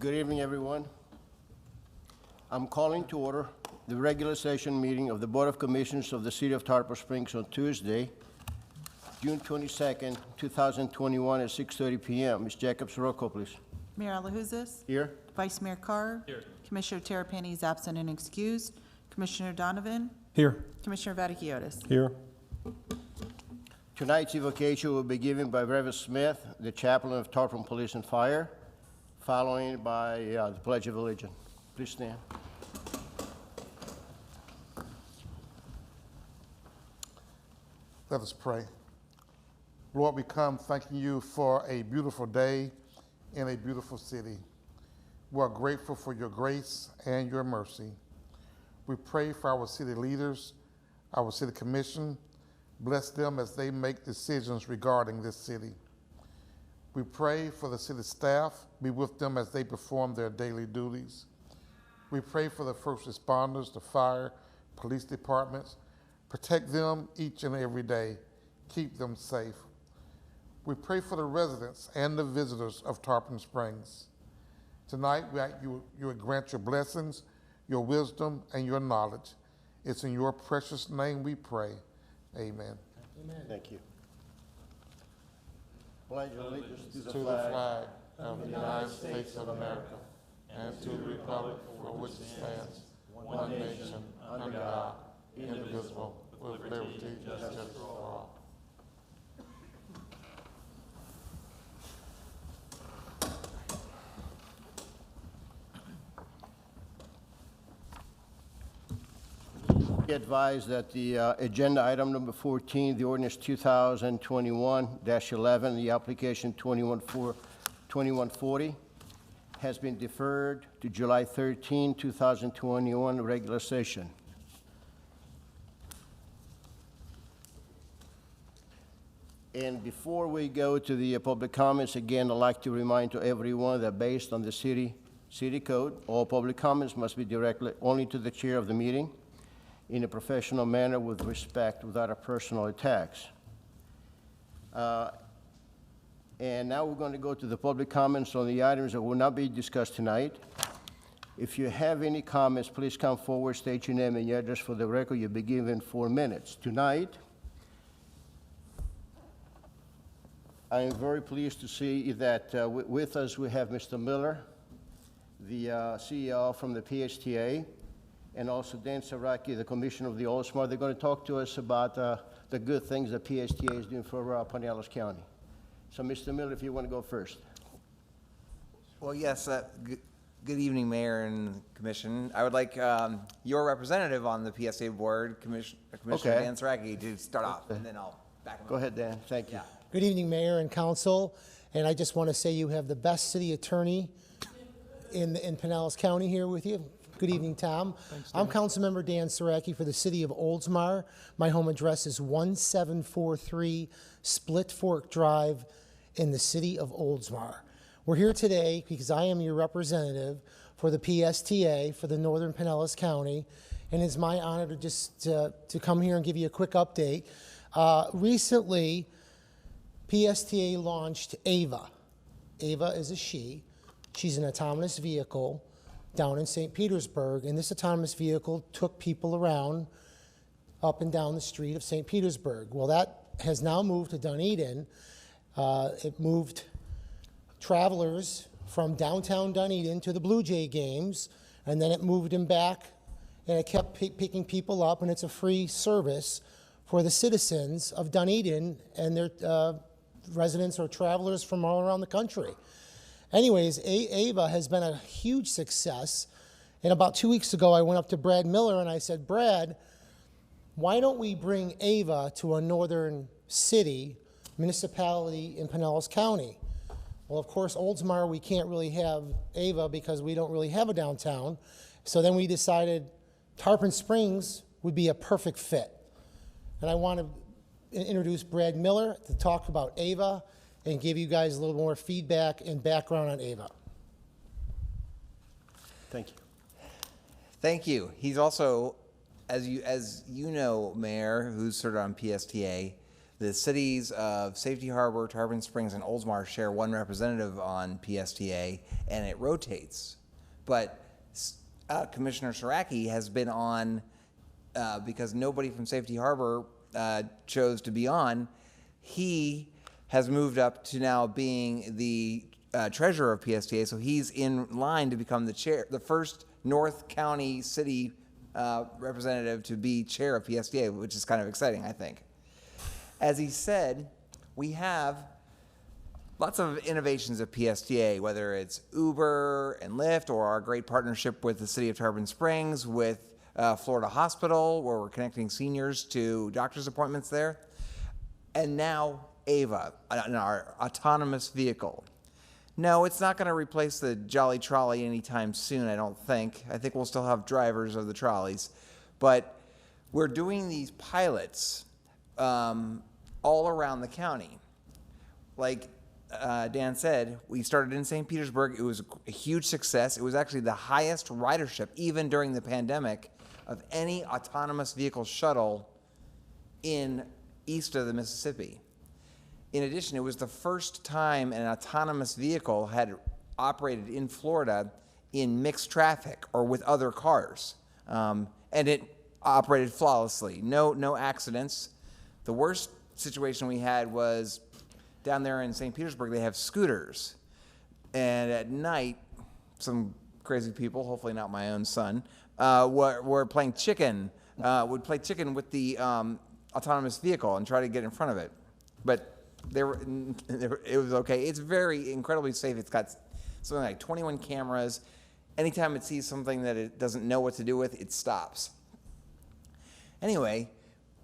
Good evening, everyone. I'm calling to order the regular session meeting of the Board of Commissioners of the City of Tarpon Springs on Tuesday, June 22nd, 2021 at 6:30 p.m. Ms. Jacobs, roll call, please. Mayor Alahouzes? Here. Vice Mayor Carr? Here. Commissioner Terrapini is absent and excused. Commissioner Donovan? Here. Commissioner Vaticiotis? Here. Tonight's evocation will be given by Reverend Smith, the chaplain of Tarpon Police and Fire, following by the Pledge of Allegiance. Please stand. Let us pray. Lord, we come thanking you for a beautiful day in a beautiful city. We are grateful for your grace and your mercy. We pray for our city leaders, our city commission. Bless them as they make decisions regarding this city. We pray for the city staff. Be with them as they perform their daily duties. We pray for the first responders, the fire, police departments. Protect them each and every day. Keep them safe. We pray for the residents and the visitors of Tarpon Springs. Tonight, we ask you would grant your blessings, your wisdom, and your knowledge. It's in your precious name we pray. Amen. Amen. Thank you. Pledge allegiance To the flag of the United States of America and to the republic for which it stands, one nation, under God, indivisible, with liberty and justice for all. Be advised that the agenda item number 14, the ordinance 2021-11, the application 2140, has been deferred to July 13, 2021, regular session. And before we go to the public comments, again, I'd like to remind to everyone that based on the city code, all public comments must be directly only to the chair of the meeting in a professional manner with respect, without a personal attacks. And now we're going to go to the public comments on the items that will not be discussed tonight. If you have any comments, please come forward, state your name and your address for the record. You'll be given 4 minutes. Tonight, I am very pleased to see that with us we have Mr. Miller, the CEO from the PSTA, and also Dan Saraki, the Commissioner of the Oldsmar. They're going to talk to us about the good things that PSTA is doing for Pinellas County. So, Mr. Miller, if you want to go first. Well, yes, good evening, Mayor and Commission. I would like your representative on the PSA board, Commissioner Okay. Dan Saraki, to start off, and then I'll back him up. Go ahead, Dan. Thank you. Yeah. Good evening, Mayor and Council, and I just want to say you have the best city attorney in Pinellas County here with you. Good evening, Tom. I'm Councilmember Dan Saraki for the City of Oldsmar. My home address is 1743 Split Fork Drive in the City of Oldsmar. We're here today because I am your representative for the PSTA for the Northern Pinellas County, and it's my honor to just to come here and give you a quick update. Recently, PSTA launched AVA. AVA is a she. She's an autonomous vehicle down in St. Petersburg, and this autonomous vehicle took people around up and down the street of St. Petersburg. Well, that has now moved to Dunedin. It moved travelers from downtown Dunedin to the Blue Jay games, and then it moved them back, and it kept picking people up, and it's a free service for the citizens of Dunedin and their residents or travelers from all around the country. Anyways, AVA has been a huge success. And about 2 weeks ago, I went up to Brad Miller and I said, Brad, why don't we bring AVA to a northern city, municipality in Pinellas County? Well, of course, Oldsmar, we can't really have AVA because we don't really have a downtown. So then we decided Tarpon Springs would be a perfect fit. And I want to introduce Brad Miller to talk about AVA and give you guys a little more feedback and background on AVA. Thank you. Thank you. He's also, as you know, Mayor, who's served on PSTA, The cities of Safety Harbor, Tarpon Springs, and Oldsmar share one representative on PSTA, and it rotates. But Commissioner Saraki has been on, because nobody from Safety Harbor chose to be on. He has moved up to now being the treasurer of PSTA, so he's in line to become the chair, the first North County city representative to be chair of PSTA, which is kind of exciting, I think. As he said, we have lots of innovations at PSTA, whether it's Uber and Lyft or our great partnership with the city of Tarpon Springs, with Florida Hospital, where we're connecting seniors to doctor's appointments there. And now AVA, our autonomous vehicle. No, it's not going to replace the Jolly Trolley anytime soon, I don't think. I think we'll still have drivers of the trolleys. But we're doing these pilots all around the county. Like Dan said, we started in St. Petersburg. It was a huge success. It was actually the highest ridership, even during the pandemic, of any autonomous vehicle shuttle in east of the Mississippi. In addition, it was the first time an autonomous vehicle had operated in Florida in mixed traffic or with other cars. And it operated flawlessly. No accidents. The worst situation we had was down there in St. Petersburg. They have scooters. And at night, some crazy people, hopefully not my own son, were playing chicken, would play chicken with the autonomous vehicle and try to get in front of it. But it was okay. It's very incredibly safe. It's got something like 21 cameras. Anytime it sees something that it doesn't know what to do with, it stops. Anyway,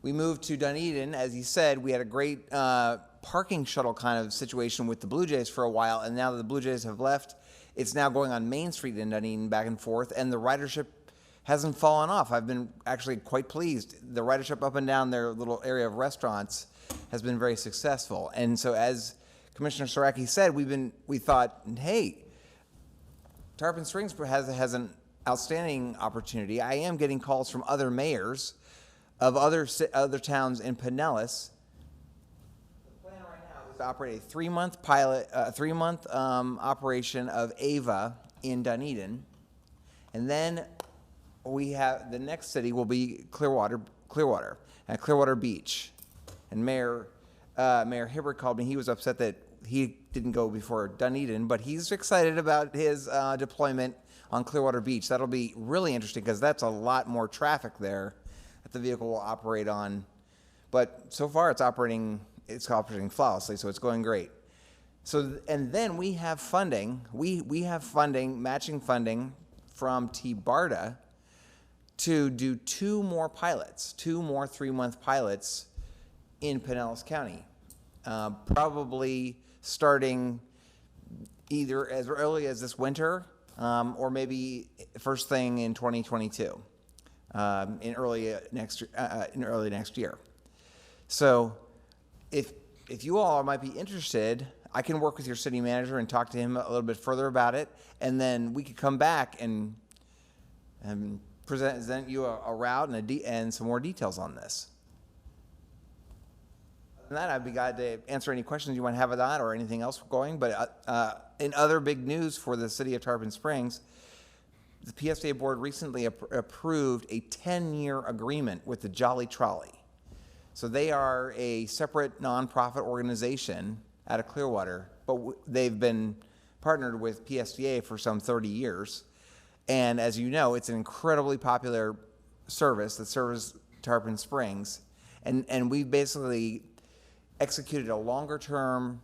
we moved to Dunedin. As he said, we had a great parking shuttle kind of situation with the Blue Jays for a while, and now that the Blue Jays have left, it's now going on Main Street in Dunedin back and forth, and the ridership hasn't fallen off. I've been actually quite pleased. The ridership up and down their little area of restaurants has been very successful. And so as Commissioner Saraki said, we thought, hey, Tarpon Springs has an outstanding opportunity. I am getting calls from other mayors of other towns in Pinellas. The plan right now is to operate a 3-month pilot, 3-month operation of AVA in Dunedin, and then we have the next city will be Clearwater at Clearwater Beach. And Mayor Hibbert called me. He was upset that he didn't go before Dunedin, but he's excited about his deployment on Clearwater Beach. That'll be really interesting because that's a lot more traffic there that the vehicle will operate on. But so far it's operating flawlessly, so it's going great. So, and then we have funding. We have funding, matching funding from TBARDA to do 2 more 3-month pilots in Pinellas County, probably starting either as early as this winter or maybe first thing in 2022, in early next year. So if you all might be interested, I can work with your city manager and talk to him a little bit further about it, and then we could come back and present you a route and some more details on this. Other than that, I'd be glad to answer any questions you might have about that or anything else going. But in other big news for the city of Tarpon Springs, the PSTA board recently approved a 10-year agreement with the Jolly Trolley. So they are a separate nonprofit organization out of Clearwater, but they've been partnered with PSTA for some 30 years. And as you know, it's an incredibly popular service that serves Tarpon Springs. And we basically executed a longer-term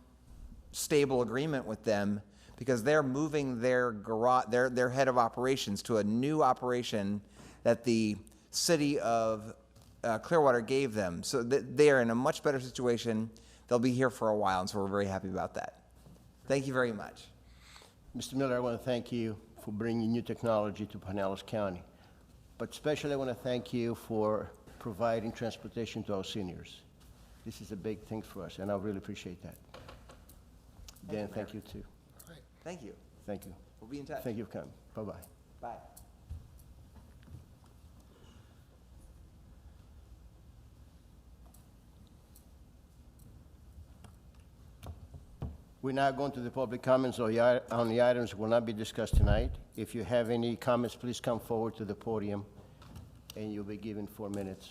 stable agreement with them because they're moving their garage, their head of operations to a new operation that the city of Clearwater gave them. So they are in a much better situation. They'll be here for a while, and so we're very happy about that. Thank you very much. Mr. Miller, I want to thank you for bringing new technology to Pinellas County. But especially I want to thank you for providing transportation to our seniors. This is a big thing for us, and I really appreciate that. Dan, thank you too. Thank you. Thank you. We'll be in touch. Thank you for coming. Bye-bye. Bye. We're now going to the public comments on the items that will not be discussed tonight. If you have any comments, please come forward to the podium, and you'll be given 4 minutes.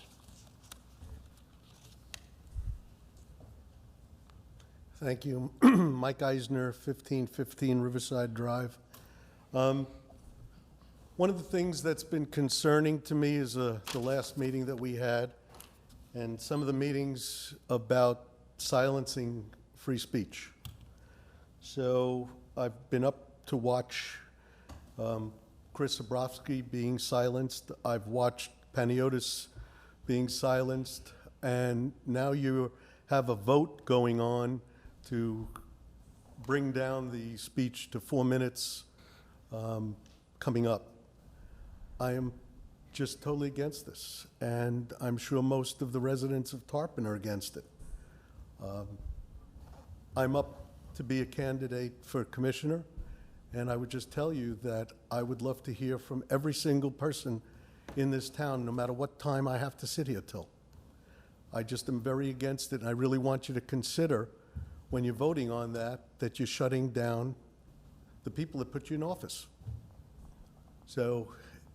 Thank you. Mike Eisner, 1515 Riverside Drive. One of the things that's been concerning to me is the last meeting that we had and some of the meetings about silencing free speech. So I've been up to watch Chris Zabrowski being silenced. I've watched Paniotis being silenced. And now you have a vote going on to bring down the speech to 4 minutes coming up. I am just totally against this, and I'm sure most of the residents of Tarpon are against it. I'm up to be a candidate for commissioner, and I would just tell you that I would love to hear from every single person in this town, no matter what time I have to sit here till. I just am very against it, and I really want you to consider, when you're voting on that, that you're shutting down the people that put you in office. So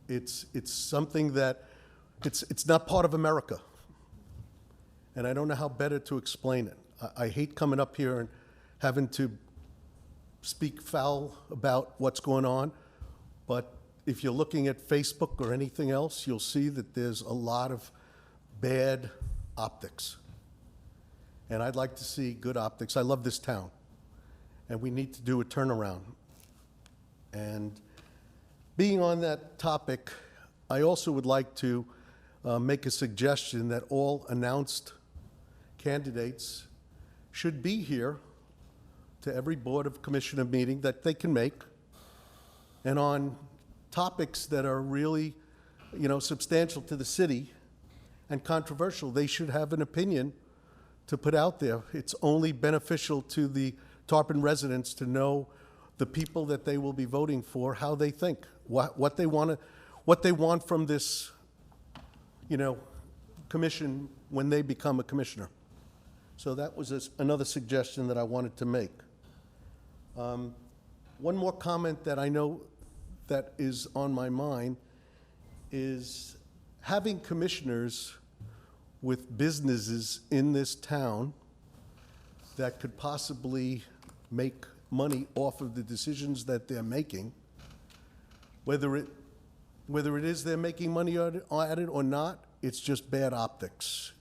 it's something that, it's not part of America. And I don't know how better to explain it. I hate coming up here and having to speak foul about what's going on, but if you're looking at Facebook or anything else, you'll see that there's a lot of bad optics. And I'd like to see good optics. I love this town, and we need to do a turnaround. And being on that topic, I also would like to make a suggestion that all announced candidates should be here to every Board of Commissioner meeting that they can make, and on topics that are really, substantial to the city and controversial, they should have an opinion to put out there. It's only beneficial to the Tarpon residents to know the people that they will be voting for, how they think, what they want from this, commission when they become a commissioner. So that was another suggestion that I wanted to make. One more comment that I know that is on my mind is having commissioners with businesses in this town that could possibly make money off of the decisions that they're making, whether it is they're making money at it or not, it's just bad optics.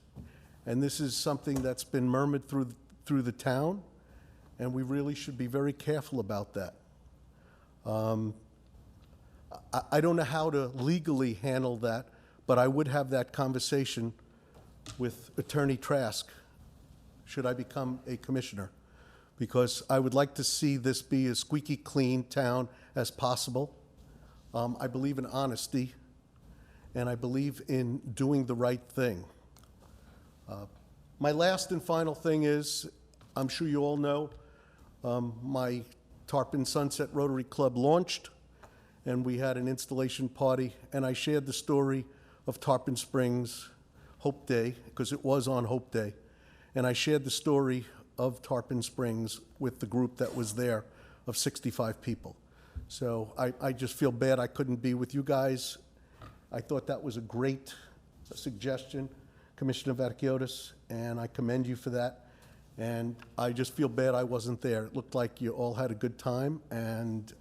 And this is something that's been murmured through the town, and we really should be very careful about that. I don't know how to legally handle that, but I would have that conversation with Attorney Trask should I become a commissioner, because I would like to see this be as squeaky clean town as possible. I believe in honesty, and I believe in doing the right thing. My last and final thing is, I'm sure you all know, my Tarpon Sunset Rotary Club launched, and we had an installation party, and I shared the story of Tarpon Springs Hope Day, because it was on Hope Day, and I shared the story of Tarpon Springs with the group that was there of 65 people. So I just feel bad I couldn't be with you guys. I thought that was a great suggestion, Commissioner Vaticiotis, and I commend you for that. And I just feel bad I wasn't there. It looked like you all had a good time, and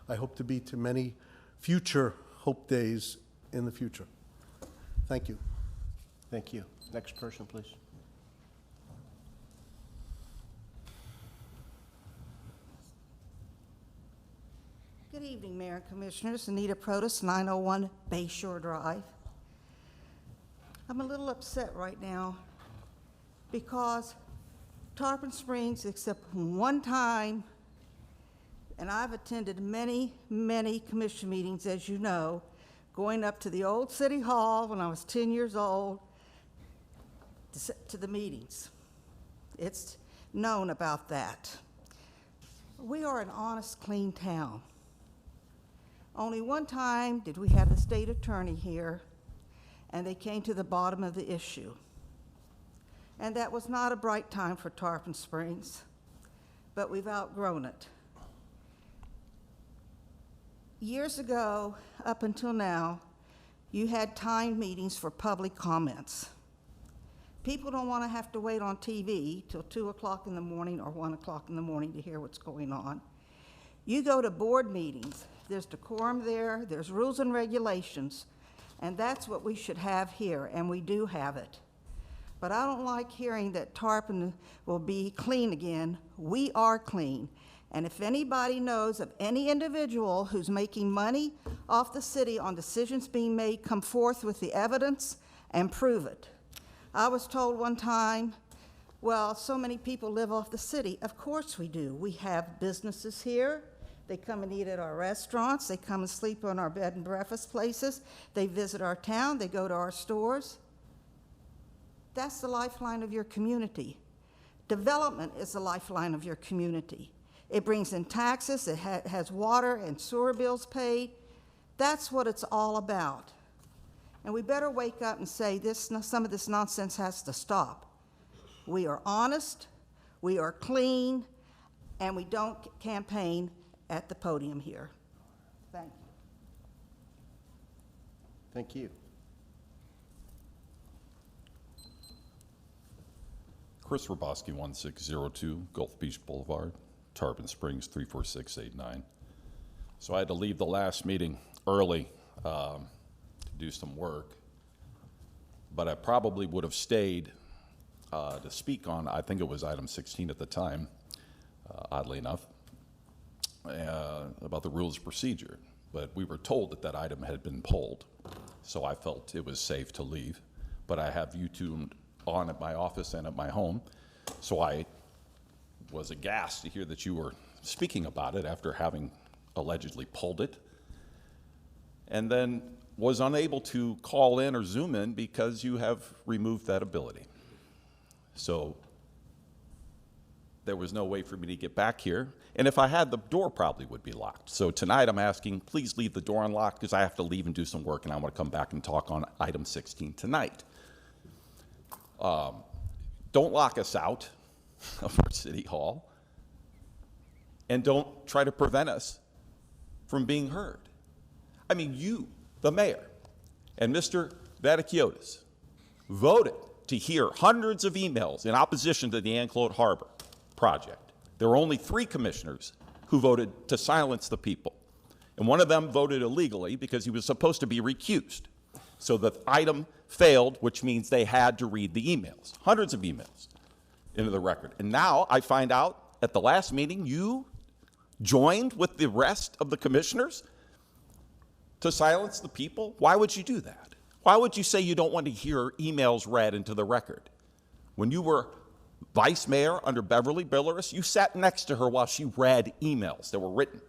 I hope to be to many future Hope Days in the future. Thank you. Thank you. Next person, please. Good evening, Mayor and Commissioners. Anita Protas, 901 Bayshore Drive. I'm a little upset right now because Tarpon Springs, except one time, and I've attended many, many commission meetings, as you know, going up to the old City Hall when I was 10 years old to the meetings. It's known about that. We are an honest, clean town. Only one time did we have the state attorney here, and they came to the bottom of the issue. And that was not a bright time for Tarpon Springs. but we've outgrown it. Years ago, up until now, you had timed meetings for public comments. People don't want to have to wait on TV till 2 o'clock in the morning or 1 o'clock in the morning to hear what's going on. You go to board meetings, there's decorum there, there's rules and regulations, and that's what we should have here, and we do have it. But I don't like hearing that Tarpon will be clean again. We are clean. And if anybody knows of any individual who's making money off the city on decisions being made, come forth with the evidence and prove it. I was told one time, well, so many people live off the city. Of course we do. We have businesses here. They come and eat at our restaurants. They come and sleep on our bed and breakfast places. They visit our town. They go to our stores. That's the lifeline of your community. Development is the lifeline of your community. It brings in taxes, it has water and sewer bills paid. That's what it's all about. And we better wake up and say some of this nonsense has to stop. We are honest, we are clean, and we don't campaign at the podium here. Thank you. Thank you. Chris Roboski, 1602 Gulf Beach Boulevard, Tarpon Springs, 34689. So I had to leave the last meeting early to do some work, but I probably would have stayed to speak on, I think it was item 16 at the time, oddly enough, about the rules of procedure. But we were told that that item had been pulled, so I felt it was safe to leave. But I have YouTube on at my office and at my home, so I was aghast to hear that you were speaking about it after having allegedly pulled it, and then was unable to call in or Zoom in because you have removed that ability. So there was no way for me to get back here, and if I had, the door probably would be locked. So tonight I'm asking, please leave the door unlocked because I have to leave and do some work, and I want to come back and talk on item 16 tonight. Don't lock us out of our city hall, and don't try to prevent us from being heard. I mean, you, the mayor, and Mr. Vaticiotis voted to hear hundreds of emails in opposition to the Anclote Harbor project. There were only 3 commissioners who voted to silence the people, and one of them voted illegally because he was supposed to be recused. So the item failed, which means they had to read the emails, hundreds of emails into the record. And now I find out at the last meeting you joined with the rest of the commissioners to silence the people. Why would you do that? Why would you say you don't want to hear emails read into the record? When you were vice mayor under Beverly Billerus, you sat next to her while she read emails that were written.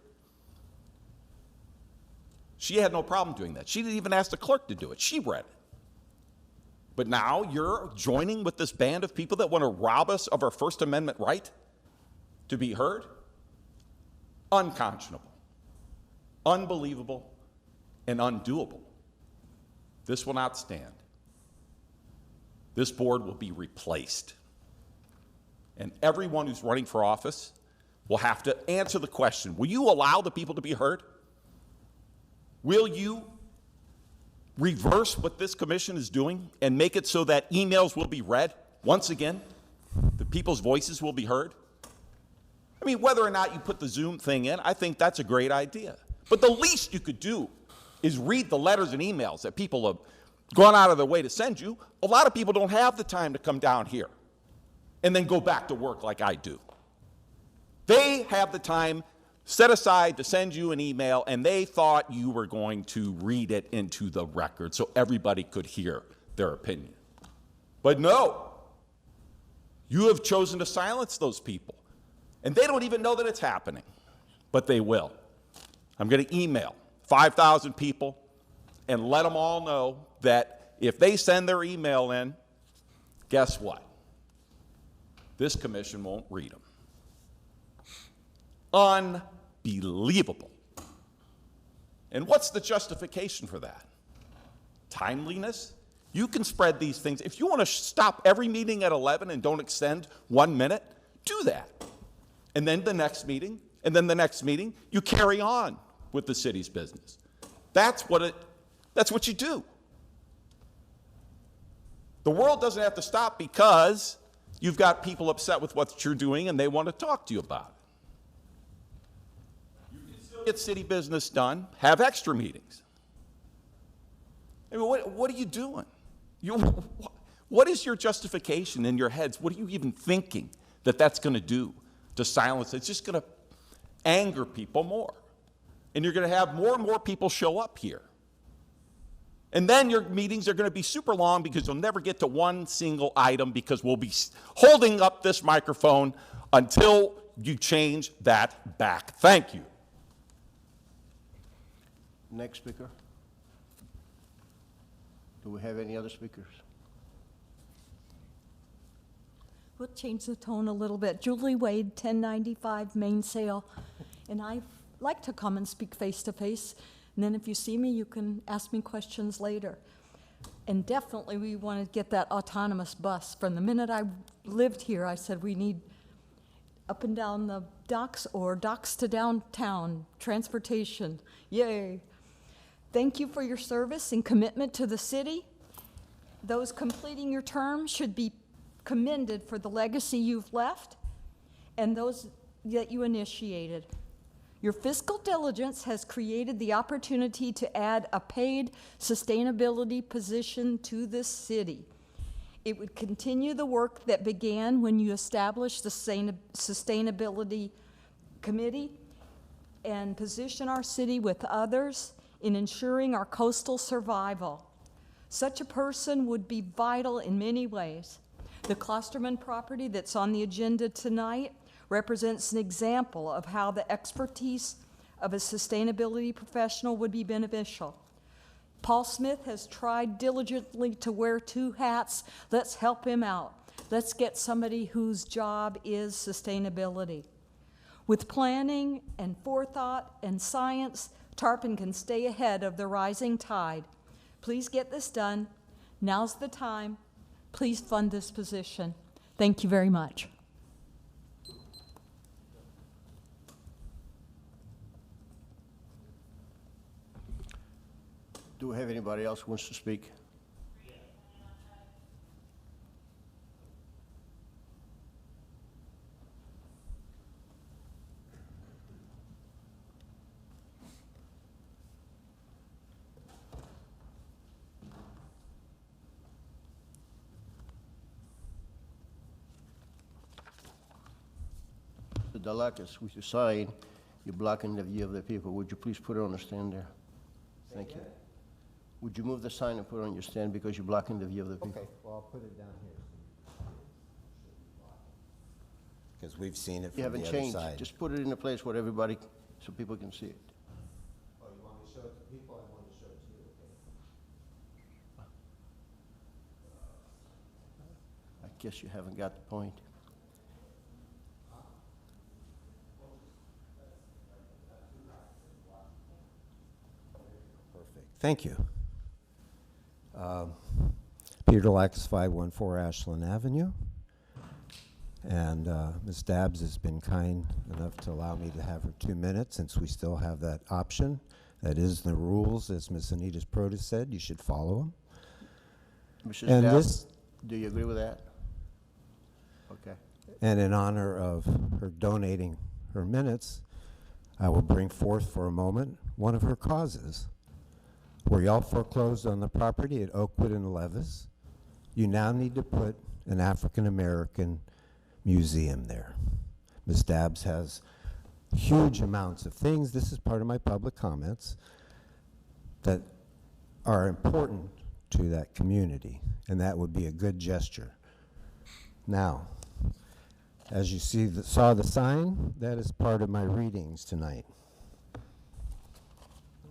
She had no problem doing that. She didn't even ask the clerk to do it. She read it. But now you're joining with this band of people that want to rob us of our First Amendment right to be heard? Unconscionable, unbelievable, and undoable. This will not stand. This board will be replaced. And everyone who's running for office will have to answer the question, will you allow the people to be heard? Will you reverse what this commission is doing and make it so that emails will be read once again? The people's voices will be heard? I mean, whether or not you put the Zoom thing in, I think that's a great idea. But the least you could do is read the letters and emails that people have gone out of their way to send you. A lot of people don't have the time to come down here and then go back to work like I do. They have the time set aside to send you an email, and they thought you were going to read it into the record so everybody could hear their opinion. But no, you have chosen to silence those people, and they don't even know that it's happening, but they will. I'm going to email 5,000 people and let them all know that if they send their email in, guess what? This commission won't read them. Unbelievable. And what's the justification for that? Timeliness? You can spread these things. If you want to stop every meeting at 11 and don't extend 1 minute, do that. And then the next meeting, and then the next meeting, you carry on with the city's business. That's what you do. The world doesn't have to stop because you've got people upset with what you're doing and they want to talk to you about it. You can still get city business done, have extra meetings. I mean, what are you doing? What is your justification in your heads? What are you even thinking that that's going to do to silence? It's just going to anger people more. And you're going to have more and more people show up here. And then your meetings are going to be super long because you'll never get to one single item because we'll be holding up this microphone until you change that back. Thank you. Next speaker. Do we have any other speakers? We'll change the tone a little bit. Julie Wade, 1095 Mainsail, and I'd like to come and speak face to face, and then if you see me, you can ask me questions later. And definitely we want to get that autonomous bus. From the minute I lived here, I said we need up and down the docks or docks to downtown transportation. Yay. Thank you for your service and commitment to the city. Those completing your term should be commended for the legacy you've left and those that you initiated. Your fiscal diligence has created the opportunity to add a paid sustainability position to this city. It would continue the work that began when you established the Sustainability Committee and position our city with others in ensuring our coastal survival. Such a person would be vital in many ways. The Klosterman property that's on the agenda tonight represents an example of how the expertise of a sustainability professional would be beneficial. Paul Smith has tried diligently to wear two hats. Let's help him out. Let's get somebody whose job is sustainability. With planning and forethought and science, Tarpon can stay ahead of the rising tide. Please get this done. Now's the time. Please fund this position. Thank you very much. Do we have anybody else who wants to speak? The Dalakis, with your sign, you're blocking the view of the people. Would you please put it on the stand there? Thank you. Would you move the sign and put it on your stand because you're blocking the view of the people? Okay, well, I'll put it down here. Because we've seen it You from the haven't other changed. side. Just put it in a place where everybody, so people can see it. Oh, you want me to show it to people? I want to show it to you, okay? I guess you haven't got the point. Perfect. Thank you. Peter Dalakis, 514 Ashland Avenue. And Ms. Dabbs has been kind enough to allow me to have her 2 minutes since we still have that option. That is the rules, as Ms. Anita Protas said, you should follow them. Mrs. And Dabb, this- do you agree with that? Okay. And in honor of her donating her minutes, I will bring forth for a moment one of her causes. Where y'all foreclosed on the property at Oakwood and Levis, you now need to put an African-American museum there. Ms. Dabbs has huge amounts of things, this is part of my public comments, that are important to that community, and that would be a good gesture. Now, as you saw the sign, that is part of my readings tonight.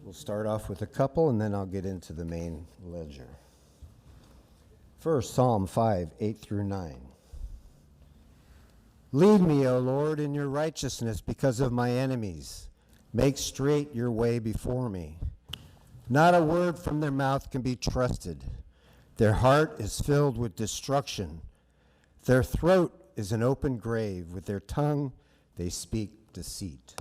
We'll start off with a couple, and then I'll get into the main ledger. First, Psalm 5, 8 through 9. Lead me, O Lord, in your righteousness because of my enemies. Make straight your way before me. Not a word from their mouth can be trusted. Their heart is filled with destruction. Their throat is an open grave. With their tongue they speak deceit.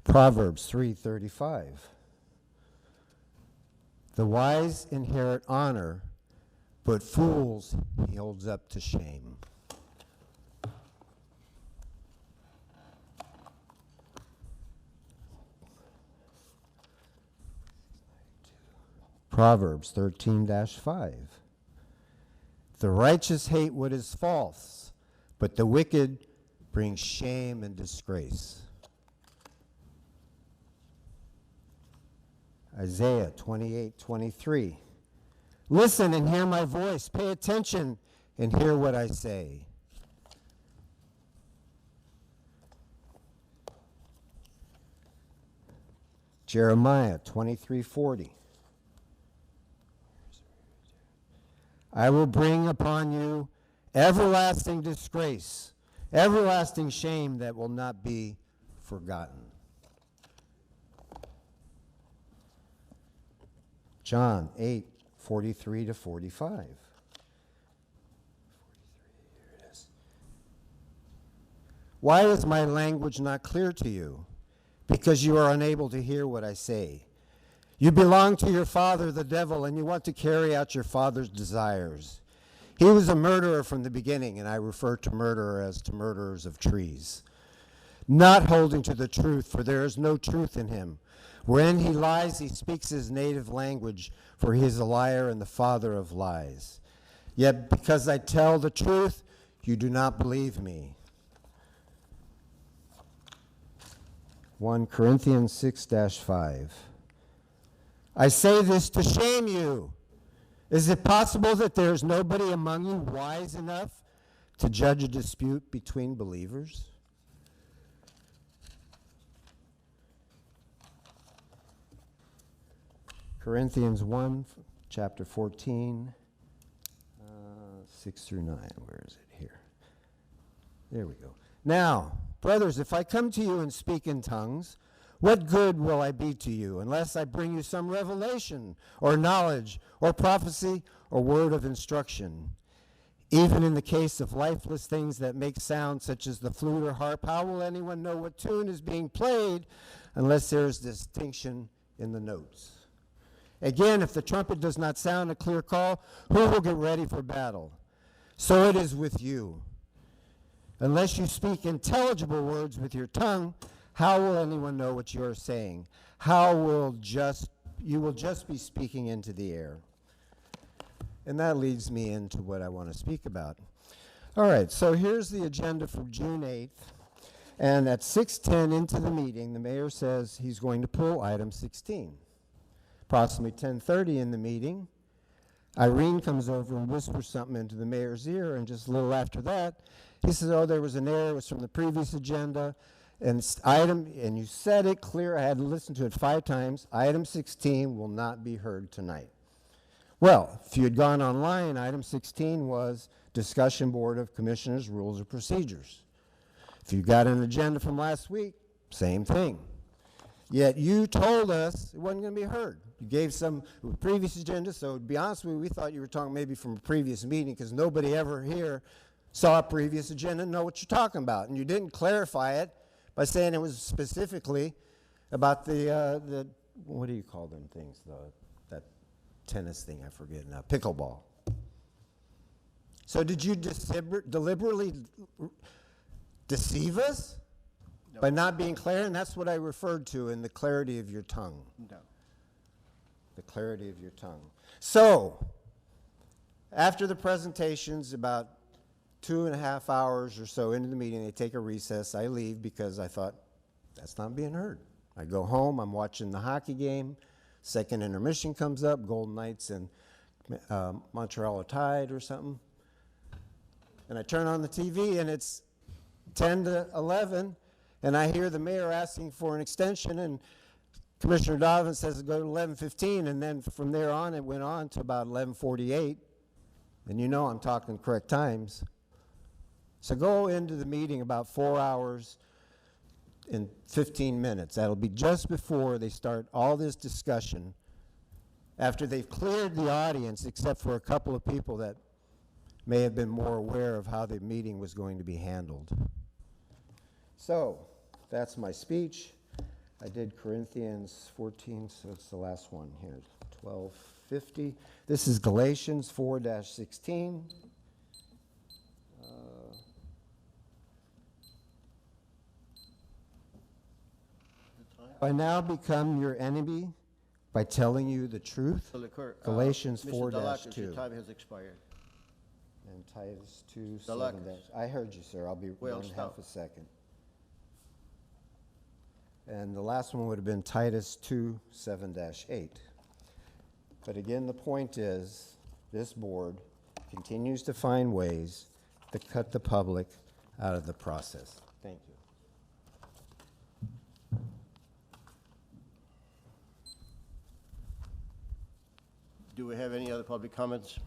Proverbs 3:35. The wise inherit honor, but fools he holds up to shame. Proverbs 13-5. The righteous hate what is false, but the wicked bring shame and disgrace. Isaiah 28:23. Listen and hear my voice. Pay attention and hear what I say. Jeremiah 23:40. I will bring upon you everlasting disgrace, everlasting shame that will not be forgotten. John 8:43-45. Why is my language not clear to you? Because you are unable to hear what I say. You belong to your father, the devil, and you want to carry out your father's desires. He was a murderer from the beginning, and I refer to murderer as to murderers of trees, not holding to the truth, for there is no truth in him. When he lies, he speaks his native language, for he is a liar and the father of lies. Yet because I tell the truth, you do not believe me. 1 Corinthians 6-5. I say this to shame you. Is it possible that there is nobody among you wise enough to judge a dispute between believers? Corinthians 1, chapter 14, 6-9. Where is it here? There we go. Now, brothers, if I come to you and speak in tongues, what good will I be to you unless I bring you some revelation or knowledge or prophecy or word of instruction? Even in the case of lifeless things that make sound, such as the flute or harp, how will anyone know what tune is being played unless there is distinction in the notes? Again, if the trumpet does not sound a clear call, who will get ready for battle? So it is with you. Unless you speak intelligible words with your tongue, how will anyone know what you are saying? You will just be speaking into the air. And that leads me into what I want to speak about. All right, so here's the agenda for June 8th. And at 6:10 into the meeting, the mayor says he's going to pull item 16. Approximately 10:30 in the meeting, Irene comes over and whispers something into the mayor's ear, and just a little after that, he says, oh, there was an error, it was from the previous agenda, and you said it clear, I had to listen to it 5 times, item 16 will not be heard tonight. Well, if you had gone online, item 16 was discussion board of commissioners' rules of procedures. If you got an agenda from last week, same thing. Yet you told us it wasn't going to be heard. You gave some previous agenda, so to be honest with you, we thought you were talking maybe from a previous meeting because nobody ever here saw a previous agenda and know what you're talking about. And you didn't clarify it by saying it was specifically about the what do you call them things, that tennis thing, I forget now, pickleball. So did you deliberately deceive us? No. By not being clear? And that's what I referred to in the clarity of your tongue. No. The clarity of your tongue. So, after the presentations, about 2.5 hours or so into the meeting, they take a recess. I leave because I thought, that's not being heard. I go home, I'm watching the hockey game. Second intermission comes up, Golden Knights and Montreal are tied or something. And I turn on the TV and it's 10-11, and I hear the mayor asking for an extension, and Commissioner Donovan says go to 11:15, and then from there on it went on to about 11:48, and you know I'm talking correct times. So go into the meeting about 4 hours and 15 minutes. That'll be just before they start all this discussion, after they've cleared the audience except for a couple of people that may have been more aware of how the meeting was going to be handled. So, that's my speech. I did Corinthians 14, so it's the last one here, 12:50. This is Galatians 4-16. I now become your enemy by telling you the truth. Galatians Mr. Dalakis, 4-2. your time has expired. And Titus 2, Dalakis. 7 I heard you, sir. I'll be Well, one half stop. a second. And the last one would have been Titus 2, 7-8. But again, the point is, this board continues to find ways to cut the public out of the process. Thank you. Do we have any other public comments?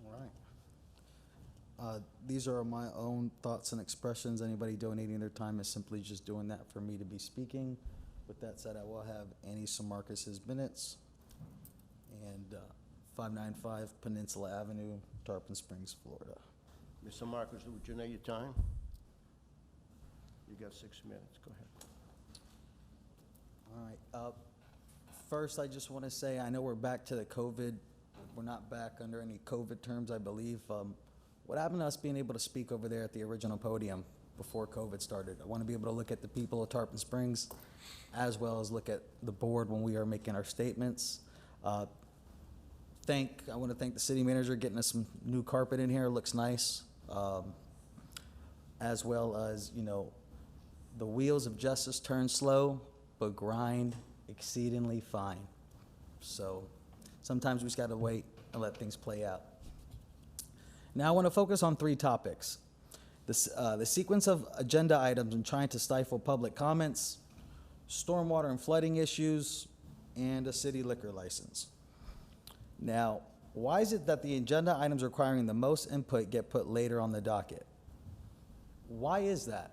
All right. These are my own thoughts and expressions. Anybody donating their time is simply just doing that for me to be speaking. With that said, I will have Annie Samarkis' minutes and 595 Peninsula Avenue, Tarpon Springs, Florida. Mr. Marcus, would you know your time? You got 6 minutes. Go ahead. All right. First, I just want to say, I know we're back to the COVID. We're not back under any COVID terms, I believe. What happened to us being able to speak over there at the original podium before COVID started? I want to be able to look at the people of Tarpon Springs as well as look at the board when we are making our statements. I want to thank the city manager getting us some new carpet in here. It looks nice. As well as, you know, the wheels of justice turn slow, but grind exceedingly fine. So sometimes we just got to wait and let things play out. Now I want to focus on 3 topics. The sequence of agenda items and trying to stifle public comments, stormwater and flooding issues, and a city liquor license. Now, why is it that the agenda items requiring the most input get put later on the docket? Why is that?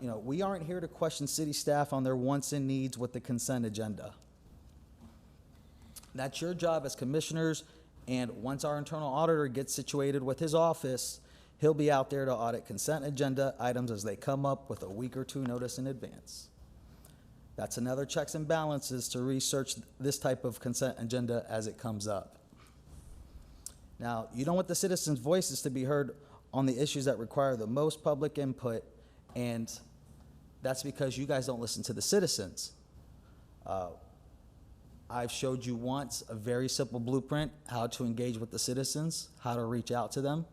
You know, we aren't here to question city staff on their wants and needs with the consent agenda. That's your job as commissioners, and once our internal auditor gets situated with his office, he'll be out there to audit consent agenda items as they come up with a week or 2 notice in advance. That's another checks and balances to research this type of consent agenda as it comes up. Now, you don't want the citizens' voices to be heard on the issues that require the most public input, and that's because you guys don't listen to the citizens. I've showed you once a very simple blueprint, how to engage with the citizens, how to reach out to them.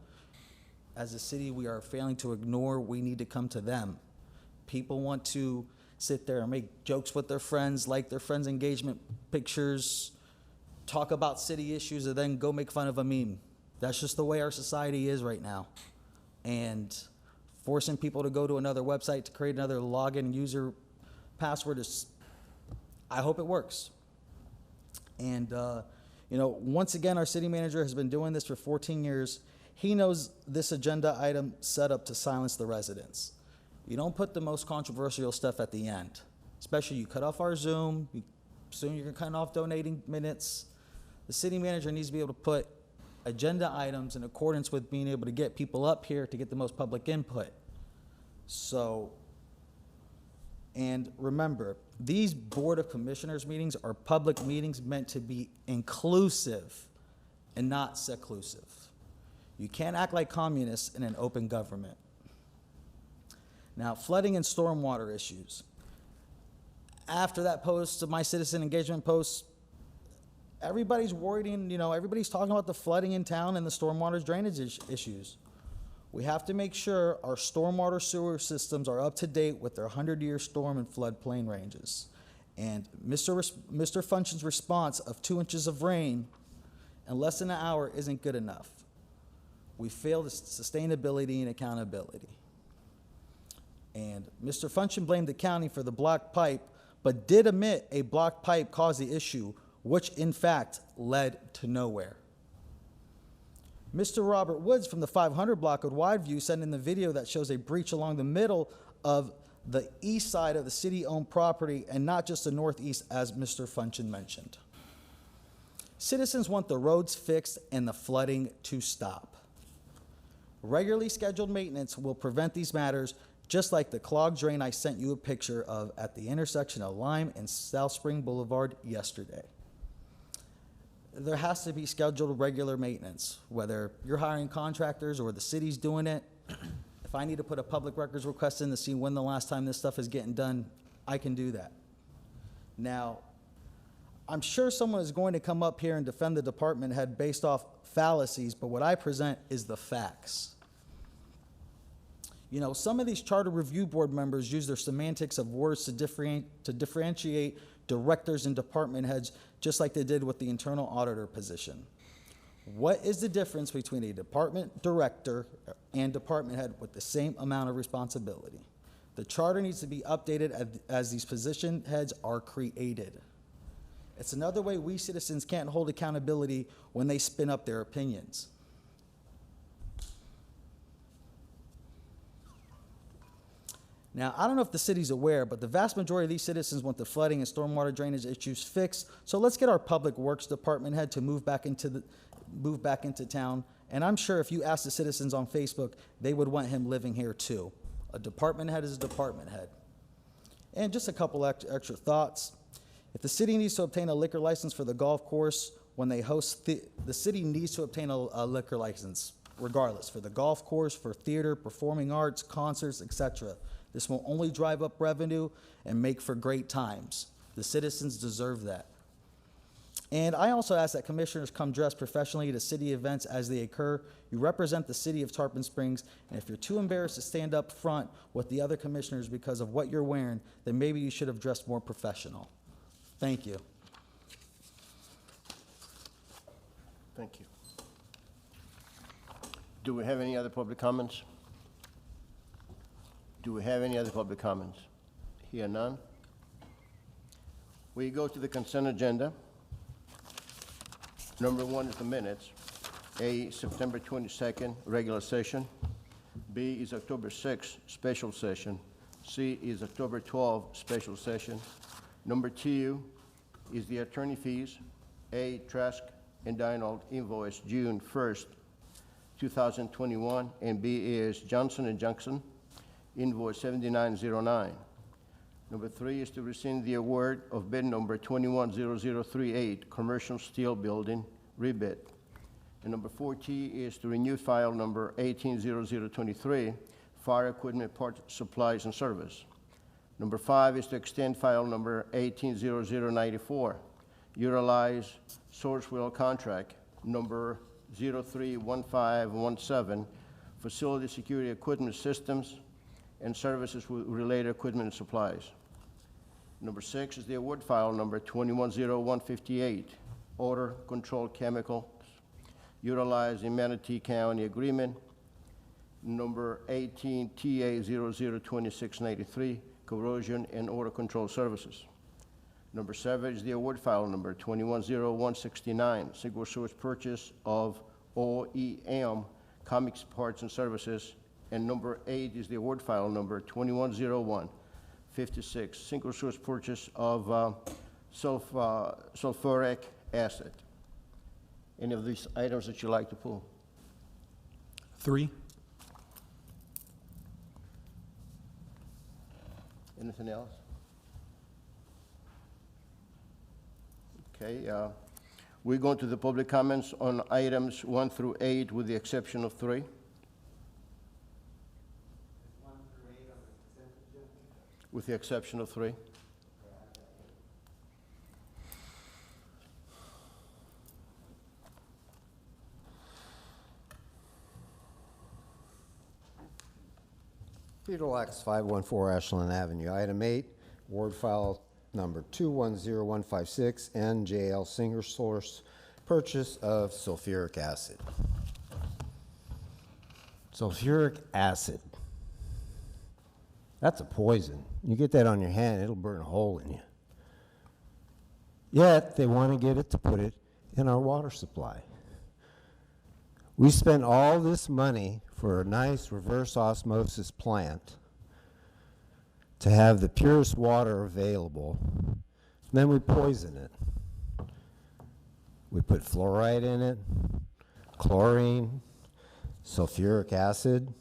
As a city, we are failing to ignore, we need to come to them. People want to sit there and make jokes with their friends, like their friends' engagement pictures, talk about city issues, and then go make fun of a meme. That's just the way our society is right now. And forcing people to go to another website to create another login user password is, I hope it works. And, you know, once again, our city manager has been doing this for 14 years. He knows this agenda item set up to silence the residents. You don't put the most controversial stuff at the end, especially you cut off our Zoom, soon you're cutting off donating minutes. The city manager needs to be able to put agenda items in accordance with being able to get people up here to get the most public input. So, and remember, these Board of Commissioners meetings are public meetings meant to be inclusive and not seclusive. You can't act like communists in an open government. Now, flooding and stormwater issues. After that post, my citizen engagement post, everybody's worried and, you know, everybody's talking about the flooding in town and the stormwater drainage issues. We have to make sure our stormwater sewer systems are up to date with their 100-year storm and floodplain ranges. And Mr. Function's response of 2 inches of rain in less than an hour isn't good enough. We failed sustainability and accountability. And Mr. Function blamed the county for the blocked pipe, but did admit a blocked pipe caused the issue which in fact led to nowhere. Mr. Robert Woods from the 500 block of Wideview sent in the video that shows a breach along the middle of the east side of the city-owned property and not just the northeast, as Mr. Funchin mentioned. Citizens want the roads fixed and the flooding to stop. Regularly scheduled maintenance will prevent these matters, just like the clogged drain I sent you a picture of at the intersection of Lime and South Spring Boulevard yesterday. There has to be scheduled regular maintenance, whether you're hiring contractors or the city's doing it. If I need to put a public records request in to see when the last time this stuff is getting done, I can do that. Now, I'm sure someone is going to come up here and defend the department head based off fallacies, but what I present is the facts. You know, some of these charter review board members use their semantics of words to differentiate directors and department heads, just like they did with the internal auditor position. What is the difference between a department director and department head with the same amount of responsibility? The charter needs to be updated as these position heads are created. It's another way we citizens can't hold accountability when they spin up their opinions. Now, I don't know if the city's aware, but the vast majority of these citizens want the flooding and stormwater drainage issues fixed. So let's get our public works department head to move back into town. And I'm sure if you ask the citizens on Facebook, they would want him living here too. A department head is a department head. And just a couple extra thoughts. If the city needs to obtain a liquor license for the golf course when they host, the city needs to obtain a liquor license regardless for the golf course, for theater, performing arts, concerts, etc. This will only drive up revenue and make for great times. The citizens deserve that. And I also ask that commissioners come dressed professionally to city events as they occur. You represent the city of Tarpon Springs, and if you're too embarrassed to stand up front with the other commissioners because of what you're wearing, then maybe you should have dressed more professional. Thank you. Thank you. Do we have any other public comments? Do we have any other public comments? Here none. We go to the consent agenda. Number 1 is the minutes. A, September 22nd, regular session. B is October 6th, special session. C is October 12th, special session. Number 2 is the attorney fees. A, Trask and Dinold invoice June 1st, 2021. And B is Johnson & Johnson invoice 7909. Number 3 is to rescind the award of bid number 210038, commercial steel building rebid. And number 4T is to renew file number 180023, fire equipment, parts, supplies, and service. Number 5 is to extend file number 180094, utilize Sourcewell contract number 031517, facility security equipment systems and services with related equipment and supplies. Number 6 is the award file number 210158, odor control chemicals, utilize in Manatee County agreement. Number 18 TA 002693, corrosion and odor control services. Number 7 is the award file number 210169, single source purchase of OEM comics parts and services. And number 8 is the award file number 210156, single source purchase of sulfuric acid. Any of these items that you like to pull? 3. Anything else? Okay, we're going to the public comments on items 1 through 8 with the exception of 3. With the exception of 3. Peter Lax, 514 Ashland Avenue. Item 8, ward file number 210156, NJL single source purchase of sulfuric acid. Sulfuric acid. That's a poison. You get that on your hand, it'll burn a hole in you. Yet they want to get it to put it in our water supply. We spent all this money for a nice reverse osmosis plant to have the purest water available, then we poison it. We put fluoride in it, chlorine, sulfuric acid.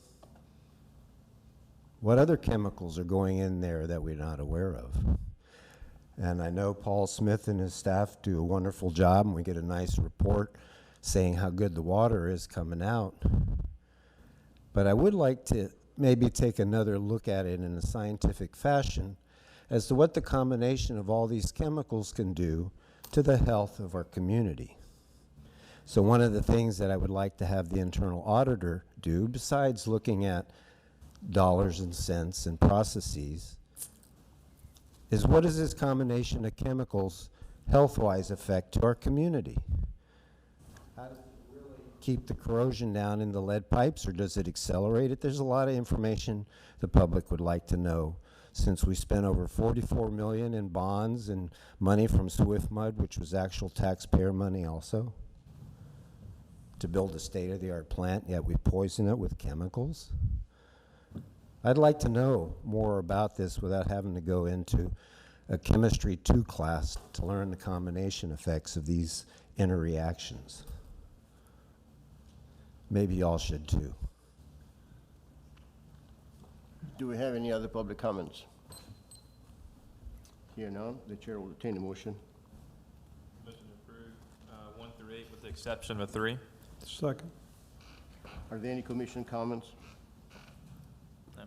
What other chemicals are going in there that we're not aware of? And I know Paul Smith and his staff do a wonderful job, and we get a nice report saying how good the water is coming out. But I would like to maybe take another look at it in a scientific fashion as to what the combination of all these chemicals can do to the health of our community. So one of the things that I would like to have the internal auditor do, besides looking at dollars and cents and processes, is what does this combination of chemicals health-wise affect to our community? How does it really keep the corrosion down in the lead pipes, or does it accelerate it? There's a lot of information the public would like to know, since we spent over $44 million in bonds and money from SwiftMud, which was actual taxpayer money also, to build a state-of-the-art plant, yet we poison it with chemicals. I'd like to know more about this without having to go into a chemistry 2 class to learn the combination effects of these interreactions. Maybe y'all should too. Do we have any other public comments? Here none, the chair will entertain the motion. Motion to approve 1 through 8 with the exception of 3. Second. Are there any commission comments? No.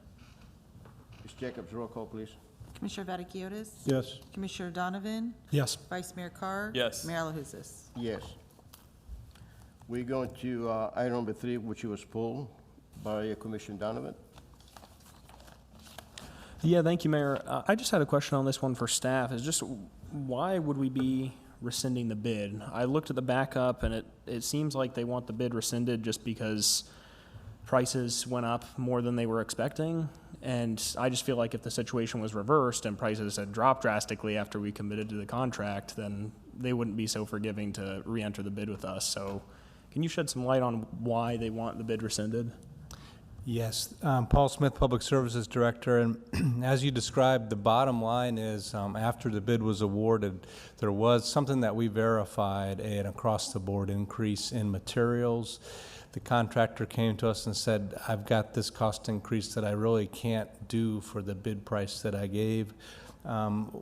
Ms. Jacobs, roll call, please. Commissioner Vaticiotis? Yes. Commissioner Donovan? Yes. Vice Mayor Carr? Yes. Mayor LaHousas? Yes. We're going to item number 3, which was pulled by Commissioner Donovan. Yeah, thank you, Mayor. I just had a question on this one for staff. Is just why would we be rescinding the bid? I looked at the backup, and it seems like they want the bid rescinded just because prices went up more than they were expecting. And I just feel like if the situation was reversed and prices had dropped drastically after we committed to the contract, then they wouldn't be so forgiving to re-enter the bid with us. So can you shed some light on why they want the bid rescinded? Yes, Paul Smith, Public Services Director, and as you described, the bottom line is after the bid was awarded, there was something that we verified, an across-the-board increase in materials. The contractor came to us and said, I've got this cost increase that I really can't do for the bid price that I gave.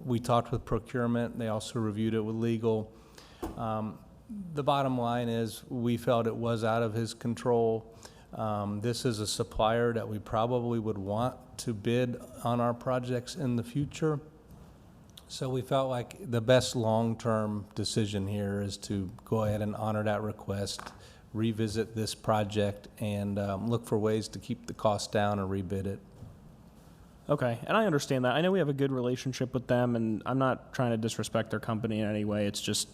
We talked with procurement. They also reviewed it with legal. The bottom line is we felt it was out of his control. This is a supplier that we probably would want to bid on our projects in the future. So we felt like the best long-term decision here is to go ahead and honor that request, revisit this project, and look for ways to keep the cost down or rebid it. Okay, and I understand that. I know we have a good relationship with them, and I'm not trying to disrespect their company in any way. It's just,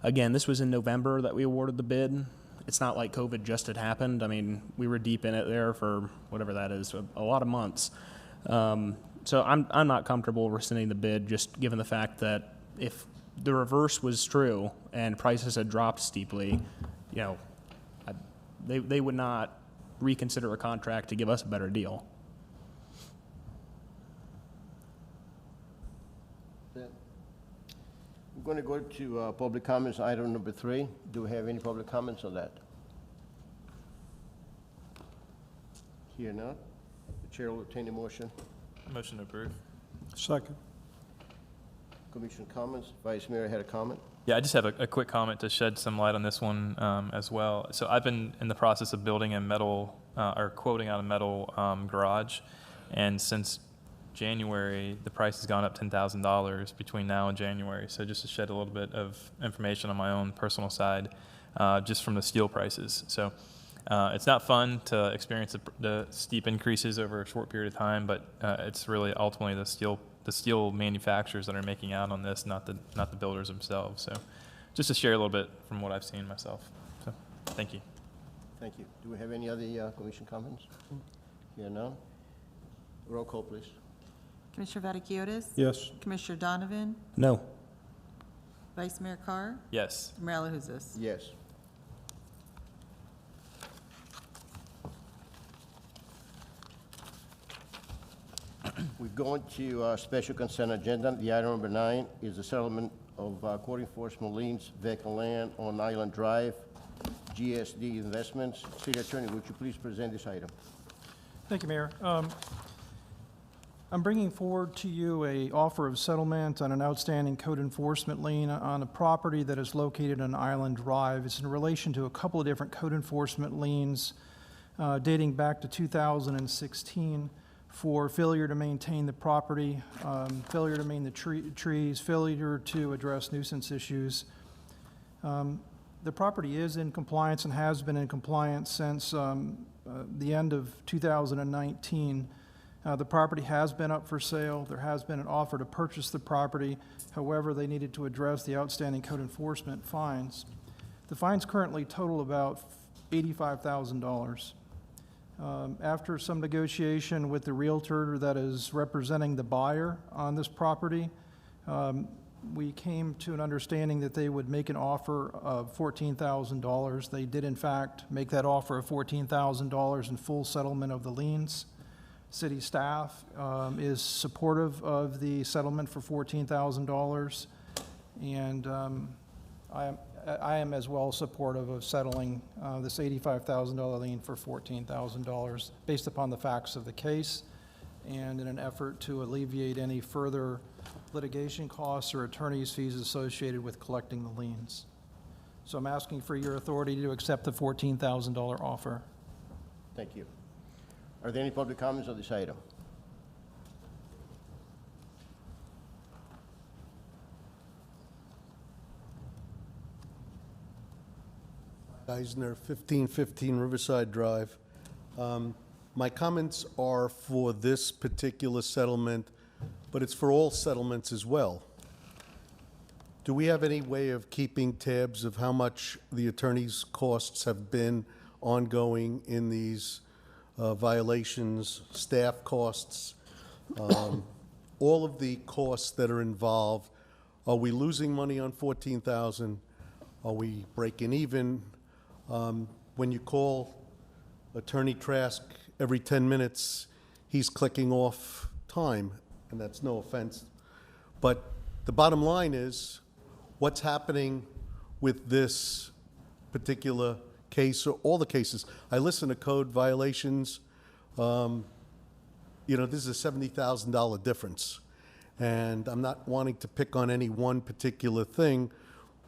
again, this was in November that we awarded the bid. It's not like COVID just had happened. I mean, we were deep in it there for whatever that is, a lot of months. So I'm not comfortable rescinding the bid, just given the fact that if the reverse was true and prices had dropped steeply, you know, they would not reconsider a contract to give us a better deal. We're going to go to public comments, item number 3. Do we have any public comments on that? Here none. The chair will entertain the motion. Motion to approve. Second. Commission comments. Vice Mayor had a comment. Yeah, I just have a quick comment to shed some light on this one as well. So I've been in the process of building a metal, or quoting out a metal garage, and since January, the price has gone up $10,000 between now and January. So just to shed a little bit of information on my own personal side, just from the steel prices. So it's not fun to experience the steep increases over a short period of time, but it's really ultimately the steel manufacturers that are making out on this, not the builders themselves. So just to share a little bit from what I've seen myself. So thank you. Thank you. Do we have any other commission comments? Here none. Roll call, please. Commissioner Vaticiotis? Yes. Commissioner Donovan? No. Vice Mayor Carr, Yes. Mayor LaHousas. Yes. We go into special consent agenda. The item number 9 is the settlement of court enforcement liens, vacant land on Island Drive, GSD Investments. City Attorney, would you please present this item? Thank you, Mayor. I'm bringing forward to you a offer of settlement on an outstanding code enforcement lien on a property that is located on Island Drive. It's in relation to a couple of different code enforcement liens dating back to 2016 for failure to maintain the property, failure to maintain the trees, failure to address nuisance issues. The property is in compliance and has been in compliance since the end of 2019. The property has been up for sale. There has been an offer to purchase the property. However, they needed to address the outstanding code enforcement fines. The fines currently total about $85,000. After some negotiation with the realtor that is representing the buyer on this property, we came to an understanding that they would make an offer of $14,000. They did, in fact, make that offer of $14,000 in full settlement of the liens. City staff is supportive of the settlement for $14,000, and I am as well supportive of settling this $85,000 lien for $14,000 based upon the facts of the case and in an effort to alleviate any further litigation costs or attorney's fees associated with collecting the liens. So I'm asking for your authority to accept the $14,000 offer. Thank you. Are there any public comments on this item? Eisner, 1515 Riverside Drive. My comments are for this particular settlement, but it's for all settlements as well. Do we have any way of keeping tabs of how much the attorney's costs have been ongoing in these violations, staff costs, all of the costs that are involved? Are we losing money on 14,000? Are we breaking even? When you call Attorney Trask every 10 minutes, he's clicking off time, and that's no offense. But the bottom line is, what's happening with this particular case, or all the cases? I listen to code violations. This is a $70,000 difference. And I'm not wanting to pick on any one particular thing,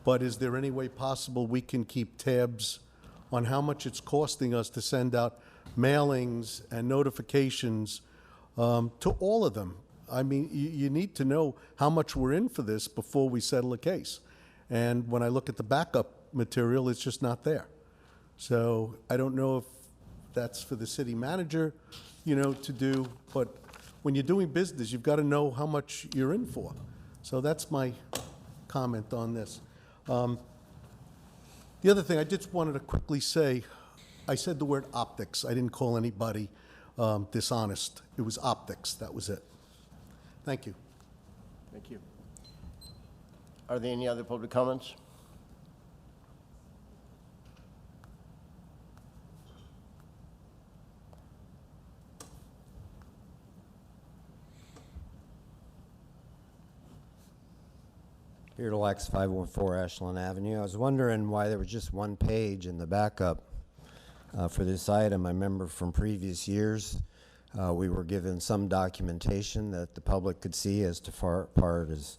but is there any way possible we can keep tabs on how much it's costing us to send out mailings and notifications to all of them? I mean, you need to know how much we're in for this before we settle a case. And when I look at the backup material, it's just not there. So I don't know if that's for the city manager, to do, but when you're doing business, you've got to know how much you're in for. So that's my comment on this. The other thing I just wanted to quickly say, I said the word optics. I didn't call anybody dishonest. It was optics. That was it. Thank you. Thank you. Are there any other public comments? Peter Lex, 514 Ashland Avenue. I was wondering why there was just one page in the backup for this item. I remember from previous years, we were given some documentation that the public could see as to part as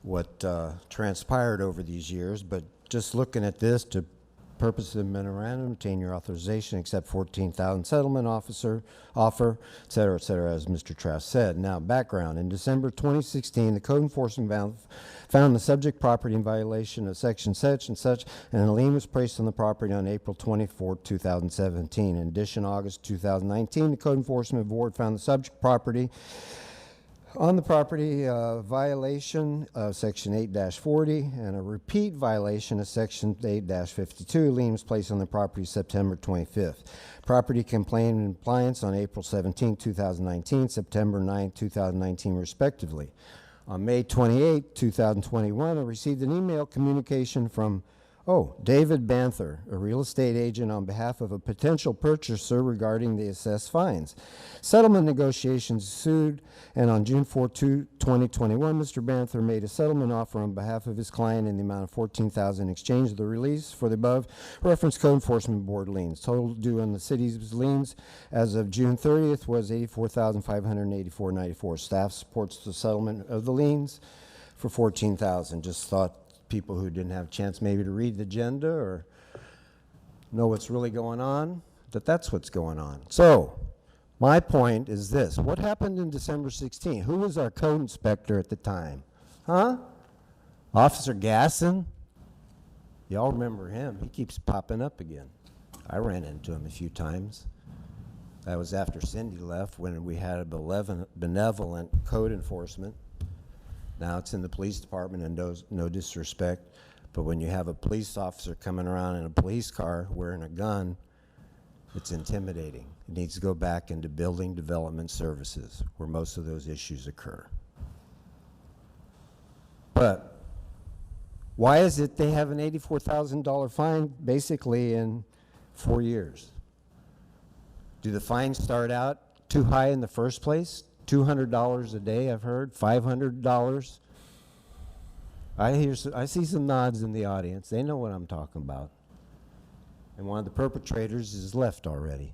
what transpired over these years. But just looking at this, to purpose of the memorandum, obtain your authorization, accept 14,000 settlement offer, et cetera, as Mr. Trask said. Now, background. In December 2016, the code enforcement found the subject property in violation of section such and such, and a lien was placed on the property on April 24, 2017. In addition, August 2019, the code enforcement board found the subject property on the property violation of section 8-40 and a repeat violation of section 8-52. Lien was placed on the property September 25th. Property complained in compliance on April 17, 2019, September 9, 2019, respectively. On May 28, 2021, I received an email communication from, David Banther, a real estate agent on behalf of a potential purchaser regarding the assessed fines. Settlement negotiations ensued, and on June 4, 2021, Mr. Banther made a settlement offer on behalf of his client in the amount of $14,000 in exchange of the release for the above referenced Code Enforcement Board liens. Total due on the city's liens as of June 30th was $84,584.94. Staff supports the settlement of the liens for $14,000. Just thought people who didn't have a chance maybe to read the agenda or know what's really going on, that's what's going on. So, my point is this. What happened in December 16? Who was our code inspector at the time? Huh? Officer Gasson? Y'all remember him. He keeps popping up again. I ran into him a few times. That was after Cindy left when we had a benevolent code enforcement. Now it's in the police department, and no disrespect, but when you have a police officer coming around in a police car wearing a gun, it's intimidating. It needs to go back into building development services where most of those issues occur. But why is it they have an $84,000 fine basically in 4 years? Do the fines start out too high in the first place? $200 a day, I've heard, $500. I see some nods in the audience. They know what I'm talking about. And one of the perpetrators is left already.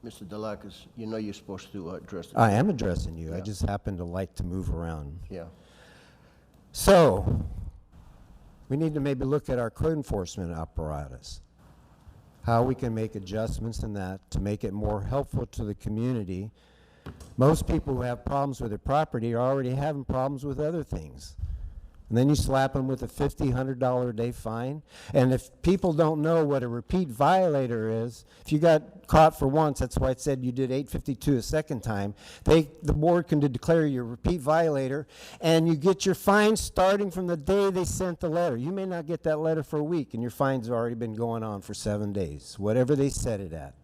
Mr. Delacus, you know you're supposed to address the... I am addressing you. Yeah. I just happen to like to move around. Yeah. So, we need to maybe look at our code enforcement apparatus, how we can make adjustments in that to make it more helpful to the community. Most people who have problems with their property are already having problems with other things. And then you slap them with a $50, $100 a day fine. And if people don't know what a repeat violator is, if you got caught for once, that's why it said you did $852 a second time, the board can declare you a repeat violator, and you get your fine starting from the day they sent the letter. You may not get that letter for a week, and your fine's already been going on for 7 days, whatever they set it at.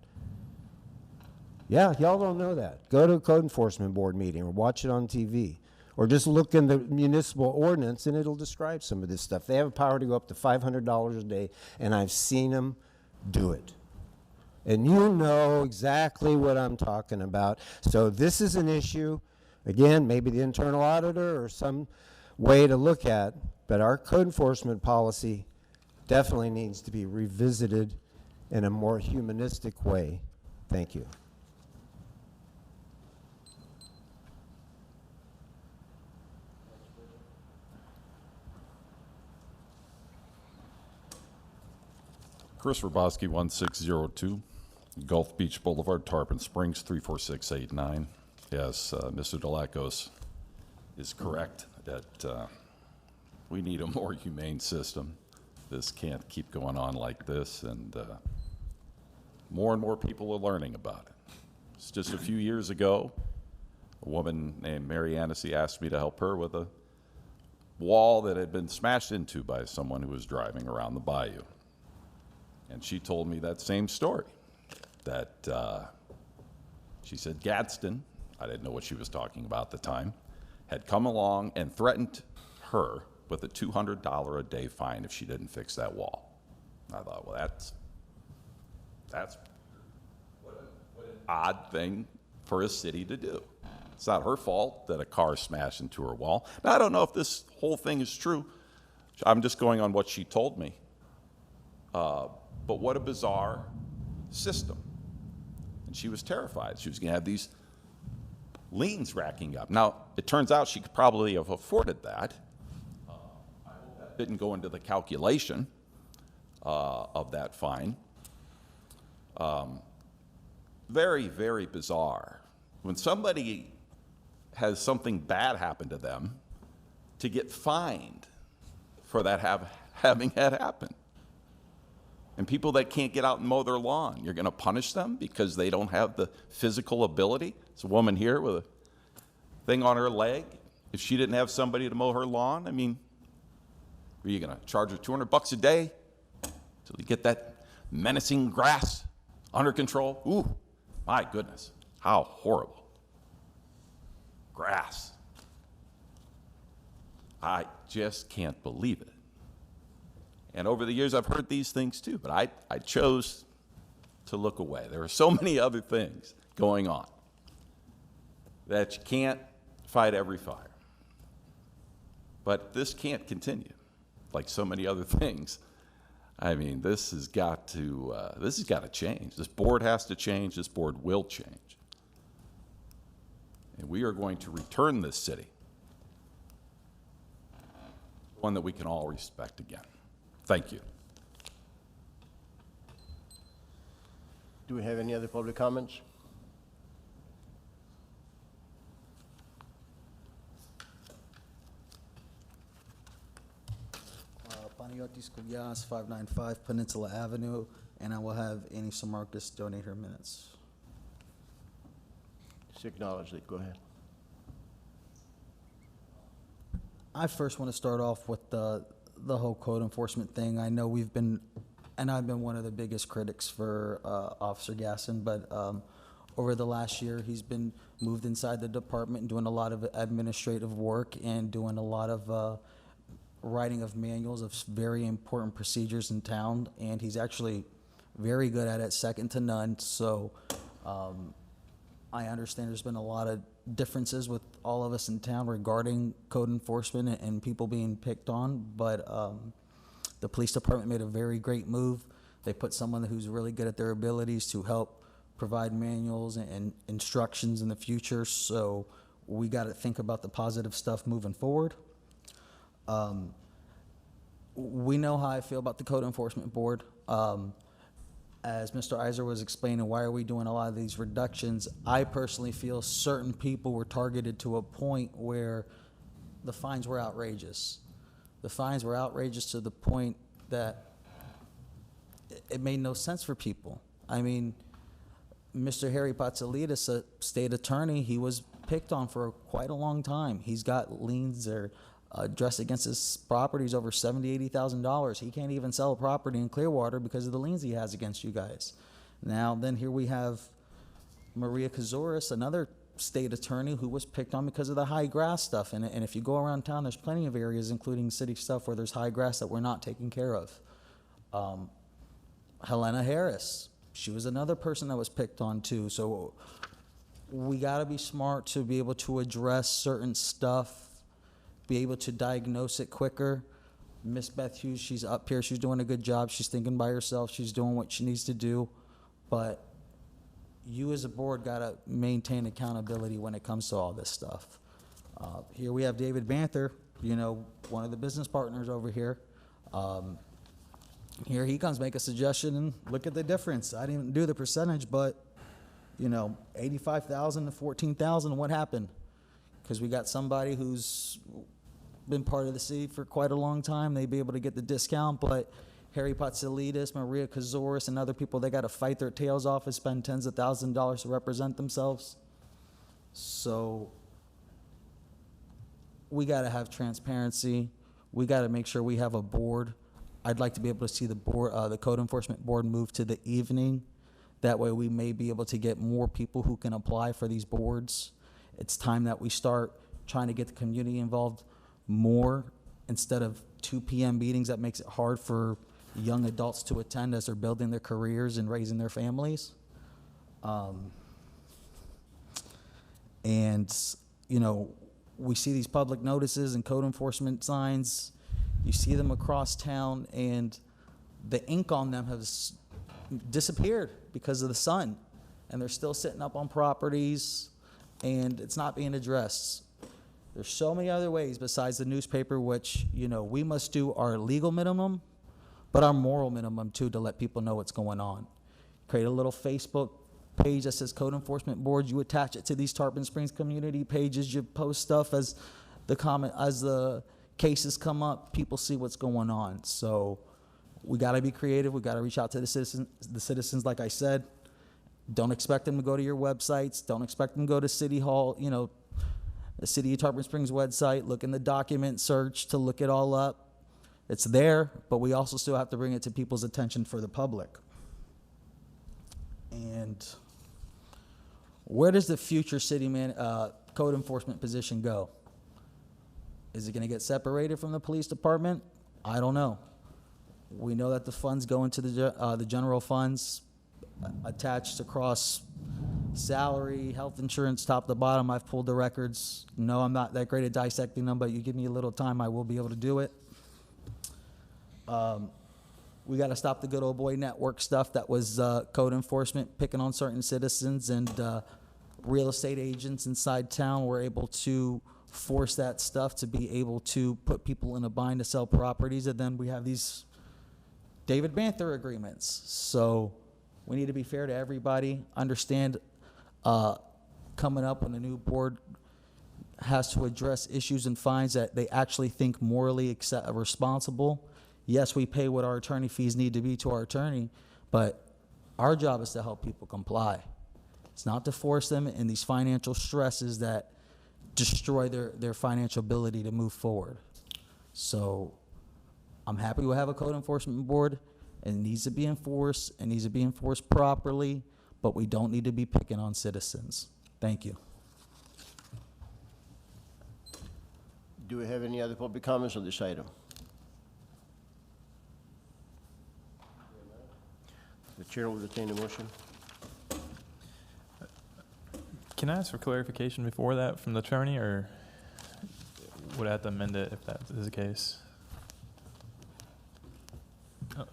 Yeah, y'all don't know that. Go to a code enforcement board meeting or watch it on TV. Or just look in the municipal ordinance and it'll describe some of this stuff. They have a power to go up to $500 a day, and I've seen them do it. And you know exactly what I'm talking about. So this is an issue, again, maybe the internal auditor or some way to look at, but our code enforcement policy definitely needs to be revisited in a more humanistic way. Thank you. Chris Roboski, 1602, Gulf Beach Boulevard, Tarpon Springs, 34689. Yes, Mr. Delacos is correct that we need a more humane system. This can't keep going on like this, and more and more people are learning about it. It's just a few years ago, a woman named Mary Annecy asked me to help her with a wall that had been smashed into by someone who was driving around the bayou. And she told me that same story, that she said Gadsden, I didn't know what she was talking about at the time, had come along and threatened her with a $200 a day fine if she didn't fix that wall. And I thought, well, that's what an odd thing for a city to do. It's not her fault that a car smashed into her wall. Now, I don't know if this whole thing is true. I'm just going on what she told me. But what a bizarre system. And she was terrified. She was going to have these liens racking up. Now, it turns out she could probably have afforded that. I hope that didn't go into the calculation of that fine. Very, very bizarre. When somebody has something bad happen to them, to get fined for that having had happened. And people that can't get out and mow their lawn, you're going to punish them because they don't have the physical ability? There's a woman here with a thing on her leg. If she didn't have somebody to mow her lawn, I mean, are you going to charge her $200 a day till you get that menacing grass under control? Ooh, my goodness, how horrible. Grass. I just can't believe it. And over the years, I've heard these things too, but I chose to look away. There are so many other things going on that you can't fight every fire. But this can't continue, like so many other things. I mean, this has got to change. This board has to change. This board will change. And we are going to return this city, one that we can all respect again. Thank you. Do we have any other public comments? Panagiotis Kougias, 595 Peninsula Avenue, and I will have Annie Samarkis donate her minutes. Just acknowledge it. Go ahead. I first want to start off with the whole code enforcement thing. I know I've been one of the biggest critics for Officer Gasson, but over the last year, he's been moved inside the department and doing a lot of administrative work and doing a lot of writing of manuals of very important procedures in town, and he's actually very good at it, second to none. So I understand there's been a lot of differences with all of us in town regarding code enforcement and people being picked on, but the police department made a very great move. They put someone who's really good at their abilities to help provide manuals and instructions in the future, so we got to think about the positive stuff moving forward. We know how I feel about the Code Enforcement Board. As Mr. Iser was explaining, why are we doing a lot of these reductions? I personally feel certain people were targeted to a point where the fines were outrageous. The fines were outrageous to the point that it made no sense for people. I mean, Mr. Harry Patsalides, a state attorney, he was picked on for quite a long time. He's got liens or addressed against his properties over $70,000, $80,000. He can't even sell a property in Clearwater because of the liens he has against you guys. Now, then here we have Maria Kazuris, another state attorney who was picked on because of the high grass stuff. And if you go around town, there's plenty of areas, including city stuff, where there's high grass that we're not taking care of. Helena Harris, she was another person that was picked on too. So we gotta be smart to be able to address certain stuff, be able to diagnose it quicker. Miss Beth Hughes, she's up here, she's doing a good job, she's thinking by herself, she's doing what she needs to do, but you as a board gotta maintain accountability when it comes to all this stuff. Here we have David Banther, you know, one of the business partners over here. Here he comes, make a suggestion, and look at the difference. I didn't do the percentage, but, you know, 85,000 to 14,000, what happened? Because we got somebody who's been part of the city for quite a long time, they'd be able to get the discount, but Harry Patsalides, Maria Kazuris, and other people, they got to fight their tails off and spend tens of thousands of dollars to represent themselves. So we got to have transparency. We got to make sure we have a board. I'd like to be able to see the board, the Code Enforcement Board move to the evening. That way we may be able to get more people who can apply for these boards. It's time that we start trying to get the community involved more instead of 2 p.m. meetings that makes it hard for young adults to attend as they're building their careers and raising their families. And, you know, we see these public notices and code enforcement signs. You see them across town, and the ink on them has disappeared because of the sun, and they're still sitting up on properties, and it's not being addressed. There's so many other ways besides the newspaper, which, you know, we must do our legal minimum, but our moral minimum too, to let people know what's going on. Create a little Facebook page that says Code Enforcement Board. You attach it to these Tarpon Springs community pages. You post stuff as the cases come up, people see what's going on. So we got to be creative. We got to reach out to the citizens, like I said. Don't expect them to go to your websites. Don't expect them to go to City Hall, you know, the City of Tarpon Springs website. Look in the document search to look it all up. It's there, but we also still have to bring it to people's attention for the public. And where does the future city code enforcement position go? Is it gonna get separated from the police department? I don't know. We know that the funds go into the general funds attached across salary, health insurance, top to bottom. I've pulled the records. No, I'm not that great at dissecting them, but you give me a little time, I will be able to do it. We got to stop the good old boy network stuff that was code enforcement picking on certain citizens, and real estate agents inside town were able to force that stuff to be able to put people in a bind to sell properties. And then we have these David Banther agreements. So we need to be fair to everybody, understand coming up when a new board has to address issues and fines that they actually think morally responsible. Yes, we pay what our attorney fees need to be to our attorney, but our job is to help people comply. It's not to force them in these financial stresses that destroy their financial ability to move forward. So I'm happy we have a code enforcement board, and it needs to be enforced. It needs to be enforced properly, but we don't need to be picking on citizens. Thank you. Do we have any other public comments on this item? The chair will entertain the motion. Can I ask for clarification before that from the attorney, or would I have to amend it if that is the case?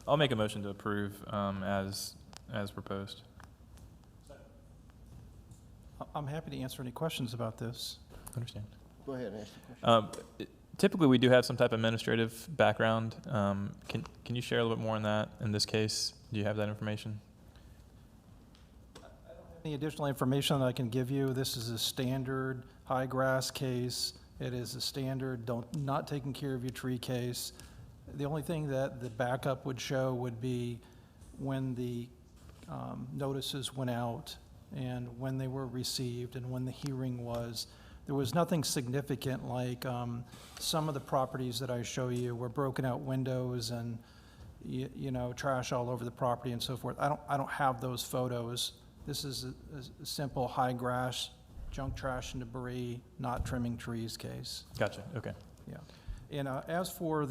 I'll make a motion to approve as proposed. I'm happy to answer any questions about this. Understand. Go ahead and ask the question. Typically, we do have some type of administrative background. Can you share a little bit more on that in this case? Do you have that information? Any additional information that I can give you? This is a standard high grass case. It is a standard not taking care of your tree case. The only thing that the backup would show would be when the notices went out and when they were received and when the hearing was. There was nothing significant like some of the properties that I show you were broken out windows and you know, trash all over the property and so forth. I don't have those photos. This is a simple high grass, junk trash and debris, not trimming trees case. Gotcha. Okay. Yeah. And as for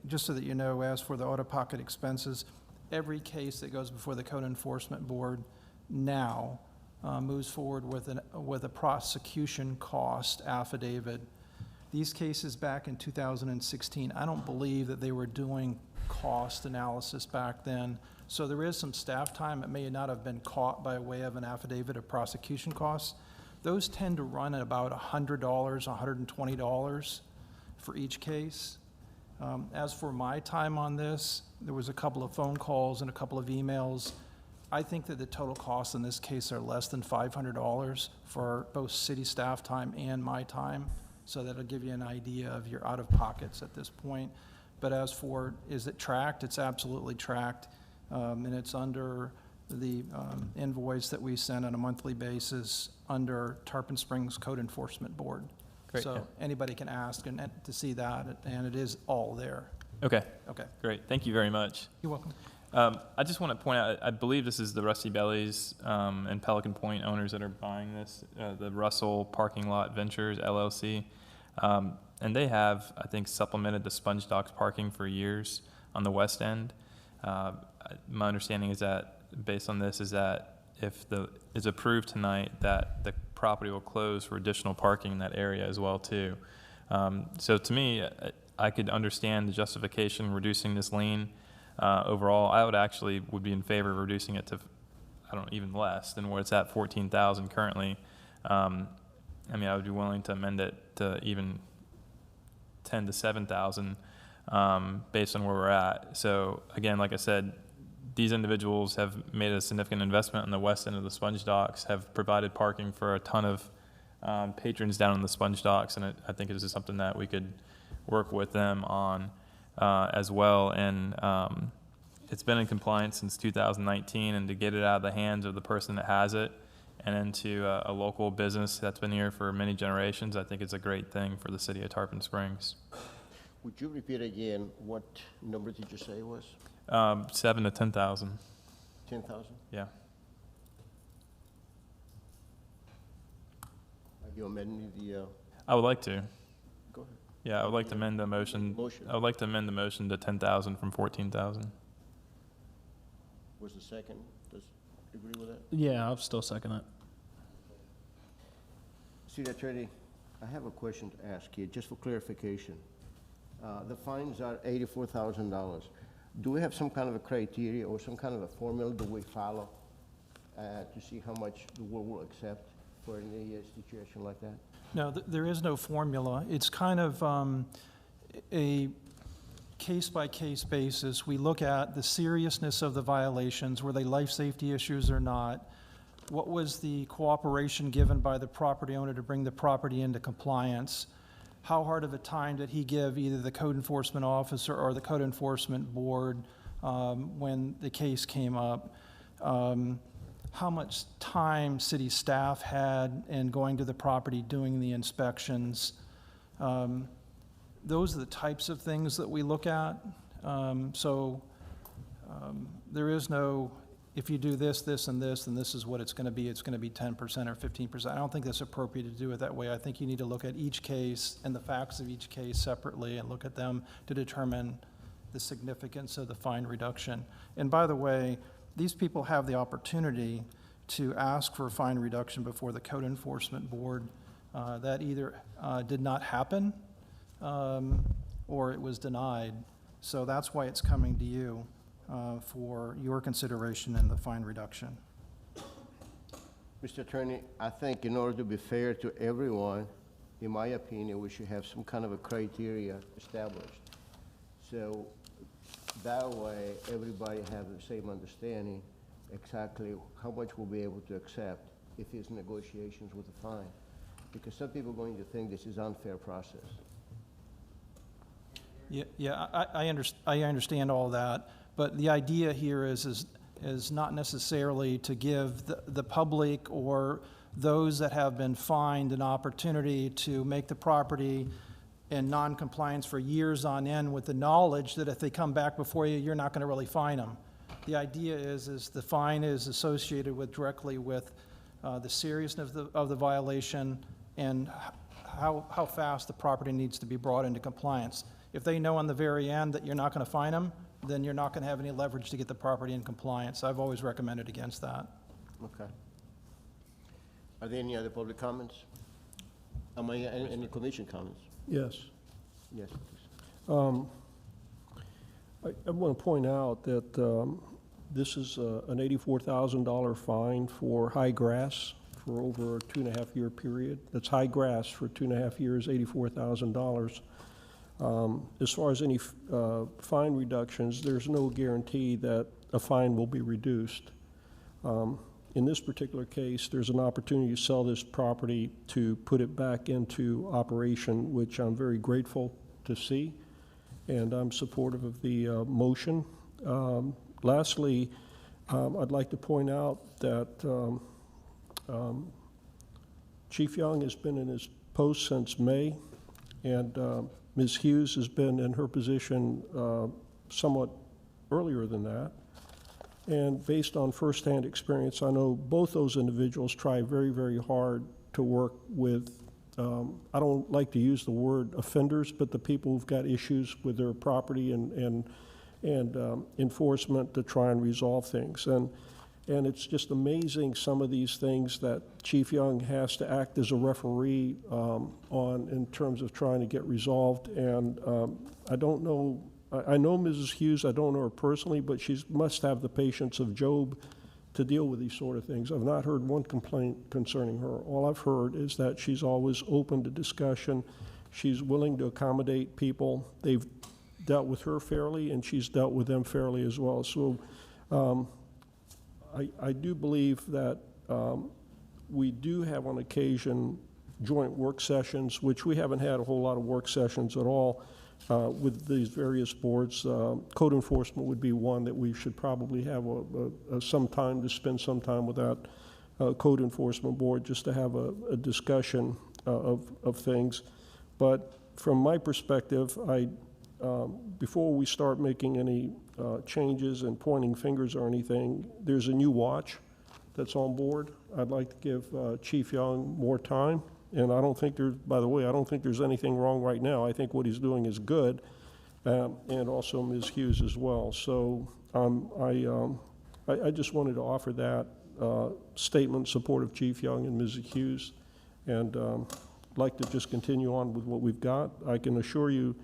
just so that you know, as for the out-of-pocket expenses, every case that goes before the Code Enforcement Board now moves forward with a prosecution cost affidavit. These cases back in 2016, I don't believe that they were doing cost analysis back then. So there is some staff time. It may not have been caught by way of an affidavit of prosecution costs. Those tend to run at about $100, $120 for each case. As for my time on this, there was a couple of phone calls and a couple of emails. I think that the total costs in this case are less than $500 for both city staff time and my time. So that'll give you an idea of your out-of-pockets at this point. But as for, is it tracked? It's absolutely tracked. And it's under the invoice that we send on a monthly basis under Tarpon Springs Code Enforcement Board. Great, So yeah. anybody can ask and to see that, and it is all there. Okay. Okay. Great. Thank you very much. You're welcome. I just want to point out, I believe this is the Rusty Bellies and Pelican Point owners that are buying this, the Russell Parking Lot Ventures LLC. And they have, I think, supplemented the Sponge Docks parking for years on the west end. My understanding is that, based on this, is that if is approved tonight, that the property will close for additional parking in that area as well, too. So to me, I could understand the justification reducing this lien. Overall, I would be in favor of reducing it to, I don't know, even less than where it's at, 14,000 currently. I mean, I would be willing to amend it to even 10 to 7,000 based on where we're at. So again, like I said, these individuals have made a significant investment on the west end of the Sponge Docks, have provided parking for a ton of patrons down in the Sponge Docks, and I think this is something that we could work with them on as well. And it's been in compliance since 2019, and to get it out of the hands of the person that has it and into a local business that's been here for many generations, I think it's a great thing for the city of Tarpon Springs. Would you repeat again, what number did you say it was? 7 to 10,000. 10,000? Yeah. Are you amending the, I would like to. go ahead. Yeah, I would like to amend the motion. Motion. I would like to amend the motion to 10,000 from 14,000. Was the second? Does you agree with that? Yeah, I'll still second it. City Attorney, I have a question to ask you, just for clarification. The fines are $84,000. Do we have some kind of a criteria or some kind of a formula that we follow to see how much the board will accept for any situation like that? No, there is no formula. It's kind of a case-by-case basis. We look at the seriousness of the violations, were they life safety issues or not? What was the cooperation given by the property owner to bring the property into compliance? How hard of a time did he give either the code enforcement officer or the code enforcement board when the case came up? How much time city staff had in going to the property, doing the inspections? Those are the types of things that we look at. There is no, if you do this, this, and this, then this is what it's going to be 10% or 15%. I don't think that's appropriate to do it that way. I think you need to look at each case and the facts of each case separately and look at them to determine the significance of the fine reduction. And by the way, these people have the opportunity to ask for a fine reduction before the code enforcement board. That either did not happen or it was denied. So that's why it's coming to you for your consideration and the fine reduction. Mr. Attorney, I think in order to be fair to everyone, in my opinion, we should have some kind of a criteria established. So that way, everybody have the same understanding exactly how much we'll be able to accept if it's negotiations with the fine. Because some people are going to think this is unfair process. Yeah, I understand all that, but the idea here is not necessarily to give the public or those that have been fined an opportunity to make the property in non-compliance for years on end with the knowledge that if they come back before you, you're not going to really fine them. The idea is the fine is associated with directly with the seriousness of the violation and how fast the property needs to be brought into compliance. If they know on the very end that you're not going to fine them, then you're not going to have any leverage to get the property in compliance. I've always recommended against that. Okay. Are there any other public comments? Any commission comments? Yes. Yes, please. I want to point out that this is an $84,000 fine for high grass for over a 2.5-year period. That's high grass for 2.5 years, $84,000. As far as any fine reductions, there's no guarantee that a fine will be reduced. In this particular case, there's an opportunity to sell this property to put it back into operation, which I'm very grateful to see, and I'm supportive of the motion. Lastly, I'd like to point out that Chief Young has been in his post since May, and Ms. Hughes has been in her position somewhat earlier than that. And based on firsthand experience, I know both those individuals try very, very hard to work with, I don't like to use the word offenders, but the people who've got issues with their property and enforcement to try and resolve things. And it's just amazing some of these things that Chief Young has to act as a referee on in terms of trying to get resolved. And I don't know, I know Mrs. Hughes, I don't know her personally, but she must have the patience of Job to deal with these sort of things. I've not heard one complaint concerning her. All I've heard is that she's always open to discussion. She's willing to accommodate people. They've dealt with her fairly, and she's dealt with them fairly as well. So I do believe that we do have on occasion joint work sessions, which we haven't had a whole lot of work sessions at all with these various boards. Code enforcement would be one that we should probably have some time to spend some time with that code enforcement board just to have a discussion of things. But from my perspective, before we start making any changes and pointing fingers or anything, there's a new watch that's on board. I'd like to give Chief Young more time And I don't think there's, by the way, I don't think there's anything wrong right now. I think what he's doing is good, and also Ms. Hughes as well. So I just wanted to offer that statement in support of Chief Young and Ms. Hughes, and like to just continue on with what we've got. I can assure you,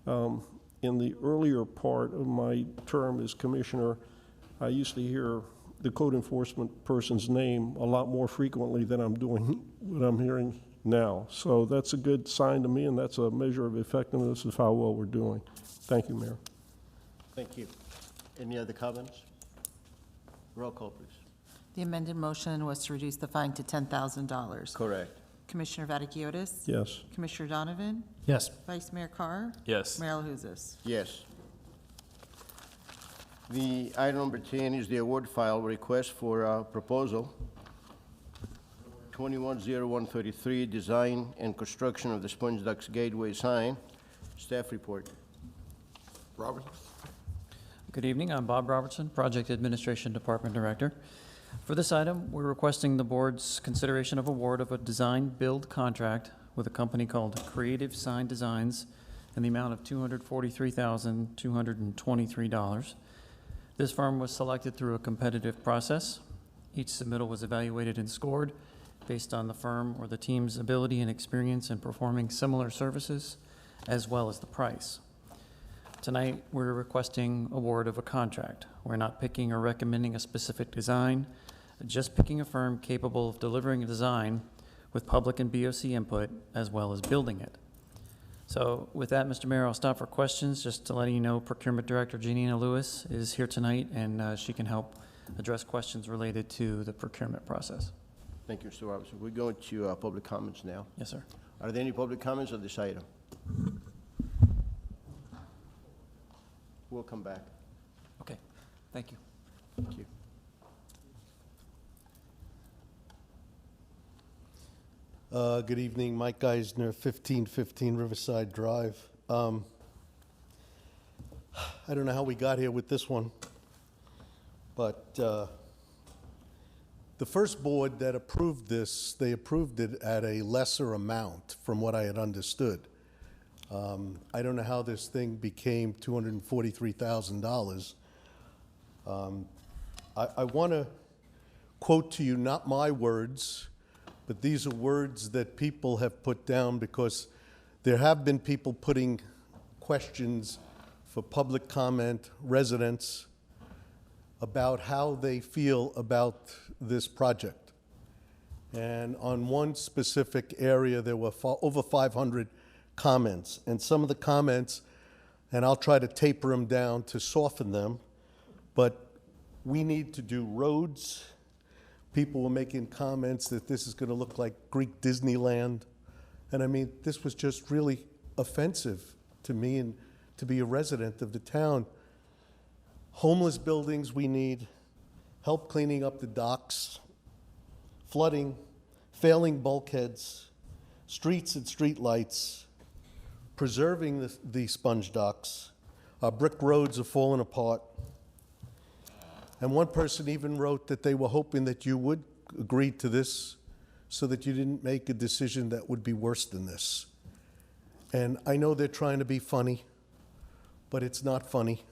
in the earlier part of my term as commissioner, I used to hear the code enforcement person's name a lot more frequently than I'm doing what I'm hearing now. So that's a good sign to me, and that's a measure of effectiveness of how well we're doing. Thank you, Mayor. Thank you. Any other comments? Roll call, please. The amended motion was to reduce the fine to $10,000. Correct. Commissioner Vaticiotis? Yes. Commissioner Donovan? Yes. Vice Mayor Carr? Yes. Mayor LaHousas? Yes. The item number 10 is the award file request for proposal 210133, design and construction of the Sponge Ducks Gateway sign. Staff report. Robert? Good evening, I'm Bob Robertson, Project Administration Department Director. For this item, we're requesting the board's consideration of award of a design-build contract with a company called Creative Sign Designs in the amount of $243,223. This firm was selected through a competitive process. Each submittal was evaluated and scored based on the firm or the team's ability and experience in performing similar services, as well as the price. Tonight, we're requesting award of a contract. We're not picking or recommending a specific design, just picking a firm capable of delivering a design with public and BOC input, as well as building it. So with that, Mr. Mayor, I'll stop for questions. Just to let you know, Procurement Director Janina Lewis is here tonight, and she can help address questions related to the procurement process. Thank you, Mr. Robertson. We're going to public comments now. Yes, sir. Are there any public comments on this item? We'll come back. Okay, thank you. Thank you. Good evening, Mike Geisner, 1515 Riverside Drive. I don't know how we got here with this one, but the first board that approved this, they approved it at a lesser amount from what I had understood. I don't know how this thing became $243,000. I want to quote to you, not my words, but these are words that people have put down because there have been people putting questions for public comment, residents, about how they feel about this project. And on one specific area, there were over 500 comments. And some of the comments, and I'll try to taper them down to soften them, but we need to do roads. People were making comments that this is going to look like Greek Disneyland. And I mean, this was just really offensive to me and to be a resident of the town. Homeless buildings we need, help cleaning up the docks, flooding, failing bulkheads, streets and street lights, preserving the sponge docks. Our brick roads are falling apart. And one person even wrote that they were hoping that you would agree to this so that you didn't make a decision that would be worse than this. And I know they're trying to be funny, but it's not funny.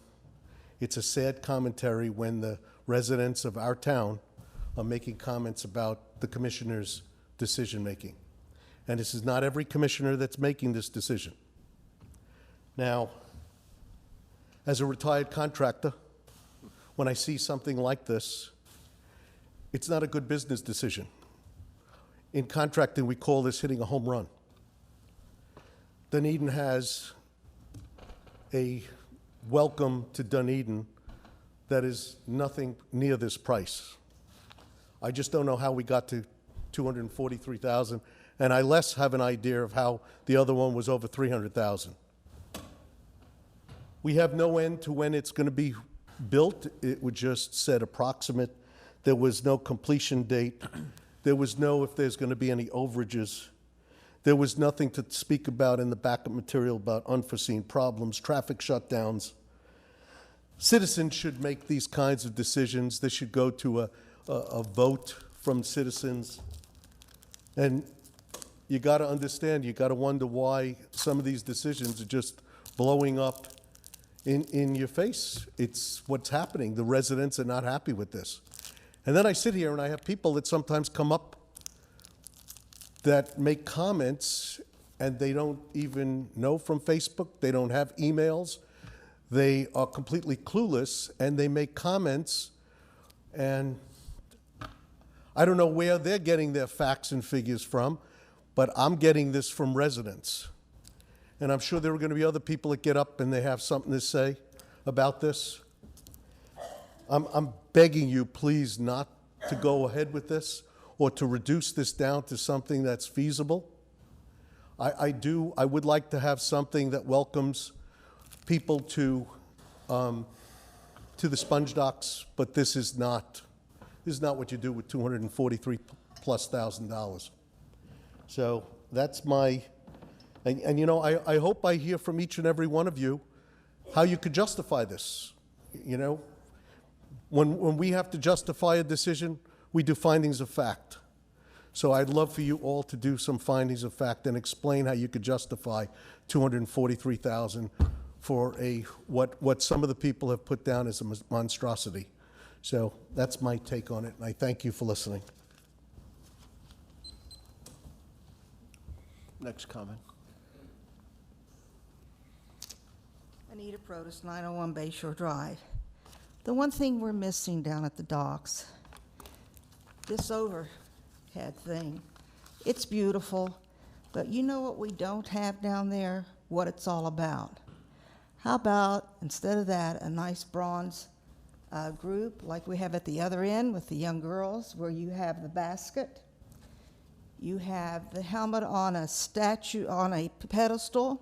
It's a sad commentary when the residents of our town are making comments about the commissioner's decision-making. And this is not every commissioner that's making this decision. Now, as a retired contractor, when I see something like this, it's not a good business decision. In contracting, we call this hitting a home run. Dunedin has a welcome to Dunedin that is nothing near this price. I just don't know how we got to $243,000, and I less have an idea of how the other one was over $300,000. We have no end to when it's going to be built. It was just said approximate. There was no completion date. There was no if there's going to be any overages. There was nothing to speak about in the backup material about unforeseen problems, traffic shutdowns. Citizens should make these kinds of decisions. They should go to a vote from citizens. And, you got to understand, you got to wonder why some of these decisions are just blowing up in your face. It's what's happening. The residents are not happy with this. And then I sit here and I have people that sometimes come up that make comments and they don't even know from Facebook, they don't have emails, they are completely clueless, and they make comments, and I don't know where they're getting their facts and figures from, but I'm getting this from residents. And I'm sure there are going to be other people that get up and they have something to say about this. I'm begging you, please, not to go ahead with this or to reduce this down to something that's feasible. I would like to have something that welcomes people to the sponge docks, but this is not what you do with $243,000+. So that's my, and you know, I hope I hear from each and every one of you how you could justify this. You know, when we have to justify a decision, we do findings of fact. So I'd love for you all to do some findings of fact and explain how you could justify $243,000 for what some of the people have put down as a monstrosity. So that's my take on it, and I thank you for listening. Next comment. Anita Protas, 901 Bayshore Drive. The one thing we're missing down at the docks, this overhead thing, it's beautiful, but you know what we don't have down there? What it's all about. How about, instead of that, a nice bronze group like we have at the other end with the young girls, where you have the basket, you have the helmet on a statue, on a pedestal,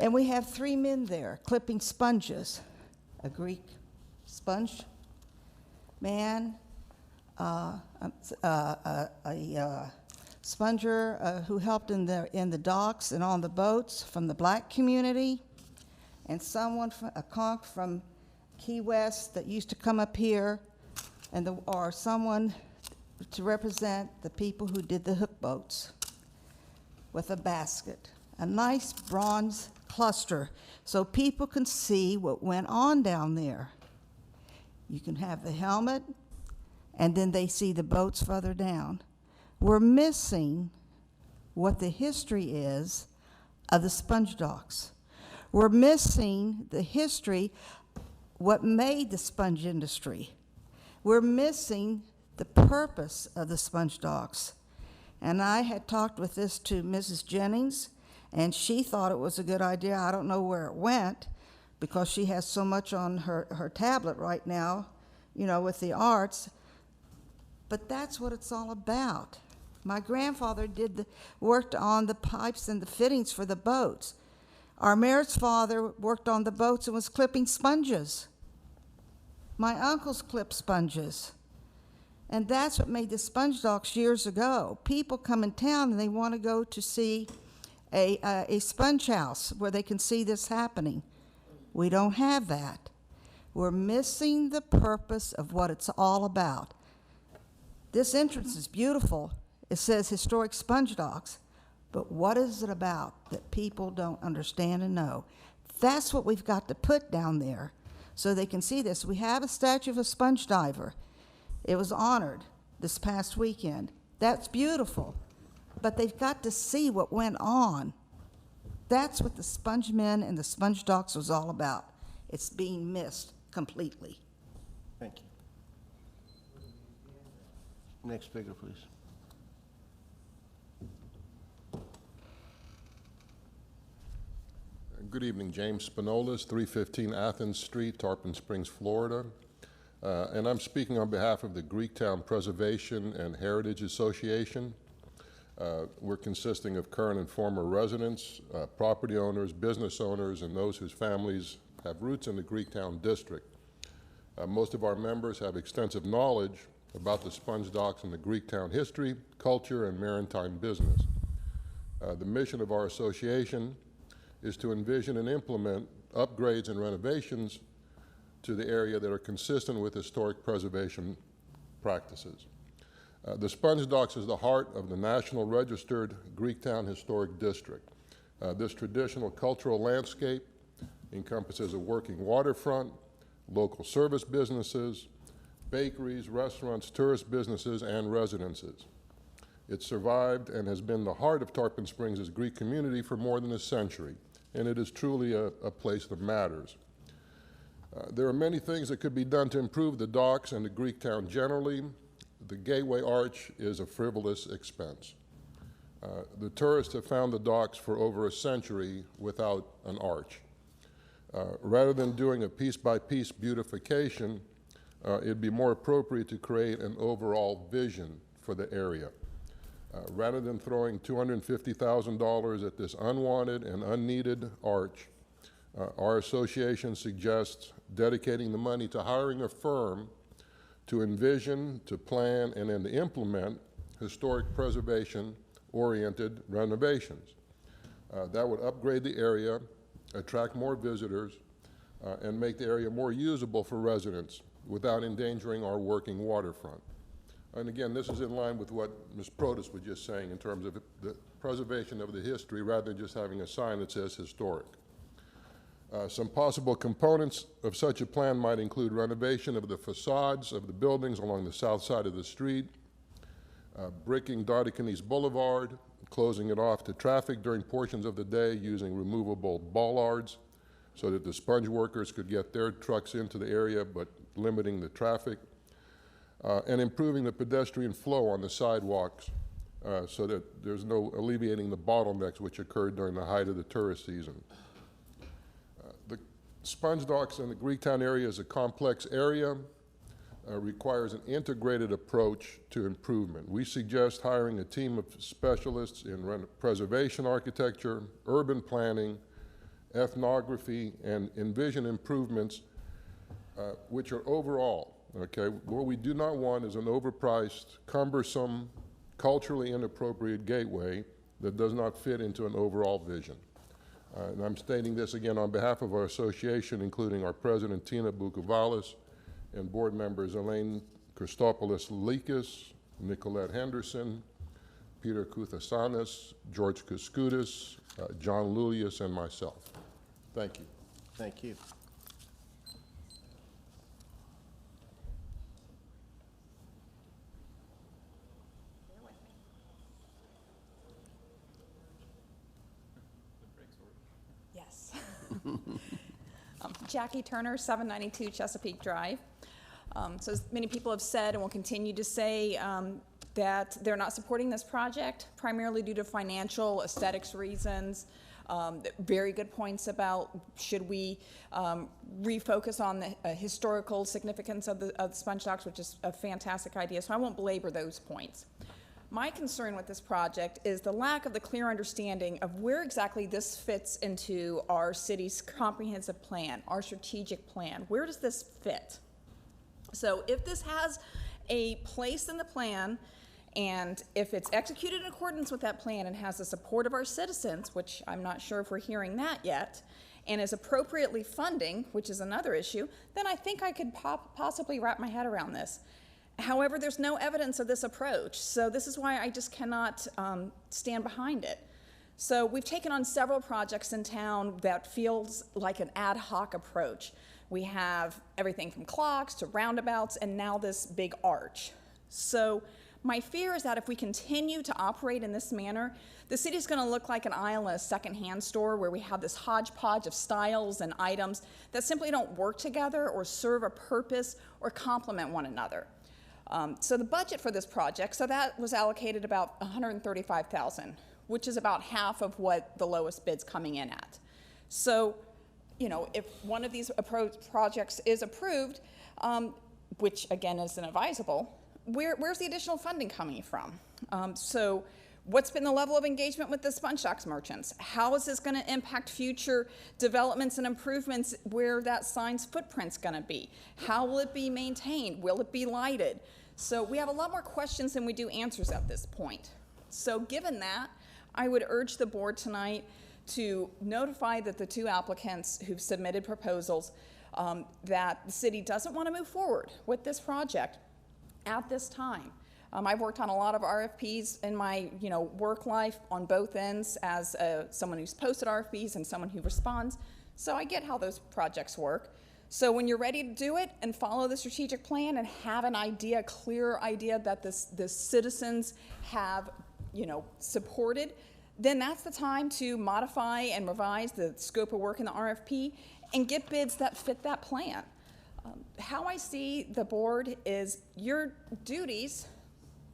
and we have 3 men there clipping sponges, a Greek sponge man, a sponger who helped in the docks and on the boats from the black community, and someone, a conch from Key West that used to come up here, or someone to represent the people who did the hook boats with a basket. A nice bronze cluster so people can see what went on down there. You can have the helmet, and then they see the boats further down. We're missing what the history is of the sponge docks. We're missing the history, what made the sponge industry. We're missing the purpose of the sponge docks. And I had talked with this to Mrs. Jennings, and she thought it was a good idea. I don't know where it went, because she has so much on her tablet right now, you know, with the arts. But that's what it's all about. My grandfather worked on the pipes and the fittings for the boats. Our mayor's father worked on the boats and was clipping sponges. My uncles clipped sponges. And that's what made the sponge docks years ago. People come in town and they want to go to see a sponge house where they can see this happening. We don't have that. We're missing the purpose of what it's all about. This entrance is beautiful. It says historic sponge docks, but what is it about that people don't understand and know? That's what we've got to put down there so they can see this. We have a statue of a sponge diver. It was honored this past weekend. That's beautiful, but they've got to see what went on. That's what the sponge men and the sponge docks was all about. It's being missed completely. Thank you. Next speaker, please. Good evening, James Spinolas, 315 Athens Street, Tarpon Springs, Florida. And I'm speaking on behalf of the Greektown Preservation and Heritage Association. We're consisting of current and former residents, property owners, business owners, and those whose families have roots in the Greektown district. Most of our members have extensive knowledge about the sponge docks and the Greektown history, culture, and maritime business. The mission of our association is to envision and implement upgrades and renovations to the area that are consistent with historic preservation practices. The Sponge Docks is the heart of the National Registered Greektown Historic District. This traditional cultural landscape encompasses a working waterfront, local service businesses, bakeries, restaurants, tourist businesses, and residences. It survived and has been the heart of Tarpon Springs' Greek community for more than a century, and it is truly a place that matters. There are many things that could be done to improve the docks and the Greektown generally. The Gateway Arch is a frivolous expense. The tourists have found the docks for over a century without an arch. Rather than doing a piece-by-piece beautification, it'd be more appropriate to create an overall vision for the area. Rather than throwing $250,000 at this unwanted and unneeded arch, our association suggests dedicating the money to hiring a firm to envision, to plan, and then to implement historic preservation-oriented renovations. That would upgrade the area, attract more visitors, and make the area more usable for residents without endangering our working waterfront. And again, this is in line with what Ms. Protas was just saying in terms of the preservation of the history rather than just having a sign that says historic. Some possible components of such a plan might include renovation of the facades of the buildings along the south side of the street, bricking Dodecanese Boulevard, closing it off to traffic during portions of the day using removable bollards so that the sponge workers could get their trucks into the area but limiting the traffic, and improving the pedestrian flow on the sidewalks so that there's no alleviating the bottlenecks which occurred during the height of the tourist season. The Sponge Docks in the Greektown area is a complex area, requires an integrated approach to improvement. We suggest hiring a team of specialists in preservation architecture, urban planning, ethnography, and envision improvements which are overall. Okay, what we do not want is an overpriced, cumbersome, culturally inappropriate gateway that does not fit into an overall vision. And I'm stating this again on behalf of our association, including our president, Tina Boukouvalis, and board members Elaine Christopoulos-Likis, Nicolette Henderson, Peter Kouthasanis, George Koskoutis, John Lulius, and myself. Thank you. Thank you. Yes. Jackie Turner, 792 Chesapeake Drive. So as many people have said and will continue to say that they're not supporting this project primarily due to financial, aesthetics reasons. Very good points about should we refocus on the historical significance of the Sponge Docks, which is a fantastic idea, so I won't belabor those points. My concern with this project is the lack of the clear understanding of where exactly this fits into our city's comprehensive plan, our strategic plan. Where does this fit? So if this has a place in the plan, and if it's executed in accordance with that plan and has the support of our citizens, which I'm not sure if we're hearing that yet, and is appropriately funding, which is another issue, then I think I could possibly wrap my head around this. However, there's no evidence of this approach, so this is why I just cannot stand behind it. So we've taken on several projects in town that feels like an ad hoc approach. We have everything from clocks to roundabouts and now this big arch. So my fear is that if we continue to operate in this manner, the city's going to look like an aisle in a secondhand store where we have this hodgepodge of styles and items that simply don't work together or serve a purpose or complement one another. So the budget for this project, so that was allocated about $135,000, which is about half of what the lowest bid's coming in at. So, you know, if one of these projects is approved, which again isn't advisable, where's the additional funding coming from? So what's been the level of engagement with the Sponge Docks merchants? How is this going to impact future developments and improvements where that sign's footprint's going to be? How will it be maintained? Will it be lighted? So we have a lot more questions than we do answers at this point. So given that, I would urge the board tonight to notify that the two applicants who've submitted proposals that the city doesn't want to move forward with this project at this time. I've worked on a lot of RFPs in my, work life on both ends as someone who's posted RFPs and someone who responds. So I get how those projects work. So when you're ready to do it and follow the strategic plan and have an idea, a clear idea that the citizens have, supported, then that's the time to modify and revise the scope of work in the RFP and get bids that fit that plan. How I see the board is your duties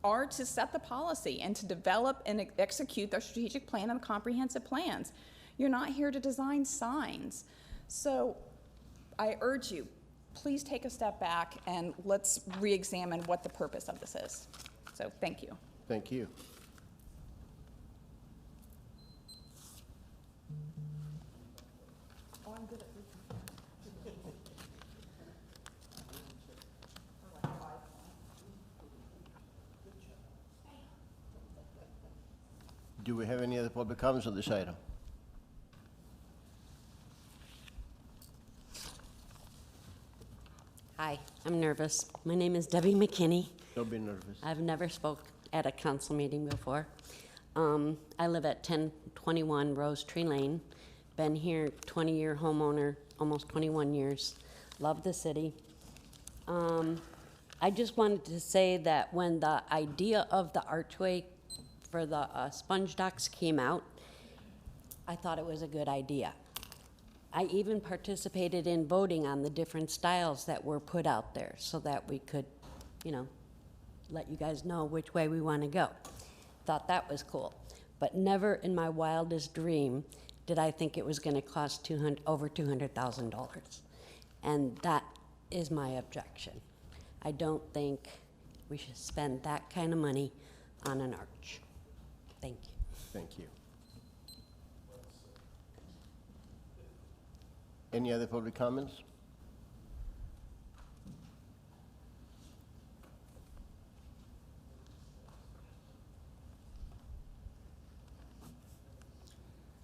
are to set the policy and to develop and execute the strategic plan and the comprehensive plans. You're not here to design signs. So I urge you, please take a step back and let's re-examine what the purpose of this is. So thank you. Thank you. Do we have any other public comments on this item? Hi, I'm nervous. My name is Debbie McKinney. Don't be nervous. I've never spoke at a council meeting before. I live at 1021 Rose Tree Lane. Been here, 20-year homeowner, almost 21 years. Love the city. I just wanted to say that when the idea of the archway for the sponge docks came out, I thought it was a good idea. I even participated in voting on the different styles that were put out there so that we could, let you guys know which way we want to go. Thought that was cool. But never in my wildest dream did I think it was going to cost over $200,000. And that is my objection. I don't think we should spend that kind of money on an arch. Thank you. Thank you. Any other public comments?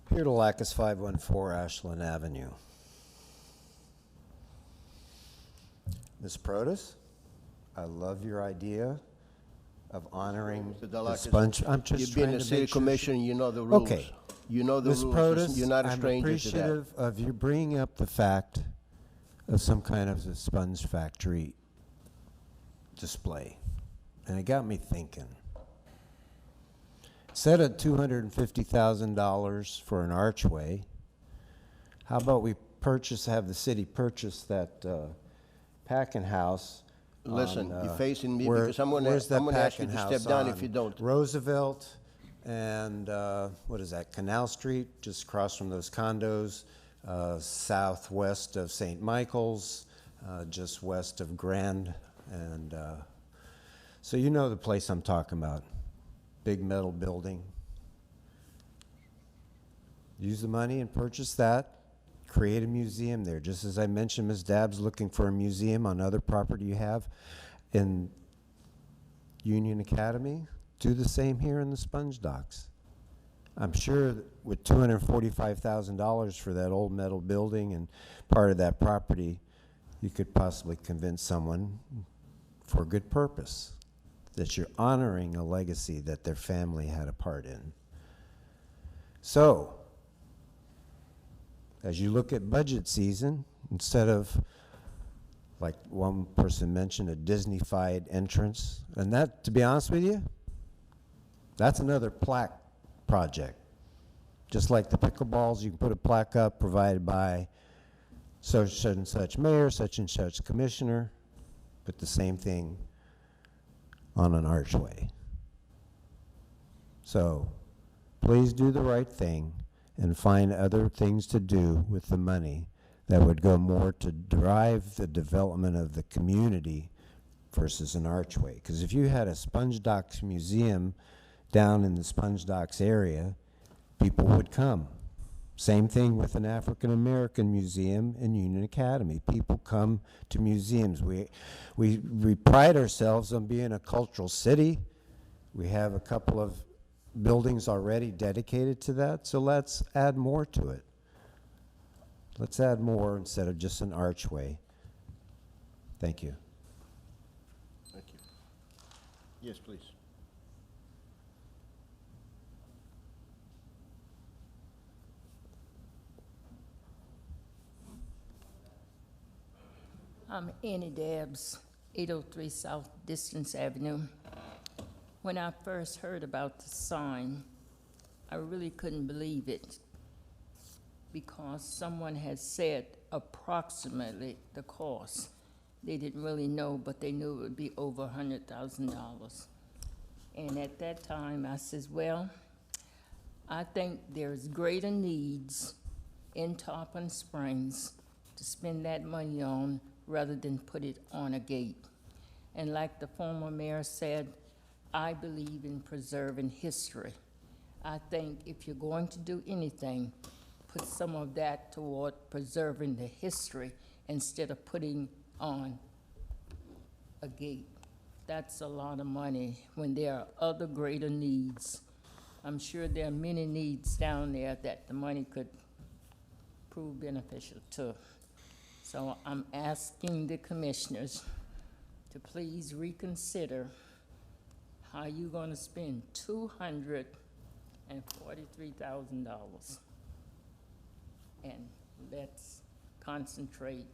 Peter Delacus, 514 Ashland Avenue. Ms. Protas, I love your idea of honoring Mr. the Delacus, sponge. I'm just you've been trying in to city make sure. commission, you know the rules. Okay. You know the Ms. rules. Protas, You're not a I'm stranger to that. appreciative of you bringing up the fact of some kind of a sponge factory display. And it got me thinking. Instead of $250,000 for an archway, how about we have the city purchase that packing house? Listen, on, you're facing me where- because I'm going where's to that ask you packing to house step down if on you don't. Roosevelt and what is that, Canal Street, just across from those condos, southwest of St. Michael's, just west of Grand. And so you know the place I'm talking about. Big metal building. Use the money and purchase that. Create a museum there. Just as I mentioned, Ms. Dabbs looking for a museum on other property you have in Union Academy. Do the same here in the sponge docks. I'm sure that with $245,000 for that old metal building and part of that property, you could possibly convince someone for a good purpose that you're honoring a legacy that their family had a part in. So, as you look at budget season, instead of, like one person mentioned, a Disney-fied entrance, and that, to be honest with you, that's another plaque project. Just like the pickleballs, you can put a plaque up provided by such and such mayor, such and such commissioner, but the same thing on an archway. So please do the right thing and find other things to do with the money that would go more to drive the development of the community versus an archway. Because if you had a Sponge Docks museum down in the Sponge Docks area, people would come. Same thing with an African American museum in Union Academy. People come to museums. We pride ourselves on being a cultural city. We have a couple of buildings already dedicated to that, so let's add more to it. Let's add more instead of just an archway. Thank you. Thank you. Yes, please. I'm Annie Dabbs, 803 South Distance Avenue. When I first heard about the sign, I really couldn't believe it because someone had said approximately the cost. They didn't really know, but they knew it would be over $100,000. And at that time, I says, well, I think there's greater needs in Tarpon Springs to spend that money on rather than put it on a gate. And like the former mayor said, I believe in preserving history. I think if you're going to do anything, put some of that toward preserving the history instead of putting on a gate. That's a lot of money when there are other greater needs. I'm sure there are many needs down there that the money could prove beneficial to. So I'm asking the commissioners to please reconsider how you're going to spend $243,000. And let's concentrate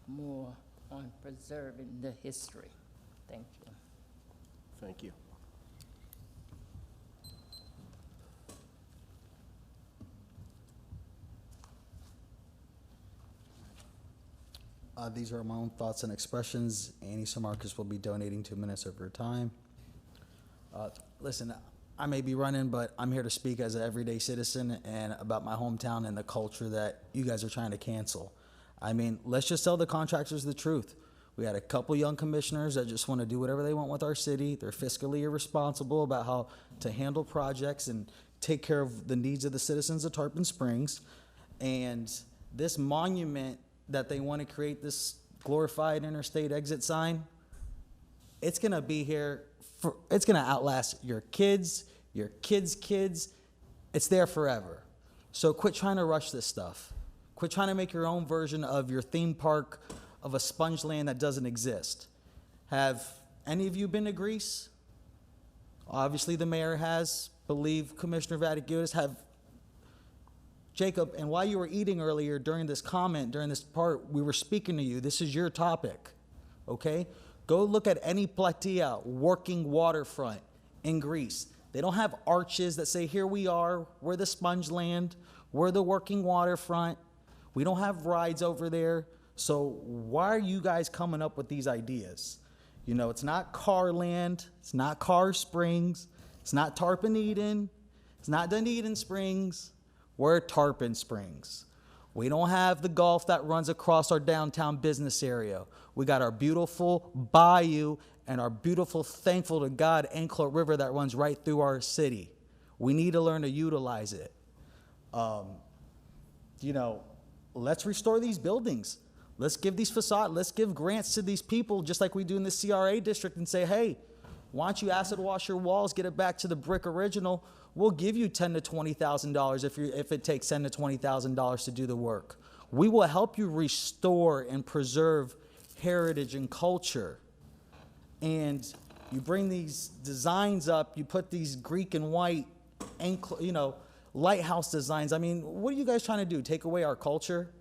more on preserving the history. Thank you. Thank you. These are my own thoughts and expressions. Annie Samarkis will be donating 2 minutes of her time. Listen, I may be running, but I'm here to speak as an everyday citizen and about my hometown and the culture that you guys are trying to cancel. I mean, let's just tell the contractors the truth. We had a couple young commissioners that just want to do whatever they want with our city. They're fiscally irresponsible about how to handle projects and take care of the needs of the citizens of Tarpon Springs. And this monument that they want to create, this glorified interstate exit sign, it's going to be here it's going to outlast your kids' kids. It's there forever. So quit trying to rush this stuff. Quit trying to make your own version of your theme park of a sponge land that doesn't exist. Have any of you been to Greece? Obviously the mayor has. Believe Commissioner Vaticudis have. Jacob, and while you were eating earlier during this comment, during this part, we were speaking to you. This is your topic, okay? Go look at any Plataea working waterfront in Greece. They don't have arches that say, here we are, we're the sponge land, we're the working waterfront. We don't have rides over there. So why are you guys coming up with these ideas? You know, it's not Carland, it's not Car Springs, it's not Tarpon Eden, it's not Dunedin Springs, we're Tarpon Springs. We don't have the Gulf that runs across our downtown business area. We got our beautiful bayou and our beautiful, thankful to God, Anclote River that runs right through our city. We need to learn to utilize it. You know, let's restore these buildings. Let's give these facades, let's give grants to these people just like we do in the CRA district and say, hey, why don't you acid wash your walls, get it back to the brick original. We'll give you $10,000 to $20,000 if it takes $10,000 to $20,000 to do the work. We will help you restore and preserve heritage and culture. And you bring these designs up, you put these Greek and white, lighthouse designs. I mean, what are you guys trying to do? Take away our culture,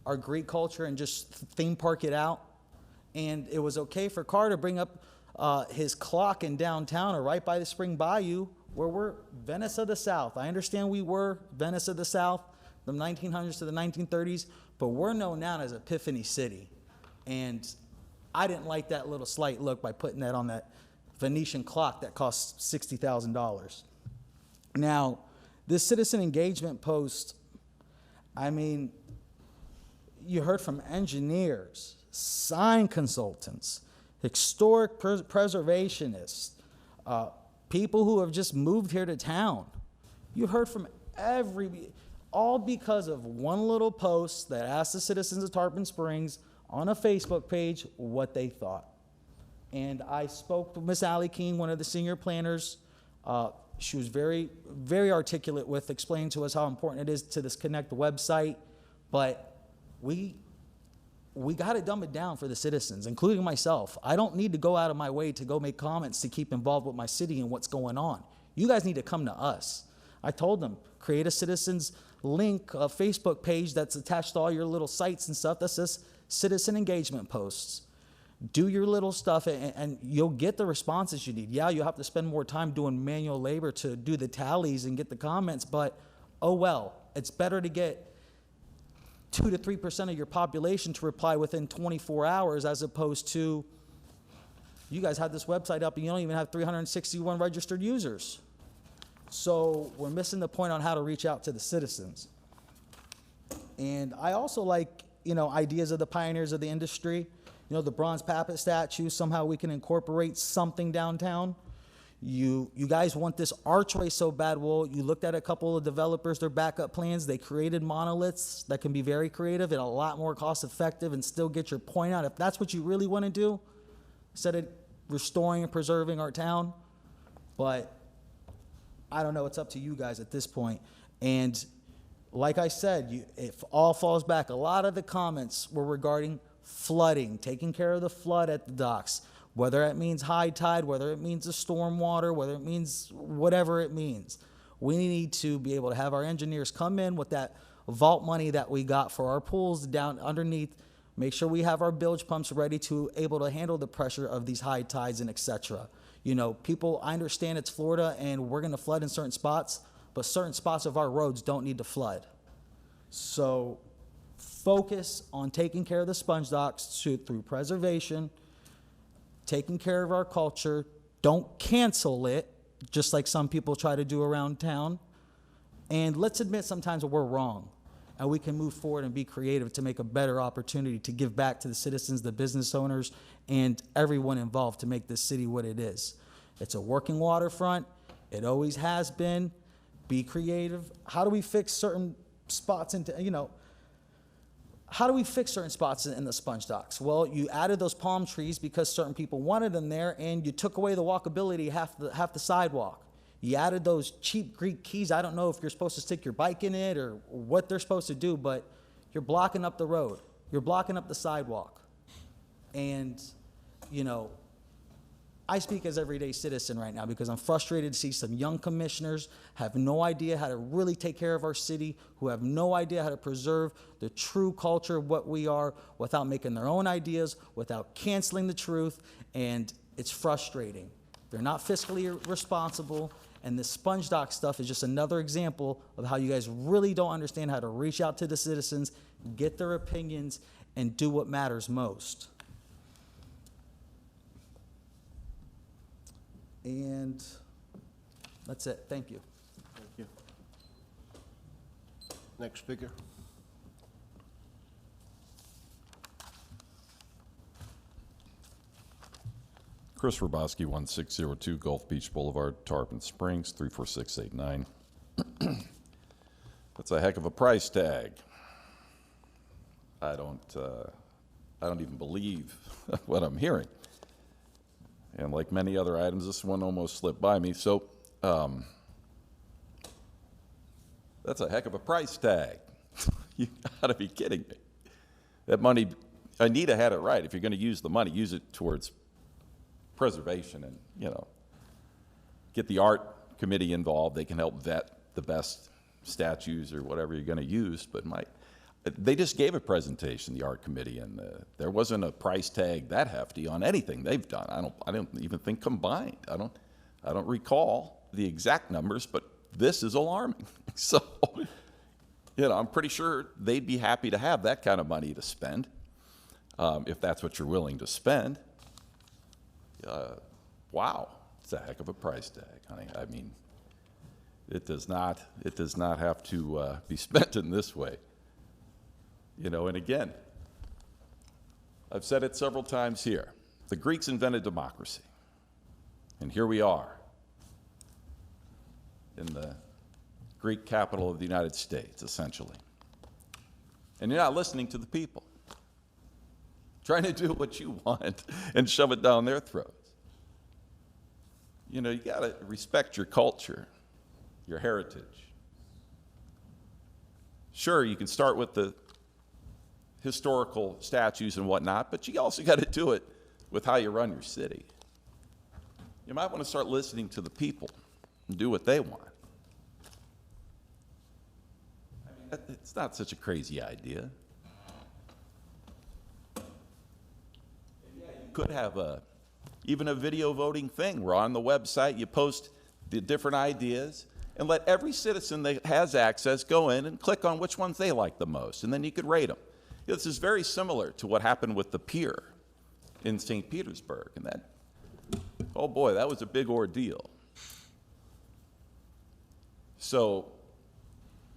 our Greek culture, and just theme park it out? And it was okay for Carr to bring up his clock in downtown or right by the Spring Bayou, where we're Venice of the South. I understand we were Venice of the South, the 1900s to the 1930s, but we're known now as Epiphany City. And I didn't like that little slight look by putting that on that Venetian clock that costs $60,000. Now, this citizen engagement post, I mean, you heard from engineers, sign consultants, historic preservationists, people who have just moved here to town. You heard from all because of one little post that asked the citizens of Tarpon Springs on a Facebook page what they thought. And I spoke with Miss Allie King, one of the senior planners. She was very, very articulate with explaining to us how important it is to this Connect website. But we we got to dumb it down for the citizens, including myself. I don't need to go out of my way to go make comments to keep involved with my city and what's going on. You guys need to come to us. I told them, create a citizens link, a Facebook page that's attached to all your little sites and stuff that says citizen engagement posts. Do your little stuff and you'll get the responses you need. Yeah, you'll have to spend more time doing manual labor to do the tallies and get the comments, but oh well, it's better to get 2 to 3% of your population to reply within 24 hours as opposed to you guys have this website up and you don't even have 361 registered users. So we're missing the point on how to reach out to the citizens. And I also like, ideas of the pioneers of the industry. The bronze Pappas statue, somehow we can incorporate something downtown. You guys want this archway so bad. Well, you looked at a couple of developers, their backup plans. They created monoliths that can be very creative and a lot more cost effective and still get your point out. If that's what you really want to do, instead of restoring and preserving our town. But I don't know, it's up to you guys at this point. And like I said, it all falls back. A lot of the comments were regarding flooding, taking care of the flood at the docks. Whether it means high tide, whether it means the storm water, whether it means whatever it means. We need to be able to have our engineers come in with that vault money that we got for our pools down underneath, make sure we have our bilge pumps ready to able to handle the pressure of these high tides and et cetera. People, I understand it's Florida and we're gonna flood in certain spots, but certain spots of our roads don't need to flood. So focus on taking care of the sponge docks through preservation, taking care of our culture. Don't cancel it, just like some people try to do around town. And let's admit sometimes that we're wrong, and we can move forward and be creative to make a better opportunity to give back to the citizens, the business owners, and everyone involved to make this city what it is. It's a working waterfront. It always has been. Be creative. How do we fix certain spots how do we fix certain spots in the sponge docks? Well, you added those palm trees because certain people wanted them there, and you took away the walkability half the sidewalk. You added those cheap Greek keys. I don't know if you're supposed to stick your bike in it or what they're supposed to do, but you're blocking up the road. You're blocking up the sidewalk. And, I speak as everyday citizen right now because I'm frustrated to see some young commissioners have no idea how to really take care of our city, who have no idea how to preserve the true culture of what we are without making their own ideas, without canceling the truth, and it's frustrating. They're not fiscally responsible, and this sponge dock stuff is just another example of how you guys really don't understand how to reach out to the citizens, get their opinions, and do what matters most. And that's it. Thank you. Thank you. Next speaker. Chris Roboski, 1602 Gulf Beach Boulevard, Tarpon Springs, 34689. That's a heck of a price tag. I don't even believe what I'm hearing. And like many other items, this one almost slipped by me. So that's a heck of a price tag. You gotta be kidding me. That money, Anita had it right. If you're gonna use the money, use it towards preservation and, get the art committee involved. They can help vet the best statues or whatever you're gonna use. But they just gave a presentation, the art committee, and there wasn't a price tag that hefty on anything they've done. I don't even think combined. I don't recall the exact numbers, but this is alarming. So, I'm pretty sure they'd be happy to have that kind of money to spend, if that's what you're willing to spend. Wow, it's a heck of a price tag, honey. I mean, it does not have to be spent in this way. And again, I've said it several times here. The Greeks invented democracy. And here we are in the Greek capital of the United States, essentially. And you're not listening to the people. Trying to do what you want and shove it down their throats. You got to respect your culture, your heritage. Sure, you can start with the historical statues and whatnot, but you also got to do it with how you run your city. You might want to start listening to the people and do what they want. I mean, it's not such a crazy idea. You could have even a video voting thing where on the website you post the different ideas and let every citizen that has access go in and click on which ones they like the most, and then you could rate them. This is very similar to what happened with the pier in St. Petersburg, and that, oh boy, that was a big ordeal. So,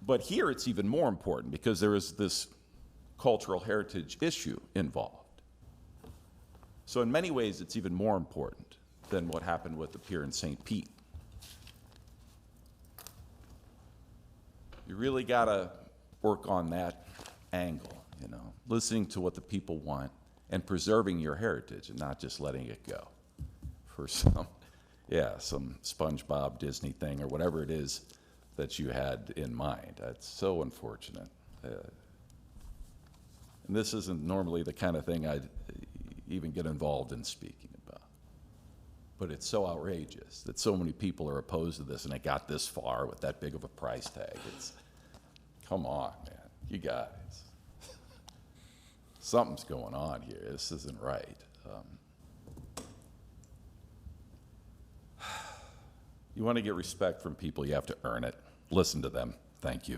but here it's even more important because there is this cultural heritage issue involved. So in many ways, it's even more important than what happened with the pier in St. Pete. You really got to work on that angle, you know, listening to what the people want and preserving your heritage and not just letting it go for some SpongeBob Disney thing or whatever it is that you had in mind. That's so unfortunate. And this isn't normally the kind of thing I'd even get involved in speaking about. But it's so outrageous that so many people are opposed to this and it got this far with that big of a price tag. It's, come on, man, you guys. Something's going on here. This isn't right. You want to get respect from people, you have to earn it. Listen to them. Thank you.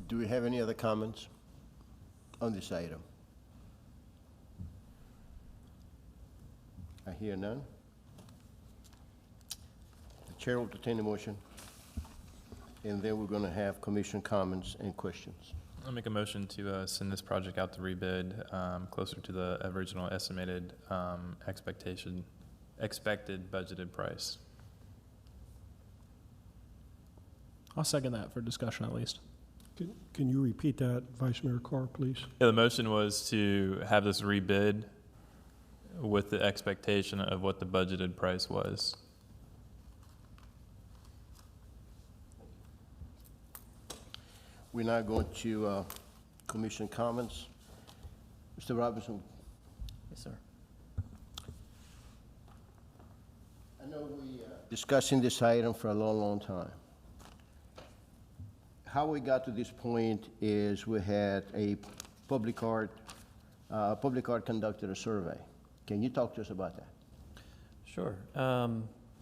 Do we have any other comments on this item? I hear none. The chair will entertain the motion, and then we're going to have commission comments and questions. I'll make a motion to send this project out to rebid closer to the original estimated expected budgeted price. I'll second that for discussion at least. Can you repeat that, Vice Mayor Carr, please? Yeah, the motion was to have this rebid with the expectation of what the budgeted price was. We're now going to commission comments. Mr. Robinson. Yes, sir. I know we discussing this item for a long, long time. How we got to this point is we had a public art conducted a survey. Can you talk to us about that? Sure.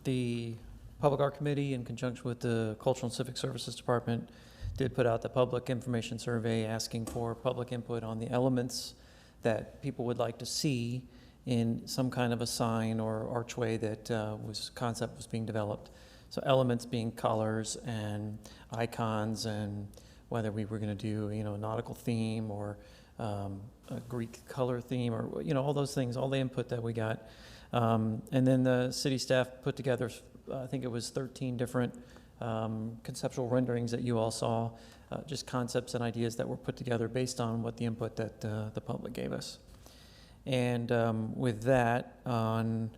The Public Art Committee, in conjunction with the Cultural and Civic Services Department, did put out the public information survey asking for public input on the elements that people would like to see in some kind of a sign or archway that concept was being developed. So elements being colors and icons, and whether we were going to do, you know, a nautical theme or a Greek color theme, or, you know, all those things, all the input that we got. And then the city staff put together, I think it was 13 different conceptual renderings that you all saw, just concepts and ideas that were put together based on what the input that the public gave us. And with that, on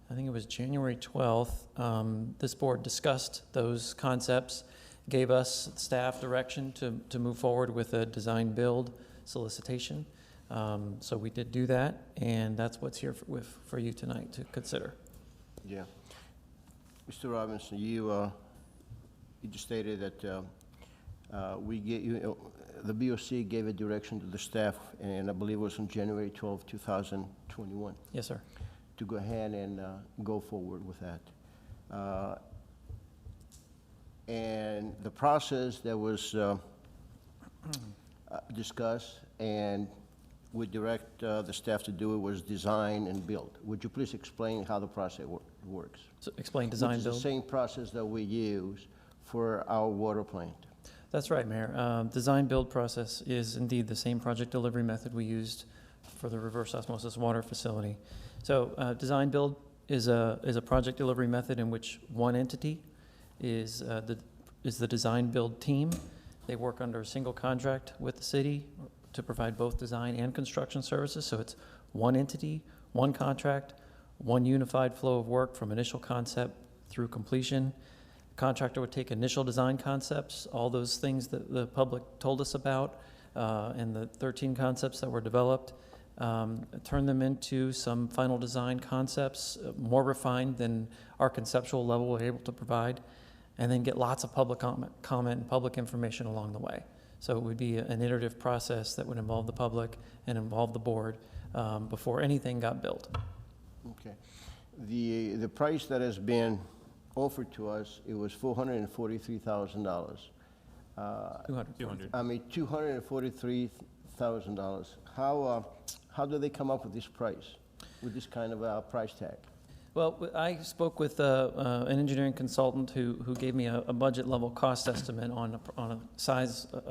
I think it was January 12th, this board discussed those concepts, gave us staff direction to move forward with a design build solicitation. So we did do that, and that's what's here for you tonight to consider. Yeah. Mr. Robinson, you just stated that the BOC gave a direction to the staff, and I believe it was on January 12, 2021. Yes, sir. To go ahead and go forward with that. And the process that was discussed and we direct the staff to do it was design and build. Would you please explain how the process works? So explain design build. It's the same process that we use for our water plant. That's right, Mayor. Design build process is indeed the same project delivery method we used for the reverse osmosis water facility. So design build is a project delivery method in which one entity is the design build team. They work under a single contract with the city to provide both design and construction services. So it's one entity, one contract, one unified flow of work from initial concept through completion. contractor would take initial design concepts, all those things that the public told us about, and the 13 concepts that were developed, turn them into some final design concepts, more refined than our conceptual level we're able to provide, and then get lots of public comment and public information along the way. So it would be an iterative process that would involve the public and involve the board before anything got built. Okay. The price that has been offered to us, it was $443,000. 200. I mean, $243,000. How do they come up with this price, with this kind of price tag? Well, I spoke with an engineering consultant who gave me a budget level cost estimate on a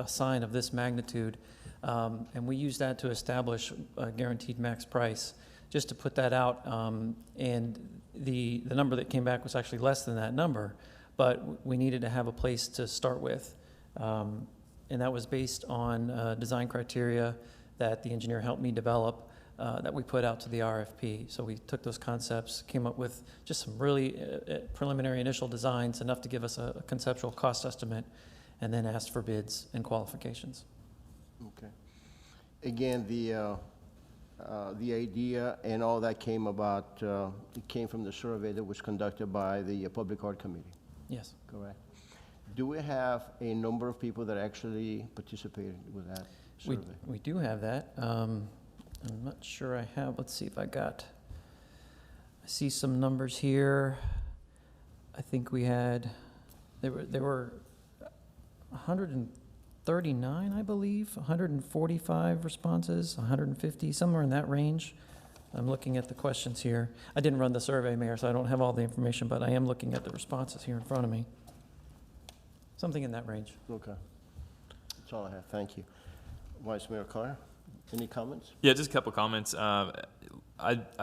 sign of this magnitude, and we used that to establish a guaranteed max price. Just to put that out, and the number that came back was actually less than that number, but we needed to have a place to start with, and that was based on design criteria that the engineer helped me develop. That we put out to the RFP. So we took those concepts, came up with just some really preliminary initial designs, enough to give us a conceptual cost estimate, and then asked for bids and qualifications. Okay. Again, the idea and all that came about, it came from the survey that was conducted by the Public Art Committee. Yes. Correct. Do we have a number of people that actually participated with that survey? We do have that. I'm not sure I have, let's see if I see some numbers here. I think we had, there were 139, I believe, 145 responses, 150, somewhere in that range. I'm looking at the questions here. I didn't run the survey, Mayor, so I don't have all the information, but I am looking at the responses here in front of me. Something in that range. Okay. That's all I have. Thank you. Vice Mayor Carr, any comments? Yeah, just a couple comments. I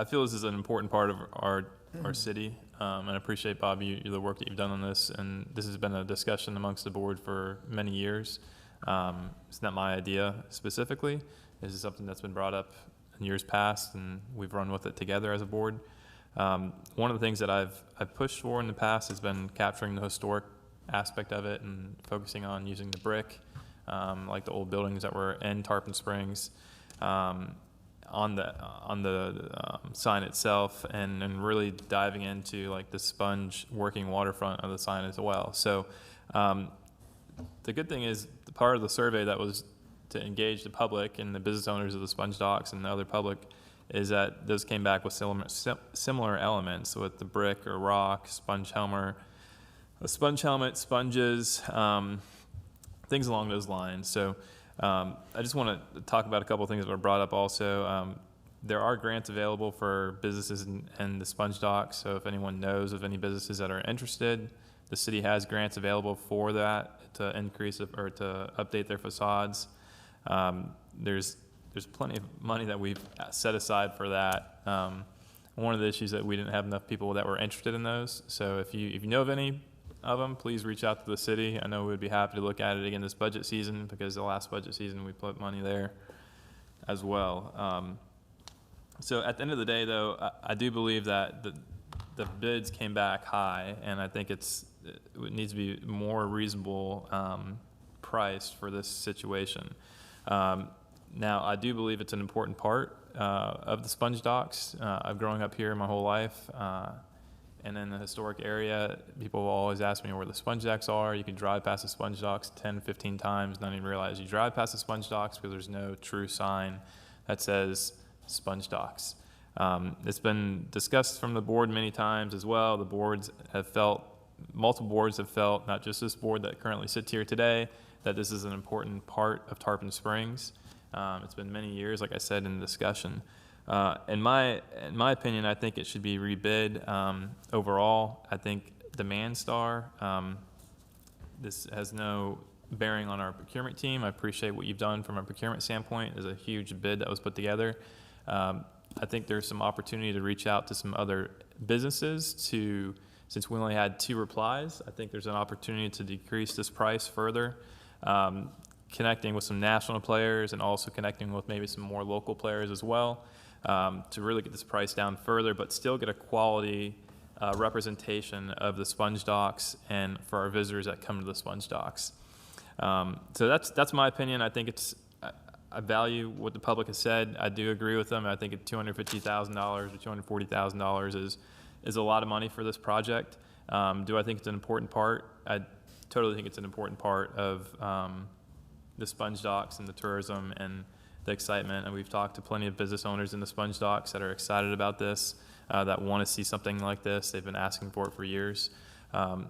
feel this is an important part of our city, and I appreciate, Bob, the work that you've done on this, and this has been a discussion amongst the board for many years. It's not my idea specifically. This is something that's been brought up in years past, and we've run with it together as a board. One of the things that I've pushed for in the past has been capturing the historic aspect of it and focusing on using the brick, like the old buildings that were in Tarpon Springs, on the sign itself, and really diving into like the sponge working waterfront of the sign as well. So the good thing is, the part of the survey that was to engage the public and the business owners of the sponge docks and the other public is that those came back with similar elements, with the brick or rock, sponge helmet, sponges, things along those lines. So I just want to talk about a couple of things that were brought up also. There are grants available for businesses in the sponge docks, so if anyone knows of any businesses that are interested, the city has grants available for that to increase or to update their facades. There's plenty of money that we've set aside for that. One of the issues that we didn't have enough people that were interested in those. So if you know of any of them, please reach out to the city. I know we would be happy to look at it again this budget season, because the last budget season we put money there as well. So at the end of the day, though, I do believe that the bids came back high, and I think it needs to be more reasonable price for this situation. Now, I do believe it's an important part of the sponge docks. I've grown up here my whole life, and in the historic area, people will always ask me where the sponge docks are. You can drive past the sponge docks 10, 15 times, not even realize you drive past the sponge docks because there's no true sign that says sponge docks. It's been discussed from the board many times as well. The boards have felt, multiple boards have felt, not just this board that currently sits here today, that this is an important part of Tarpon Springs. It's been many years, like I said, in the discussion. In my opinion, I think it should be rebid overall. I think Demand Star, this has no bearing on our procurement team. I appreciate what you've done from a procurement standpoint. There's a huge bid that was put together. I think there's some opportunity to reach out to some other businesses since we only had 2 replies, I think there's an opportunity to decrease this price further, connecting with some national players and also connecting with maybe some more local players as well, to really get this price down further, but still get a quality representation of the sponge docks and for our visitors that come to the sponge docks. So that's my opinion. I think I value what the public has said. I do agree with them. I think $250,000 or $240,000 is a lot of money for this project. Do I think it's an important part? I totally think it's an important part of the sponge docks and the tourism and the excitement. And we've talked to plenty of business owners in the sponge docks that are excited about this, that want to see something like this. They've been asking for it for years.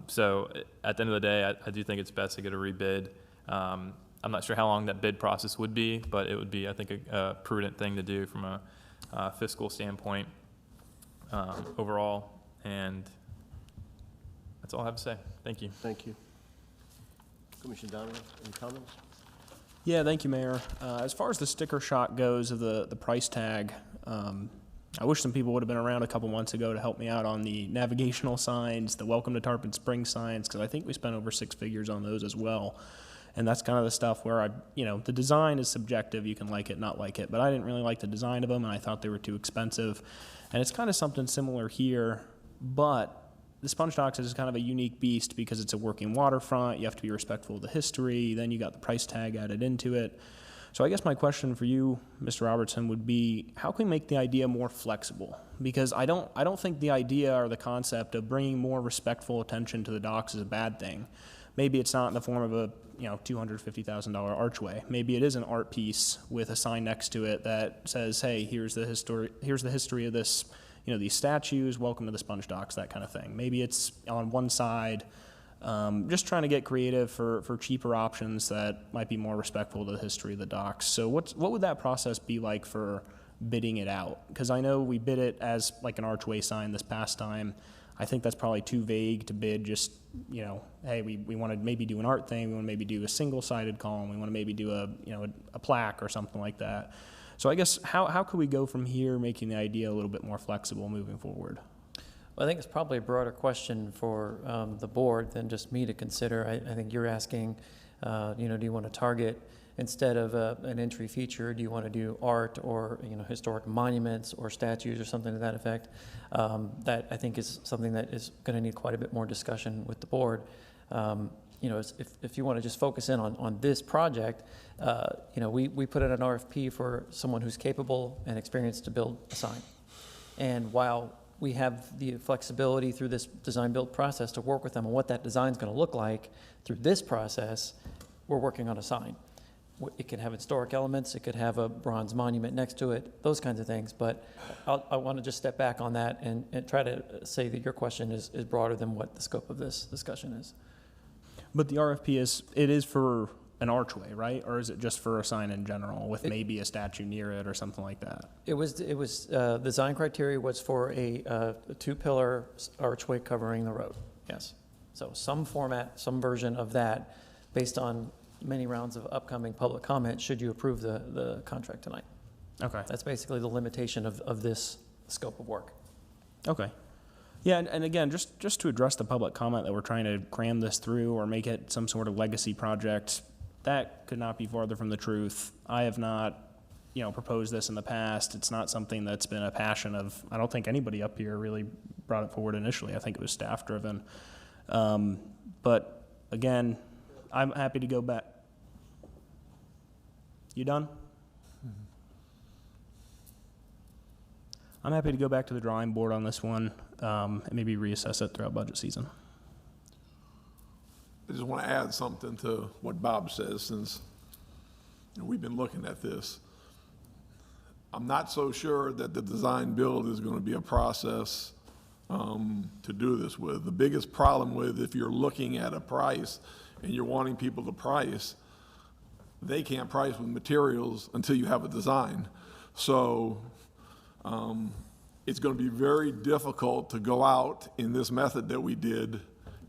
So at the end of the day, I do think it's best to get a rebid. I'm not sure how long that bid process would be, but it would be, I think, a prudent thing to do from a fiscal standpoint overall. And that's all I have to say. Thank you. Thank you. Commissioner Donovan, any comments? Yeah, thank you, Mayor. As far as the sticker shock goes of the price tag, I wish some people would have been around a couple months ago to help me out on the navigational signs, the Welcome to Tarpon Springs signs, because I think we spent over 6 figures on those as well. And that's kind of the stuff where the design is subjective. You can like it, not like it. But I didn't really like the design of them, and I thought they were too expensive. And it's kind of something similar here, but the Sponge Docks is kind of a unique beast because it's a working waterfront. You have to be respectful of the history. Then you got the price tag added into it. So I guess my question for you, Mr. Robertson, would be, how can we make the idea more flexible? Because I don't think the idea or the concept of bringing more respectful attention to the docks is a bad thing. Maybe it's not in the form of a $250,000 archway. Maybe it is an art piece with a sign next to it that says, "Hey, here's the history of this, these statues. Welcome to the Sponge Docks," that kind of thing. Maybe it's on one side. Just trying to get creative for cheaper options that might be more respectful to the history of the docks. So what would that process be like for bidding it out? Because I know we bid it as like an archway sign this past time. I think that's probably too vague to bid just, hey, we want to maybe do an art thing. We want to maybe do a single-sided column. We want to maybe do a plaque or something like that. So I guess how could we go from here, making the idea a little bit more flexible moving forward? Well, I think it's probably a broader question for the board than just me to consider. I think you're asking, do you want to target, instead of an entry feature, do you want to do art or historic monuments or statues or something to that effect? That I think is something that is going to need quite a bit more discussion with the board. If you want to just focus in on this project, we put in an RFP for someone who's capable and experienced to build a sign. And while we have the flexibility through this design-build process to work with them on what that design is going to look like through this process, we're working on a sign. It could have historic elements, it could have a bronze monument next to it, those kinds of things. But I want to just step back on that and try to say that your question is broader than what the scope of this discussion is. But the RFP is for an archway, right? Or is it just for a sign in general with maybe a statue near it or something like that? It was design criteria was for a 2-pillar archway covering the road, yes. So some format, some version of that based on many rounds of upcoming public comment should you approve the contract tonight. Okay. That's basically the limitation of this scope of work. Okay. Yeah, and again, just to address the public comment that we're trying to cram this through or make it some sort of legacy project, that could not be farther from the truth. I have not, proposed this in the past. It's not something that's been a passion of, I don't think anybody up here really brought it forward initially. I think it was staff driven. But again, I'm happy to go back. You done? Mm-hmm. I'm happy to go back to the drawing board on this one and maybe reassess it throughout budget season. I just want to add something to what Bob says, since we've been looking at this. I'm not so sure that the design build is going to be a process to do this with. The biggest problem with, if you're looking at a price and you're wanting people to price, they can't price with materials until you have a design. So it's going to be very difficult to go out in this method that we did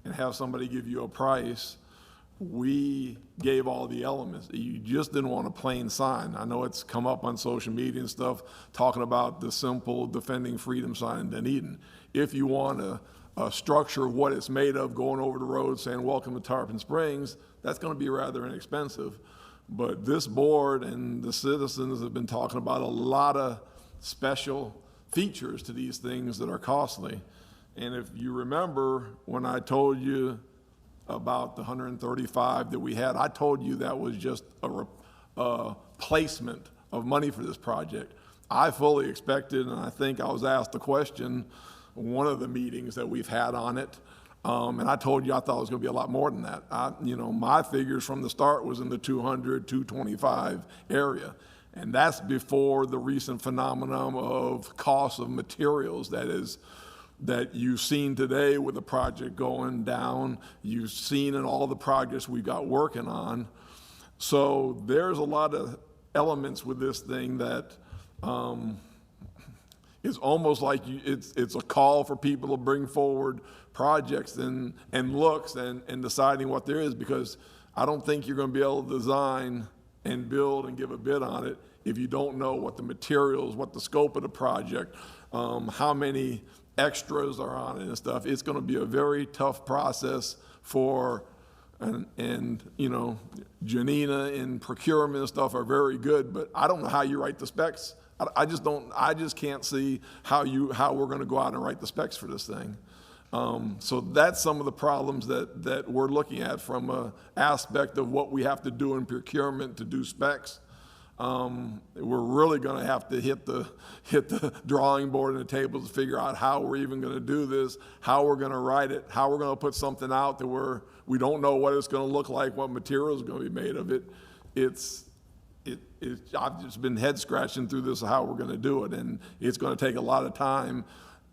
and have somebody give you a price. We gave all the elements. You just didn't want a plain sign. I know it's come up on social media and stuff, talking about the simple defending freedom sign in Dunedin. If you want a structure of what it's made of, going over the road saying, "Welcome to Tarpon Springs," that's going to be rather inexpensive. But this board and the citizens have been talking about a lot of special features to these things that are costly. And if you remember, when I told you about the 135 that we had, I told you that was just a placement of money for this project. I fully expected, and I think I was asked the question one of the meetings that we've had on it, and I told you I thought it was going to be a lot more than that. My figures from the start was in the 200, 225 area, and that's before the recent phenomenon of cost of materials that you've seen today with the project going down, you've seen in all the projects we've got working on. So there's a lot of elements with this thing that it's almost like it's a call for people to bring forward projects and looks and deciding what there is, because I don't think you're going to be able to design and build and give a bid on it if you don't know what the materials, what the scope of the project, how many extras are on it and stuff. It's going to be a very tough process for, and Janina in procurement and stuff are very good, but I don't know how you write the specs. I just can't see how we're going to go out and write the specs for this thing. So that's some of the problems that we're looking at from an aspect of what we have to do in procurement to do specs. We're really going to have to hit the drawing board and the tables to figure out how we're even going to do this, how we're going to write it, how we're going to put something out that we don't know what it's going to look like, what material is going to be made of it. I've just been head scratching through this, how we're going to do it, and it's going to take a lot of time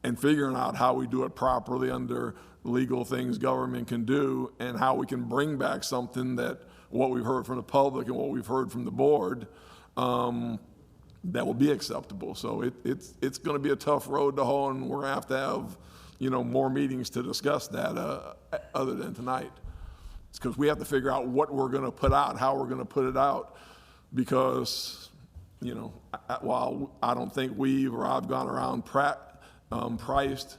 and figuring out how we do it properly under legal things government can do, and how we can bring back something that what we've heard from the public and what we've heard from the board that will be acceptable. So it's going to be a tough road to hoe, and we're going to have more meetings to discuss that other than tonight. It's because we have to figure out what we're going to put out, how we're going to put it out, because while I don't think I've gone around priced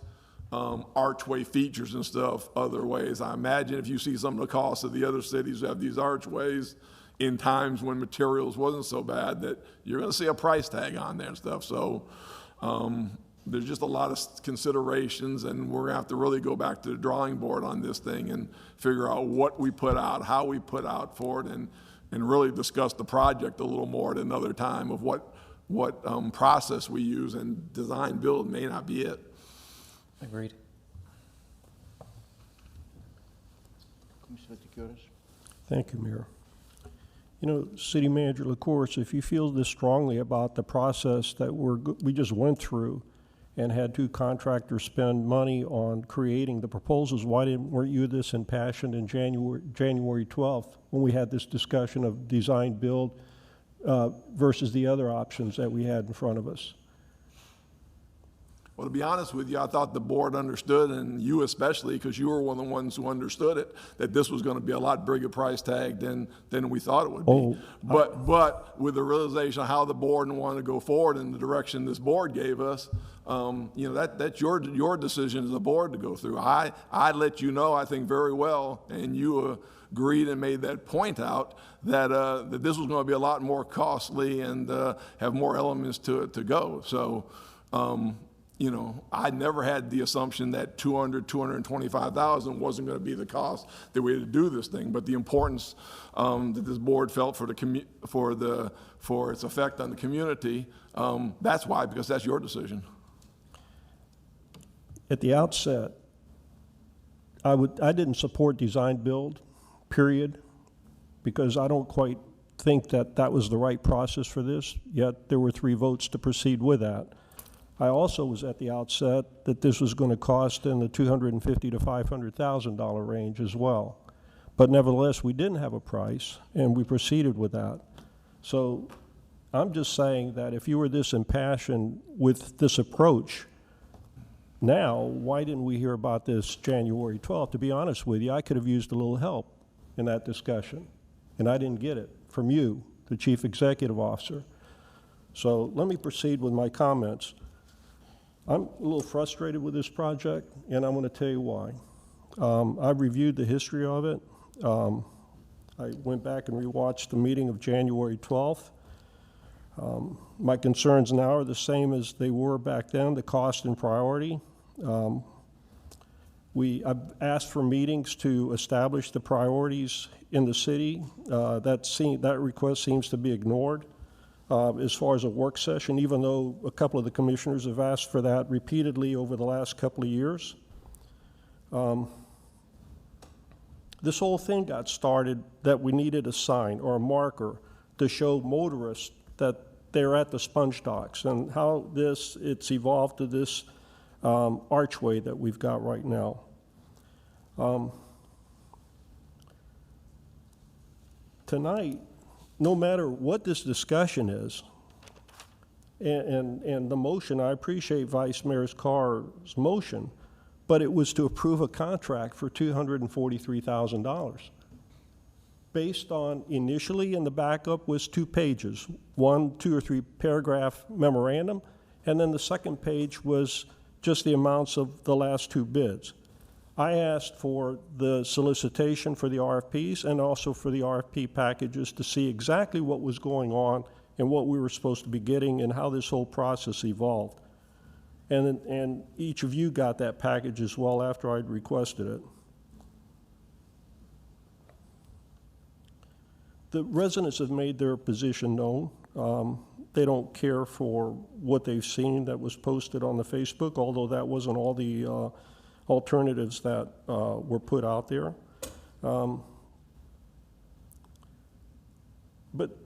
archway features and stuff other ways. I imagine if you see some of the costs of the other cities who have these archways in times when materials wasn't so bad, that you're going to see a price tag on there and stuff. So there's just a lot of considerations, and we're going to have to really go back to the drawing board on this thing and figure out what we put out, how we put out for it, and really discuss the project a little more at another time of what process we use, and design build may not be it. Agreed. Commissioner Ticouris. Thank you, Mayor. City Manager LaCourse, if you feel this strongly about the process that we just went through and had two contractors spend money on creating the proposals, weren't you this impassioned in January 12th when we had this discussion of design build versus the other options that we had in front of us? Well, to be honest with you, I thought the board understood, and you especially, because you were one of the ones who understood it, that this was going to be a lot bigger price tag than we thought it would be. But with the realization of how the board wanted to go forward in the direction this board gave us, that's your decision as a board to go through. I let you know, I think very well, and you agreed and made that point out that this was going to be a lot more costly and have more elements to it to go. So. I never had the assumption that $225,000 wasn't going to be the cost that we had to do this thing, but the importance that this board felt for its effect on the community, that's why, because that's your decision. At the outset, I didn't support design build, period, because I don't quite think that was the right process for this, yet there were 3 votes to proceed with that. I also was at the outset that this was going to cost in the $250,000 to $500,000 range as well. But nevertheless, we didn't have a price, and we proceeded with that. So I'm just saying that if you were this impassioned with this approach, now, why didn't we hear about this January 12th? To be honest with you, I could have used a little help in that discussion, and I didn't get it from you, the Chief Executive Officer. So let me proceed with my comments. I'm a little frustrated with this project, and I'm going to tell you why. I've reviewed the history of it. I went back and rewatched the meeting of January 12th. My concerns now are the same as they were back then, the cost and priority. I've asked for meetings to establish the priorities in the city. That request seems to be ignored as far as a work session, even though a couple of the commissioners have asked for that repeatedly over the last couple of years. This whole thing got started that we needed a sign or a marker to show motorists that they're at the sponge docks, and how it's evolved to this archway that we've got right now. Tonight, no matter what this discussion is, and the motion, I appreciate Vice Mayor Carr's motion, but it was to approve a contract for $243,000. Based on, initially in the backup was 2 pages, 1, 2 or 3 paragraph memorandum, and then the second page was just the amounts of the last 2 bids. I asked for the solicitation for the RFPs and also for the RFP packages to see exactly what was going on and what we were supposed to be getting and how this whole process evolved. And each of you got that package as well after I'd requested it. The residents have made their position known. They don't care for what they've seen that was posted on the Facebook, although that wasn't all the alternatives that were put out there. But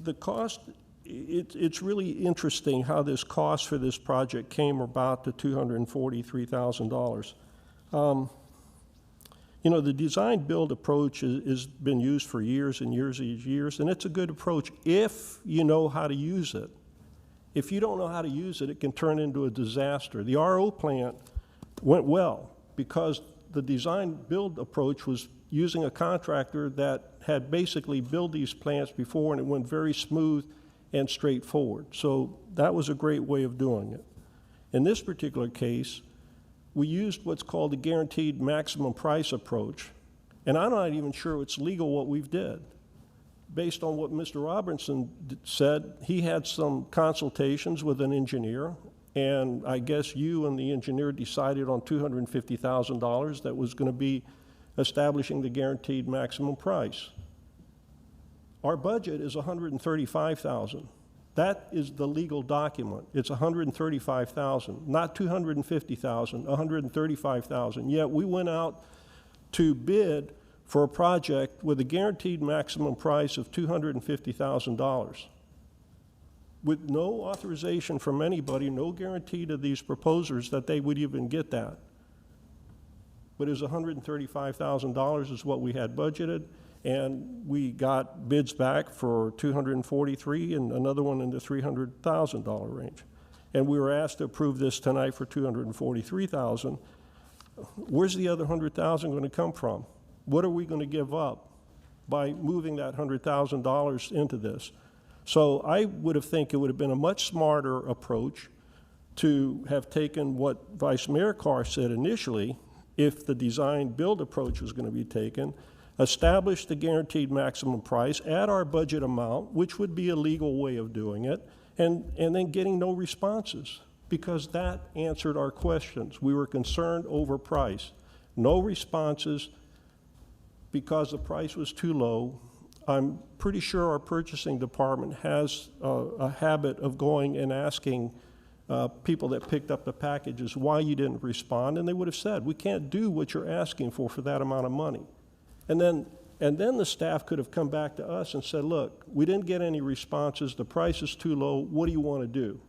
the cost, it's really interesting how this cost for this project came about to $243,000. You know, the design-build approach has been used for years and years and years, and it's a good approach if you know how to use it. If you don't know how to use it, it can turn into a disaster. The RO plant went well because the design-build approach was using a contractor that had basically built these plants before, and it went very smooth and straightforward. So that was a great way of doing it. In this particular case, we used what's called the guaranteed maximum price approach, and I'm not even sure it's legal what we've did. Based on what Mr. Robinson said, he had some consultations with an engineer, and I guess you and the engineer decided on $250,000 that was going to be establishing the guaranteed maximum price. Our budget is $135,000. That is the legal document. It's $135,000, not $250,000, $135,000. Yet we went out to bid for a project with a guaranteed maximum price of $250,000 with no authorization from anybody, no guarantee to these proposers that they would even get that. But it was $135,000 is what we had budgeted, and we got bids back for $243,000 and another one in the $300,000 range. And we were asked to approve this tonight for $243,000. Where's the other $100,000 going to come from? What are we going to give up by moving that $100,000 into this? So I would have think it would have been a much smarter approach to have taken what Vice Mayor Carr said initially, if the design-build approach was going to be taken, establish the guaranteed maximum price at our budget amount, which would be a legal way of doing it, and then getting no responses, because that answered our questions. We were concerned over price. No responses because the price was too low. I'm pretty sure our purchasing department has a habit of going and asking people that picked up the packages why you didn't respond, and they would have said, we can't do what you're asking for that amount of money. And then the staff could have come back to us and said, look, we didn't get any responses, the price is too low, what do you want to do?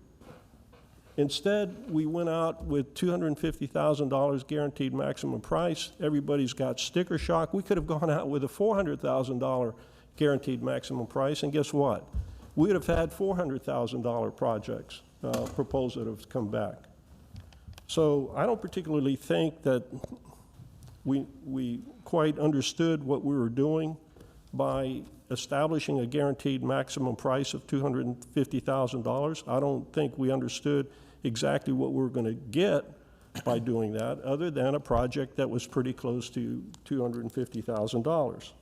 Instead, we went out with $250,000 guaranteed maximum price. Everybody's got sticker shock. We could have gone out with a $400,000 guaranteed maximum price, and guess what? We would have had $400,000 projects proposed that have come back. So I don't particularly think that we quite understood what we were doing by establishing a guaranteed maximum price of $250,000. I don't think we understood exactly what we were going to get by doing that, other than a project that was pretty close to $250,000.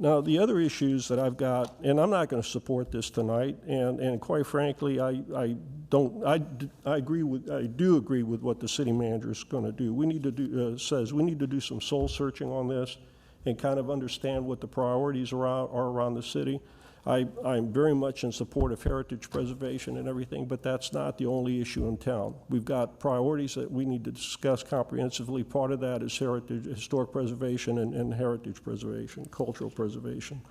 Now, the other issues that I've got, and I'm not going to support this tonight, and quite frankly, I do agree with what the city manager is going to do. We need to do, we need to do some soul searching on this and kind of understand what the priorities are around the city. I'm very much in support of heritage preservation and everything, but that's not the only issue in town. We've got priorities that we need to discuss comprehensively. Part of that is historic preservation and heritage preservation, cultural preservation.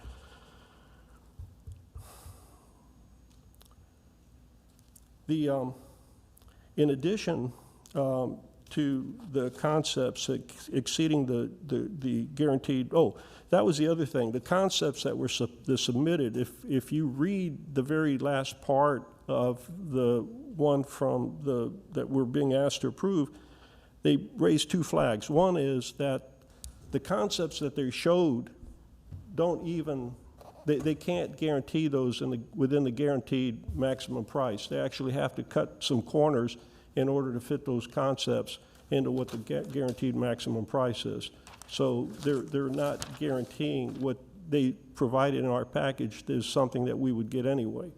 In addition to the concepts exceeding the guaranteed, that was the other thing. The concepts that were submitted, if you read the very last part of the one from that we're being asked to approve, they raised two flags. One is that the concepts that they showed don't even, they can't guarantee those within the guaranteed maximum price. They actually have to cut some corners in order to fit those concepts into what the guaranteed maximum price is. So they're not guaranteeing what they provided in our package is something that we would get anyway.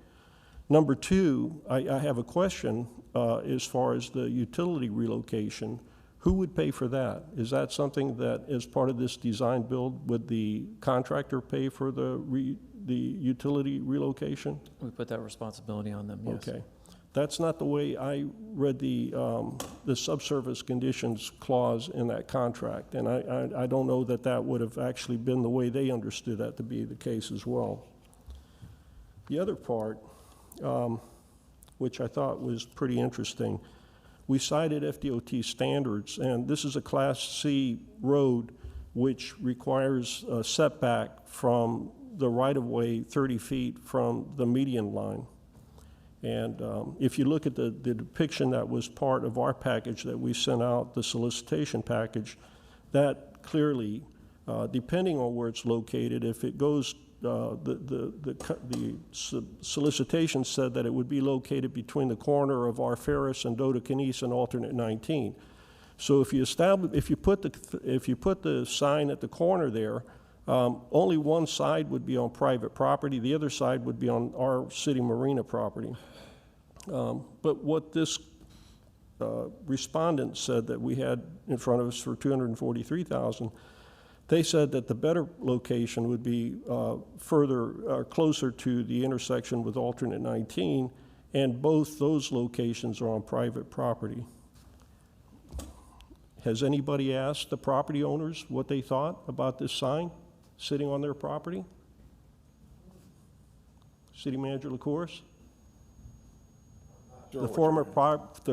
Number two, I have a question as far as the utility relocation. Who would pay for that? Is that something that, as part of this design build, would the contractor pay for the utility relocation? We put that responsibility on them, yes. Okay. That's not the way I read the subsurface conditions clause in that contract, and I don't know that that would have actually been the way they understood that to be the case as well. The other part, which I thought was pretty interesting, we cited FDOT standards, and this is a Class C road which requires a setback from the right-of-way 30 feet from the median line. And if you look at the depiction that was part of our package that we sent out, the solicitation package, that clearly, depending on where it's located, if it goes, the solicitation said that it would be located between the corner of R. Ferris and Dodecanese and alternate 19. So if you put the sign at the corner there, only one side would be on private property, the other side would be on our city marina property. But what this respondent said that we had in front of us for $243,000, they said that the better location would be closer to the intersection with alternate 19, and both those locations are on private property. Has anybody asked the property owners what they thought about this sign sitting on their property? City Manager LaCourse? The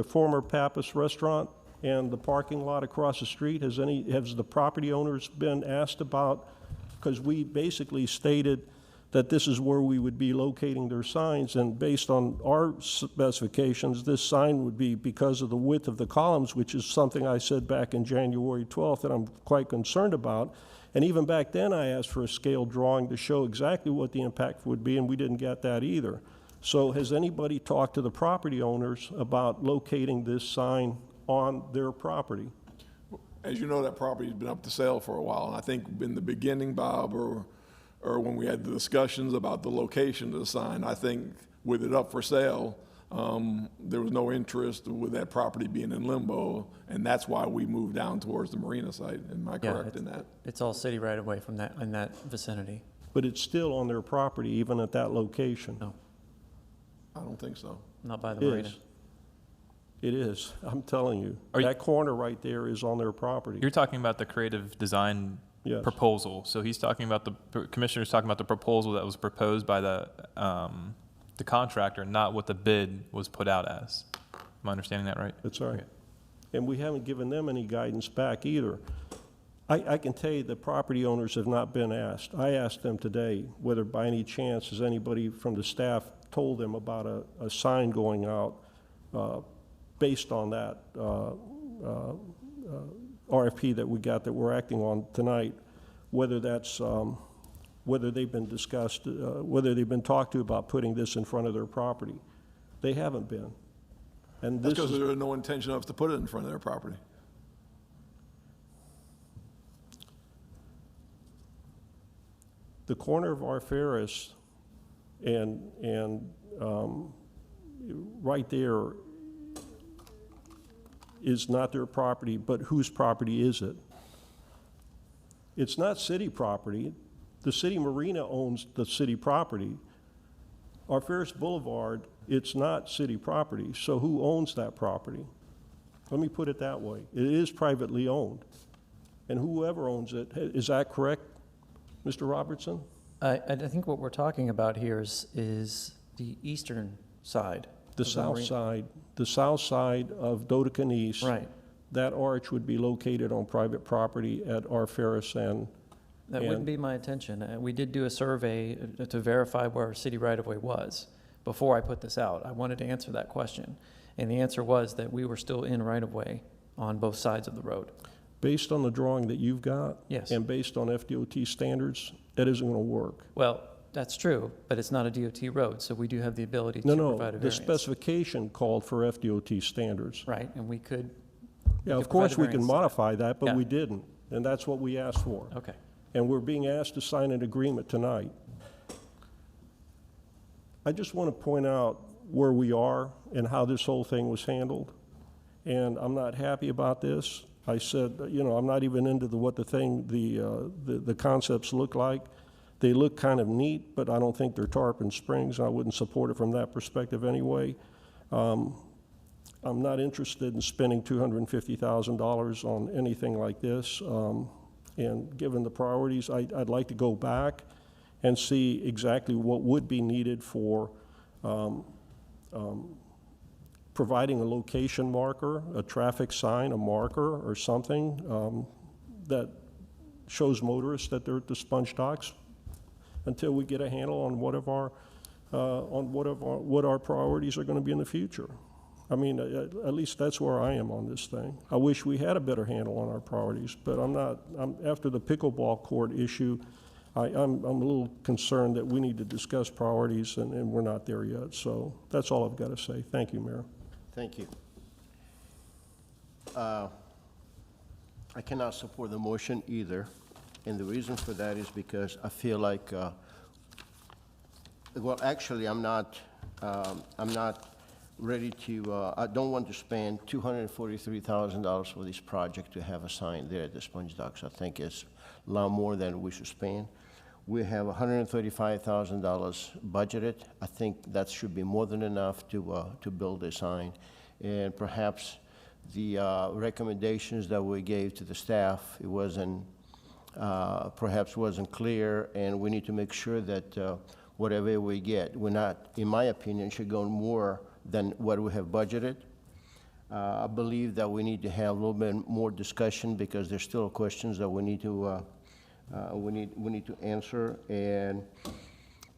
former Pappas restaurant and the parking lot across the street, has the property owners been asked about? Because we basically stated that this is where we would be locating their signs, and based on our specifications, this sign would be, because of the width of the columns, which is something I said back in January 12th that I'm quite concerned about. And even back then, I asked for a scale drawing to show exactly what the impact would be, and we didn't get that either. So has anybody talked to the property owners about locating this sign on their property? As you know, that property's been up to sale for a while, and I think in the beginning, Bob, or when we had the discussions about the location of the sign, I think with it up for sale, there was no interest with that property being in limbo, and that's why we moved down towards the marina site. Am I correct in that? It's all city right away from that, in that vicinity. But it's still on their property, even at that location? No. I don't think so. Not by the marina. It is. I'm telling you. That corner right there is on their property. You're talking about the creative design proposal. So he's talking about the commissioner's talking about the proposal that was proposed by the contractor, not what the bid was put out as. Am I understanding that right? That's right. Okay. And we haven't given them any guidance back either. I can tell you the property owners have not been asked. I asked them today whether by any chance has anybody from the staff told them about a sign going out based on that RFP that we got that we're acting on tonight, whether that's whether they've been discussed, whether they've been talked to about putting this in front of their property. They haven't been. And That's because there was no intention of us to put it in front of their property. the corner of our Ferris and right there is not their property, but whose property is it? It's not city property. The city marina owns the city property. Our Ferris Boulevard, it's not city property, so who owns that property? Let me put it that way. It is privately owned. And whoever owns it, is that correct, Mr. Robertson? I think what we're talking about here is the eastern side. The south side of Dodecan East. Right. That arch would be located on private property at our Ferris and. That wouldn't be my intention. We did do a survey to verify where our city right-of-way was before I put this out. I wanted to answer that question. And the answer was that we were still in right-of-way on both sides of the road. Based on the drawing that you've got? Yes. And based on FDOT standards, that isn't going to work. Well, that's true, but it's not a DOT road, so we do have the ability to No, provide a the variance. specification called for FDOT standards. Right, and we could. Yeah, of provide course a we can variance. modify that, but Yeah. we didn't. And that's what we asked for. Okay. And we're being asked to sign an agreement tonight. I just want to point out where we are and how this whole thing was handled. And I'm not happy about this. I said, you know, I'm not even into what the concepts look like. They look kind of neat, but I don't think they're Tarpon Springs. I wouldn't support it from that perspective anyway. I'm not interested in spending $250,000 on anything like this. And given the priorities, I'd like to go back and see exactly what would be needed for providing a location marker, a traffic sign, a marker, or something that shows motorists that they're at the sponge docks until we get a handle on what our priorities are going to be in the future. I mean, at least that's where I am on this thing. I wish we had a better handle on our priorities, but after the pickleball court issue, I'm a little concerned that we need to discuss priorities, and we're not there yet. So that's all I've got to say. Thank you, Mayor. Thank you. I cannot support the motion either, and the reason for that is because I feel like, well, actually, I'm not ready to, I don't want to spend $243,000 for this project to have a sign there at the sponge docks. I think it's a lot more than we should spend. We have $135,000 budgeted. I think that should be more than enough to build a sign. And perhaps the recommendations that we gave to the staff, it wasn't, perhaps wasn't clear, and we need to make sure that whatever we get, we're not, in my opinion, should go more than what we have budgeted. I believe that we need to have a little bit more discussion because there's still questions that we need to answer. And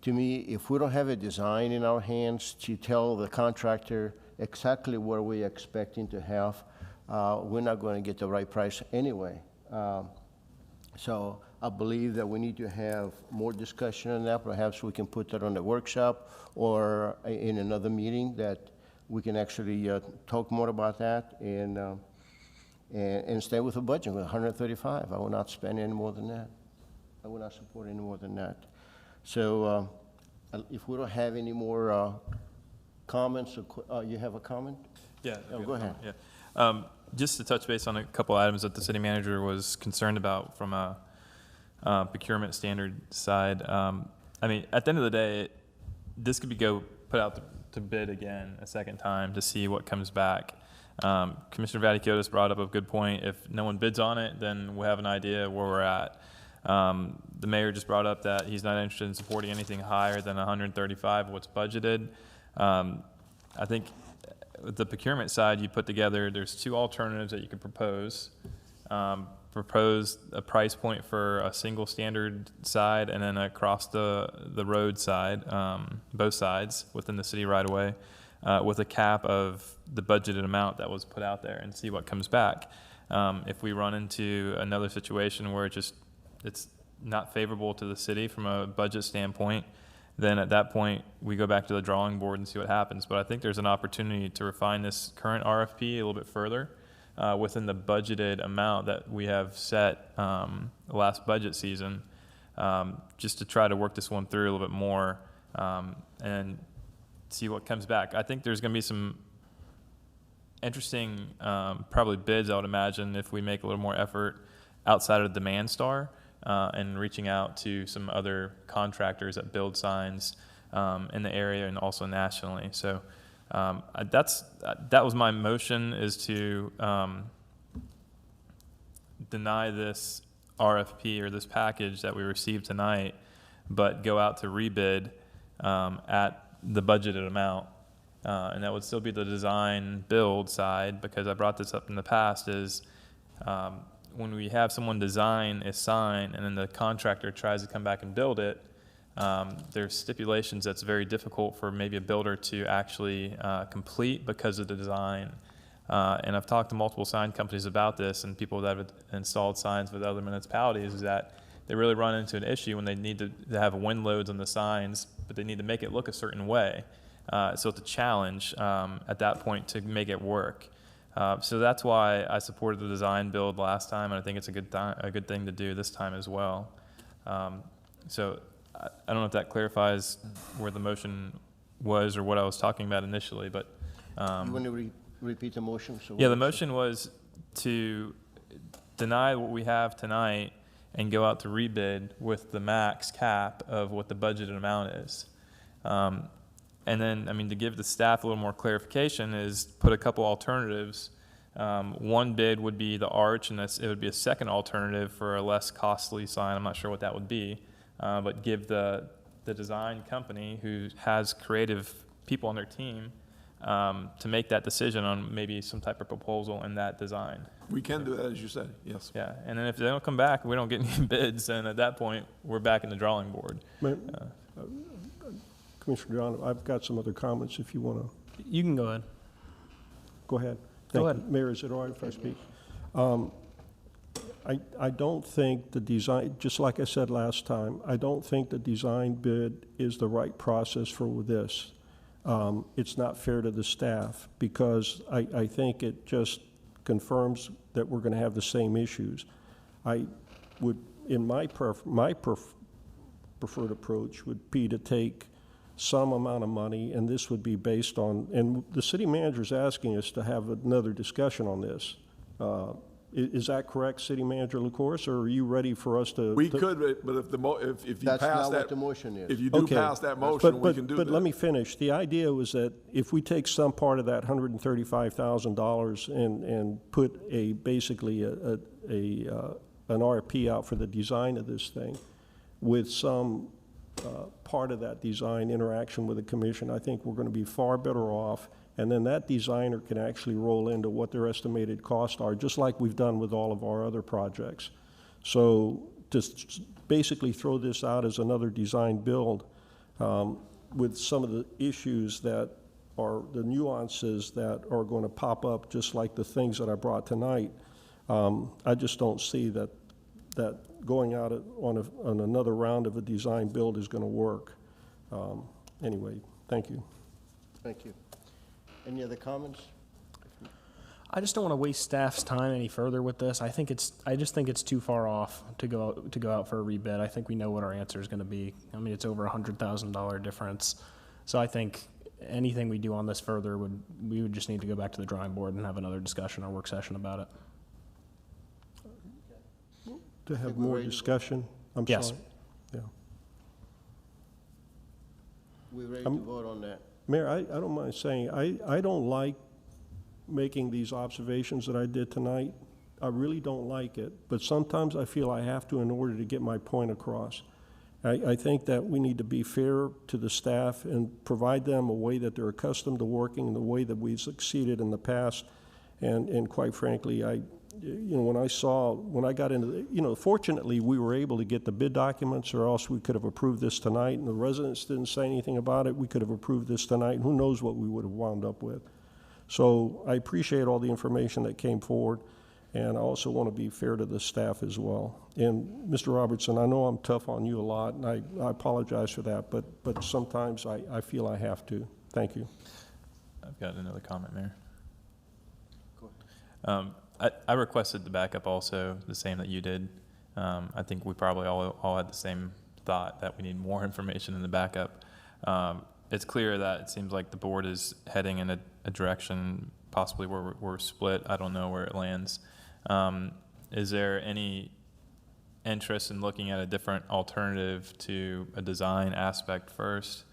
to me, if we don't have a design in our hands to tell the contractor exactly what we're expecting to have, we're not going to get the right price anyway. So I believe that we need to have more discussion on that. Perhaps we can put that on the workshop or in another meeting that we can actually talk more about that and stay with a budget with 135. I will not spend any more than that. I will not support any more than that. So if we don't have any more comments, you have a comment? Yeah. Oh, go ahead. Yeah. Just to touch base on a couple items that the city manager was concerned about from a procurement standard side. I mean, at the end of the day, this could be put out to bid again a second time to see what comes back. Commissioner Vaticiotis brought up a good point. If no one bids on it, then we'll have an idea where we're at. The mayor just brought up that he's not interested in supporting anything higher than 135, what's budgeted. I think with the procurement side, you put together, there's two alternatives that you could propose. Propose a price point for a single standard side and then across the road side, both sides within the city right away, with a cap of the budgeted amount that was put out there and see what comes back. If we run into another situation where it's not favorable to the city from a budget standpoint, then at that point we go back to the drawing board and see what happens. But I think there's an opportunity to refine this current RFP a little bit further within the budgeted amount that we have set last budget season just to try to work this one through a little bit more and see what comes back. I think there's going to be some interesting probably bids, I would imagine, if we make a little more effort outside of Demand Star and reaching out to some other contractors that build signs in the area and also nationally. So that was my motion, is to deny this RFP or this package that we received tonight, but go out to rebid at the budgeted amount. And that would still be the design build side, because I brought this up in the past, is when we have someone design a sign and then the contractor tries to come back and build it, there's stipulations that's very difficult for maybe a builder to actually complete because of the design. And I've talked to multiple sign companies about this, and people that have installed signs with other municipalities, is that they really run into an issue when they need to have wind loads on the signs, but they need to make it look a certain way. So it's a challenge at that point to make it work. So that's why I supported the design build last time, and I think it's a good thing to do this time as well. So I don't know if that clarifies where the motion was or what I was talking about initially, but You want to repeat the motion? So yeah, the motion was to deny what we have tonight and go out to rebid with the max cap of what the budgeted amount is. And then, I mean, to give the staff a little more clarification, is put a couple alternatives. One bid would be the arch, and it would be a second alternative for a less costly sign. I'm not sure what that would be, but give the design company who has creative people on their team to make that decision on maybe some type of proposal in that design. We can do that, as you said, yes. Yeah, and then if they don't come back, we don't get any bids, and at that point, we're back in the drawing board. Commissioner John, I've got some other comments if you want to. You can go ahead. Go ahead. Go Thank ahead. you. Mayor, is it all right if I speak? I don't think the design, just like I said last time, I don't think the design bid is the right process for this. It's not fair to the staff, because I think it just confirms that we're going to have the same issues. I would, in my preferred approach would be to take some amount of money, and this would be based on, and the city manager's asking us to have another discussion on this. Is that correct, City Manager LaCourse, or are you ready for us to? We could, but if you That's pass not that. what the motion is. If you do Okay. pass that motion, we can do that. But let me finish. The idea was that if we take some part of that $135,000 and put basically an RFP out for the design of this thing, with some part of that design interaction with the commission, I think we're going to be far better off. And then that designer can actually roll into what their estimated costs are, just like we've done with all of our other projects. So to basically throw this out as another design build with some of the issues that are the nuances that are going to pop up, just like the things that I brought tonight, I just don't see that going out on another round of a design build is going to work. Anyway, thank you. Thank you. Any other comments? I just don't want to waste staff's time any further with this. I just think it's too far off to go out for a rebid. I think we know what our answer is going to be. I mean, it's over $100,000 difference. So I think anything we do on this further we would just need to go back to the drawing board and have another discussion or work session about it. To have more discussion? I'm Yes. sorry. Yeah. We're ready to vote on that. Mayor, I don't mind saying, I don't like making these observations that I did tonight. I really don't like it, but sometimes I feel I have to in order to get my point across. I think that we need to be fair to the staff and provide them a way that they're accustomed to working, the way that we've succeeded in the past. And quite frankly, when I got into fortunately, we were able to get the bid documents, or else we could have approved this tonight, and the residents didn't say anything about it. We could have approved this tonight, and who knows what we would have wound up with. So I appreciate all the information that came forward, and I also want to be fair to the staff as well. And Mr. Robertson, I know I'm tough on you a lot, and I apologize for that, but sometimes I feel I have to. Thank you. I've got another comment, Mayor. I requested the backup also, the same that you did. I think we probably all had the same thought that we need more information in the backup. It's clear that it seems like the board is heading in a direction possibly where we're split. I don't know where it lands. Is there any interest in looking at a different alternative to a design aspect first,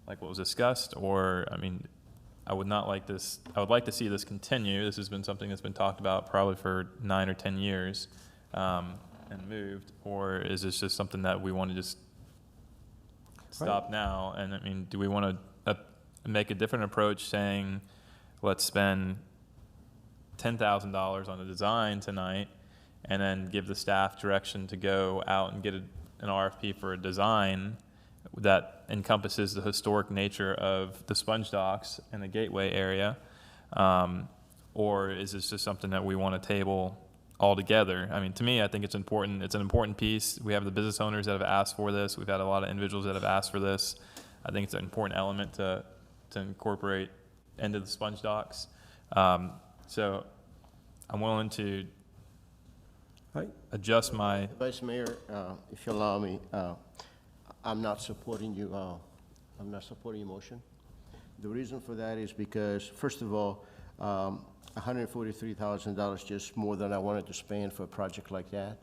like what was discussed? Or, I mean, I would like to see this continue. This has been something that's been talked about probably for 9 or 10 years and moved. Or is this just something that we want to just stop now? And I mean, do we want to make a different approach, saying let's spend $10,000 on the design tonight and then give the staff direction to go out and get an RFP for a design that encompasses the historic nature of the sponge docks and the gateway area? Or is this just something that we want to table altogether? I mean, to me, I think it's important. It's an important piece. We have the business owners that have asked for this. We've had a lot of individuals that have asked for this. I think it's an important element to incorporate into the sponge docks. So I'm willing to adjust my... Vice Mayor, if you allow me, I'm not supporting you. I'm not supporting your motion. The reason for that is because, first of all, $143,000 just more than I wanted to spend for a project like that.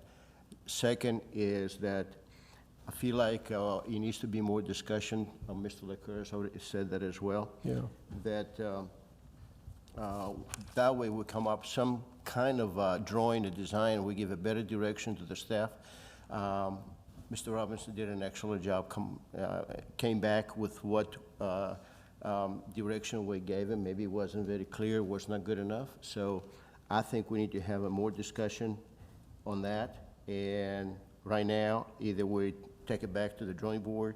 Second is that I feel like it needs to be more discussion. Mr. Leclerc has already said that as well. Yeah. That that way we come up some kind of drawing, a design, we give a better direction to the staff. Mr. Robinson did an excellent job, came back with what direction we gave him. Maybe it wasn't very clear, was not good enough. So I think we need to have a more discussion on that. And right now, either we take it back to the drawing board,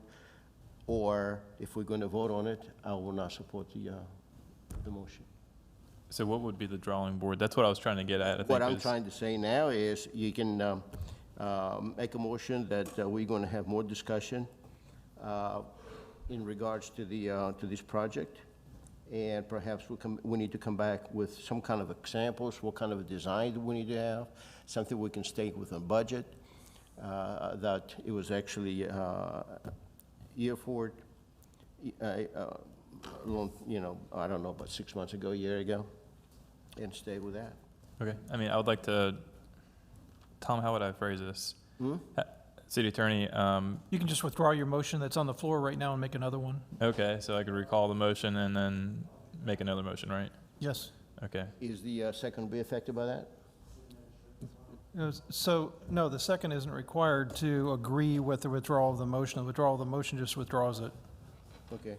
or if we're going to vote on it, I will not support the motion. So what would be the drawing board? That's what I was trying to get at. I think What I'm trying to say now is you can make a motion that we're going to have more discussion in regards to this project, and perhaps we need to come back with some kind of examples, what kind of a design do we need to have, something we can stay with a budget, that it was actually year for I don't know, about 6 months ago, a year ago, and stay with that. Okay. I mean, I would like to, Tom, how would I phrase this? City Attorney. You can just withdraw your motion that's on the floor right now and make another one. Okay, so I could recall the motion and then make another motion, right? Yes. Okay. Is the second be affected by that? So, no, the second isn't required to agree with the withdrawal of the motion. The withdrawal of the motion just withdraws it. Okay.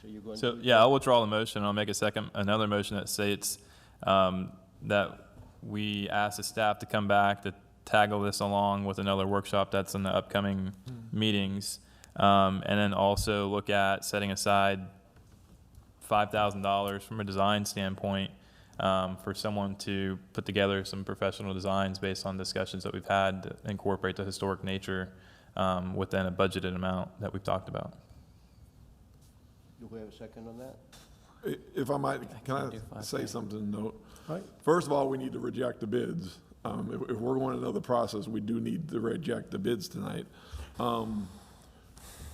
So you're going So, to... yeah, I'll withdraw the motion. I'll make another motion that states that we ask the staff to come back to tackle this along with another workshop that's in the upcoming meetings, and then also look at setting aside $5,000 from a design standpoint for someone to put together some professional designs based on discussions that we've had to incorporate the historic nature within a budgeted amount that we've talked about. Do we have a second on that? If I might, can I say something? No. Right. First of all, we need to reject the bids. If we're going another process, we do need to reject the bids tonight.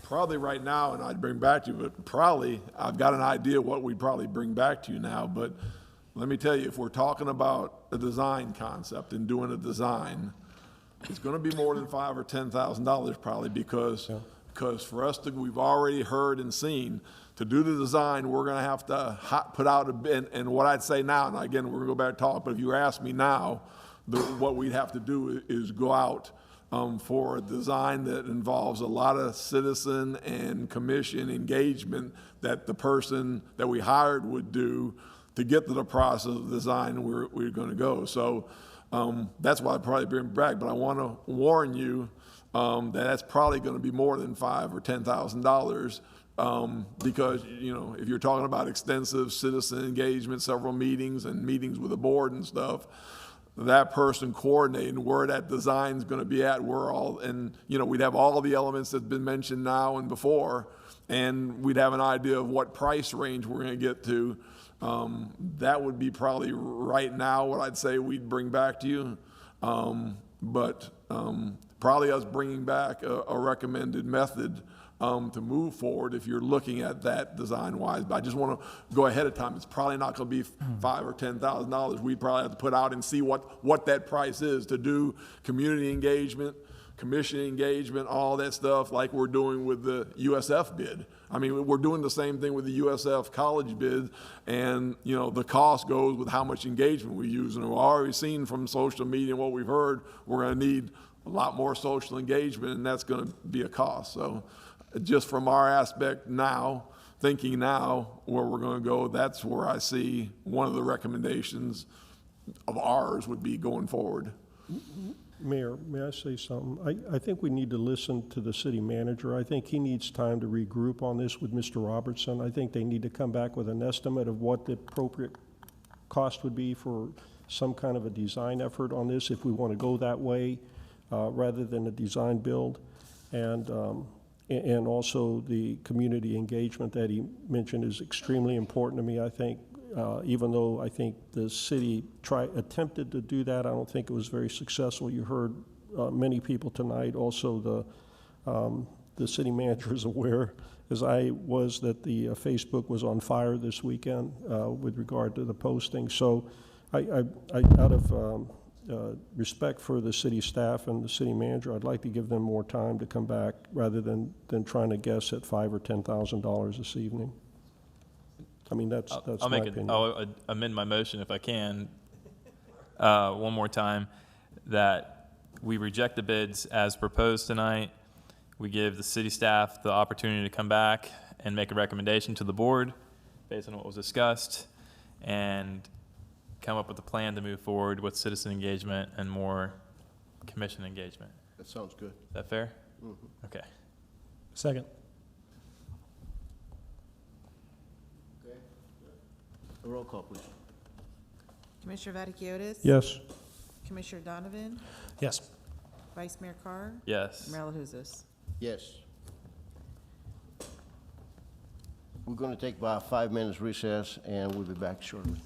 Probably right now, and I'd bring back to you, but probably, I've got an idea what we'd probably bring back to you now, but let me tell you, if we're talking about a design concept and doing a design, it's gonna be more than $5,000 or $10,000 probably, because for us to, we've already heard and seen, to do the design, we're gonna have to put out a bid, and what I'd say now, and again, we're gonna go back and talk, but if you ask me now, what we'd have to do is go out for a design that involves a lot of citizen and commission engagement that the person that we hired would do to get to the process of the design we're gonna go. So that's why I'd probably bring back, but I wanna warn you that that's probably gonna be more than $5,000 or $10,000 because, you know, if you're talking about extensive citizen engagement, several meetings and meetings with the board and stuff, that person coordinating where that design's going to be at, and, you know, we'd have all the elements that've been mentioned now and before, and we'd have an idea of what price range we're going to get to. That would be probably right now what I'd say we'd bring back to you. Probably us bringing back a recommended method to move forward if you're looking at that design-wise. But I just want to go ahead of time. It's probably not going to be $5,000 or $10,000. We'd probably have to put out and see what that price is to do community engagement, commission engagement, all that stuff like we're doing with the USF bid. I mean, we're doing the same thing with the USF college bid, and, you know, the cost goes with how much engagement we use. And we've already seen from social media and what we've heard, we're going to need a lot more social engagement, and that's going to be a cost. So just from our aspect now, thinking now where we're going to go, that's where I see one of the recommendations of ours would be going forward. Mayor, may I say something? I think we need to listen to the city manager. I think he needs time to regroup on this with Mr. Robertson. I think they need to come back with an estimate of what the appropriate cost would be for some kind of a design effort on this if we want to go that way rather than a design build. And also the community engagement that he mentioned is extremely important to me. I think even though I think the city attempted to do that, I don't think it was very successful. You heard many people tonight. Also, the city manager is aware, as I was, that the Facebook was on fire this weekend with regard to the posting. So, I out of respect for the city staff and the city manager, I'd like to give them more time to come back rather than trying to guess at $5,000 or $10,000 this evening. I mean, that's my opinion. I'll amend my motion if I can, one more time, that we reject the bids as proposed tonight. We give the city staff the opportunity to come back and make a recommendation to the board based on what was discussed and come up with a plan to move forward with citizen engagement and more commission engagement. That sounds good. Is that fair? Mm-hmm. Okay. Second. A roll call, please. Commissioner Vaticiotis? Yes. Commissioner Donovan? Yes. Vice Mayor Carr? Yes. Mayor LaHousas? Yes. We're going to take about 5 minutes recess, and we'll be back shortly.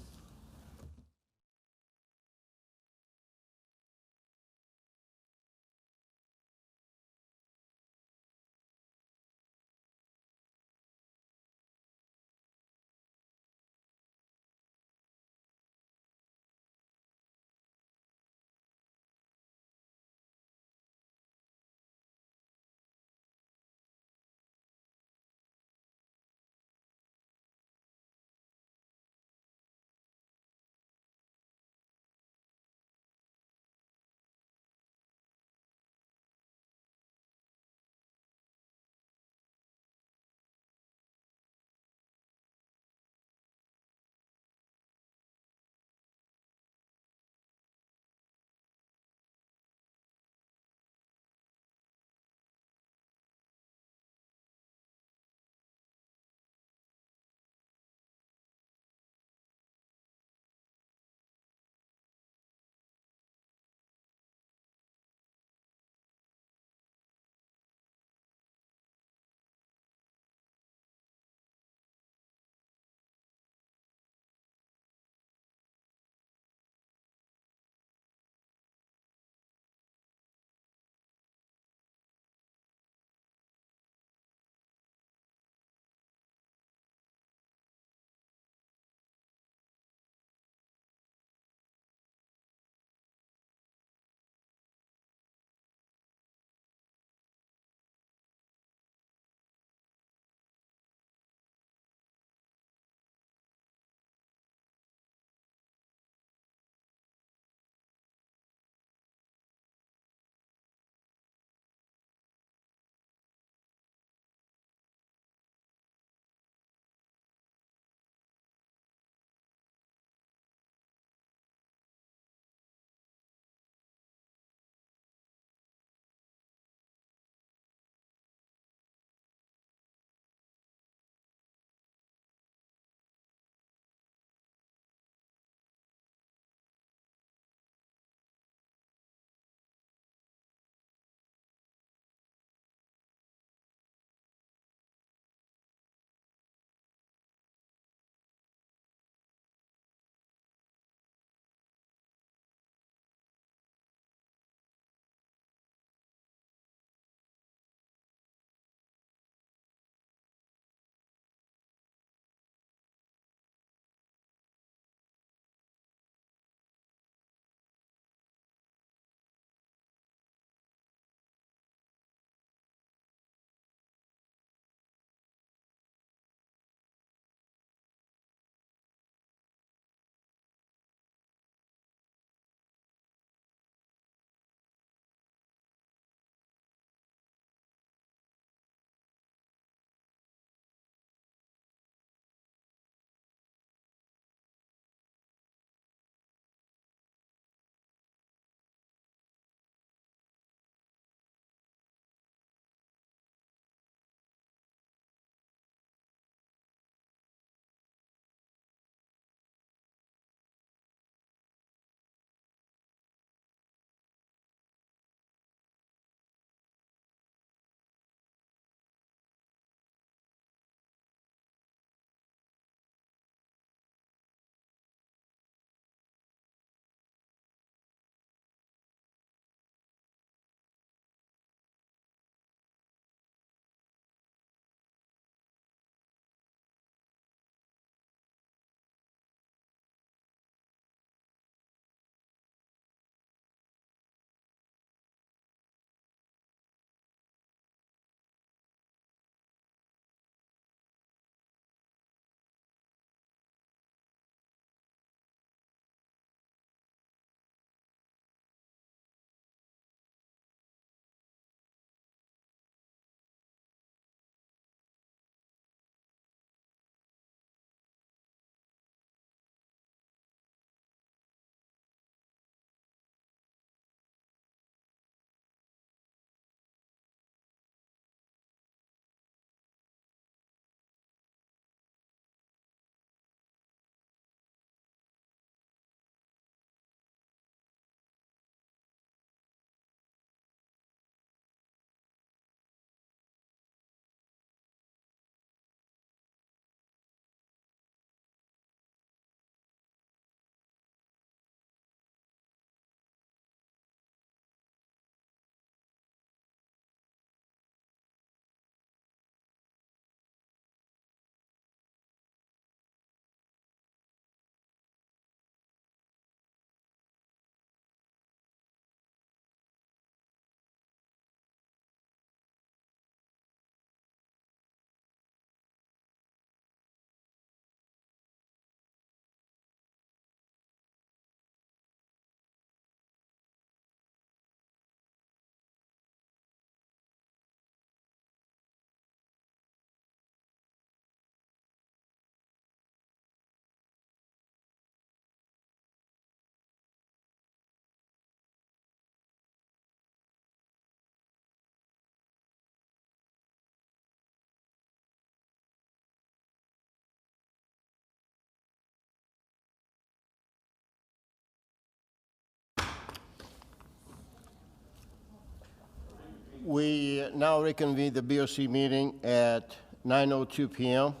We now reconvene the BOC meeting at 9:02 p.m.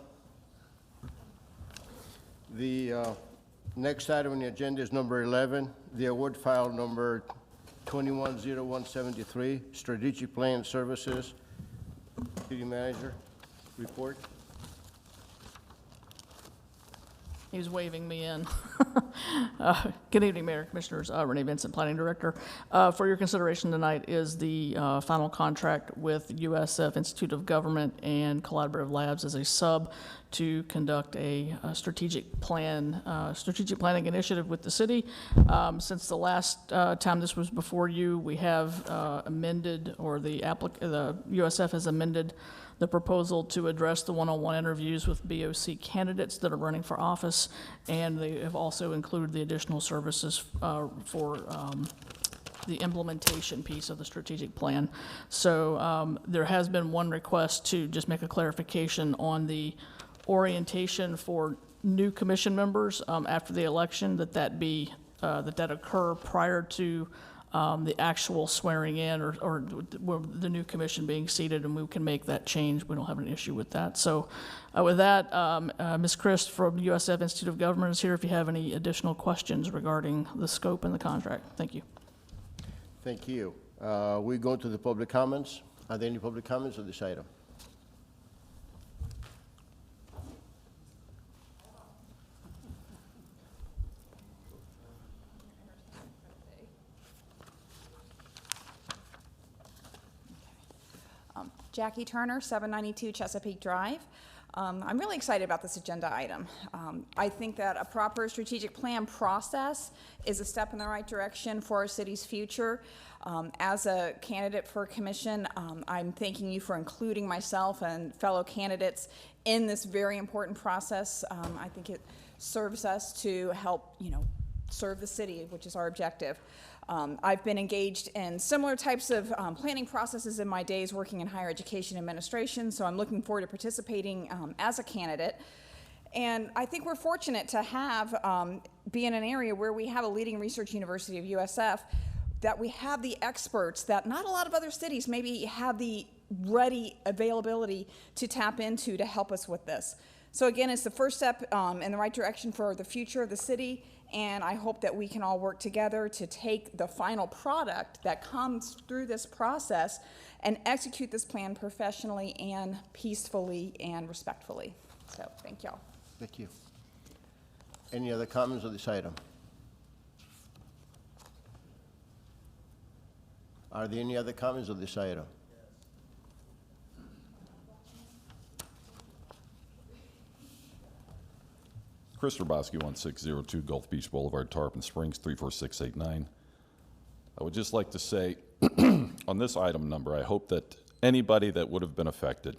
The next item on the agenda is number 11, the award file number 210173, Strategic Plan Services. City Manager, report. He was waving me in. Good evening, Mayor, Commissioners. Renee Vincent, Planning Director. For your consideration tonight is the final contract with USF Institute of Government and Collaborative Labs as a sub to conduct a strategic planning initiative with the city. Since the last time this was before you, we have amended, or the USF has amended the proposal to address the one-on-one interviews with BOC candidates that are running for office, and they have also included the additional services for the implementation piece of the strategic plan. So there has been one request to just make a clarification on the orientation for new commission members after the election, that occur prior to the actual swearing in or the new commission being seated, and we can make that change. We don't have an issue with that. So with that, Ms. Christ from USF Institute of Government is here if you have any additional questions regarding the scope and the contract. Thank you. Thank you. We go to the public comments. Are there any public comments on this item? Jackie Turner, 792 Chesapeake Drive. I'm really excited about this agenda item. I think that a proper strategic plan process is a step in the right direction for our city's future. As a candidate for commission, I'm thanking you for including myself and fellow candidates in this very important process. I think it serves us to help, serve the city, which is our objective. I've been engaged in similar types of planning processes in my days working in higher education administration, so I'm looking forward to participating as a candidate. And I think we're fortunate to have, be in an area where we have a leading research university of USF, that we have the experts that not a lot of other cities maybe have the ready availability to tap into to help us with this. So again, it's the first step in the right direction for the future of the city, and I hope that we can all work together to take the final product that comes through this process and execute this plan professionally and peacefully and respectfully. So thank y'all. Thank you. Any other comments on this item? Are there any other comments on this item? Chris Rabowski, 1602 Gulf Beach Boulevard, Tarpon Springs, 34689. I would just like to say, on this item number, I hope that anybody that would have been affected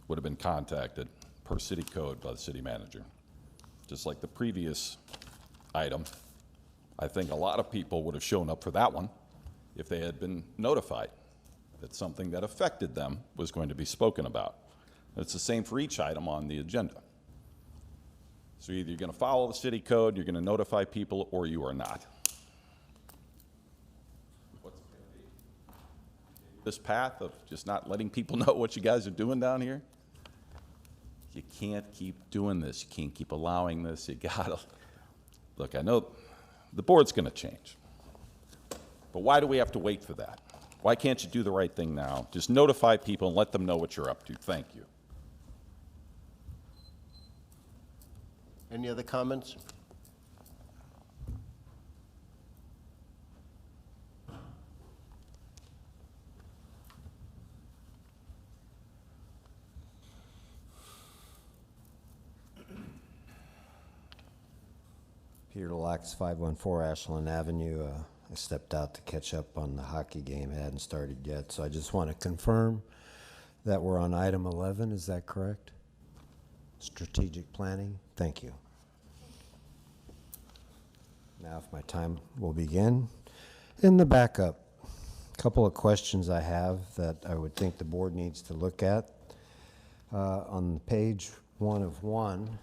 would have been contacted per city code by the city manager. Just like the previous item, I think a lot of people would have shown up for that one if they had been notified that something that affected them was going to be spoken about. It's the same for each item on the agenda. So either you're going to follow the city code, you're going to notify people, or you are not. What's it going to be? This path of just not letting people know what you guys are doing down here? You can't keep doing this. You can't keep allowing this. You gotta, look, I know the board's going to change. But why do we have to wait for that? Why can't you do the right thing now? Just notify people and let them know what you're up to. Thank you. Any other comments? Peter Lax, 514 Ashland Avenue. I stepped out to catch up on the hockey game. It hadn't started yet, so I just want to confirm that we're on item 11. Is that correct? Strategic planning. Thank you. Now, if my time will begin. In the backup, a couple of questions I have that I would think the board needs to look at. On page 1 of 1,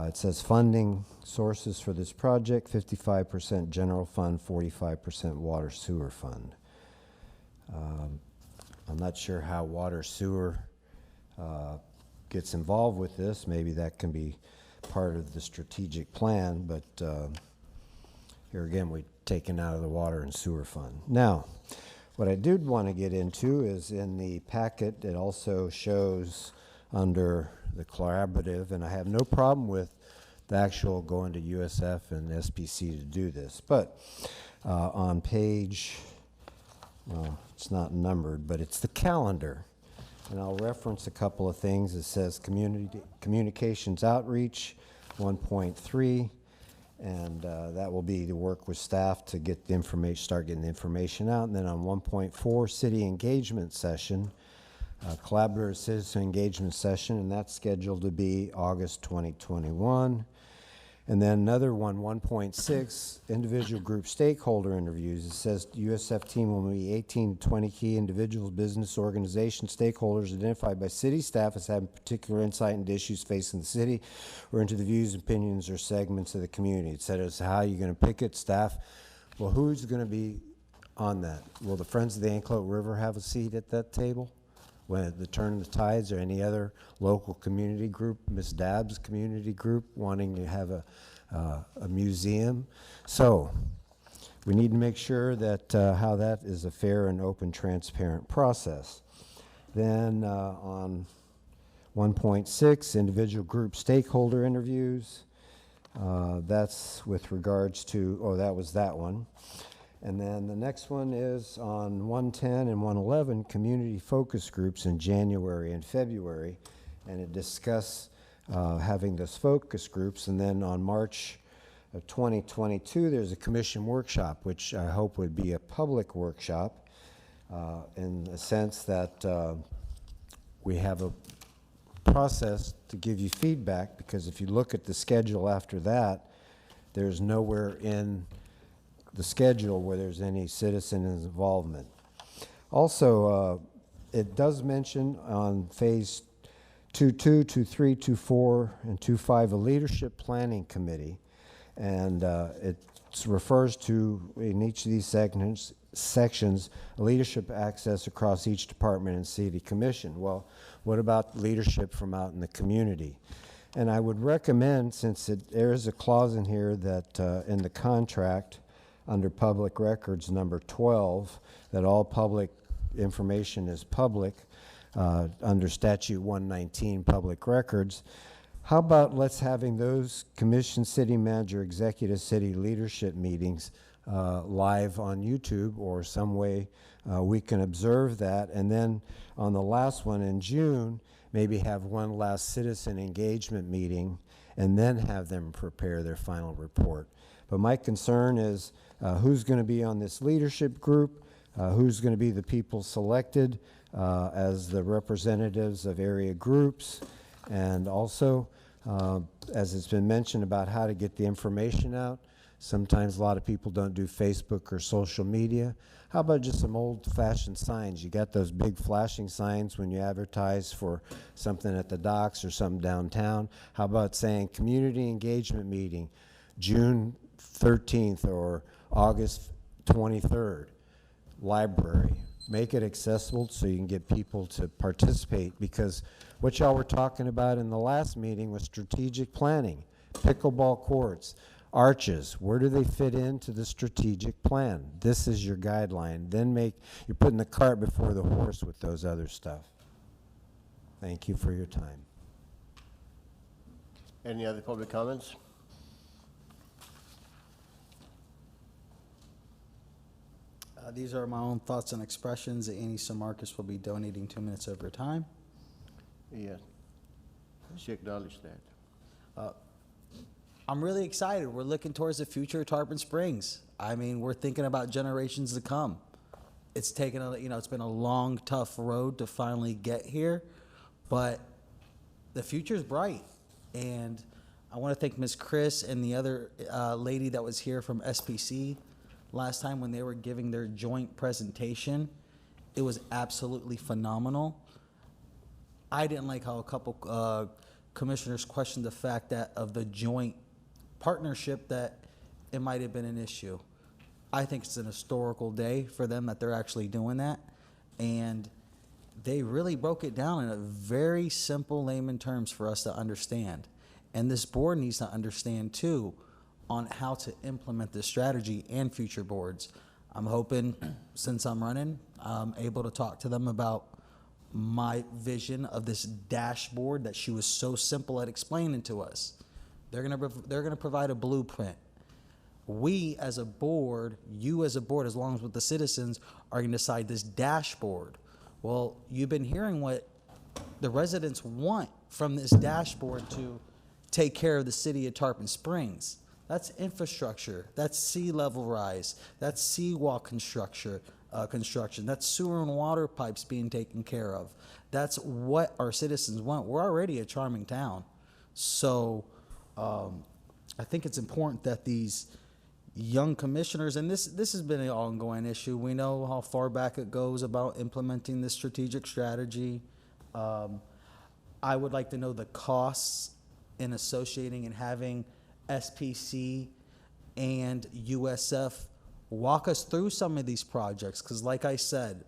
it says funding sources for this project, 55% general fund, 45% water sewer fund. I'm not sure how water sewer gets involved with this. Maybe that can be part of the strategic plan, but here again, we've taken out of the water and sewer fund. Now, what I did want to get into is in the packet, it also shows under the collaborative, and I have no problem with the actual going to USF and SPC to do this, but on page, well, it's not numbered, but it's the calendar. And I'll reference a couple of things. It says communications outreach 1.3, and that will be to work with staff to get the information, start getting the information out. And then on 1.4, city engagement session, collaborative citizen engagement session, and that's scheduled to be August 2021. And then another one, 1.6, individual group stakeholder interviews. It says USF team will meet 18 to 20 key individuals, business organizations, stakeholders identified by city staff as having particular insight into issues facing the city or into the views, opinions, or segments of the community. It says how you're going to pick it, staff. Well, who's going to be on that? Will the Friends of the Anclote River have a seat at that table? When at the turn of the tides, or any other local community group, Ms. Dabb's community group wanting to have a museum. So we need to make sure that how that is a fair and open, transparent process. Then on 1.6, individual group stakeholder interviews. That's with regards to, oh, that was that one. And then the next one is on 110 and 111, community focus groups in January and February. And it discuss having those focus groups. And then on March of 2022, there's a commission workshop, which I hope would be a public workshop in the sense that we have a process to give you feedback, because if you look at the schedule after that, there's nowhere in the schedule where there's any citizen involvement. Also, it does mention on phase 2.2, 2.3, 2.4, and 2.5 a leadership planning committee, and it refers to, in each of these sections, leadership access across each department and city commission. Well, what about leadership from out in the community? And I would recommend, since there is a clause in here that in the contract under public records number 12, that all public information is public under statute 119 public records. How about let's having those commission, city manager, executive city leadership meetings live on YouTube or some way we can observe that. And then on the last one in June, maybe have one last citizen engagement meeting and then have them prepare their final report. But my concern is who's going to be on this leadership group, who's going to be the people selected as the representatives of area groups, and also, as it's been mentioned about how to get the information out. Sometimes a lot of people don't do Facebook or social media. How about just some old-fashioned signs? You got those big flashing signs when you advertise for something at the docks or something downtown. How about saying community engagement meeting, June 13th or August 23rd, library. Make it accessible so you can get people to participate, because what y'all were talking about in the last meeting was strategic planning, pickleball courts, arches. Where do they fit into the strategic plan? This is your guideline. Then you're putting the cart before the horse with those other stuff. Thank you for your time. Any other public comments? These are my own thoughts and expressions. Annie Samarkis will be donating 2 minutes of her time. Yes. She acknowledged that. I'm really excited. We're looking towards the future of Tarpon Springs. I mean, we're thinking about generations to come. It's taken it's been a long, tough road to finally get here, but the future's bright. And I want to thank Ms. Chris and the other lady that was here from SPC last time when they were giving their joint presentation. It was absolutely phenomenal. I didn't like how a couple commissioners questioned the fact that of the joint partnership that it might have been an issue. I think it's an historical day for them that they're actually doing that. And they really broke it down in a very simple layman terms for us to understand. And this board needs to understand too on how to implement this strategy and future boards. I'm hoping, since I'm running, I'm able to talk to them about my vision of this dashboard that she was so simple at explaining to us. They're gonna provide a blueprint. We as a board, you as a board, as long as with the citizens, are gonna decide this dashboard. Well, you've been hearing what the residents want from this dashboard to take care of the city of Tarpon Springs. That's infrastructure, that's sea level rise, that's seawall construction, that's sewer and water pipes being taken care of. That's what our citizens want. We're already a charming town. So I think it's important that these young commissioners, and this has been an ongoing issue. We know how far back it goes about implementing this strategic strategy. I would like to know the costs in associating and having SPC and USF walk us through some of these projects, because like I said,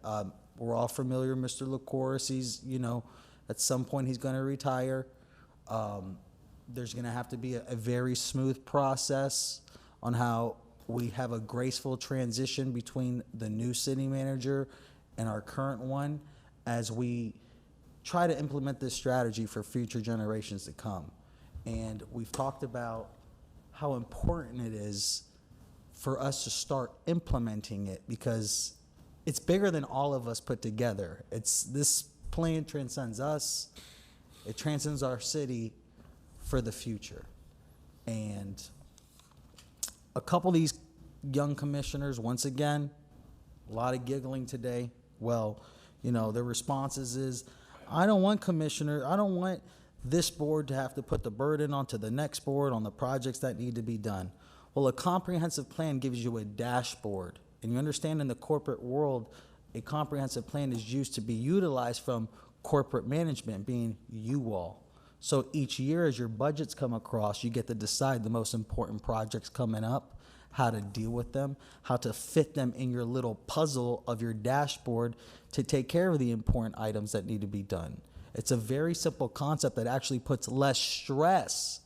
we're all familiar with Mr. LaCouris. He's, at some point he's going to retire. There's going to have to be a very smooth process on how we have a graceful transition between the new city manager and our current one as we try to implement this strategy for future generations to come. And we've talked about how important it is for us to start implementing it, because it's bigger than all of us put together. This plan transcends us. It transcends our city for the future. And a couple of these young commissioners, once again, a lot of giggling today. Well, their responses is, I don't want this board to have to put the burden onto the next board on the projects that need to be done. Well, a comprehensive plan gives you a dashboard. And you understand in the corporate world, a comprehensive plan is used to be utilized from corporate management, being you all. So each year as your budgets come across, you get to decide the most important projects coming up, how to deal with them, how to fit them in your little puzzle of your dashboard to take care of the important items that need to be done. It's a very simple concept that actually puts less stress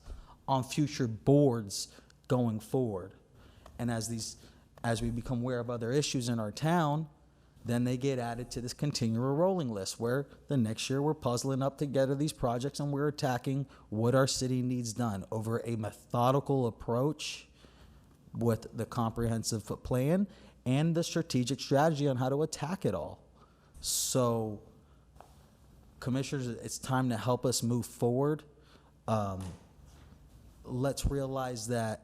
on future boards going forward. And as we become aware of other issues in our town, then they get added to this continual rolling list where the next year we're puzzling up together these projects and we're attacking what our city needs done over a methodical approach with the comprehensive plan and the strategic strategy on how to attack it all. So, commissioners, it's time to help us move forward. Let's realize that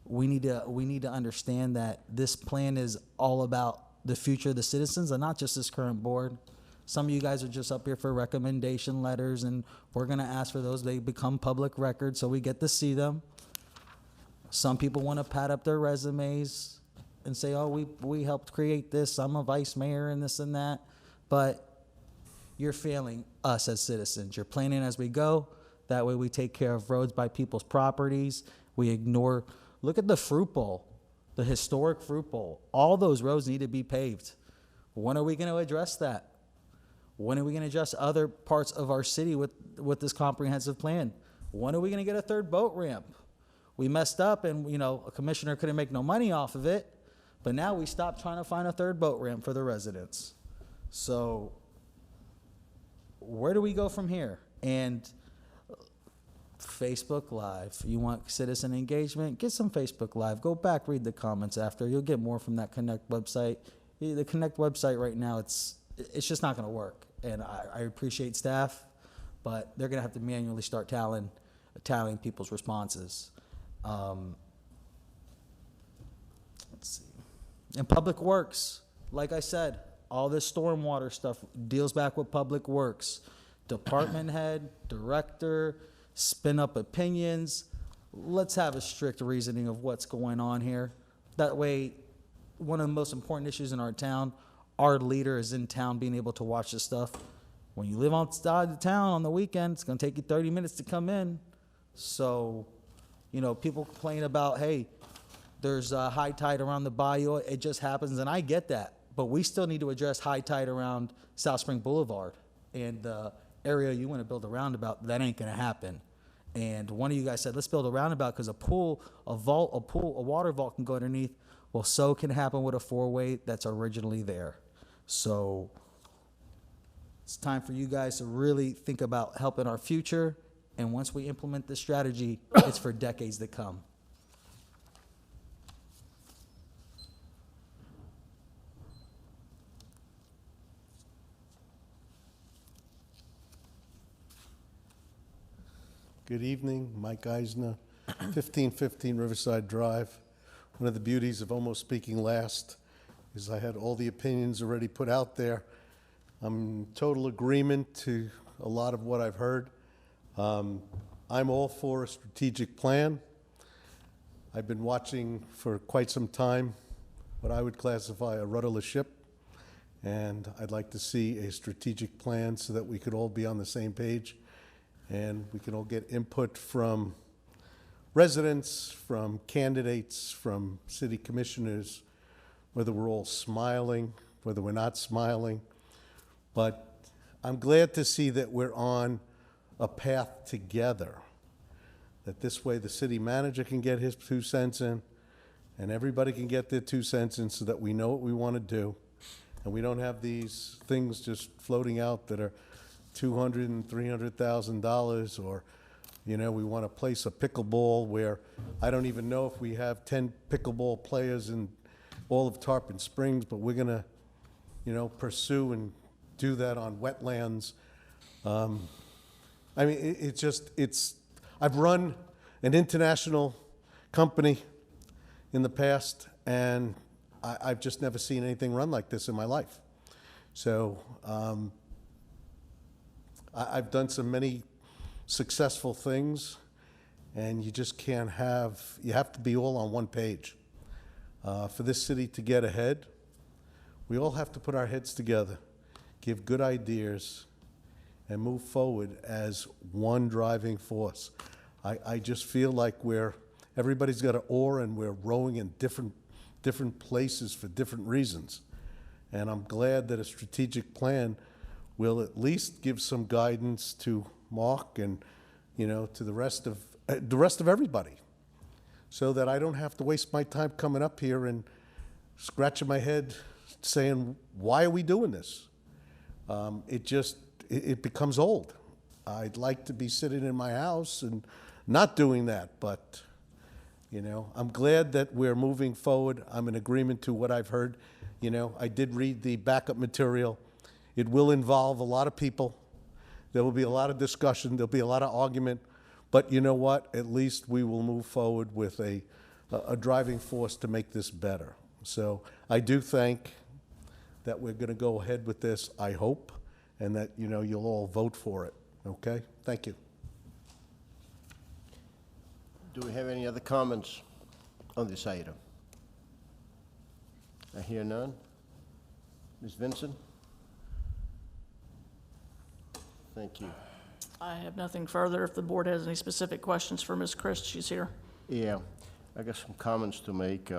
we need to understand that this plan is all about the future of the citizens and not just this current board. Some of you guys are just up here for recommendation letters, and we're going to ask for those. They become public records, so we get to see them. Some people want to pad up their resumes and say, oh, we helped create this. I'm a vice mayor and this and that. But you're failing us as citizens. You're planning as we go. That way we take care of roads by people's properties. We ignore, look at the fruit bowl, the historic fruit bowl. All those roads need to be paved. When are we going to address that? When are we going to address other parts of our city with this comprehensive plan? When are we going to get a third boat ramp? We messed up and, a commissioner couldn't make no money off of it, but now we stopped trying to find a third boat ramp for the residents. So where do we go from here? And Facebook Live. You want citizen engagement? Get some Facebook Live. Go back, read the comments after. You'll get more from that Connect website. The Connect website right now, it's just not going to work. And I appreciate staff, but they're going to have to manually start tallying people's responses. Let's see. And Public Works, like I said, all this stormwater stuff deals back with Public Works. Department head, director, spin up opinions. Let's have a strict reasoning of what's going on here. That way, one of the most important issues in our town, our leader is in town being able to watch this stuff. When you live outside the town on the weekend, it's going to take you 30 minutes to come in. So, people complain about, hey, there's a high tide around the bayou. It just happens, and I get that. but we still need to address high tide around South Spring Boulevard and the area you want to build a roundabout. That ain't gonna happen. And one of you guys said, let's build a roundabout because a water vault can go underneath. Well, so can happen with a four-way that's originally there. So it's time for you guys to really think about helping our future. And once we implement this strategy, it's for decades to come. Good evening, Mike Eisner, 1515 Riverside Drive. One of the beauties of almost speaking last is I had all the opinions already put out there. I'm in total agreement to a lot of what I've heard. I'm all for a strategic plan. I've been watching for quite some time what I would classify a rudderless ship, and I'd like to see a strategic plan so that we could all be on the same page and we can all get input from residents, from candidates, from city commissioners, whether we're all smiling, whether we're not smiling. But I'm glad to see that we're on a path together, that this way the city manager can get his 2 cents in, and everybody can get their 2 cents in so that we know what we want to do, and we don't have these things just floating out that are $200,000 and $300,000, or, you know, we want to place a pickleball where I don't even know if we have 10 pickleball players in all of Tarpon Springs, but we're going to, you know, pursue and do that on wetlands. I mean, I've run an international company in the past, and I've just never seen anything run like this in my life. So I've done many successful things, and you just can't you have to be all on one page. For this city to get ahead, we all have to put our heads together, give good ideas, and move forward as one driving force. I just feel like everybody's got an oar and we're rowing in different places for different reasons. And I'm glad that a strategic plan will at least give some guidance to Mark and, you know, to the rest of everybody, so that I don't have to waste my time coming up here and scratching my head saying, why are we doing this? It becomes old. I'd like to be sitting in my house and not doing that, but, you know, I'm glad that we're moving forward. I'm in agreement to what I've heard. You know, I did read the backup material. It will involve a lot of people. There will be a lot of discussion. There'll be a lot of argument. But you know what? At least we will move forward with a driving force to make this better. So I do think that we're going to go ahead with this, I hope, and that, you know, you'll all vote for it. Okay? Thank you. Do we have any other comments on this item? I hear none. Ms. Vincent? Thank you. I have nothing further. If the board has any specific questions for Ms. Christ, she's here. Yeah, I got some comments to make.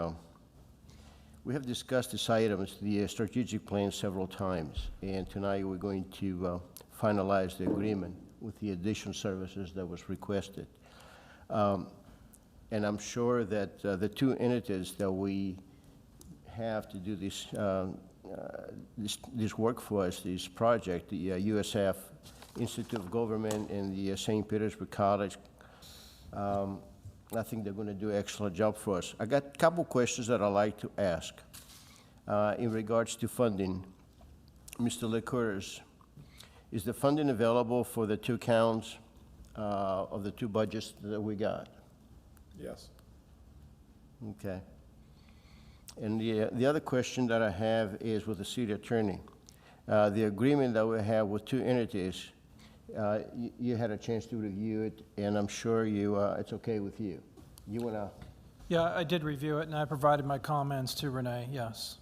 We have discussed this item, the strategic plan, several times, and tonight we're going to finalize the agreement with the additional services that was requested. And I'm sure that the two entities that we have to do this work for us, this project, the USF Institute of Government and the St. Petersburg College, I think they're going to do an excellent job for us. I got a couple questions that I'd like to ask in regards to funding. Mr. Licouris, is the funding available for the 2 counts of the 2 budgets that we got? Yes. Okay. And the other question that I have is with the city attorney. The agreement that we have with 2 entities, you had a chance to review it, and I'm sure it's okay with you. You want to? Yeah, I did review it, and I provided my comments to Renee, yes.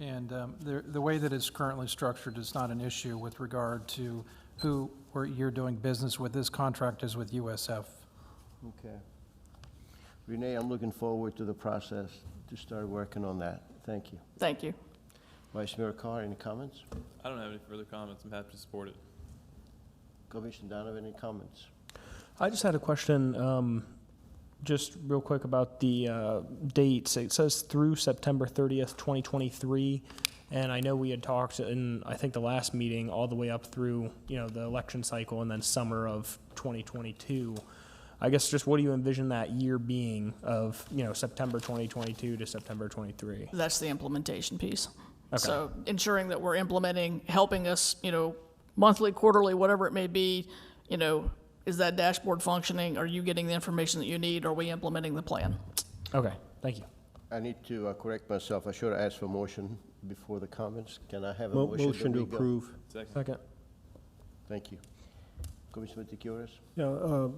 And the way that it's currently structured is not an issue with regard to who you're doing business with. This contract is with USF. Okay. Renee, I'm looking forward to the process to start working on that. Thank you. Thank you. Vice Mayor Carr, any comments? I don't have any further comments. I'm happy to support it. Commissioner Donovan, any comments? I just had a question, just real quick about the dates. It says through September 30th, 2023, and I know we had talked in, I think, the last meeting all the way up through, the election cycle and then summer of 2022. I guess just what do you envision that year being of, September 2022 to September 23? That's the implementation piece. Okay. So ensuring that we're implementing, helping us, monthly, quarterly, whatever it may be, is that dashboard functioning? Are you getting the information that you need? Are we implementing the plan? Okay, thank you. I need to correct myself. I should have asked for motion before the comments. Can I have a Motion to that we go? approve. Second. Thank you. Commissioner Meticuris? Yeah,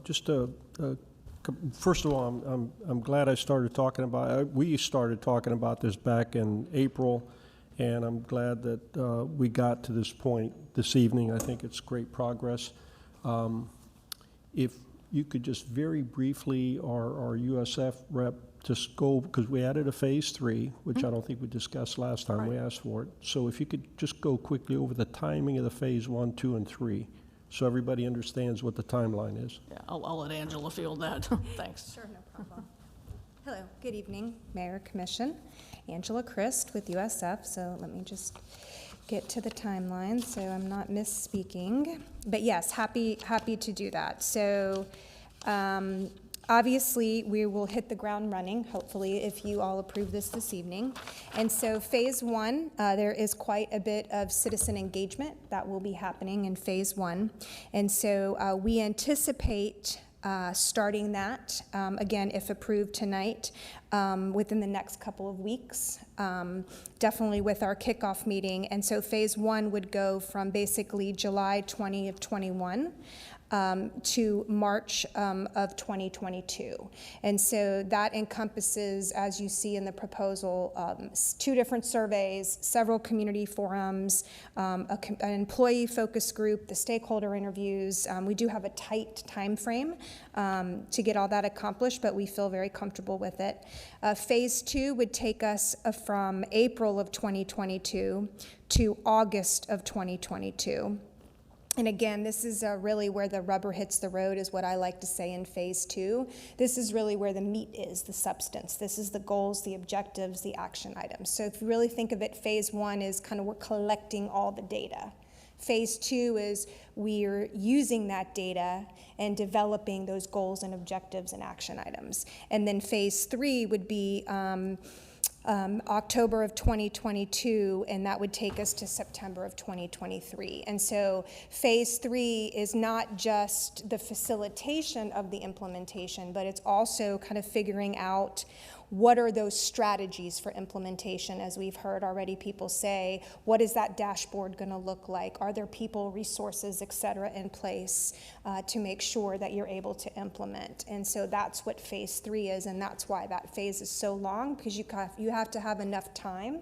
first of all, I'm glad I started talking about, we started talking about this back in April, and I'm glad that we got to this point this evening. I think it's great progress. If you could just very briefly, our USF rep, just go, because we added a phase 3, which I don't think we discussed last time we asked for it. So if you could just go quickly over the timing of the phase 1, 2, and 3, so everybody understands what the timeline is. Yeah, I'll let Angela field that. Thanks. Sure, no problem. Hello, good evening, Mayor, Commission. Angela Christ with USF, so let me just get to the timeline so I'm not misspeaking. But yes, happy to do that. So obviously, we will hit the ground running, hopefully, if you all approve this evening. And so phase 1, there is quite a bit of citizen engagement that will be happening in phase 1. And so we anticipate starting that, again, if approved tonight, within the next couple of weeks, definitely with our kickoff meeting. And so phase 1 would go from basically July 20 of 21 to March of 2022. And so that encompasses, as you see in the proposal, 2 different surveys, several community forums, an employee focus group, the stakeholder interviews. We do have a tight time frame to get all that accomplished, but we feel very comfortable with it. Phase 2 would take us from April of 2022 to August of 2022. And again, this is really where the rubber hits the road, is what I like to say in phase 2. This is really where the meat is, the substance. This is the goals, the objectives, the action items. So if you really think of it, phase 1 is kind of we're collecting all the data. Phase 2 is we're using that data and developing those goals and objectives and action items. And then phase 3 would be October of 2022, and that would take us to September of 2023. And so phase 3 is not just the facilitation of the implementation, but it's also kind of figuring out what are those strategies for implementation. As we've heard already people say, what is that dashboard going to look like? Are there people, resources, et cetera, in place to make sure that you're able to implement? And so that's what phase 3 is, and that's why that phase is so long, because you have to have enough time,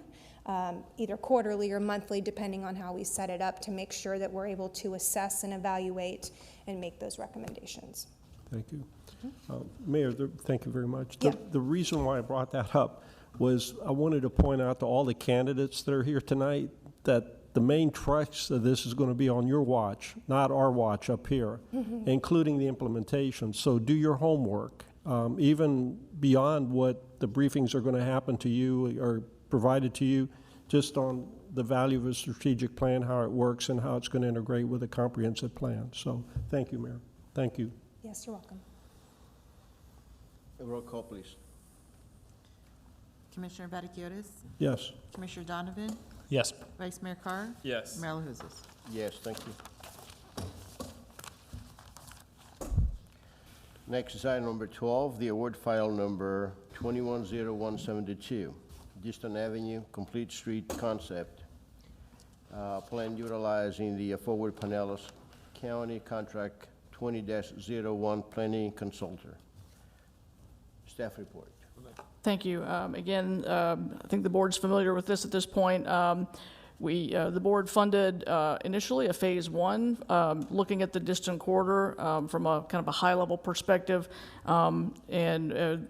either quarterly or monthly, depending on how we set it up, to make sure that we're able to assess and evaluate and make those recommendations. Thank you. Mayor, thank you very much. Yeah. The reason why I brought that up was I wanted to point out to all the candidates that are here tonight that the main thrust of this is going to be on your watch, not our watch up here, including the implementation. So do your homework, even beyond what the briefings are going to happen to you or provided to you, just on the value of a strategic plan, how it works, and how it's going to integrate with a comprehensive plan. So thank you, Mayor. Thank you. Yes, you're welcome. A roll call, please. Commissioner Vaticiotis? Yes. Commissioner Donovan? Yes. Vice Mayor Carr? Yes. Mayor LaHousas? Yes, thank you. Next is item number 12, the award file number 210172, Distant Avenue, Complete Street Concept. Plan utilizing the Forward Pinellas County Contract 20-01 Planning Consultant. Staff report. Thank you. Again, I think the board's familiar with this at this point. The board funded initially a phase 1, looking at the distant corridor from a kind of a high-level perspective, and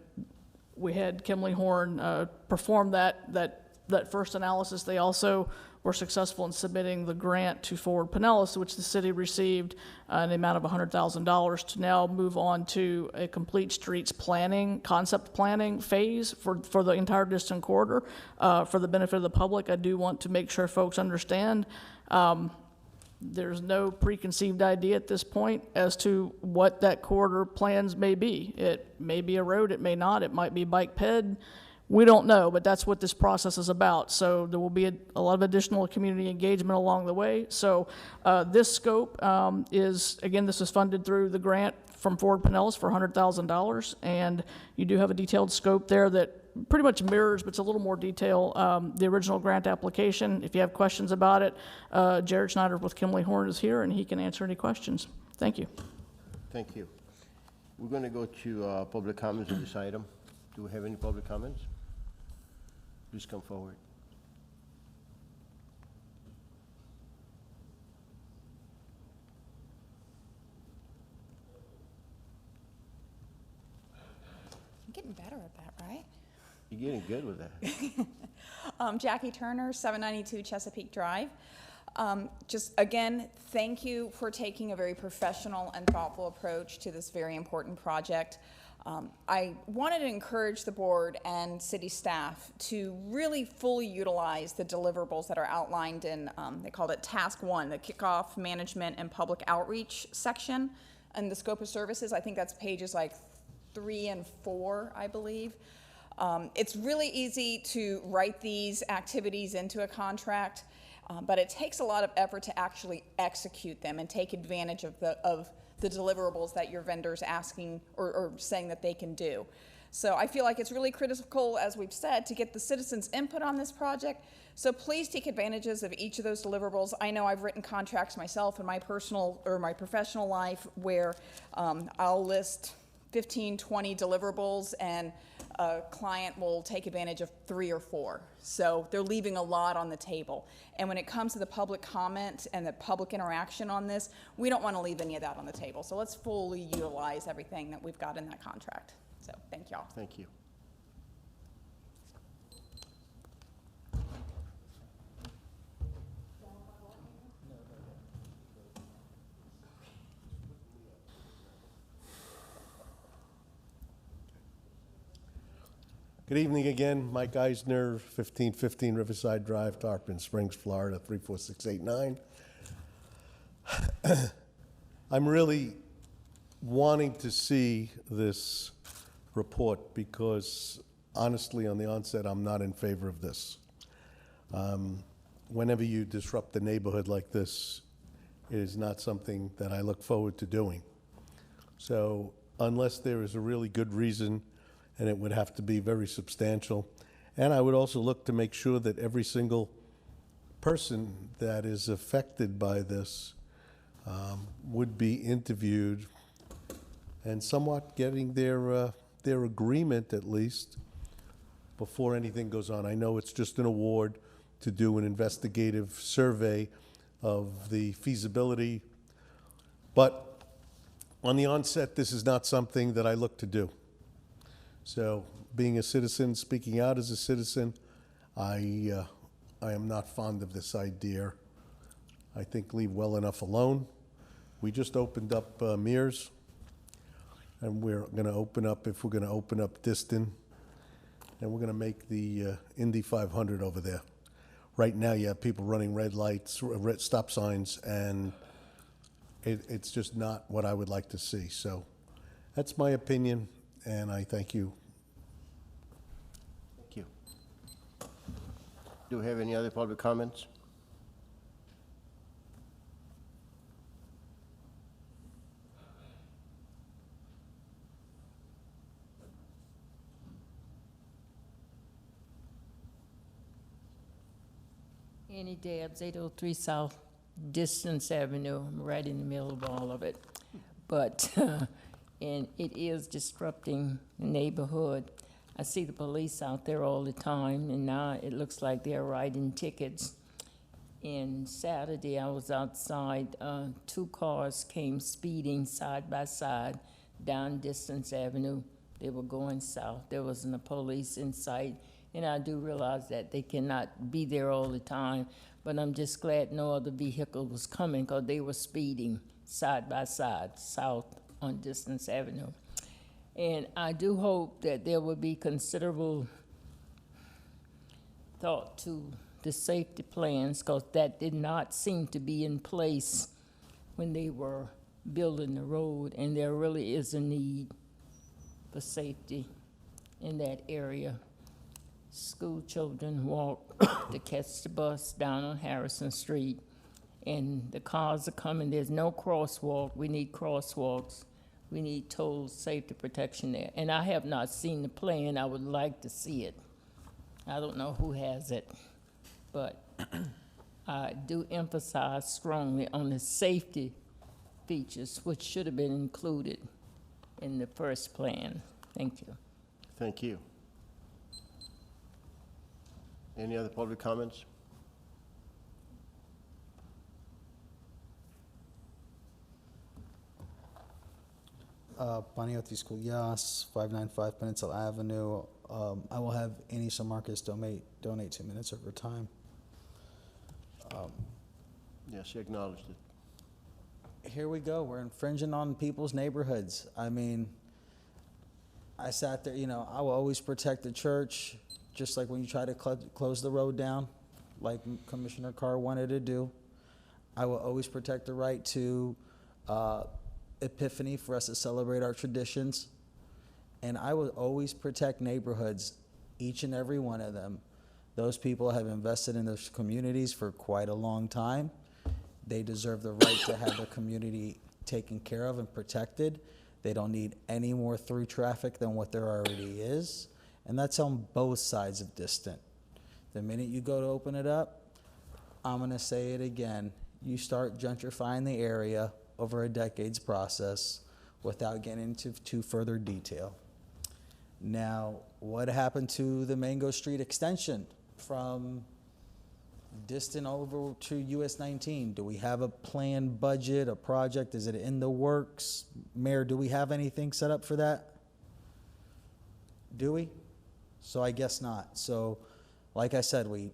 we had Kimley Horn perform that that first analysis, they also were successful in submitting the grant to Forward Pinellas, which the city received an amount of $100,000 to now move on to a complete streets planning, concept planning phase for the entire Distant Corridor. For the benefit of the public, I do want to make sure folks understand there's no preconceived idea at this point as to what that corridor plans may be. It may be a road, it may not, it might be bike ped. We don't know, but that's what this process is about. So there will be a lot of additional community engagement along the way. So this scope is, again, this is funded through the grant from Forward Pinellas for $100,000. And you do have a detailed scope there that pretty much mirrors, but it's a little more detail, the original grant application. If you have questions about it, Jared Schneider with Kimley Horn is here, and he can answer any questions. Thank you. Thank you. We're going to go to public comments on this item. Do we have any public comments? Please come forward. I'm getting better at that, right? You're getting good with that. Jackie Turner, 792 Chesapeake Drive. Just again, thank you for taking a very professional and thoughtful approach to this very important project. I wanted to encourage the board and city staff to really fully utilize the deliverables that are outlined in, they called it Task 1, the Kickoff Management and Public Outreach section, and the scope of services. I think that's pages like 3 and 4, I believe. It's really easy to write these activities into a contract, but it takes a lot of effort to actually execute them and take advantage of the deliverables that your vendor's asking or saying that they can do. So I feel like it's really critical, as we've said, to get the citizens' input on this project. So please take advantages of each of those deliverables. I know I've written contracts myself in my personal or my professional life where I'll list 15, 20 deliverables, and a client will take advantage of 3 or 4. So they're leaving a lot on the table. And when it comes to the public comment and the public interaction on this, we don't want to leave any of that on the table. So let's fully utilize everything that we've got in that contract. So thank y'all. Thank you. Good evening again. Mike Eisner, 1515 Riverside Drive, Tarpon Springs, Florida, 34689. I'm really wanting to see this report because, honestly, on the onset, I'm not in favor of this. Whenever you disrupt the neighborhood like this, it is not something that I look forward to doing. So unless there is a really good reason, and it would have to be very substantial. And I would also look to make sure that every single person that is affected by this would be interviewed and somewhat getting their agreement, at least, before anything goes on. I know it's just an award to do an investigative survey of the feasibility, but on the onset, this is not something that I look to do. So, being a citizen, speaking out as a citizen, I am not fond of this idea. I think leave well enough alone. We just opened up Mears, and we're going to open up, if we're going to open up Diston, and we're going to make the Indy 500 over there. Right now, you have people running red lights, red stop signs, and it's just not what I would like to see. So, that's my opinion. And I thank you. Thank you. Do we have any other public comments? Annie Dabbs, 803 South Distance Avenue. I'm right in the middle of all of it. But and it is disrupting the neighborhood. I see the police out there all the time, and now it looks like they're writing tickets. And Saturday, I was outside. 2 cars came speeding side by side down Distance Avenue. They were going south. There wasn't a police in sight, And I do realize that they cannot be there all the time, but I'm just glad no other vehicle was coming because they were speeding side by side, south on Distance Avenue. And I do hope that there will be considerable thought to the safety plans, because that did not seem to be in place when they were building the road, and there really is a need for safety in that area. School children walk to catch the bus down on Harrison Street, and the cars are coming. There's no crosswalk. We need crosswalks. We need total safety protection there. And I have not seen the plan. I would like to see it. I don't know who has it, but I do emphasize strongly on the safety features, which should have been included in the first plan. Thank you. Thank you. Any other public comments? Panayoti School, yes, 595 Peninsula Avenue. I will have Annie Marcus donate 2 minutes of her time. Yes, she acknowledged it. Here we go, we're infringing on people's neighborhoods. I mean, I sat there, you know, I will always protect the church, just like when you try to close the road down, like Commissioner Carr wanted to do. I will always protect the right to Epiphany for us to celebrate our traditions. And I will always protect neighborhoods, each and every one of them. Those people have invested in those communities for quite a long time. They deserve the right to have their community taken care of and protected. They don't need any more through traffic than what there already is. And that's on both sides of Distant. The minute you go to open it up, I'm gonna say it again, you start gentrifying the area over a decade's process without getting into further detail. Now, what happened to the Mango Street extension from Distant over to US 19? Do we have a planned budget, a project? Is it in the works? Mayor, do we have anything set up for that? Do we? So I guess not. So, like I said, we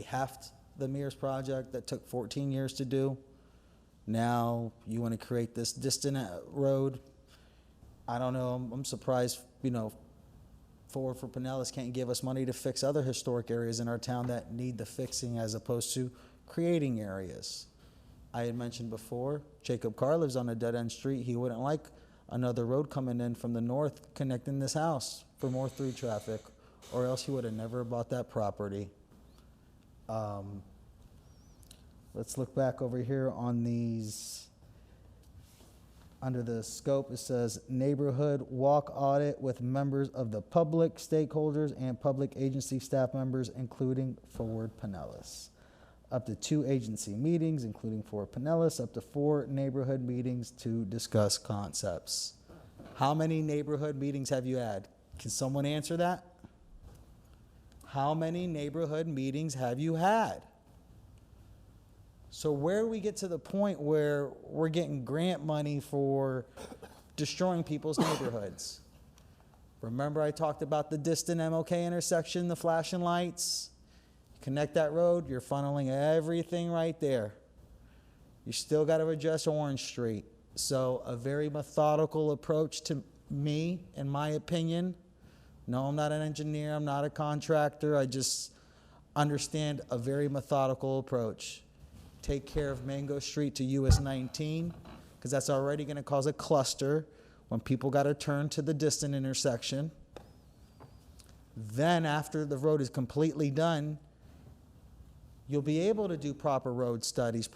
halved the Mears project that took 14 years to do. Now you want to create this Distant road. I don't know. I'm surprised, you know, Forward for Pinellas can't give us money to fix other historic areas in our town that need the fixing as opposed to creating areas. I had mentioned before, Jacob Carr lives on a dead-end street. He wouldn't like another road coming in from the north connecting this house for more through traffic, or else he would have never bought that property. Let's look back over here on these. Under the scope, it says neighborhood walk audit with members of the public, stakeholders, and public agency staff members, including Forward Pinellas. Up to 2 agency meetings, including Forward Pinellas, up to 4 neighborhood meetings to discuss concepts. How many neighborhood meetings have you had? Can someone answer that? How many neighborhood meetings have you had? So where do we get to the point where we're getting grant money for destroying people's neighborhoods? Remember I talked about the Distant MLK intersection, the flashing lights? Connect that road, you're funneling everything right there. You still got to address Orange Street. So a very methodical approach to me, in my opinion. No, I'm not an engineer, I'm not a contractor, I just understand a very methodical approach. Take care of Mango Street to US 19, because that's already going to cause a cluster when people got to turn to the Distant intersection. Then after the road is completely done, you'll be able to do proper road studies,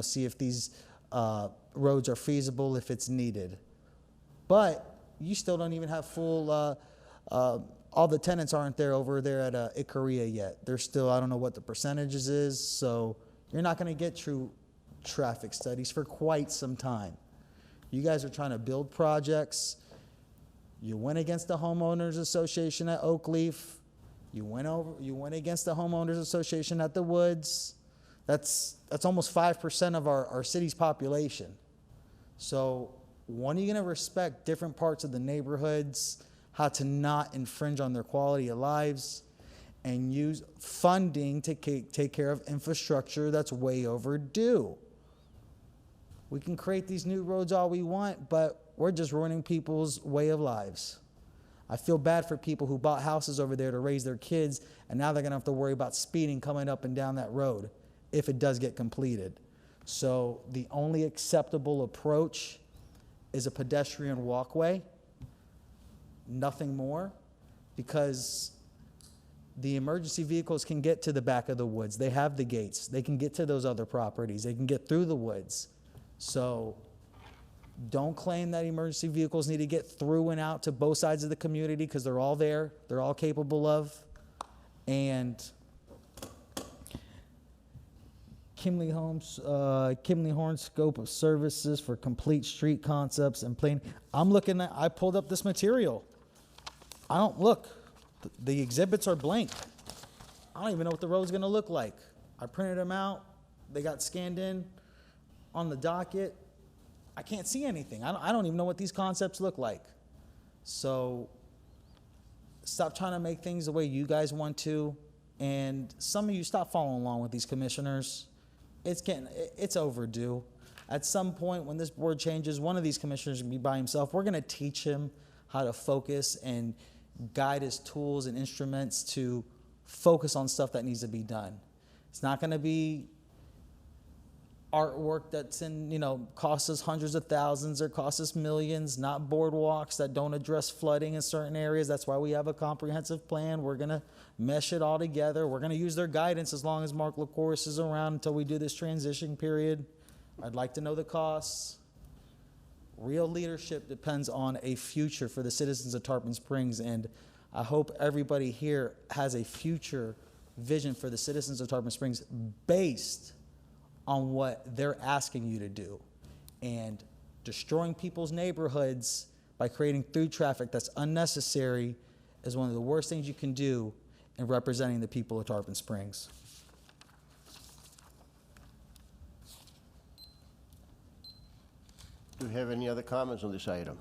see if these roads are feasible, if it's needed. But you still don't even have full, all the tenants aren't there over there at Ikaria yet. They're still, I don't know what the percentages is, so you're not going to get true traffic studies for quite some time. You guys are trying to build projects. You went against the homeowners association at Oakleaf. You went against the homeowners association at the Woods. That's almost 5% of our city's population. So when are you going to respect different parts of the neighborhoods, how to not infringe on their quality of lives? and use funding to take care of infrastructure that's way overdue. We can create these new roads all we want, but we're just ruining people's way of lives. I feel bad for people who bought houses over there to raise their kids, and now they're gonna have to worry about speeding coming up and down that road if it does get completed. So the only acceptable approach is a pedestrian walkway, nothing more, because the emergency vehicles can get to the back of the woods. They have the gates. They can get to those other properties. They can get through the woods. So don't claim that emergency vehicles need to get through and out to both sides of the community, because they're all there. They're all capable of. And Kimley Horn scope of services for complete street concepts and plain. I pulled up this material. I don't look. The exhibits are blank. I don't even know what the road's gonna look like. I printed them out. They got scanned in on the docket. I can't see anything. I don't even know what these concepts look like. So stop trying to make things the way you guys want to. And some of you stop following along with these commissioners. It's overdue. At some point when this board changes, one of these commissioners will be by himself. We're gonna teach him how to focus and guide his tools and instruments to focus on stuff that needs to be done. It's not gonna be artwork that's costs us hundreds of thousands or costs us millions, not boardwalks that don't address flooding in certain areas. That's why we have a comprehensive plan. We're gonna mesh it all together. We're gonna use their guidance as long as Mark LaCourse is around until we do this transition period. I'd like to know the costs. Real leadership depends on a future for the citizens of Tarpon Springs, and I hope everybody here has a future vision for the citizens of Tarpon Springs based on what they're asking you to do. And destroying people's neighborhoods by creating through traffic that's unnecessary is one of the worst things you can do in representing the people of Tarpon Springs. Do you have any other comments on this item?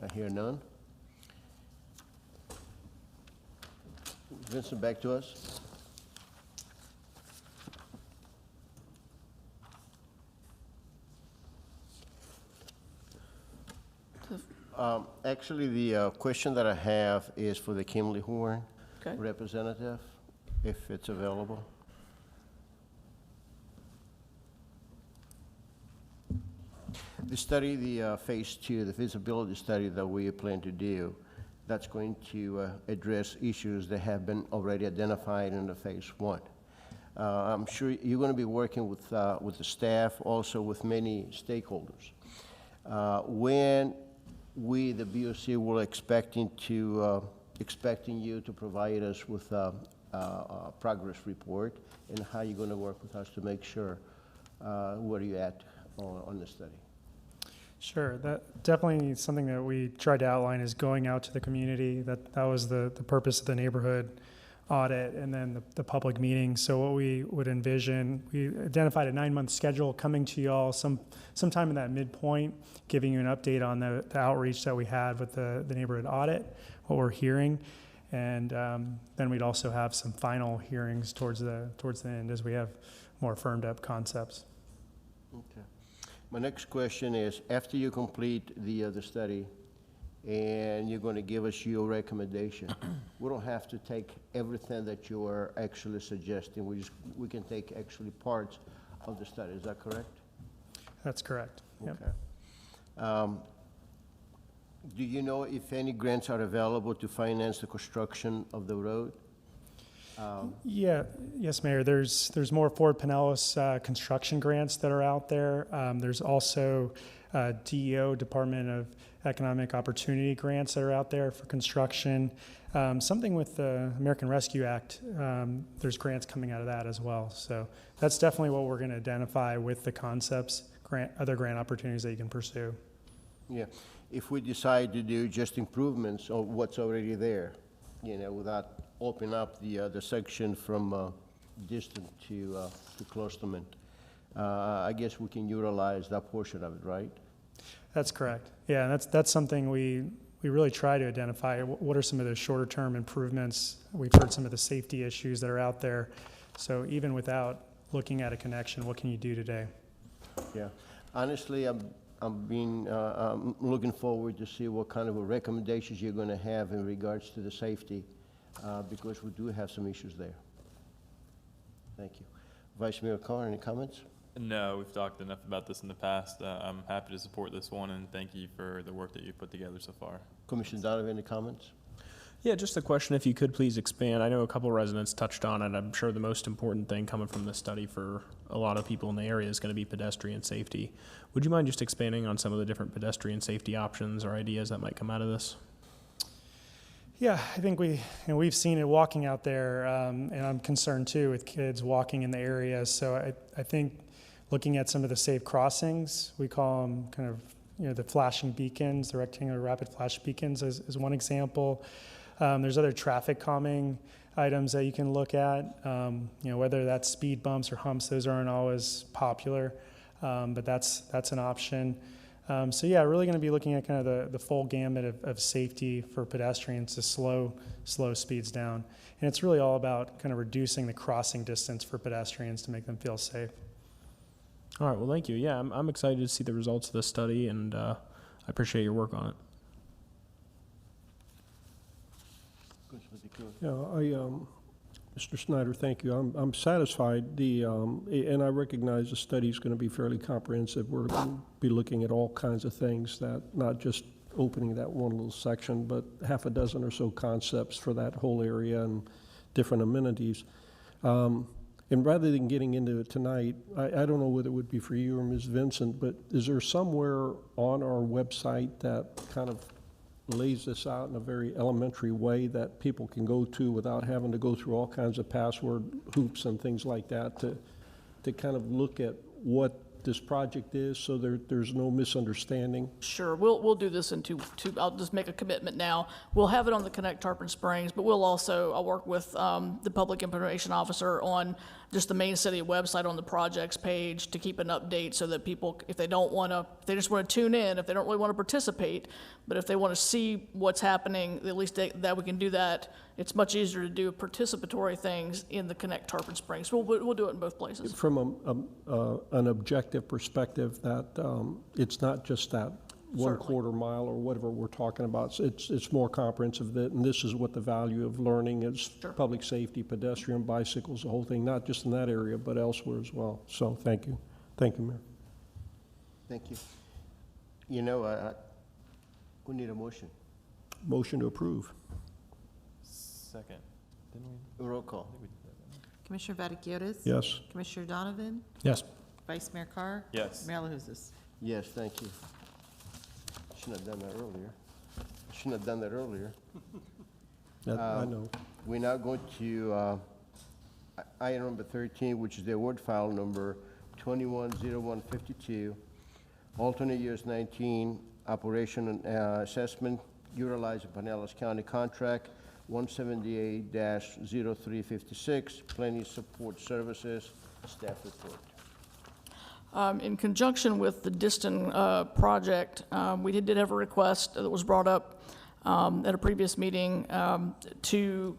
I hear none. Vincent, back to us. Actually, the question that I have is for the Kimley Horn representative, if it's available. The study, the phase 2, the feasibility study that we plan to do, that's going to address issues that have been already identified in the phase 1. I'm sure you're going to be working with the staff, also with many stakeholders. When we, the BOC, were expecting you to provide us with a progress report, and how you're going to work with us to make sure where you're at on the study. Sure, that definitely something that we tried to outline is going out to the community. That was the purpose of the neighborhood audit and then the public meeting. So what we would envision, we identified a 9-month schedule coming to y'all sometime in that midpoint, giving you an update on the outreach that we had with the neighborhood audit, what we're hearing. And then we'd also have some final hearings towards the end as we have more firmed up concepts. Okay. My next question is, after you complete the study and you're going to give us your recommendation, we don't have to take everything that you are actually suggesting. We can take actually parts of the study. Is that correct? That's correct. Yep. Okay. Do you know if any grants are available to finance the construction of the road? Yes, Mayor. There's more Fort Pinellas construction grants that are out there. There's also DEO, Department of Economic Opportunity grants that are out there for construction. Something with the American Rescue Act, there's grants coming out of that as well. So that's definitely what we're going to identify with the concepts, other grant opportunities that you can pursue. Yeah. If we decide to do just improvements on what's already there, without opening up the section from distant to Closterman, I guess we can utilize that portion of it, right? That's correct. Yeah, that's something we we really try to identify what are some of those shorter term improvements. We've heard some of the safety issues that are out there. So even without looking at a connection, what can you do today? Yeah, honestly, I'm looking forward to see what kind of recommendations you're going to have in regards to the safety, because we do have some issues there. Thank you. Vice Mayor Carr, any comments? No, we've talked enough about this in the past. I'm happy to support this one, and thank you for the work that you've put together so far. Commissioner Donovan, any comments? Yeah, just a question, if you could please expand. I know a couple residents touched on it. I'm sure the most important thing coming from this study for a lot of people in the area is going to be pedestrian safety. Would you mind just expanding on some of the different pedestrian safety options or ideas that might come out of this? Yeah, I think we've seen it walking out there, and I'm concerned too with kids walking in the area. So I think looking at some of the safe crossings, we call them kind of, the flashing beacons, the rectangular rapid flash beacons is one example. There's other traffic calming items that you can look at, whether that's speed bumps or humps. Those aren't always popular, but that's an option. So yeah, really going to be looking at kind of the full gamut of safety for pedestrians to slow speeds down. And it's really all about kind of reducing the crossing distance for pedestrians to make them feel safe. All right, well, thank you. Yeah, I'm excited to see the results of this study, and I appreciate your work on it. Yeah, Mr. Snyder, thank you. I'm satisfied. And I recognize the study is going to be fairly comprehensive. We're going to be looking at all kinds of things, that not just opening that one little section, but half a dozen or so concepts for that whole area and different amenities. And rather than getting into it tonight, I don't know whether it would be for you or Ms. Vincent, but is there somewhere on our website that kind of lays this out in a very elementary way that people can go to without having to go through all kinds of password hoops and things like that to kind of look at what this project is, so there's no misunderstanding? Sure, we'll do this in two. I'll just make a commitment now. We'll have it on the Connect Tarpon Springs, but I'll work with the Public Information Officer on just the main city website on the projects page to keep an update so that people, if they just want to tune in, if they don't really want to participate, but if they want to see what's happening, at least that we can do that. It's much easier to do participatory things in the Connect Tarpon Springs. We'll do it in both places. From an objective perspective, that it's not just that one quarter mile or whatever we're talking about. It's more comprehensive, and this is what the value of learning is. Sure. Public safety, pedestrian, bicycles, the whole thing, not just in that area, but elsewhere as well. So thank you. Thank you, Mayor. Thank you. We need a motion. Motion to approve. Second. Didn't we? Roll call. Commissioner Vaticiotis? Yes. Commissioner Donovan? Yes. Vice Mayor Carr? Yes. Mayor LaHousas? Yes, thank you. Shouldn't have done that earlier. I know. We're now going to item number 13, which is the award file number 210152, alternate years 19, operation and assessment, utilizing Pinellas County contract 178-0356, planning support services, staff report. In conjunction with the Diston project, we did have a request that was brought up at a previous meeting to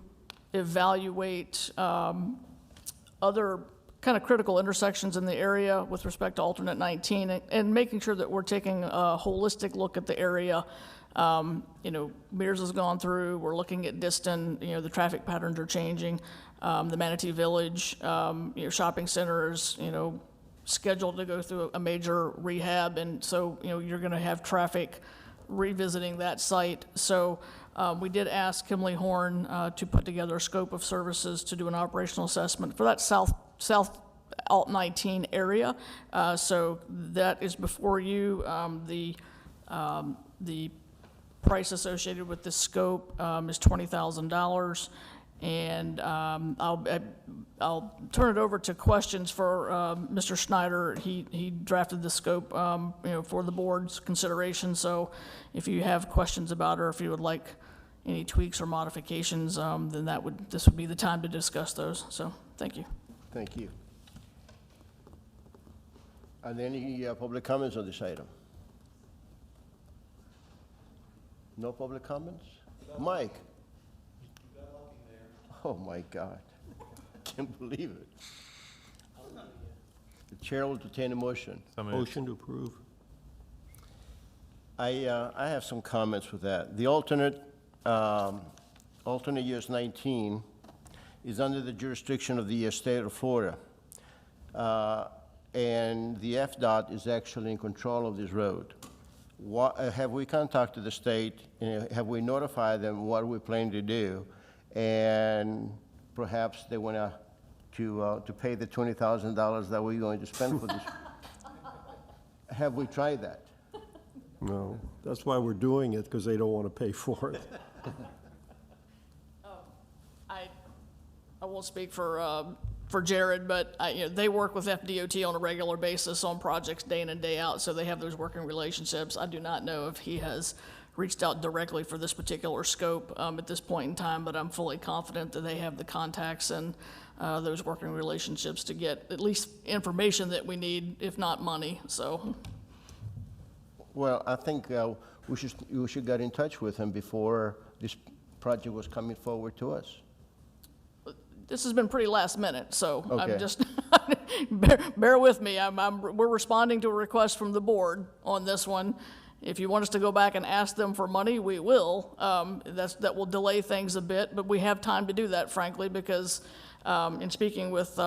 evaluate other kind of critical intersections in the area with respect to alternate 19 and making sure that we're taking a holistic look at the area. Mears has gone through, we're looking at Diston, the traffic patterns are changing. The Manatee Village, shopping centers, scheduled to go through a major rehab, and so you're going to have traffic revisiting that site. So we did ask Kimley Horn to put together a scope of services to do an operational assessment for that South Alt 19 area. So that is before you. The price associated with this scope is $20,000. And I'll turn it over to questions for Mr. Schneider. He drafted the scope, for the board's consideration. So if you have questions about it, or if you would like any tweaks or modifications, then this would be the time to discuss those. So thank you. Thank you. Are there any public comments on this item? No public comments? Mike? Oh, my God. Can't believe it. The chair will entertain a motion. Motion to approve. I have some comments with that. The alternate US 19 is under the jurisdiction of the state of Florida. And the FDOT is actually in control of this road. Have we contacted the state, and have we notified them what we plan to do? And perhaps they want to pay the $20,000 that we're going to spend for this. Have we tried that? No, that's why we're doing it, because they don't want to pay for it. I won't speak for Jared, but they work with FDOT on a regular basis on projects day in and day out, so they have those working relationships. I do not know if he has reached out directly for this particular scope at this point in time, but I'm fully confident that they have the contacts and those working relationships to get at least information that we need, if not money. So, Well, I think we should get in touch with him before this project was coming forward to us. this has been pretty last minute, so Okay. I'm just, bear with me. We're responding to a request from the board on this one. If you want us to go back and ask them for money, we will. That will delay things a bit, but we have time to do that, frankly, because in speaking with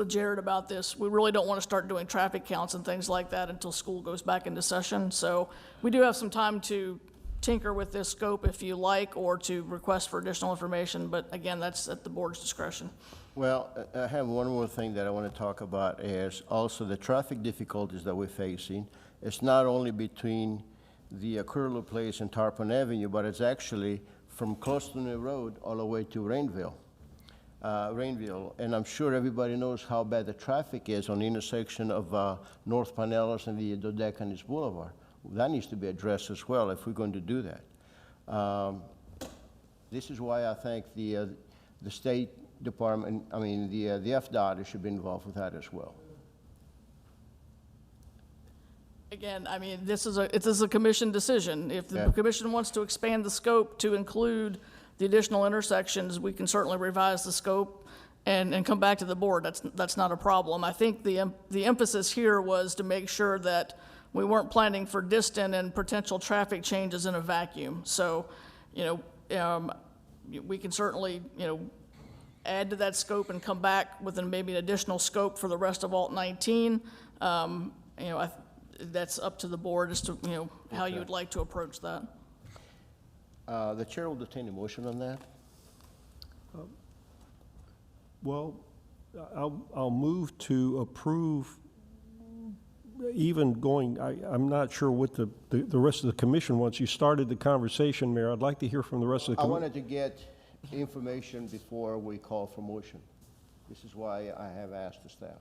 Jared about this, we really don't want to start doing traffic counts and things like that until school goes back into session. So we do have some time to tinker with this scope if you like, or to request for additional information, but again, that's at the board's discretion. Well, I have one more thing that I want to talk about is also the traffic difficulties that we're facing. It's not only between the Curlew Place and Tarpon Avenue, but it's actually from Closton Road all the way to Rainville. And I'm sure everybody knows how bad the traffic is on the intersection of North Pinellas and the Dodecanese Boulevard. That needs to be addressed as well if we're going to do that. This is why I think the State Department, the FDOT should be involved with that as well. Again, this is a commission decision. If the commission wants to expand the scope to include the additional intersections, we can certainly revise the scope and come back to the board. That's not a problem. I think the emphasis here was to make sure that we weren't planning for distant and potential traffic changes in a vacuum. So, we can certainly, add to that scope and come back with maybe an additional scope for the rest of Alt 19. That's up to the board as to, how you would like to approach that. The chair will entertain a motion on that. Well, I'll move to approve, even going, I'm not sure what the rest of the commission wants. You started the conversation, Mayor. I'd like to hear from the rest of the I commission. wanted to get information before we call for motion. This is why I have asked the staff.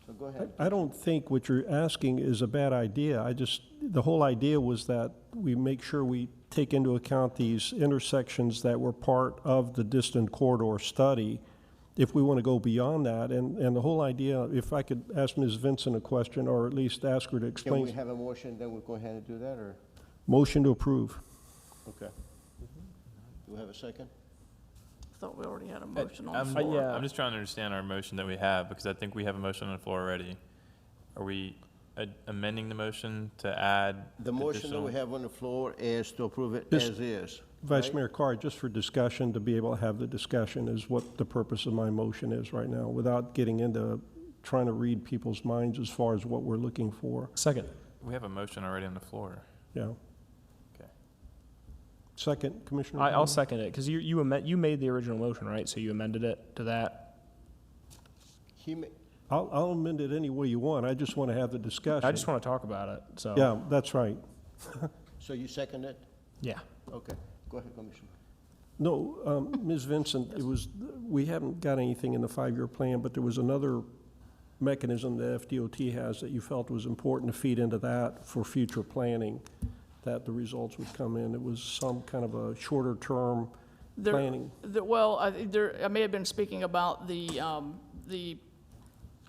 So go ahead. I don't think what you're asking is a bad idea. The whole idea was that we make sure we take into account these intersections that were part of the distant corridor study if we want to go beyond that. And the whole idea, if I could ask Ms. Vincent a question, or at least ask her to Can we explain. have a motion, then we'll go ahead and do that, or? Motion to approve. Okay. Do we have a second? I thought we already had a motion on the I'm floor. just trying to understand our motion that we have, because I think we have a motion on the floor already. Are we amending the motion to add The motion that we additional- have on the floor is to approve it This- as is. Vice right? Mayor Carr, just for discussion, to be able to have the discussion is what the purpose of my motion is right now, without getting into trying to read people's minds as far as what we're looking for. Second. We have a motion already on the floor. Yeah. Okay. Second, Commissioner? I'll Bowman? second it, because you made the original motion, right? So you amended it to that? I'll amend it any way you want. I just want to have the discussion. I just want to talk about it, so. Yeah, that's right. So you second it? Yeah. Okay. Go ahead, Commissioner. No, Ms. Vincent, we haven't got anything in the 5-year plan, but there was another mechanism that FDOT has that you felt was important to feed into that for future planning, that the results would come in. It was some kind of a shorter term planning. I may have been speaking about the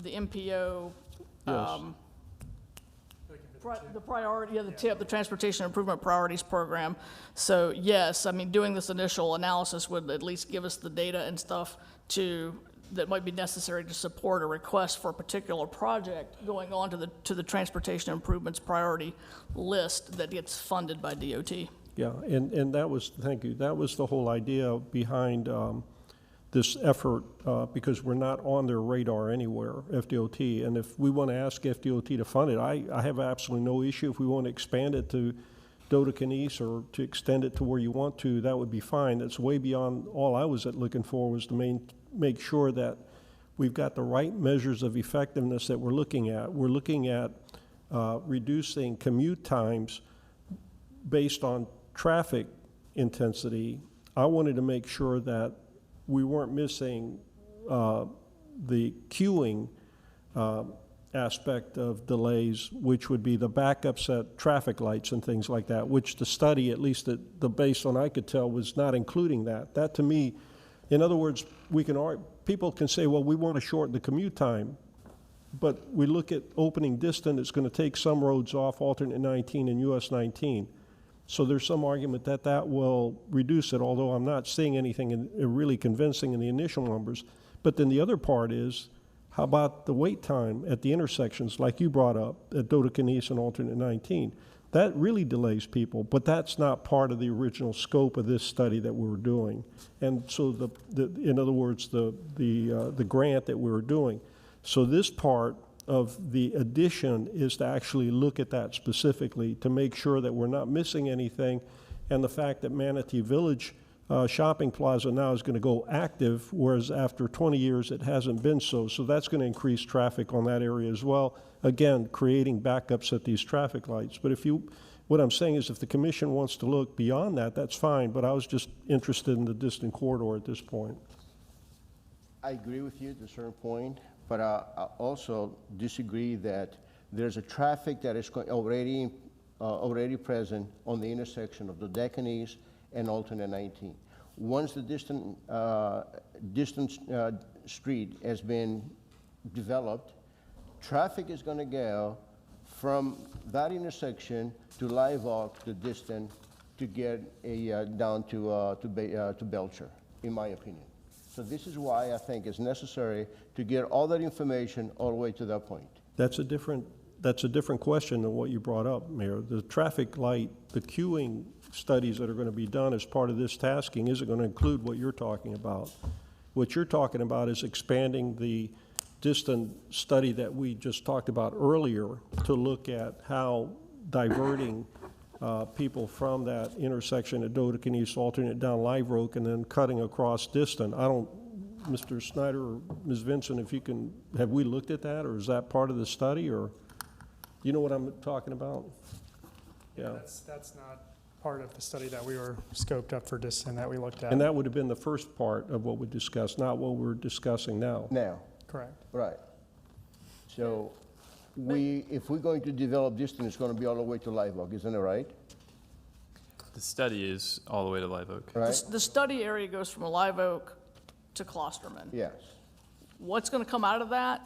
MPO. Yes. The priority, the TIP, the Transportation Improvement Priorities Program. So yes, I mean, doing this initial analysis would at least give us the data and stuff that might be necessary to support a request for a particular project going on to the Transportation Improvements Priority list that gets funded by DOT. Yeah, and that was, thank you, that was the whole idea behind this effort, because we're not on their radar anywhere, FDOT. And if we want to ask FDOT to fund it, I have absolutely no issue. If we want to expand it to Dodecanese or to extend it to where you want to, that would be fine. That's way beyond all I was looking for, was to make sure that we've got the right measures of effectiveness that we're looking at. We're looking at reducing commute times based on traffic intensity. I wanted to make sure that we weren't missing the queuing aspect of delays, which would be the backups at traffic lights and things like that, which the study, at least the baseline I could tell, was not including that. That to me, in other words, people can say, well, we want to shorten the commute time, but we look at opening distance, it's going to take some roads off, alternate 19 and US 19. So there's some argument that that will reduce it, although I'm not seeing anything really convincing in the initial numbers. But then the other part is, how about the wait time at the intersections, like you brought up, at Dodecanese and alternate 19? That really delays people, but that's not part of the original scope of this study that we were doing. And so in other words, the grant that we were doing. So this part of the addition is to actually look at that specifically to make sure that we're not missing anything, and the fact that Manatee Village Shopping Plaza now is going to go active, whereas after 20 years it hasn't been so. So that's going to increase traffic on that area as well, again, creating backups at these traffic lights. But what I'm saying is, if the commission wants to look beyond that, that's fine, but I was just interested in the distant corridor at this point. I agree with you to a certain point, but I also disagree that there's a traffic that is already present on the intersection of the Dodecanese and alternate 19. Once the distant street has been developed, traffic is going to go from that intersection to Live Oak, the distant, to get down to Belcher, in my opinion. So this is why I think it's necessary to get all that information all the way to that point. That's a different question than what you brought up, Mayor. The traffic light, the queuing studies that are going to be done as part of this tasking isn't going to include what you're talking about. What you're talking about is expanding the distant study that we just talked about earlier to look at how diverting people from that intersection at Dodecanese alternate down Live Oak and then cutting across distant. Mr. Snyder or Ms. Vincent, have we looked at that, or is that part of the study, or you know what I'm talking about? Yeah, that's not part of the study that we were scoped up for distant that we looked at. And that would have been the first part of what we discussed, not what we're discussing now. Now. Correct. Right. So if we're going to develop distance, it's going to be all the way to Live Oak, isn't it right? The study is all the way to Live Oak. Right. The study area goes from Live Oak to Klosterman. Yes. What's going to come out of that?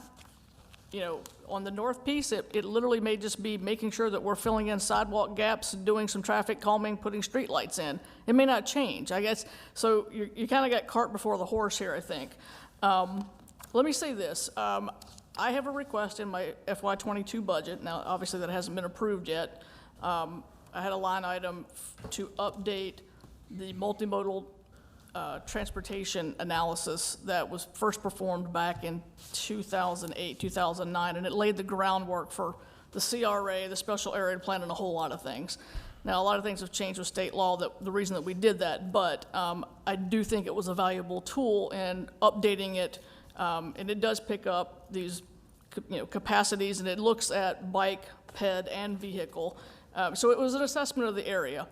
You know, on the north piece, it literally may just be making sure that we're filling in sidewalk gaps, doing some traffic calming, putting street lights in. It may not change, I guess. So you kind of got cart before the horse here, I think. Let me say this. I have a request in my FY22 budget. Now, obviously, that hasn't been approved yet. I had a line item to update the multimodal transportation analysis that was first performed back in 2008, 2009, and it laid the groundwork for the CRA, the special area plan, and a whole lot of things. Now, a lot of things have changed with state law, the reason that we did that, but I do think it was a valuable tool in updating it, and it does pick up these capacities, and it looks at bike, ped, and vehicle. So it was an assessment of the area.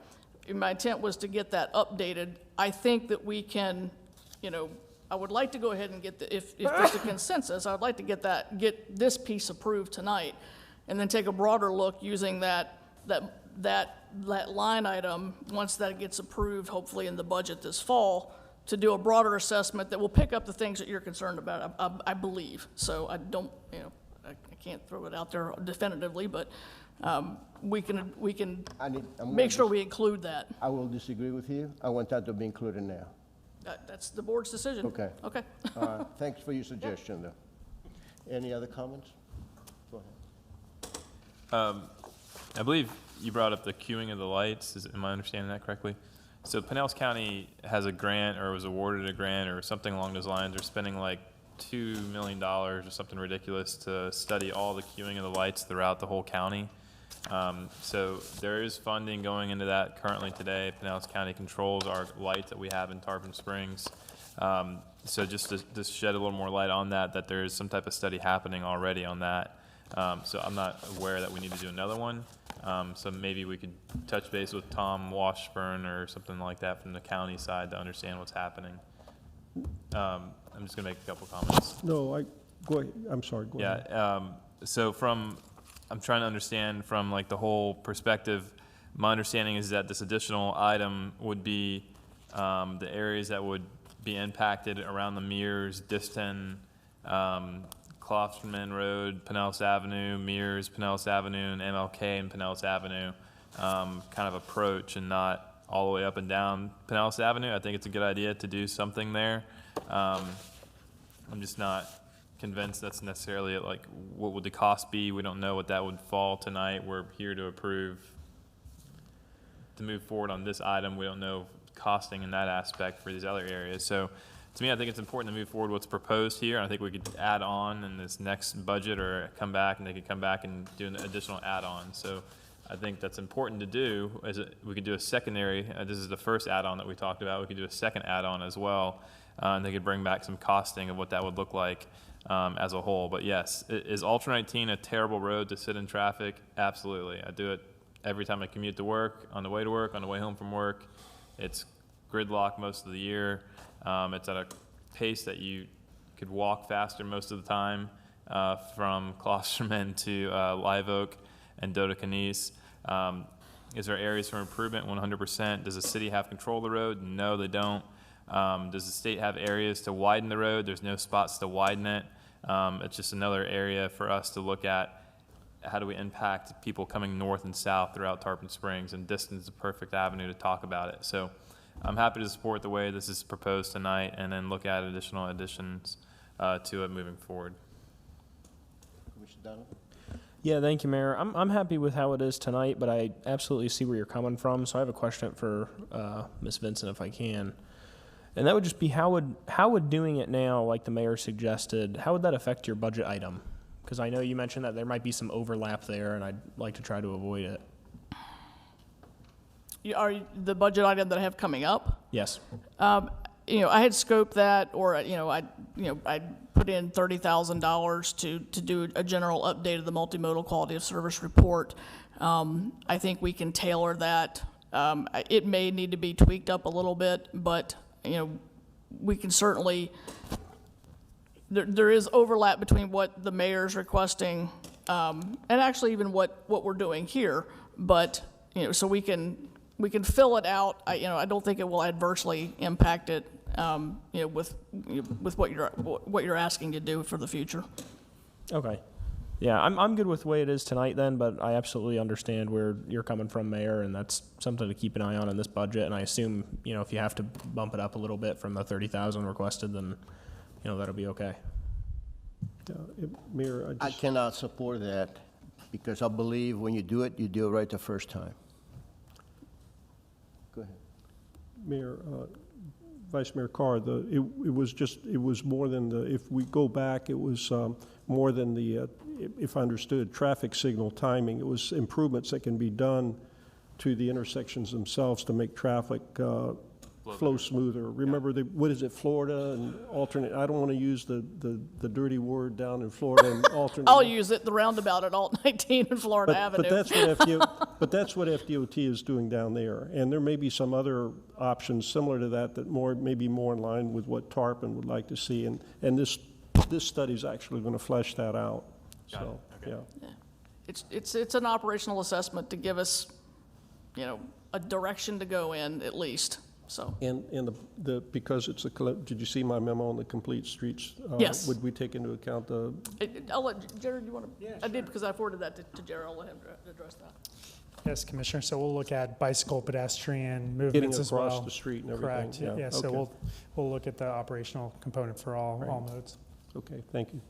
My intent was to get that updated. I think that we can, I would like to go ahead and get if there's a consensus, I would like to get this piece approved tonight, and then take a broader look using that line item, once that gets approved, hopefully in the budget this fall, to do a broader assessment that will pick up the things that you're concerned about, I believe. So I don't, I can't throw it out there definitively, but we can I'm make sure gonna we include that. I will disagree with you. I want that to be included now. That's the board's decision. Okay. Okay. Thanks for your suggestion, though. Any other comments? Go ahead. I believe you brought up the queuing of the lights. Am I understanding that correctly? So Pinellas County has a grant or was awarded a grant or something along those lines. They're spending like $2 million or something ridiculous to study all the queuing of the lights throughout the whole county. So there is funding going into that currently today. Pinellas County controls our lights that we have in Tarpon Springs. So just to shed a little more light on that there is some type of study happening already on that. So I'm not aware that we need to do another one. So maybe we could touch base with Tom Washburn or something like that from the county side to understand what's happening. I'm just gonna make a couple comments. No, go ahead. I'm sorry, go ahead. Yeah, so I'm trying to understand from like the whole perspective, my understanding is that this additional item would be the areas that would be impacted around the Mears, Diston, Klosterman Road, Pinellas Avenue, Mears, Pinellas Avenue, and MLK and Pinellas Avenue kind of approach, and not all the way up and down Pinellas Avenue. I think it's a good idea to do something there. I'm just not convinced that's necessarily like what would the cost be. We don't know what that would fall tonight. We're here to approve to move forward on this item. We don't know costing in that aspect for these other areas. So to me, I think it's important to move forward what's proposed here. I think we could add on in this next budget or come back, and they could come back and do an additional add-on. So I think that's important to do. We could do a secondary, this is the first add-on that we talked about. We could do a second add-on as well. And they could bring back some costing of what that would look like as a whole. But yes, is Ultra 19 a terrible road to sit in traffic? Absolutely. I do it every time I commute to work, on the way to work, on the way home from work. It's gridlock most of the year. It's at a pace that you could walk faster most of the time from Klosterman to Live Oak and Dodecanese. Is there areas for improvement? 100%. Does the city have control of the road? No, they don't. Does the state have areas to widen the road? There's no spots to widen it. It's just another area for us to look at. How do we impact people coming north and south throughout Tarpon Springs, and Diston is the perfect avenue to talk about it. So I'm happy to support the way this is proposed tonight, and then look at additional additions to it moving forward. Commissioner Donovan? Yeah, thank you, Mayor. I'm happy with how it is tonight, but I absolutely see where you're coming from. So I have a question for Ms. Vincent, if I can. And that would just be how would doing it now, like the mayor suggested, how would that affect your budget item? Because I know you mentioned that there might be some overlap there, and I'd like to try to avoid it. Are the budget item that I have coming up? Yes. I had scoped that, or I put in $30,000 to do a general update of the multimodal quality of service report. I think we can tailor that. It may need to be tweaked up a little bit, but we can certainly. There is overlap between what the mayor's requesting and actually even what we're doing here, but so we can fill it out. I don't think it will adversely impact it with what you're asking to do for the future. Okay. Yeah, I'm good with the way it is tonight then, but I absolutely understand where you're coming from, Mayor, and that's something to keep an eye on in this budget. And I assume, if you have to bump it up a little bit from the 30,000 requested, then, that'll be okay. Mayor, I cannot support that, because I believe when you do it right the first time. Go ahead. Mayor, Vice Mayor Carr, it was more than if we go back, it was more than if I understood, traffic signal timing. It was improvements that can be done to the intersections themselves to make traffic flow smoother. Remember, what is it, Florida and alternate? I don't want to use the dirty word down in Florida and alternate. I'll use it, the roundabout at Alt 19 and Florida Avenue. But that's what FDOT is doing down there. And there may be some other options similar to that may be more in line with what Tarpon would like to see. And this study is actually going to flesh that out. So, yeah. It's an operational assessment to give us, a direction to go in at least. So, And because it's did you see my memo on the complete streets? Yes. Would we take into account the, I'll let, Jared, you want to? I did because I forwarded that to Jared. I'll let him address that. Yes, Commissioner, so we'll look at bicycle pedestrian getting movements as well. across the street and everything? Correct, yeah, so okay. we'll look at the operational component for all modes. Okay, thank you.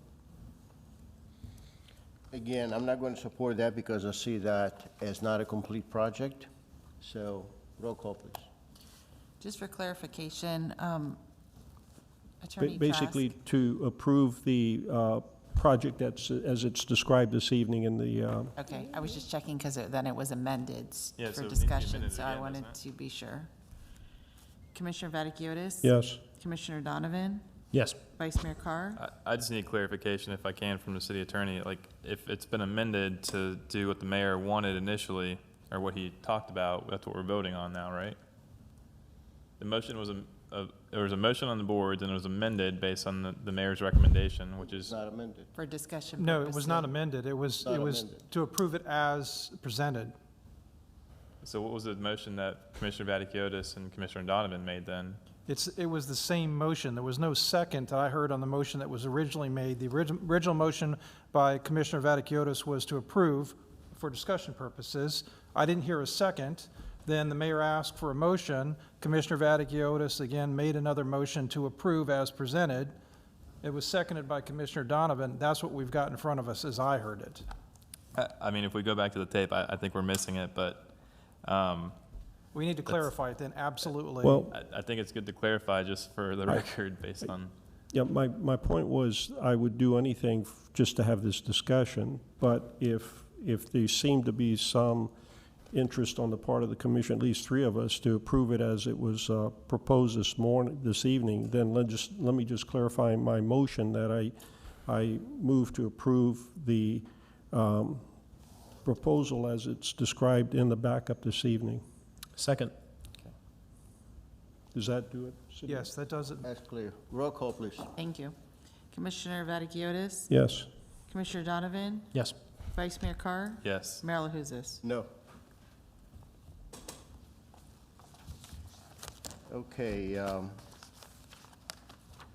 Again, I'm not going to support that because I see that as not a complete project. So, roll call, please. Just for clarification, Attorney Trask. Basically, to approve the project as it's described this evening in the, Okay, I was just checking because then it was amended Yeah, so for it needs to be discussion, amended so I again, wanted doesn't to be sure. Commissioner Vaticiotis? yes. Commissioner Donovan? Yes. Vice Mayor Carr? I just need clarification, if I can, from the city attorney. Like, if it's been amended to do what the mayor wanted initially, or what he talked about, that's what we're voting on now, right? The motion was, there was a motion on the boards, and it was amended based on the mayor's recommendation, which is, It's not amended. For discussion No, it purposes. was not amended. It was Not amended. to approve it as presented. so what was the motion that Commissioner Vaticiotis and Commissioner Donovan made then? It was the same motion. There was no second that I heard on the motion that was originally made. The original motion by Commissioner Vaticiotis was to approve for discussion purposes. I didn't hear a second. Then the mayor asked for a motion. Commissioner Vaticiotis again made another motion to approve as presented. It was seconded by Commissioner Donovan. That's what we've got in front of us as I heard it. I mean, if we go back to the tape, I think we're missing it, but We need to clarify it then, absolutely. Well, I think it's good to clarify just for the record based on. yeah, my point was I would do anything just to have this discussion, but if there seemed to be some interest on the part of the commission, at least three of us, to approve it as it was proposed this evening, then let me just clarify my motion that I move to approve the proposal as it's described in the backup this evening. Second. Does that do it? City? Yes, that does it. That's clear. Roll call, please. Thank you. Commissioner Vaticiotis? Yes. Commissioner Donovan? Yes. Vice Mayor Carr? Yes. Mayor LaHousas? No. Okay, item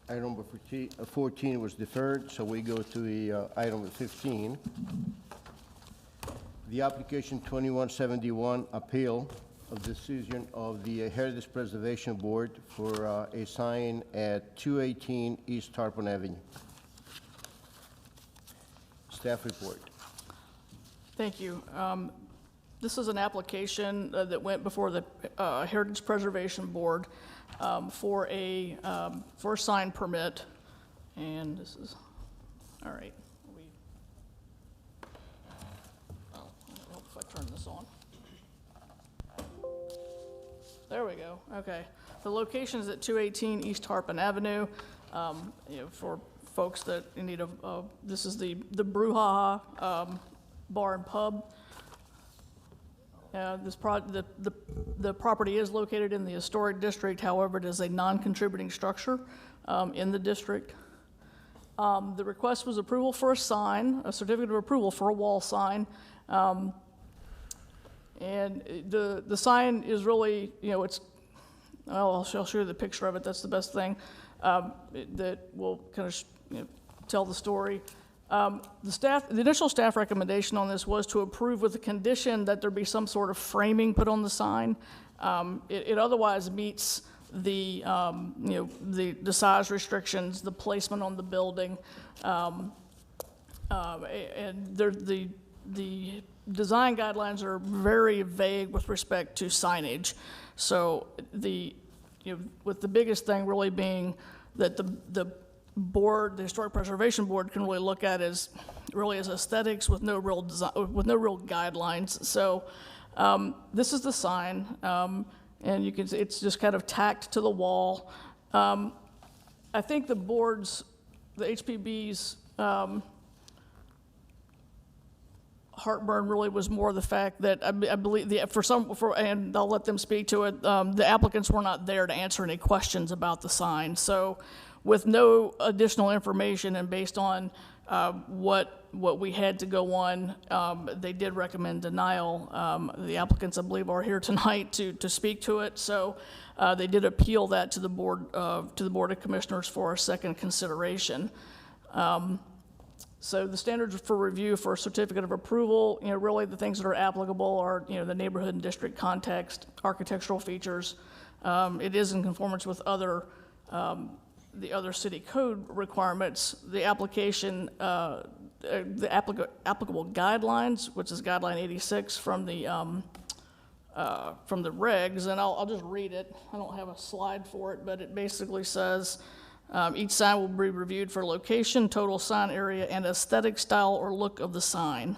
number 14 was deferred, so we go to the item 15. The application 2171 appeal of decision of the Heritage Preservation Board for a sign at 218 East Tarpon Avenue. Staff report. Thank you. This is an application that went before the Heritage Preservation Board for a sign permit, and this is, all right. I hope if I turn this on. There we go, okay. The location is at 218 East Tarpon Avenue. For folks that need this is the Brouhaha Bar and Pub. The property is located in the historic district, however, it is a non-contributing structure in the district. The request was approval for a sign, a certificate of approval for a wall sign. And the sign is really, I'll show you the picture of it, that's the best thing, that will kind of tell the story. The initial staff recommendation on this was to approve with the condition that there be some sort of framing put on the sign. It otherwise meets the size restrictions, the placement on the building, and the design guidelines are very vague with respect to signage. So with the biggest thing really being that the board, the Historic Preservation Board, can really look at as aesthetics with no real design, with no real guidelines. So this is the sign, and you can see it's just kind of tacked to the wall. I think the board's, the HPB's heartburn really was more the fact that I believe and I'll let them speak to it, the applicants were not there to answer any questions about the sign. So with no additional information and based on what we had to go on, they did recommend denial. The applicants, I believe, are here tonight to speak to it. So they did appeal that to the Board of Commissioners for a second consideration. So the standards for review for a certificate of approval, really the things that are applicable are, the neighborhood and district context, architectural features. It is in conformance with the other city code requirements. The application, the applicable guidelines, which is guideline 86 from the regs, and I'll just read it. I don't have a slide for it, but it basically says, each sign will be reviewed for location, total sign area, and aesthetic style or look of the sign.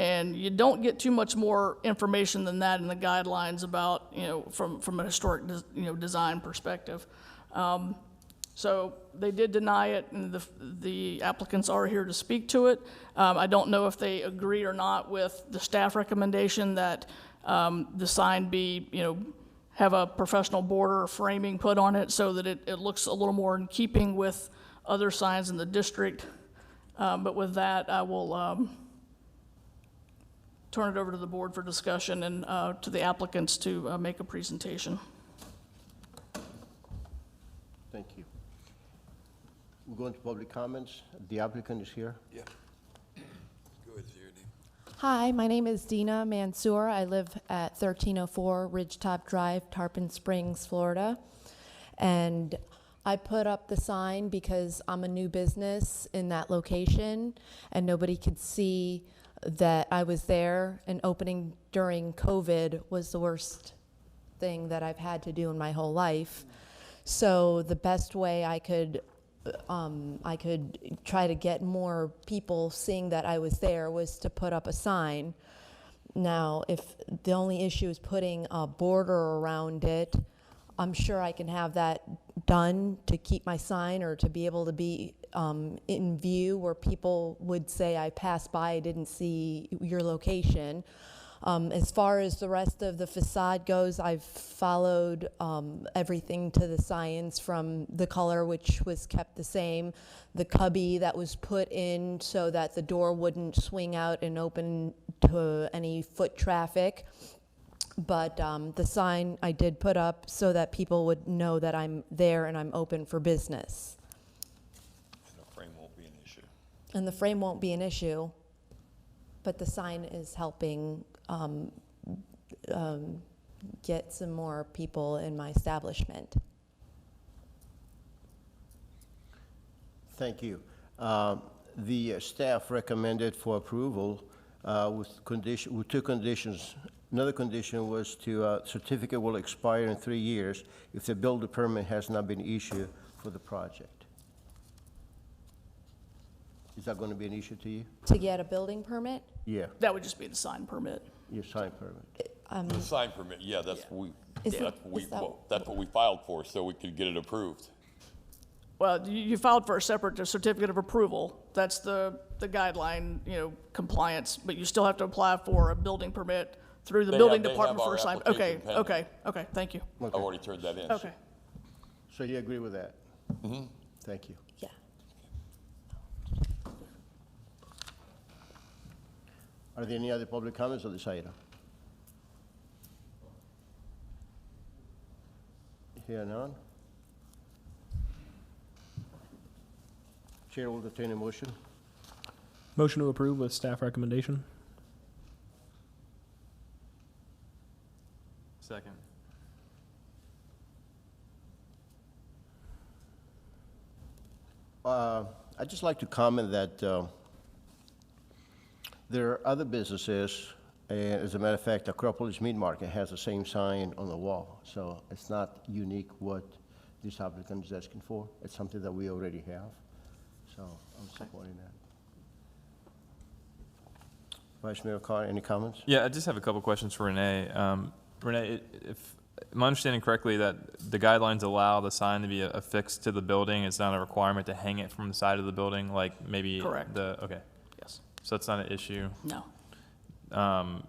And you don't get too much more information than that in the guidelines about, from a historic, design perspective. So they did deny it, and the applicants are here to speak to it. I don't know if they agree or not with the staff recommendation that the sign be, have a professional border or framing put on it so that it looks a little more in keeping with other signs in the district. But with that, I will turn it over to the board for discussion and to the applicants to make a presentation. Thank you. We're going to public comments. The applicant is here. Yeah. Go ahead, your name. Hi, my name is Dina Mansour. I live at 1304 Ridgetop Drive, Tarpon Springs, Florida. And I put up the sign because I'm a new business in that location and nobody could see that I was there, and opening during COVID was the worst thing that I've had to do in my whole life. So the best way I could try to get more people seeing that I was there was to put up a sign. Now, if the only issue is putting a border around it, I'm sure I can have that done to keep my sign or to be able to be in view where people would say I passed by, I didn't see your location. As far as the rest of the facade goes, I've followed everything to the science, from the color, which was kept the same, the cubby that was put in so that the door wouldn't swing out and open to any foot traffic. But the sign I did put up so that people would know that I'm there and I'm open for business. And the frame won't be an issue. And the frame won't be an issue, but the sign is helping get some more people in my establishment. Thank you. The staff recommended for approval with two conditions. Another condition was to certificate will expire in 3 years if the builder permit has not been issued for the project. Is that going to be an issue to you? To get a building permit? Yeah, That would just be the sign permit. your sign permit. The sign permit, yeah, that's what Is we filed for, so we could get it approved. Well, you filed for a separate certificate of approval. That's the guideline, compliance, but you still have to apply for a building permit through the building department for a sign. Okay, thank you. I've already turned that in. Okay. So you agree with that? Mm-hmm. Thank you. Yeah. Are there any other public comments on this item? Here none. Chair will entertain a motion. Motion to approve with staff recommendation. Second. I'd just like to comment that there are other businesses, and as a matter of fact, Acropolis Meat Market has the same sign on the wall. So it's not unique what this applicant is asking for. It's something that we already have. So I'm supporting that. Vice Mayor Carr, any comments? Yeah, I just have a couple questions for Renee. Renee, if am I understanding correctly that the guidelines allow the sign to be affixed to the building? It's not a requirement to hang it from the side of the building, like maybe Correct. okay. Yes. So that's not an issue. No. and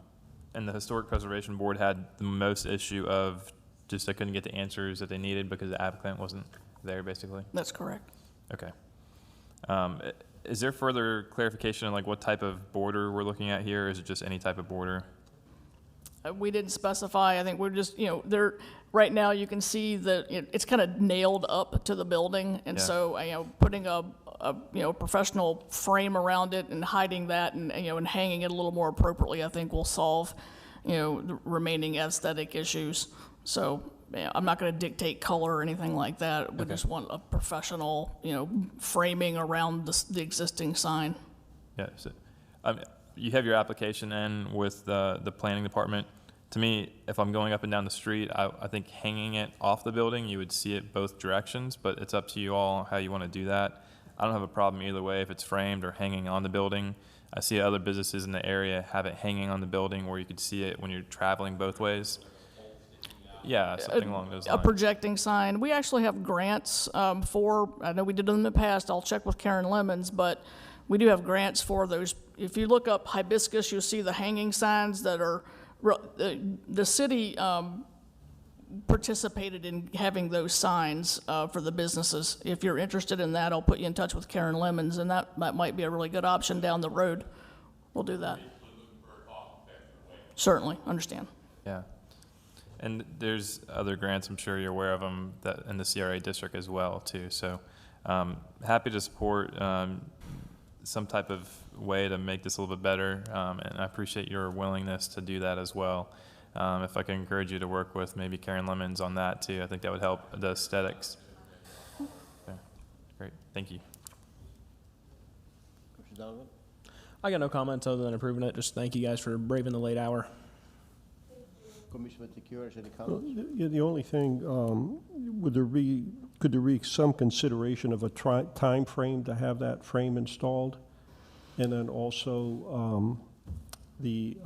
the Historic Preservation Board had the most issue of just they couldn't get the answers that they needed because the applicant wasn't there, basically? That's correct. Okay. Is there further clarification on like what type of border we're looking at here, or is it just any type of border? We didn't specify. I think we're just, right now you can see that it's kind of nailed up to the building. And Yeah. so, putting a professional frame around it and hiding that and hanging it a little more appropriately, I think will solve, the remaining aesthetic issues. So, I'm not going to dictate color or anything like that. We just want a professional, framing around the existing sign. Yeah. So, you have your application in with the planning department. To me, if I'm going up and down the street, I think hanging it off the building, you would see it both directions, but it's up to you all how you want to do that. I don't have a problem either way if it's framed or hanging on the building. I see other businesses in the area have it hanging on the building where you could see it when you're traveling both ways. Yeah, something along those lines. A projecting sign. We actually have grants for, I know we did them in the past, I'll check with Karen Lemons, but we do have grants for those. If you look up Hibiscus, you'll see the hanging signs that are, the city participated in having those signs for the businesses. If you're interested in that, I'll put you in touch with Karen Lemons, and that might be a really good option down the road. We'll do that. Certainly, understand. Yeah. And there's other grants, I'm sure you're aware of them, that in the CRA district as well, too. So happy to support some type of way to make this a little bit better, and I appreciate your willingness to do that as well. If I can encourage you to work with maybe Karen Lemons on that, too, I think that would help the aesthetics. Okay. Great. Thank you. Commissioner Donovan? I got no comments other than approving it. Just thank you guys for braving the late hour. Commissioner Maticuris, any comments? The only thing, could there be some consideration of a time frame to have that frame installed? And then also the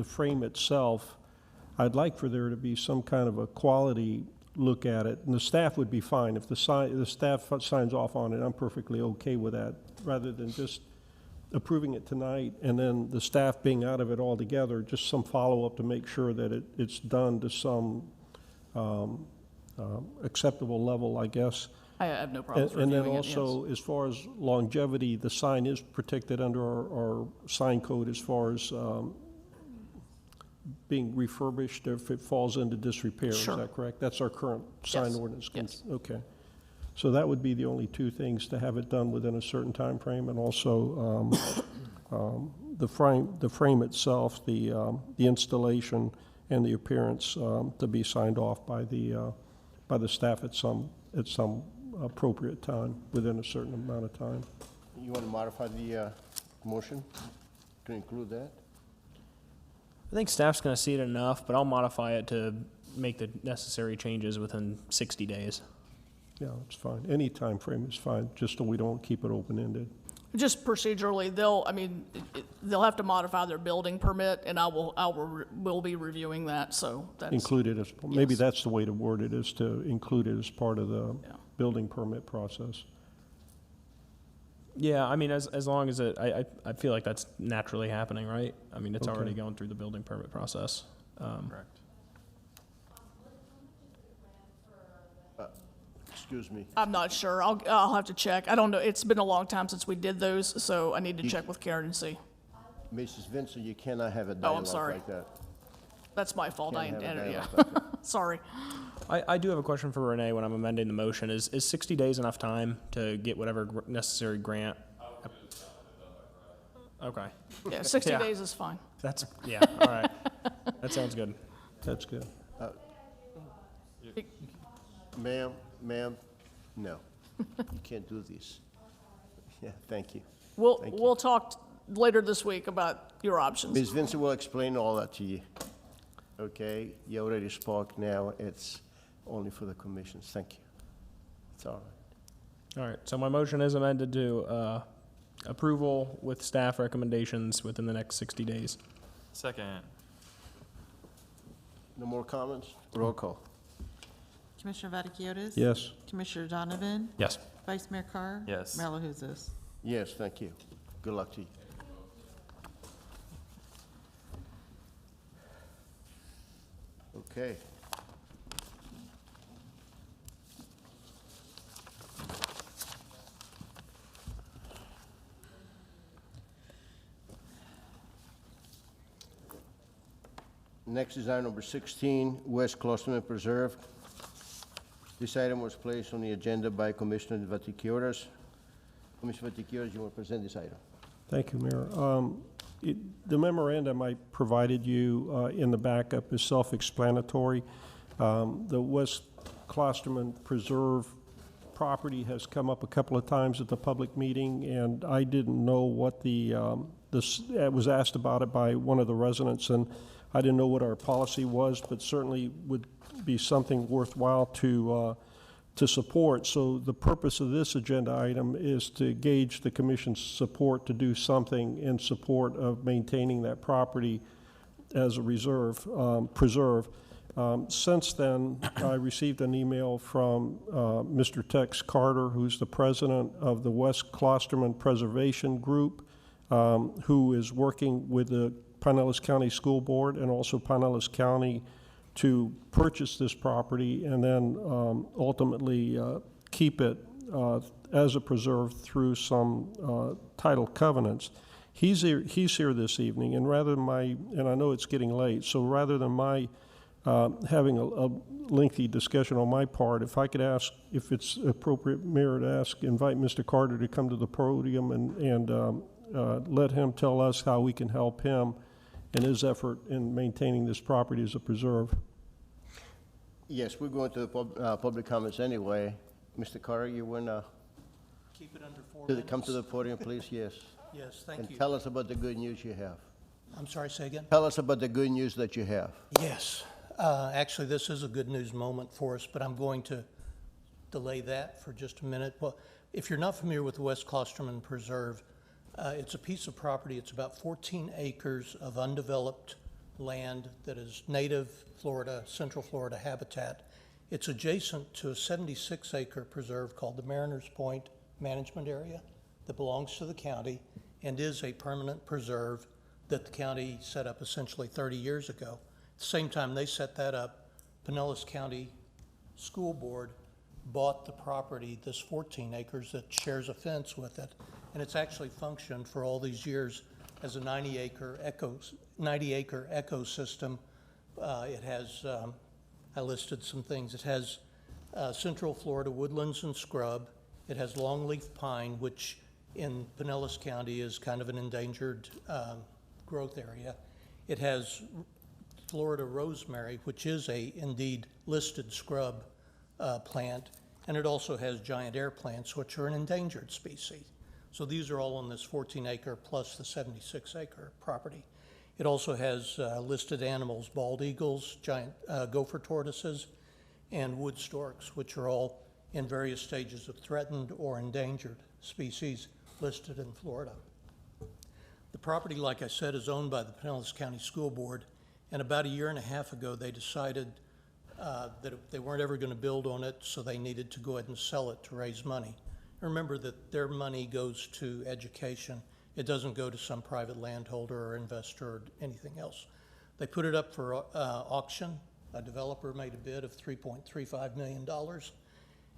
frame itself, I'd like for there to be some kind of a quality look at it. And the staff would be fine. If the staff signs off on it, I'm perfectly okay with that, rather than just approving it tonight and then the staff being out of it altogether, just some follow-up to make sure that it's done to some acceptable level, I guess. I have no problem And then reviewing it, also, as far as longevity, the sign is protected under our sign code as far as being refurbished if it falls into disrepair. Sure. Is that correct? That's our current sign Yes. ordinance. Yes. Okay. So that would be the only two things, to have it done within a certain time frame, and also the frame itself, the installation and the appearance to be signed off by the staff at some appropriate time, within a certain amount of time. You want to modify the motion to include that? I think staff's going to see it enough, but I'll modify it to make the necessary changes within 60 days. Yeah, it's fine. Any time frame is fine, just so we don't keep it open-ended. Just procedurally, they'll have to modify their building permit, and we'll be reviewing that, so that's. Included as, maybe Yes. that's the way to word it, is to include it as part of the building permit process. Yeah, I mean, as long as I feel like that's naturally happening, right? I mean, it's already Okay. going through the building permit process. Correct. Excuse me. I'm not sure. I'll have to check. I don't know. It's been a long time since we did those, so I need to check with Karen and see. Mrs. Vincent, you cannot have a Oh, I'm dialogue sorry. like that. That's my fault. I Can't have a entered, yeah. dialogue like that. Sorry. I do have a question for Renee when I'm amending the motion. Is 60 days enough time to get whatever necessary grant? Okay. Yeah, 60 Yeah. days is fine. That's, yeah, all right. That sounds good. That's good. Ma'am, no. You can't do this. Yeah, thank you. Thank you. We'll talk later this week about your options. Ms. Vincent will explain all that to you. Okay? You already spoke now. It's only for the commissions. Thank you. It's all right. All right, so my motion is amended to approval with staff recommendations within the next 60 days. Second. No more comments? Roll call. Commissioner Vaticiotis? Yes. Commissioner Donovan? Yes. Vice Mayor Carr? Yes. Mayor LaHousas? Yes, thank you. Good luck to you. Okay. Next is item number 16, West Klosterman Preserve. This item was placed on the agenda by Commissioner Vaticiunas. Commissioner Vaticiunas, you want to present this item? Thank you, Mayor. The memorandum I provided you in the backup is self-explanatory. The West Klosterman Preserve property has come up a couple of times at the public meeting, and I didn't know what it was asked about it by one of the residents, and I didn't know what our policy was, but certainly would be something worthwhile to support. So the purpose of this agenda item is to gauge the commission's support to do something in support of maintaining that property as a preserve. Since then, I received an email from Mr. Tex Carter, who's the president of the West Klosterman Preservation Group, who is working with the Pinellas County School Board and also Pinellas County to purchase this property and then ultimately keep it as a preserve through some title covenants. He's here this evening, and and I know it's getting late, so rather than my having a lengthy discussion on my part, if I could ask, if it's appropriate, Mayor, to invite Mr. Carter to come to the podium and let him tell us how we can help him in his effort in maintaining this property as a preserve. Yes, we're going to the public comments anyway. Mr. Carter, you want to Keep it under 4 minutes. come to the podium, please? Yes. Yes, thank you. And tell us about the good news you have. I'm sorry, say again? Tell us about the good news that you have. Yes. Actually, this is a good news moment for us, but I'm going to delay that for just a minute. Well, if you're not familiar with the West Klosterman Preserve, it's a piece of property. It's about 14 acres of undeveloped land that is native Florida, Central Florida habitat. It's adjacent to a 76-acre preserve called the Mariners Point Management Area that belongs to the county and is a permanent preserve that the county set up essentially 30 years ago. At the same time they set that up, Pinellas County School Board bought the property, this 14 acres that shares a fence with it, and it's actually functioned for all these years as a 90-acre ecosystem. It has, I listed some things. It has Central Florida woodlands and scrub. It has longleaf pine, which in Pinellas County is kind of an endangered growth area. It has Florida rosemary, which is a indeed listed scrub plant, and it also has giant air plants, which are an endangered species. So these are all on this 14-acre plus the 76-acre property. It also has listed animals, bald eagles, giant gopher tortoises, and wood storks, which are all in various stages of threatened or endangered species listed in Florida. The property, like I said, is owned by the Pinellas County School Board, and about a year and a half ago, they decided that they weren't ever going to build on it, so they needed to go ahead and sell it to raise money. Remember that their money goes to education. It doesn't go to some private landholder or investor or anything else. They put it up for auction. A developer made a bid of $3.35 million,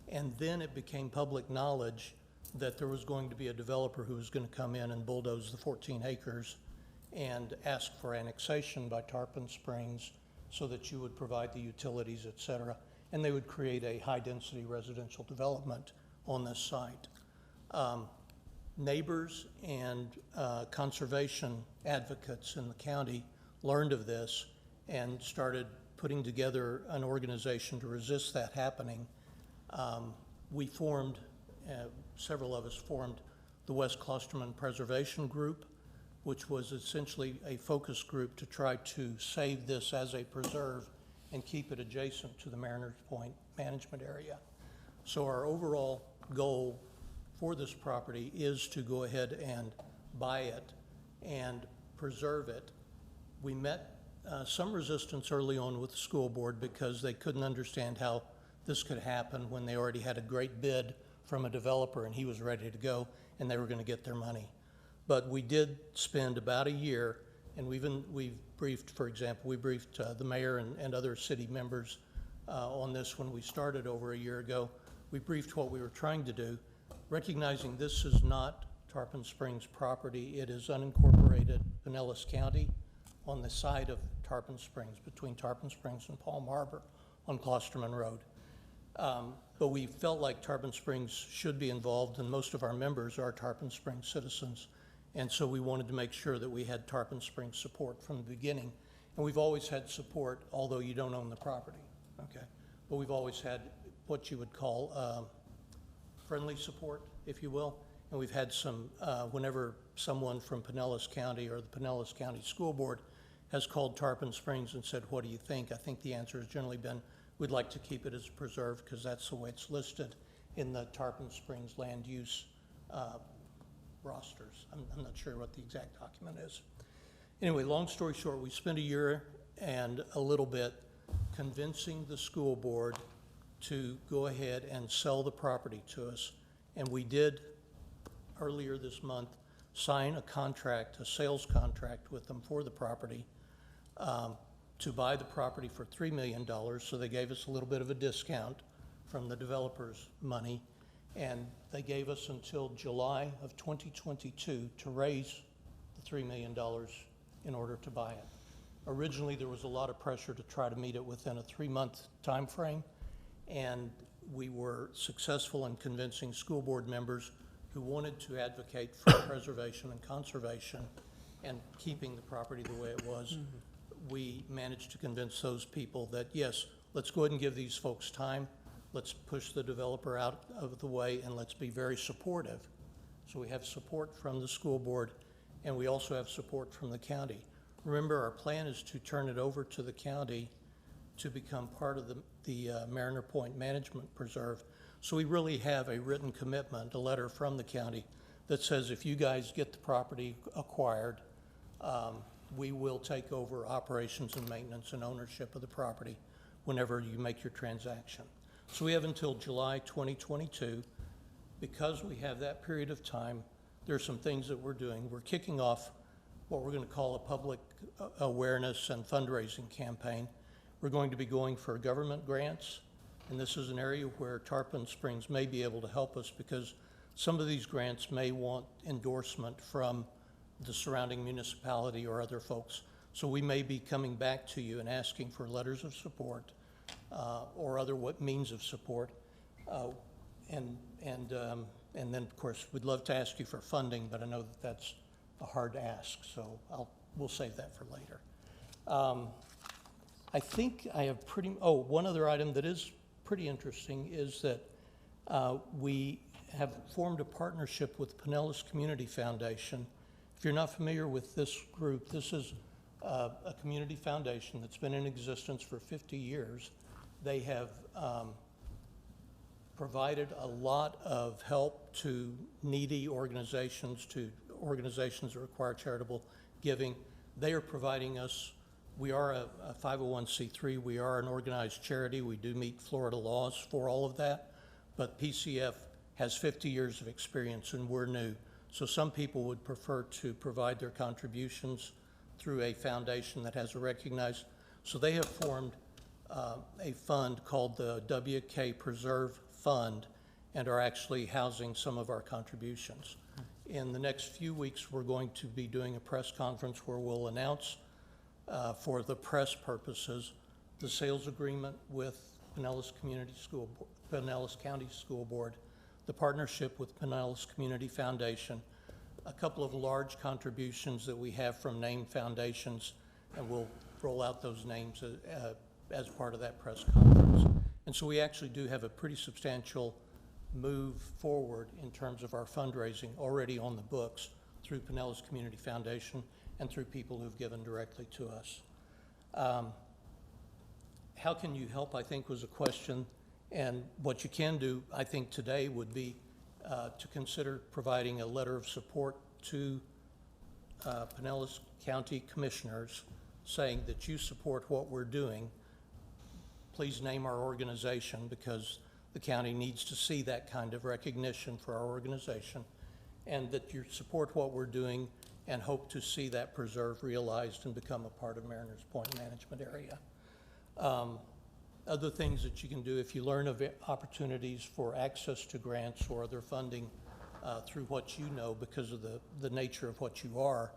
and then it became public knowledge that there was going to be a developer who was going to come in and bulldoze the 14 acres and ask for annexation by Tarpon Springs so that you would provide the utilities, et cetera, and they would create a high-density residential development on this site. Neighbors and conservation advocates in the county learned of this and started putting together an organization to resist that happening. We formed, several of us formed the West Klosterman Preservation Group, which was essentially a focus group to try to save this as a preserve and keep it adjacent to the Mariners Point Management Area. So our overall goal for this property is to go ahead and buy it and preserve it. We met some resistance early on with the school board because they couldn't understand how this could happen when they already had a great bid from a developer and he was ready to go and they were going to get their money. But we did spend about a year And we've briefed, for example, we briefed the mayor and other city members on this when we started over a year ago. We briefed what we were trying to do, recognizing this is not Tarpon Springs property. It is unincorporated Pinellas County on the side of Tarpon Springs, between Tarpon Springs and Palm Harbor on Klosterman Road. But we felt like Tarpon Springs should be involved, and most of our members are Tarpon Springs citizens. And so we wanted to make sure that we had Tarpon Springs support from the beginning. And we've always had support, although you don't own the property, okay? But we've always had what you would call friendly support, if you will. And we've had some, whenever someone from Pinellas County or the Pinellas County School Board has called Tarpon Springs and said, what do you think? I think the answer has generally been, we'd like to keep it as preserved because that's the way it's listed in the Tarpon Springs land use rosters. I'm not sure what the exact document is. Anyway, long story short, we spent a year and a little bit convincing the school board to go ahead and sell the property to us. And we did, earlier this month, sign a contract, a sales contract with them for the property to buy the property for $3 million. So they gave us a little bit of a discount from the developer's money. And they gave us until July of 2022 to raise the $3 million in order to buy it. Originally, there was a lot of pressure to try to meet it within a 3-month time frame, and we were successful in convincing school board members who wanted to advocate for preservation and conservation and keeping the property the way it was. We managed to convince those people that, yes, let's go ahead and give these folks time. Let's push the developer out of the way, and let's be very supportive. So we have support from the school board, and we also have support from the county. Remember, our plan is to turn it over to the county to become part of the Mariner Point Management Preserve. So we really have a written commitment, a letter from the county that says if you guys get the property acquired, we will take over operations and maintenance and ownership of the property whenever you make your transaction. So we have until July 2022. Because we have that period of time, there are some things that we're doing. We're kicking off what we're going to call a public awareness and fundraising campaign. We're going to be going for government grants, and this is an area where Tarpon Springs may be able to help us because some of these grants may want endorsement from the surrounding municipality or other folks. So we may be coming back to you and asking for letters of support or other means of support. And then, of course, we'd love to ask you for funding, but I know that that's a hard ask, so we'll save that for later. I think I have one other item that is pretty interesting is that we have formed a partnership with Pinellas Community Foundation. If you're not familiar with this group, this is a community foundation that's been in existence for 50 years. They have provided a lot of help to needy organizations, to organizations that require charitable giving. They are providing us, we are a 501c3, we are an organized charity, we do meet Florida laws for all of that, but PCF has 50 years of experience and we're new. So some people would prefer to provide their contributions through a foundation that has a recognized, so they have formed a fund called the WK Preserve Fund and are actually housing some of our contributions. In the next few weeks, we're going to be doing a press conference where we'll announce for the press purposes the sales agreement with Pinellas County School Board, the partnership with Pinellas Community Foundation, a couple of large contributions that we have from named foundations, and we'll roll out those names as part of that press conference. And so we actually do have a pretty substantial move forward in terms of our fundraising already on the books through Pinellas Community Foundation and through people who've given directly to us. How can you help, I think, was a question. And what you can do, I think, today would be to consider providing a letter of support to Pinellas County Commissioners saying that you support what we're doing. Please name our organization because the county needs to see that kind of recognition for our organization, and that you support what we're doing and hope to see that preserve realized and become a part of Mariners Point management area. Other things that you can do, if you learn of opportunities for access to grants or other funding through what you know because of the nature of what you are,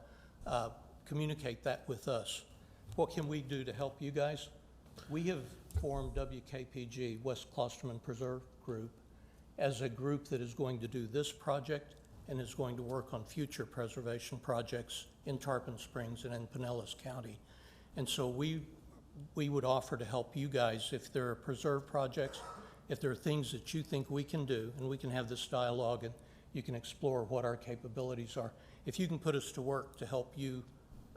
communicate that with us. What can we do to help you guys? We have formed WKPG, West Klosterman Preserve Group, as a group that is going to do this project and is going to work on future preservation projects in Tarpon Springs and in Pinellas County. And so we would offer to help you guys if there are preserve projects, if there are things that you think we can do, and we can have this dialogue and you can explore what our capabilities are. If you can put us to work to help you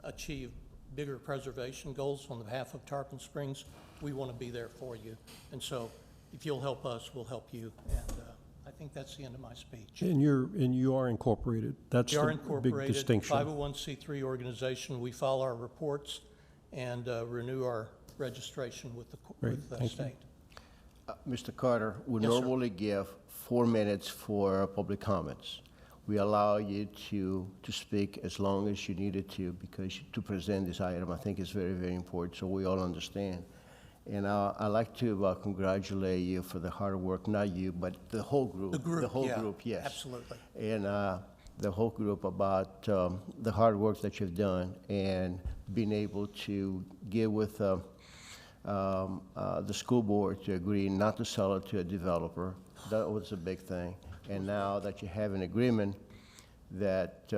achieve bigger preservation goals on behalf of Tarpon Springs, we want to be there for you. And so if you'll help us, we'll help you. And I think that's the end of my speech. And you are incorporated. That's We are the big incorporated, distinction. 501c3 organization. We file our reports and renew our registration with the Great, with the thank you. state. Mr. Carter, we Yes, sir. normally give 4 minutes for public comments. We allow you to speak as long as you needed to, because to present this item, I think is very, very important, so we all understand. And I'd like to congratulate you for the hard work, not you, but the whole group. The group, The whole yeah, group, yes. absolutely. And the whole group about the hard work that you've done and being able to get with the school board to agree not to sell it to a developer. That was a big thing. And now that you have an agreement that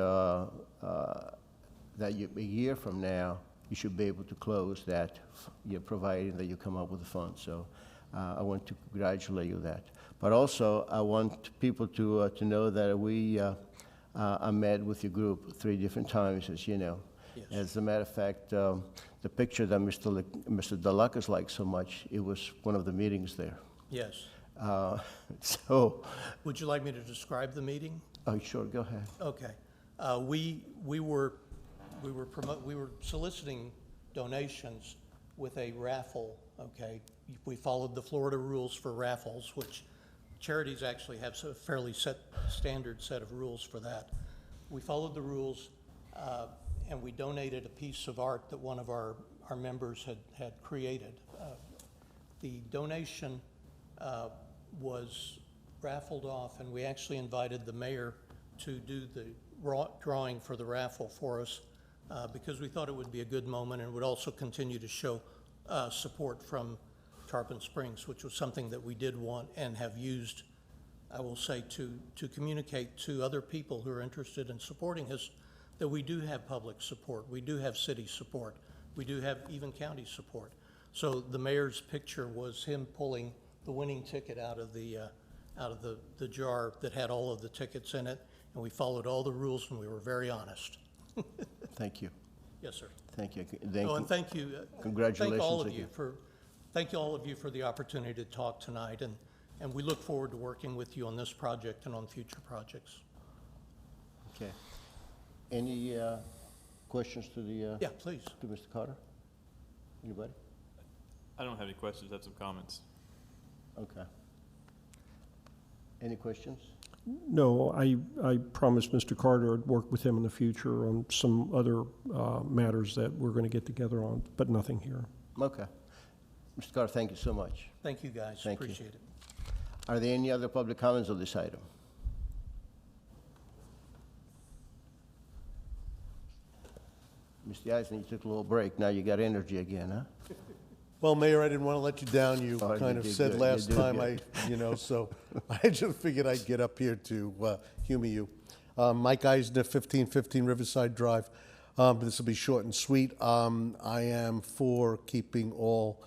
that a year from now, you should be able to close that, providing that you come up with the funds. So I want to congratulate you on that. But also, I want people to know that I met with your group 3 different times, as you know. Yes. As a matter of fact, the picture that Mr. Delakas liked so much, it was one of the meetings there. Yes. So. Would you like me to describe the meeting? Oh, sure, go ahead. Okay. We were soliciting donations with a raffle, okay? We followed the Florida rules for raffles, which charities actually have a fairly standard set of rules for that. We followed the rules, and we donated a piece of art that one of our members had created. The donation was raffled off, and we actually invited the mayor to do the drawing for the raffle for us because we thought it would be a good moment and would also continue to show support from Tarpon Springs, which was something that we did want and have used, I will say, to communicate to other people who are interested in supporting us that we do have public support, we do have city support, we do have even county support. So the mayor's picture was him pulling the winning ticket out of the jar that had all of the tickets in it, and we followed all the rules, and we were very honest. Thank you. Yes, sir. Thank you. And thank you. Congratulations Thank all of again. thank you all of you for the opportunity to talk tonight, and we look forward to working with you on this project and on future projects. Okay. Any questions to the? Yeah, please. To Mr. Carter? Anybody? I don't have any questions, I have some comments. Okay. Any questions? No, I promised Mr. Carter I'd work with him in the future on some other matters that we're going to get together on, but nothing here. Okay. Mr. Carter, thank you so much. Thank you, guys. Thank you. Appreciate it. Are there any other public comments on this item? Mr. Eisen, you took a little break. Now you got energy again, huh? Well, Mayor, I didn't want to let you down. You Oh, kind you of did said good. last You did time good. so I just figured I'd get up here to humor you. Mike Eisner, 1515 Riverside Drive. This will be short and sweet. I am for keeping all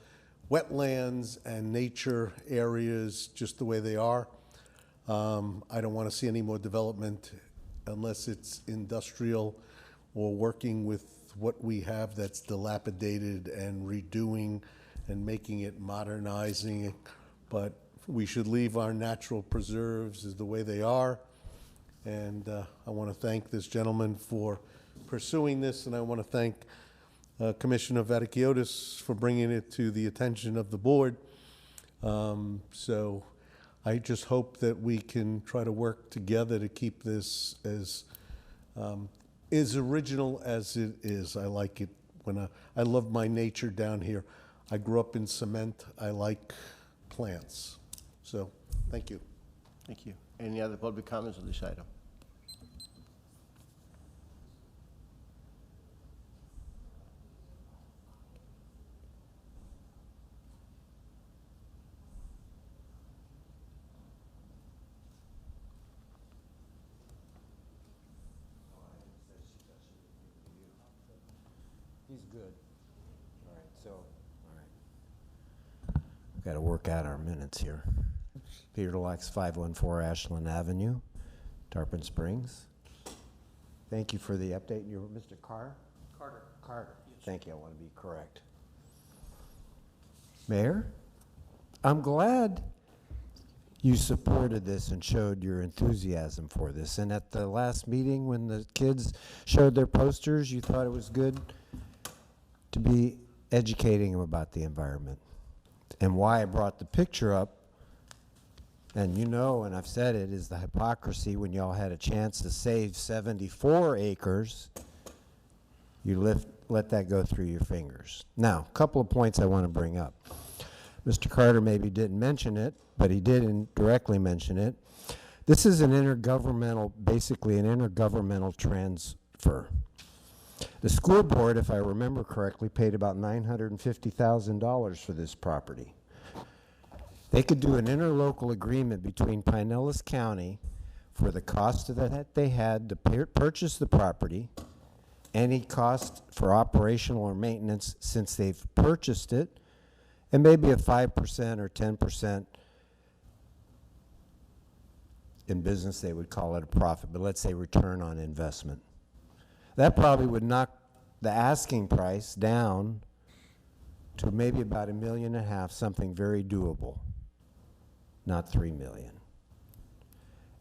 wetlands and nature areas just the way they are. I don't want to see any more development unless it's industrial or working with what we have that's dilapidated and redoing and making it, modernizing it. But we should leave our natural preserves as the way they are. And I want to thank this gentleman for pursuing this, and I want to thank Commissioner Vaticiotis for bringing it to the attention of the board. So I just hope that we can try to work together to keep this as is original as it is. I like it I love my nature down here. I grew up in cement. I like plants. So, thank you. Thank you. Any other public comments on this item? He's good. All right, so, all right. Got to work out our minutes here. Peter Deluxe, 514 Ashland Avenue, Tarpon Springs. Thank you for the update. You're Mr. Carter? Carter. Thank you. I want to be correct. Mayor, I'm glad you supported this and showed your enthusiasm for this. And at the last meeting, when the kids showed their posters, you thought it was good to be educating them about the environment. And why I brought the picture up, and you know, and I've said it, is the hypocrisy when y'all had a chance to save 74 acres, you let that go through your fingers. Now, a couple of points I want to bring up. Mr. Carter maybe didn't mention it, but he did indirectly mention it. This is an intergovernmental, basically an intergovernmental transfer. The school board, if I remember correctly, paid about $950,000 for this property. They could do an interlocal agreement between Pinellas County for the cost that they had to purchase the property, any cost for operational or maintenance since they've purchased it, and maybe a 5% or 10%. In business, they would call it a profit, but let's say return on investment. That probably would knock the asking price down to maybe about $1.5 million, something very doable, not $3 million.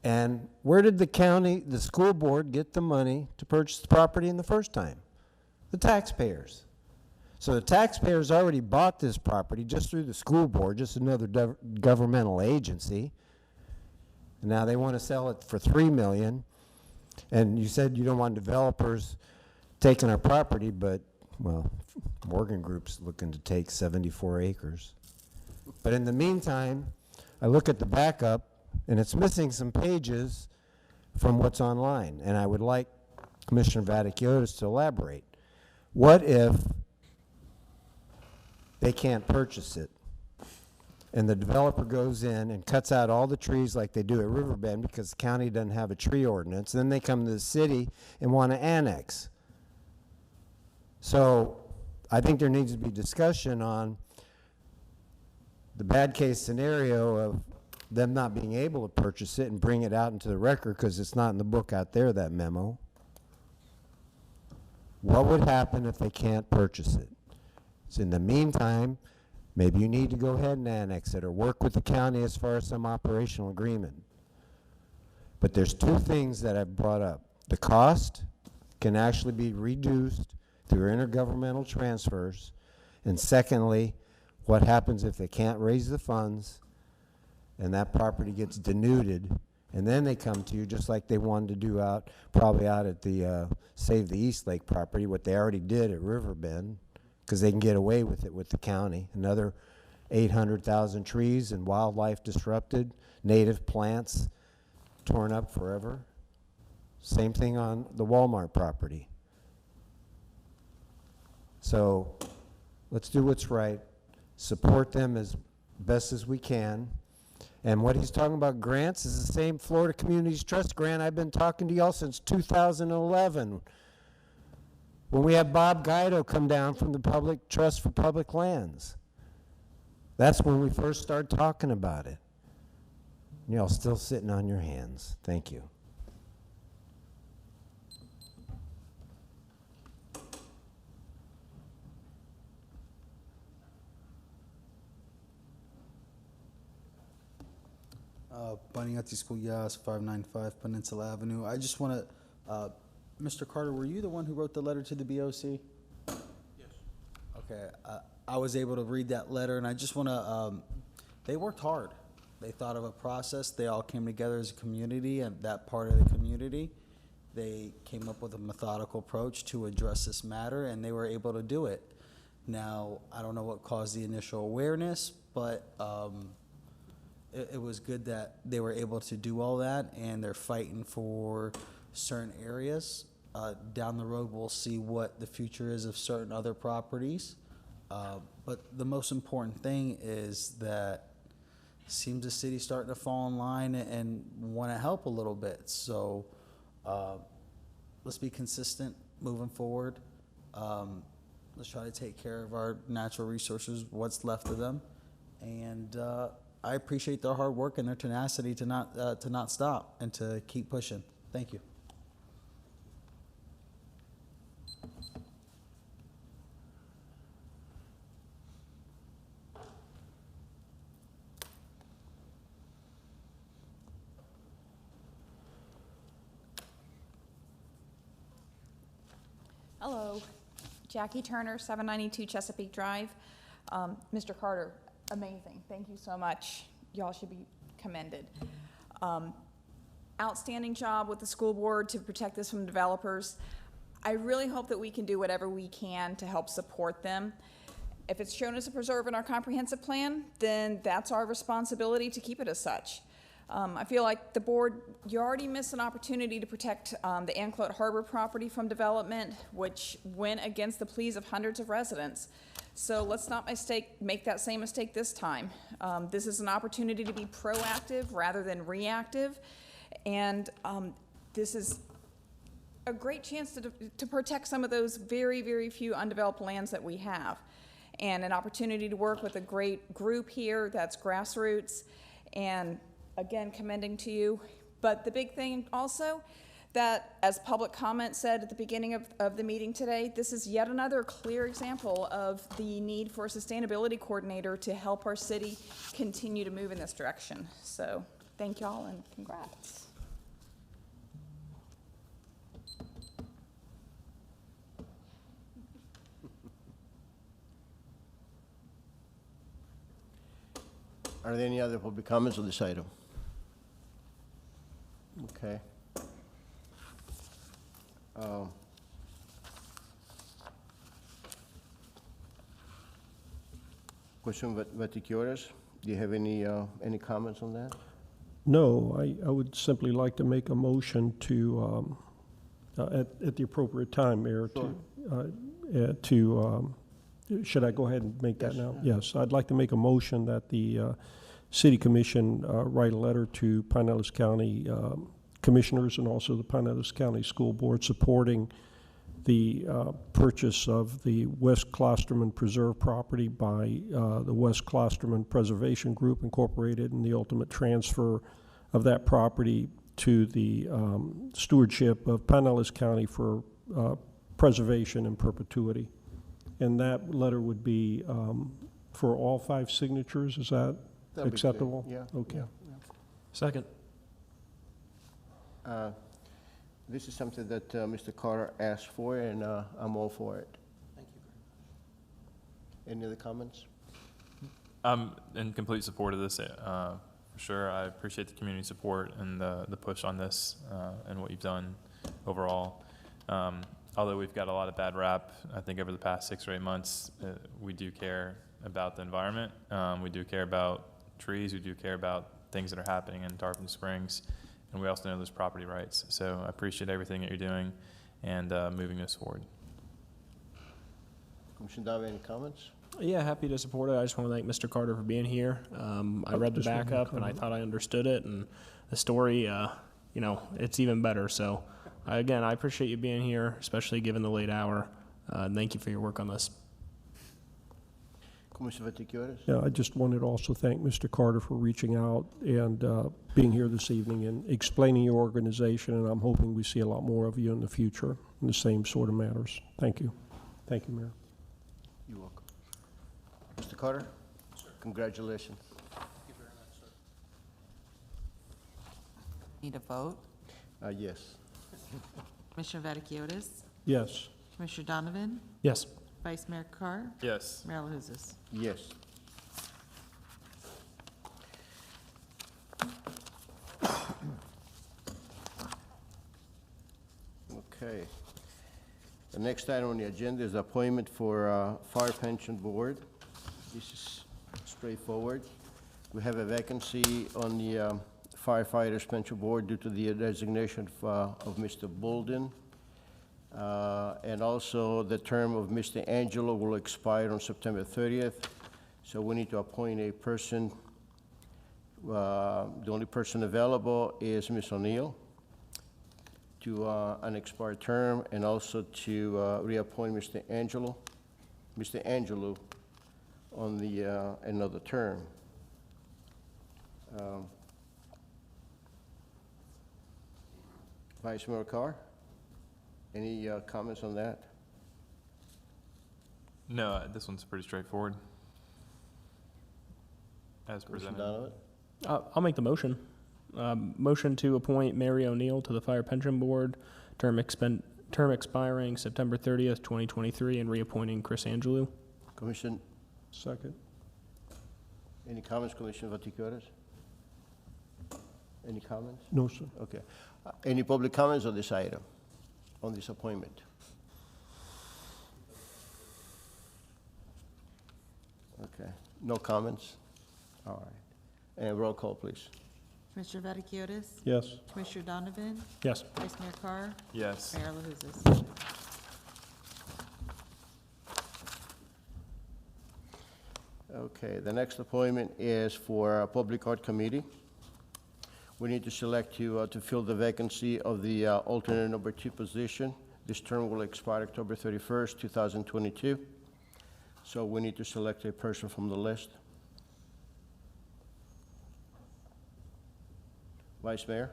And where did the school board get the money to purchase the property in the first time? The taxpayers. So the taxpayers already bought this property just through the school board, just another governmental agency. And now they want to sell it for $3 million. And you said you don't want developers taking our property, but, well, Morgan Group's looking to take 74 acres. But in the meantime, I look at the backup, and it's missing some pages from what's online. And I would like Commissioner Vaticiotis to elaborate. What if they can't purchase it, and the developer goes in and cuts out all the trees like they do at Riverbend because the county doesn't have a tree ordinance? Then they come to the city and want to annex. So I think there needs to be discussion on the bad case scenario of them not being able to purchase it and bring it out into the record because it's not in the book out there, that memo. What would happen if they can't purchase it? So in the meantime, maybe you need to go ahead and annex it or work with the county as far as some operational agreement. But there's two things that I've brought up. The cost can actually be reduced through intergovernmental transfers. And secondly, what happens if they can't raise the funds and that property gets denuded, and then they come to you just like they wanted to do probably out at the Save the East Lake property, what they already did at Riverbend, because they can get away with it with the county. Another 800,000 trees and wildlife disrupted, native plants torn up forever. Same thing on the Walmart property. So let's do what's right, support them as best as we can. And what he's talking about grants is the same Florida Communities Trust grant I've been talking to y'all since 2011. When we had Bob Guido come down from the Public Trust for Public Lands. That's when we first started talking about it. Y'all still sitting on your hands. Thank you. Baniati Skoulias, 595 Peninsula Avenue. I just want to, Mr. Carter, were you the one who wrote the letter to the BOC? Yes. Okay, I was able to read that letter, and I just want to, they worked hard. They thought of a process. They all came together as a community, and that part of the community, They came up with a methodical approach to address this matter, and they were able to do it. Now, I don't know what caused the initial awareness, but it was good that they were able to do all that, and they're fighting for certain areas. Down the road, we'll see what the future is of certain other properties. But the most important thing is that it seems the city's starting to fall in line and want to help a little bit. So let's be consistent moving forward. Let's try to take care of our natural resources, what's left of them. And I appreciate their hard work and their tenacity to not stop and to keep pushing. Thank you. Hello, Jackie Turner, 792 Chesapeake Drive. Mr. Carter, amazing. Thank you so much. Y'all should be commended. Outstanding job with the school board to protect this from developers. I really hope that we can do whatever we can to help support them. If it's shown as a preserve in our comprehensive plan, then that's our responsibility to keep it as such. I feel like the board, you already missed an opportunity to protect the Anclote Harbor property from development, which went against the pleas of hundreds of residents. So let's not make that same mistake this time. This is an opportunity to be proactive rather than reactive, and this is a great chance to protect some of those very, very few undeveloped lands that we have, and an opportunity to work with a great group here that's grassroots, and again, commending to you. But the big thing also, that as public comment said at the beginning of the meeting today, this is yet another clear example of the need for a sustainability coordinator to help our city continue to move in this direction. So thank y'all and congrats. Are there any other public comments on this item? Okay. Question Vaticiores, do you have any comments on that? No, I would simply like to make a motion to, at the appropriate time, Mayor, should I go ahead and make that now? Yes, I'd like to make a motion that the City Commission write a letter to Pinellas County Commissioners and also the Pinellas County School Board supporting the purchase of the West Klosterman Preserve property by the West Klosterman Preservation Group Incorporated, and the ultimate transfer of that property to the stewardship of Pinellas County for preservation in perpetuity. And that letter would be for all 5 signatures. Is that acceptable? Yeah. Okay. Yeah. Second. This is something that Mr. Carter asked for, and I'm all for it. Thank you very much. Any other comments? I'm in complete support of this, for sure. I appreciate the community support and the push on this and what you've done overall. Although we've got a lot of bad rap, I think over the past 6 or 8 months, we do care about the environment. We do care about trees. We do care about things that are happening in Tarpon Springs. And we also know there's property rights. So I appreciate everything that you're doing and moving this forward. Commissioner Davi, any comments? Yeah, happy to support it. I just want to thank Mr. Carter for being here. I read the backup and I thought I understood it, and the story, it's even better. So again, I appreciate you being here, especially given the late hour. Thank you for your work on this. Commissioner Vaticiores? Yeah, I just wanted to also thank Mr. Carter for reaching out and being here this evening and explaining your organization, and I'm hoping we see a lot more of you in the future in the same sort of matters. Thank you. Thank you, Mayor. You're welcome. Mr. Carter? Sir. Congratulations. Thank you very much, sir. Need a vote? Yes. Commissioner Vaticiores? Yes. Commissioner Donovan? Yes. Vice Mayor Carr? Yes. Mayor LaHousas? Yes. Okay. The next item on the agenda is appointment for Fire Pension Board. This is straightforward. We have a vacancy on the firefighters pension board due to the resignation of Mr. Bolden. And also the term of Mr. Angelo will expire on September 30th. So we need to appoint a person. The only person available is Ms. O'Neill to an expired term, and also to reappoint Mr. Angelo on the another term. Vice Mayor Carr, any comments on that? No, this one's pretty straightforward. As Commissioner presented. Donovan? I'll make the motion. Motion to appoint Mary O'Neill to the Fire Pension Board, term expiring September 30th, 2023, and reappointing Chris Angelou. Commission, Second. any comments, Commissioner Vatiqueros? Any comments? No, sir. Okay. Any public comments on this item, on this appointment? Okay, no comments? All right. And roll call, please. Commissioner Vaticiotis? Yes. Commissioner Donovan? Yes. Vice Mayor Carr? Yes. Mayor LaHousas? Okay, the next appointment is for Public Art Committee. We need to select you to fill the vacancy of the alternate number 2 position. This term will expire October 31st, 2022. So we need to select a person from the list. Vice Mayor?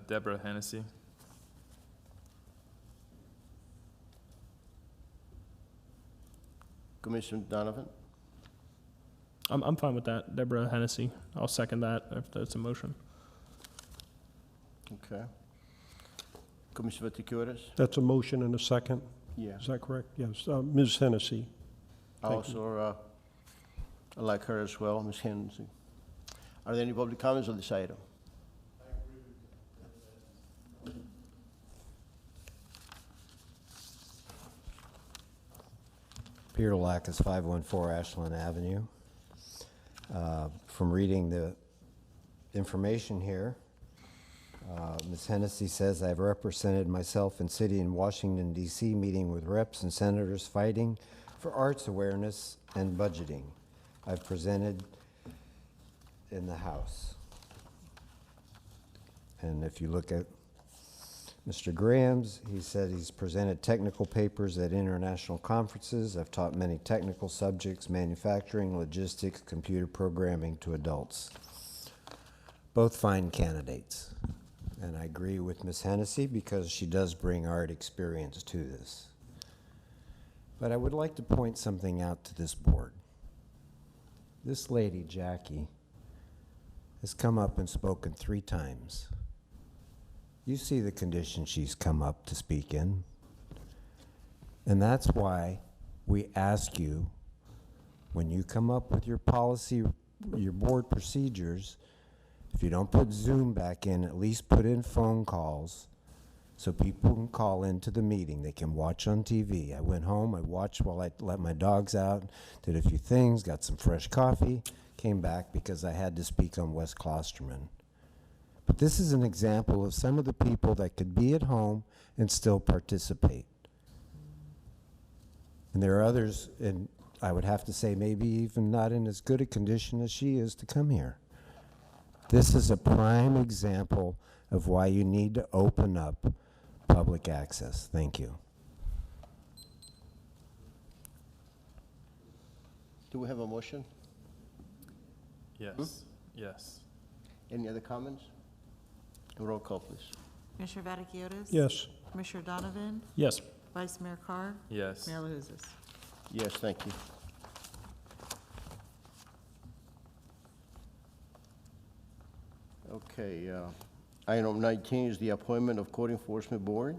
Deborah Hennessy. Commissioner Donovan? I'm fine with that. Deborah Hennessy. I'll second that if that's a motion. Okay. Commissioner Vatiqueros? That's a motion and a second. Yeah. Is that correct? Yes. Ms. Hennessy. I also like her as well, Ms. Hennessy. Are there any public comments on this item? Peter Lacus, 514 Ashland Avenue. From reading the information here, Ms. Hennessy says, I've represented myself in city in Washington, D.C., meeting with reps and senators fighting for arts awareness and budgeting. I've presented in the House. And if you look at Mr. Graham's, he said he's presented technical papers at international conferences. I've taught many technical subjects, manufacturing, logistics, computer programming to adults. Both fine candidates. And I agree with Ms. Hennessy because she does bring art experience to this. But I would like to point something out to this board. This lady, Jackie, has come up and spoken 3 times. You see the condition she's come up to speak in. And that's why we ask you, when you come up with your policy, your board procedures, if you don't put Zoom back in, at least put in phone calls so people can call into the meeting. They can watch on TV. I went home, I watched while I let my dogs out, did a few things, got some fresh coffee, came back because I had to speak on West Klosterman. But this is an example of some of the people that could be at home and still participate. And there are others, and I would have to say maybe even not in as good a condition as she is to come here. This is a prime example of why you need to open up public access. Thank you. Do we have a motion? Yes. Yes. Any other comments? Roll call, please. Commissioner Vaticiotis? Yes. Commissioner Donovan? Yes. Vice Mayor Carr? Yes. Mayor LaHousas? Yes, thank you. Okay, item 19 is the appointment of Code Enforcement Board.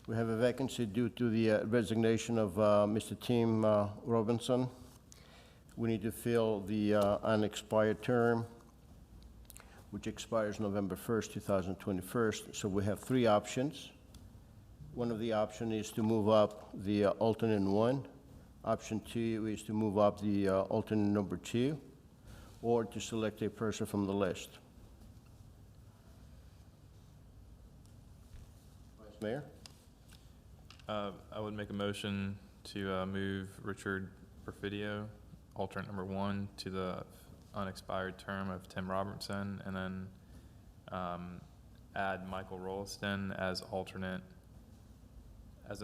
We have a vacancy due to the resignation of Mr. Tim Robinson. We need to fill the unexpired term. which expires November 1st, 2021. So we have three options. One of the options is to move up the alternate 1. Option 2 is to move up the alternate number 2, or to select a person from the list. Vice Mayor? I would make a motion to move Richard Perfidio, alternate number 1, to the unexpired term of Tim Robertson, and then add Michael Rolliston as an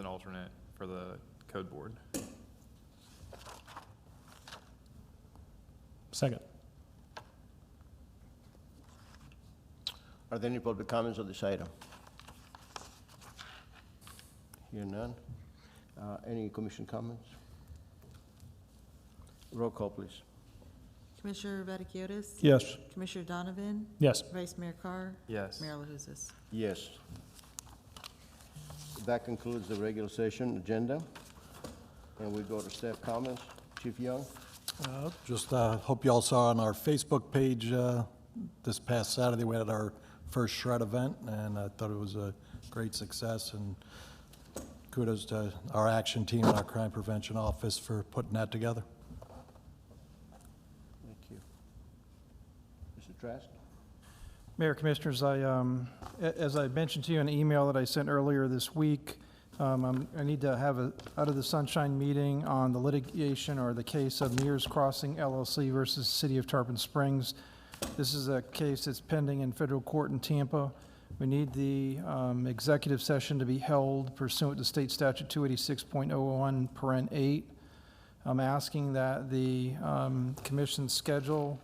alternate for the code board. Second. Are there any public comments on this item? Hear none. Any commission comments? Roll call, please. Commissioner Vaticiotis? Yes. Commissioner Donovan? Yes. Vice Mayor Carr? Yes. Mayor LaHousas? Yes. That concludes the regular session agenda. And we go to staff comments. Chief Young? Just hope you all saw on our Facebook page this past Saturday, we had our first shred event, and I thought it was a great success, and kudos to our action team and our crime prevention office for putting that together. Thank you. Mr. Trask? Mayor, Commissioners, as I mentioned to you in an email that I sent earlier this week, I need to have a out of the sunshine meeting on the litigation or the case of Mears Crossing LLC versus City of Tarpon Springs. This is a case that's pending in federal court in Tampa. We need the executive session to be held pursuant to State Statute 286.001, paren 8. I'm asking that the commission schedule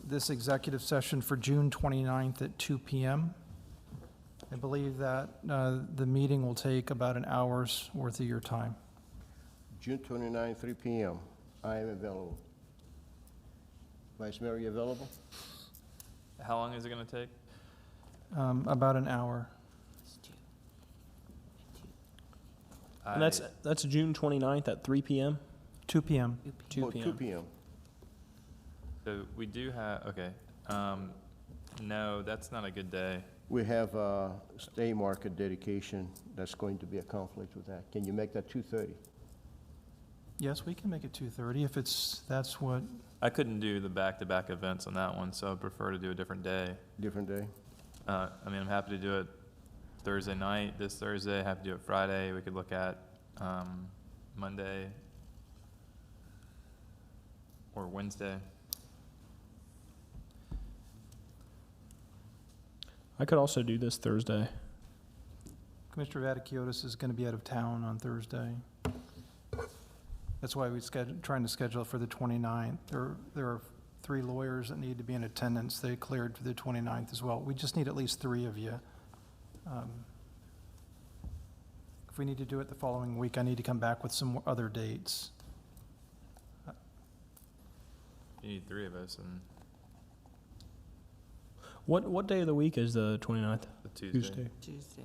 this executive session for June 29th at 2 p.m. I believe that the meeting will take about an hour's worth of your time. June 29, 3 p.m. I am available. Vice Mayor, are you available? How long is it going to take? About an hour. And that's June 29th at 3 p.m.? 2 p.m. 2 Oh, p.m. 2 p.m. So we do have, okay. No, that's not a good day. We have a stay market dedication. That's going to be a conflict with that. Can you make that 2:30? Yes, we can make it 2:30 if that's what. I couldn't do the back-to-back events on that one, so I'd prefer to do a different day. Different day? I mean, I'm happy to do it Thursday night, this Thursday, happy to do it Friday. We could look at Monday or Wednesday. I could also do this Thursday. Commissioner Vaticiotis is going to be out of town on Thursday. That's why we're trying to schedule it for the 29th. There are 3 lawyers that need to be in attendance. They cleared for the 29th as well. We just need at least 3 of you. If we need to do it the following week, I need to come back with some other dates. You need 3 of us, and What day of the week is the 29th? the Tuesday. Tuesday.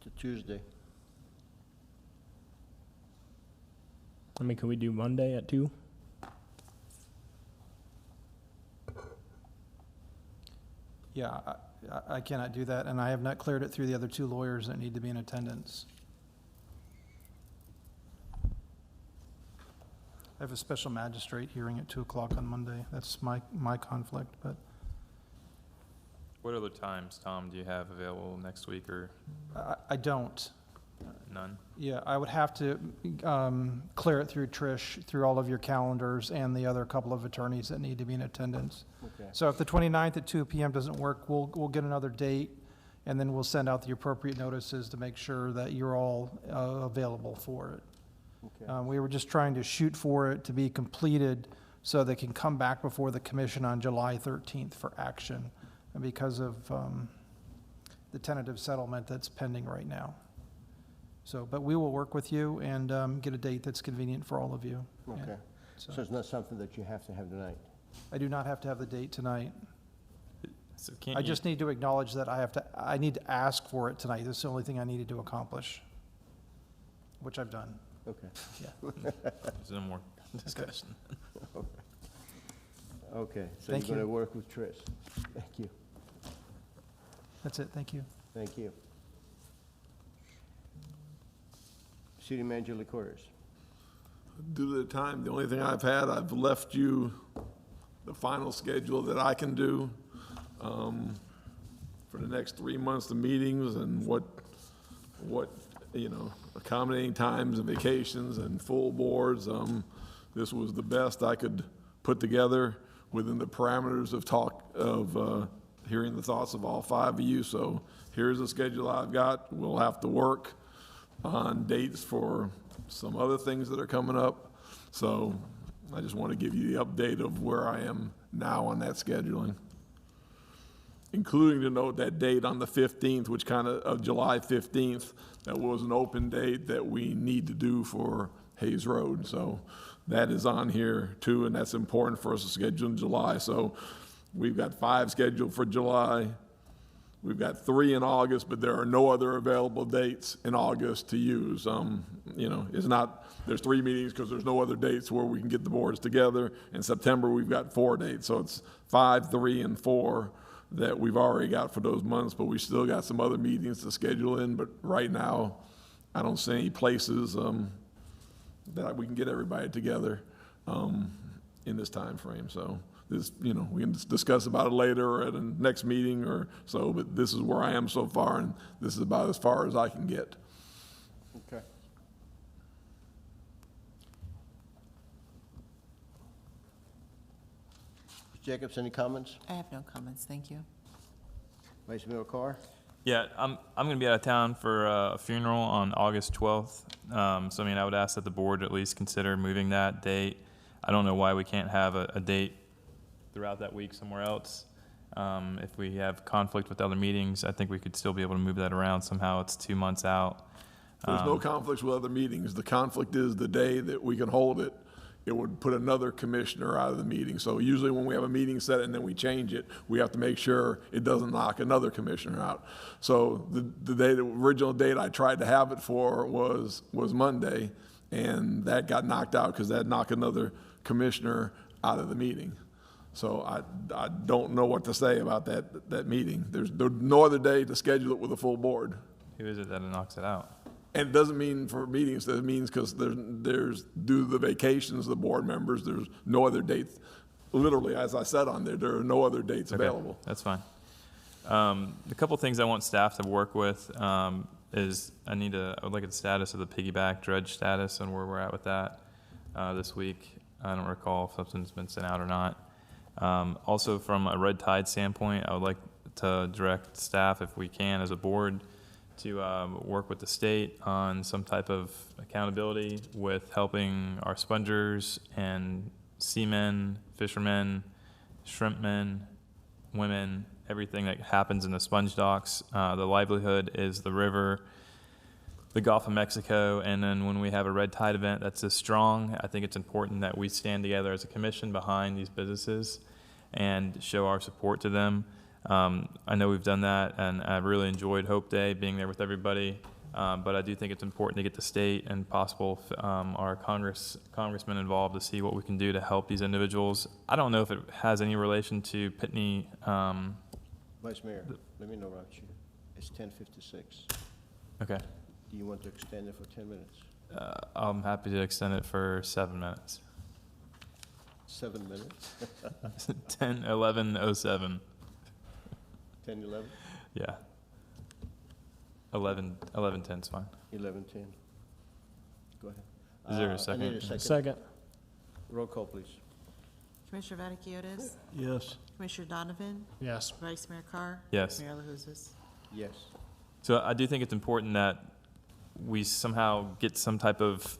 To Tuesday. I mean, can we do Monday at 2? Yeah, I cannot do that, and I have not cleared it through the other 2 lawyers that need to be in attendance. I have a special magistrate hearing at 2 o'clock on Monday. That's my conflict, but What other times, Tom, do you have available next week, or I don't. none? Yeah, I would have to clear it through Trish, through all of your calendars and the other couple of attorneys that need to be in attendance. Okay. So if the 29th at 2 p.m. doesn't work, we'll get another date, and then we'll send out the appropriate notices to make sure that you're all available for it. Okay. We were just trying to shoot for it to be completed so they can come back before the commission on July 13th for action, and because of the tentative settlement that's pending right now. So, but we will work with you and get a date that's convenient for all of you. Okay. Yeah, So it's not something that you have to have tonight? I do not have to have the date tonight. So can't I you- just need to acknowledge that I need to ask for it tonight. This is the only thing I needed to accomplish, which I've done. Okay. Yeah. There's no more discussion. Okay, so Thank you're going you. to work with Tris. Thank you. That's it, thank you. Thank you. City Manager LaCourse. Due to the time, the only thing I've had, I've left you the final schedule that I can do for the next 3 months of meetings and what, accommodating times and vacations and full boards. This was the best I could put together within the parameters of hearing the thoughts of all 5 of you. So here's the schedule I've got. We'll have to work on dates for some other things that are coming up. So I just want to give you the update of where I am now on that scheduling, including to note that date on the 15th, which of July 15th, that was an open date that we need to do for Hayes Road. So that is on here too, and that's important for us to schedule in July. So we've got 5 scheduled for July. We've got 3 in August, but there are no other available dates in August to use. It's not, there's 3 meetings because there's no other dates where we can get the boards together. In September, we've got 4 dates. So it's 5, 3, and 4 that we've already got for those months, but we still got some other meetings to schedule in. But right now, I don't see any places that we can get everybody together in this time frame. So this, we can discuss about it later or at a next meeting or so, but this is where I am so far, and this is about as far as I can get. Okay. Jacobs, any comments? I have no comments, thank you. Vice Mayor Carr? Yeah, I'm going to be out of town for a funeral on August 12th. So, I would ask that the board at least consider moving that date. I don't know why we can't have a date throughout that week somewhere else. If we have conflict with other meetings, I think we could still be able to move that around somehow. It's 2 months out. There's no conflicts with other meetings. The conflict is the day that we can hold it, it would put another commissioner out of the meeting. So usually when we have a meeting set and then we change it, we have to make sure it doesn't knock another commissioner out. So the original date I tried to have it for was Monday, and that got knocked out because that knocked another commissioner out of the meeting. So I don't know what to say about that meeting. There's no other day to schedule it with a full board. Who is it that knocks it out? And it doesn't mean for meetings, that means because there's due to the vacations of the board members, there's no other dates. Literally, as I said on there are no other dates available. That's fine. The couple things I want staff to work with is I would like a status of the piggyback dredge status and where we're at with that this week. I don't recall if something's been sent out or not. Also, from a red tide standpoint, I would like to direct staff, if we can, as a board, to work with the state on some type of accountability with helping our spongers and seamen, fishermen, shrimpmen, women, everything that happens in the sponge docks. The livelihood is the river, the Gulf of Mexico, and then when we have a red tide event that's this strong, I think it's important that we stand together as a commission behind these businesses and show our support to them. I know we've done that, and I really enjoyed Hope Day, being there with everybody, but I do think it's important to get the state and possible our congressmen involved to see what we can do to help these individuals. I don't know if it has any relation to Pitney. Vice Mayor, let me interrupt you. It's 10:56. Okay. Do you want to extend it for 10 minutes? I'm happy to extend it for 7 minutes. 7 minutes? 10:11:07. 10:11? Yeah. 11:10 is fine. 11:10. Go ahead. Is there a second? I need a second. Second. Roll call, please. Commissioner Vaticiotis? Yes. Commissioner Donovan? Yes. Vice Mayor Carr? Yes. Mayor LaHousas? Yes. So I do think it's important that we somehow get some type of,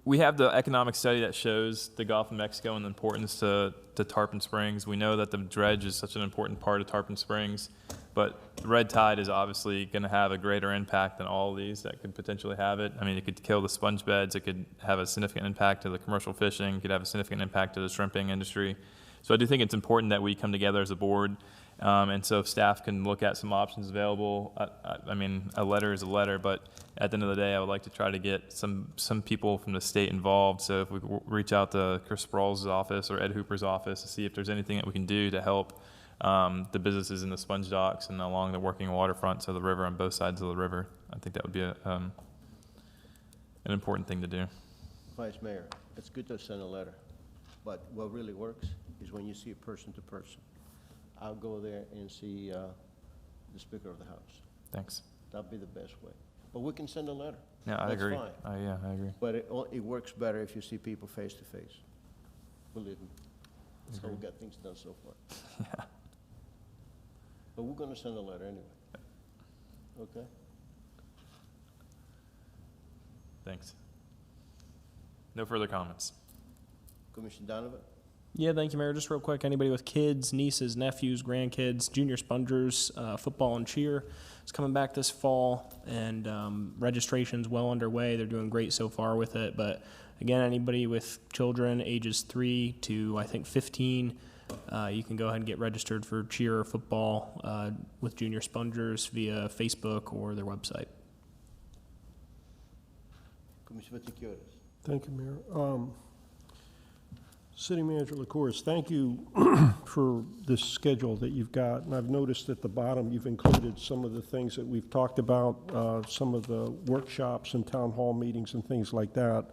we have the economic study that shows the Gulf of Mexico and the importance to Tarpon Springs. We know that the dredge is such an important part of Tarpon Springs, but red tide is obviously going to have a greater impact than all of these that could potentially have it. It could kill the sponge beds. It could have a significant impact to the commercial fishing. It could have a significant impact to the shrimping industry. So I do think it's important that we come together as a board And so if staff can look at some options available, I mean, a letter is a letter, but at the end of the day, I would like to try to get some people from the state involved. So if we could reach out to Chris Sproul's office or Ed Hooper's office to see if there's anything that we can do to help the businesses in the sponge docks and along the working waterfronts of the river on both sides of the river. I think that would be an important thing to do. Vice Mayor, it's good to send a letter, but what really works is when you see a person to person. I'll go there and see the Speaker of the House. Thanks. That'd be the best way. But we can send a letter. Yeah, I That's agree. fine. Yeah, I agree. But it works better if you see people face to face. Believe me. That's how we got things done so far. Yeah. But we're gonna send a letter anyway. Okay? Thanks. No further comments. Commissioner Donovan? Yeah, thank you, Mayor. Just real quick, anybody with kids, nieces, nephews, grandkids, junior spongers, football and cheer is coming back this fall, and registration's well underway. They're doing great so far with it. But again, anybody with children ages 3 to, I think, 15, you can go ahead and get registered for cheer or football with junior spongers via Facebook or their website. Commissioner Vaticius? Thank you, Mayor. City Manager LaCourse, thank you for this schedule that you've got. And I've noticed at the bottom you've included some of the things that we've talked about, some of the workshops and town hall meetings and things like that.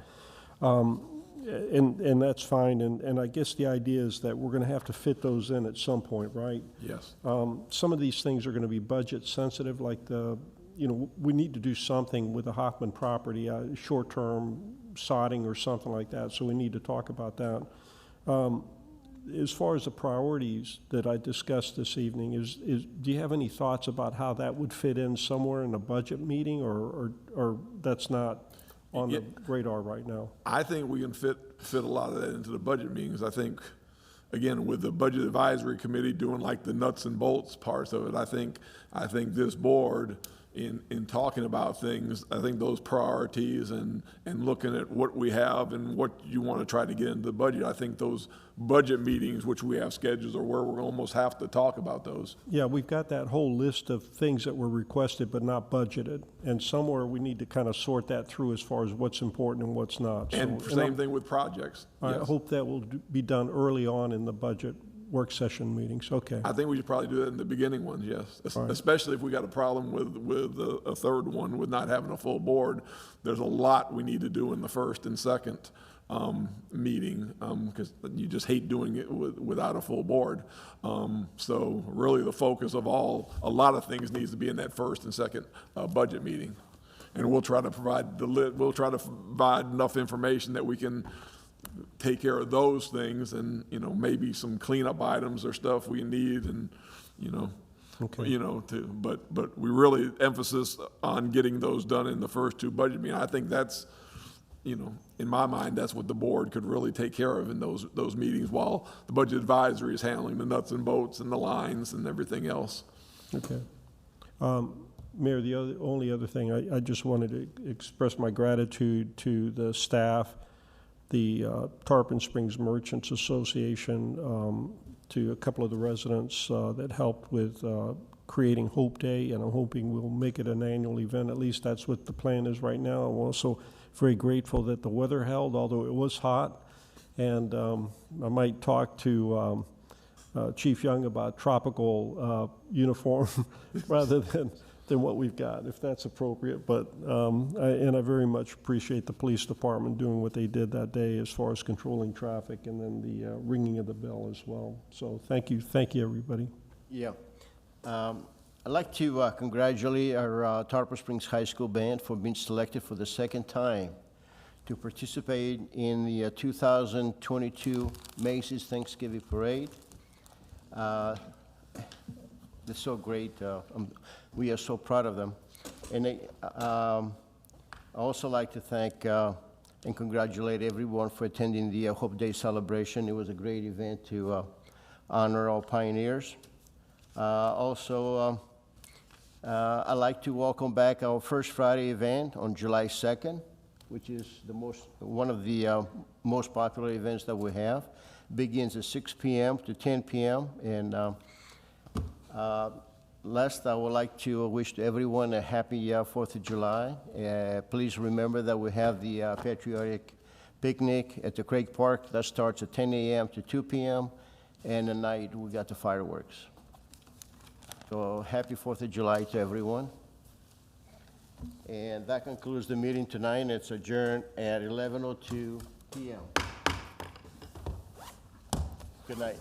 And that's fine. And I guess the idea is that we're going to have to fit those in at some point, right? Yes. Some of these things are going to be budget sensitive, like we need to do something with the Hoffman property, short-term sodding or something like that, so we need to talk about that. As far as the priorities that I discussed this evening, do you have any thoughts about how that would fit in somewhere in a budget meeting, or that's not on the radar right now? I think we can fit a lot of that into the budget meetings. I think, again, with the Budget Advisory Committee doing like the nuts and bolts parts of it, I think this board, in talking about things, I think those priorities and looking at what we have and what you want to try to get into the budget, I think those budget meetings, which we have schedules, are where we're almost have to talk about those. Yeah, we've got that whole list of things that were requested but not budgeted, and somewhere we need to kind of sort that through as far as what's important and what's not. And same thing with projects. I Yes. hope that will be done early on in the budget work session meetings. Okay. I think we should probably do that in the beginning ones, yes. All right. Especially if we got a problem with a third one, with not having a full board. There's a lot we need to do in the first and second meeting, because you just hate doing it without a full board. So really the focus of a lot of things needs to be in that first and second budget meeting. And we'll try to provide enough information that we can take care of those things, and maybe some cleanup items or stuff we need, and but we really emphasis on getting those done in the first two budget meetings. I think that's, in my mind, that's what the board could really take care of in those meetings, while the Budget Advisory is handling the nuts and bolts and the lines and everything else. Okay. Mayor, the only other thing, I just wanted to express my gratitude to the staff, the Tarpon Springs Merchants Association, to a couple of the residents that helped with creating Hope Day, and I'm hoping we'll make it an annual event. At least that's what the plan is right now. I'm also very grateful that the weather held, although it was hot. And I might talk to Chief Young about tropical uniform rather than what we've got, if that's appropriate. But I very much appreciate the police department doing what they did that day as far as controlling traffic, and then the ringing of the bell as well. So thank you, everybody. Yeah. I'd like to congratulate our Tarpon Springs High School band for being selected for the second time to participate in the 2022 Macy's Thanksgiving Parade. It's so great. We are so proud of them. And I also like to thank and congratulate everyone for attending the Hope Day celebration. It was a great event to honor all pioneers. I'd like to welcome back our First Friday event on July 2nd, which is one of the most popular events that we have. Begins at 6 p.m. to 10 p.m. and Last, I would like to wish to everyone a happy 4th of July. Please remember that we have the patriotic picnic at the Craig Park. That starts at 10 a.m. to 2 p.m. And at night, we got the fireworks. So happy 4th of July to everyone. And that concludes the meeting tonight. It's adjourned at 11:02 p.m. Good night.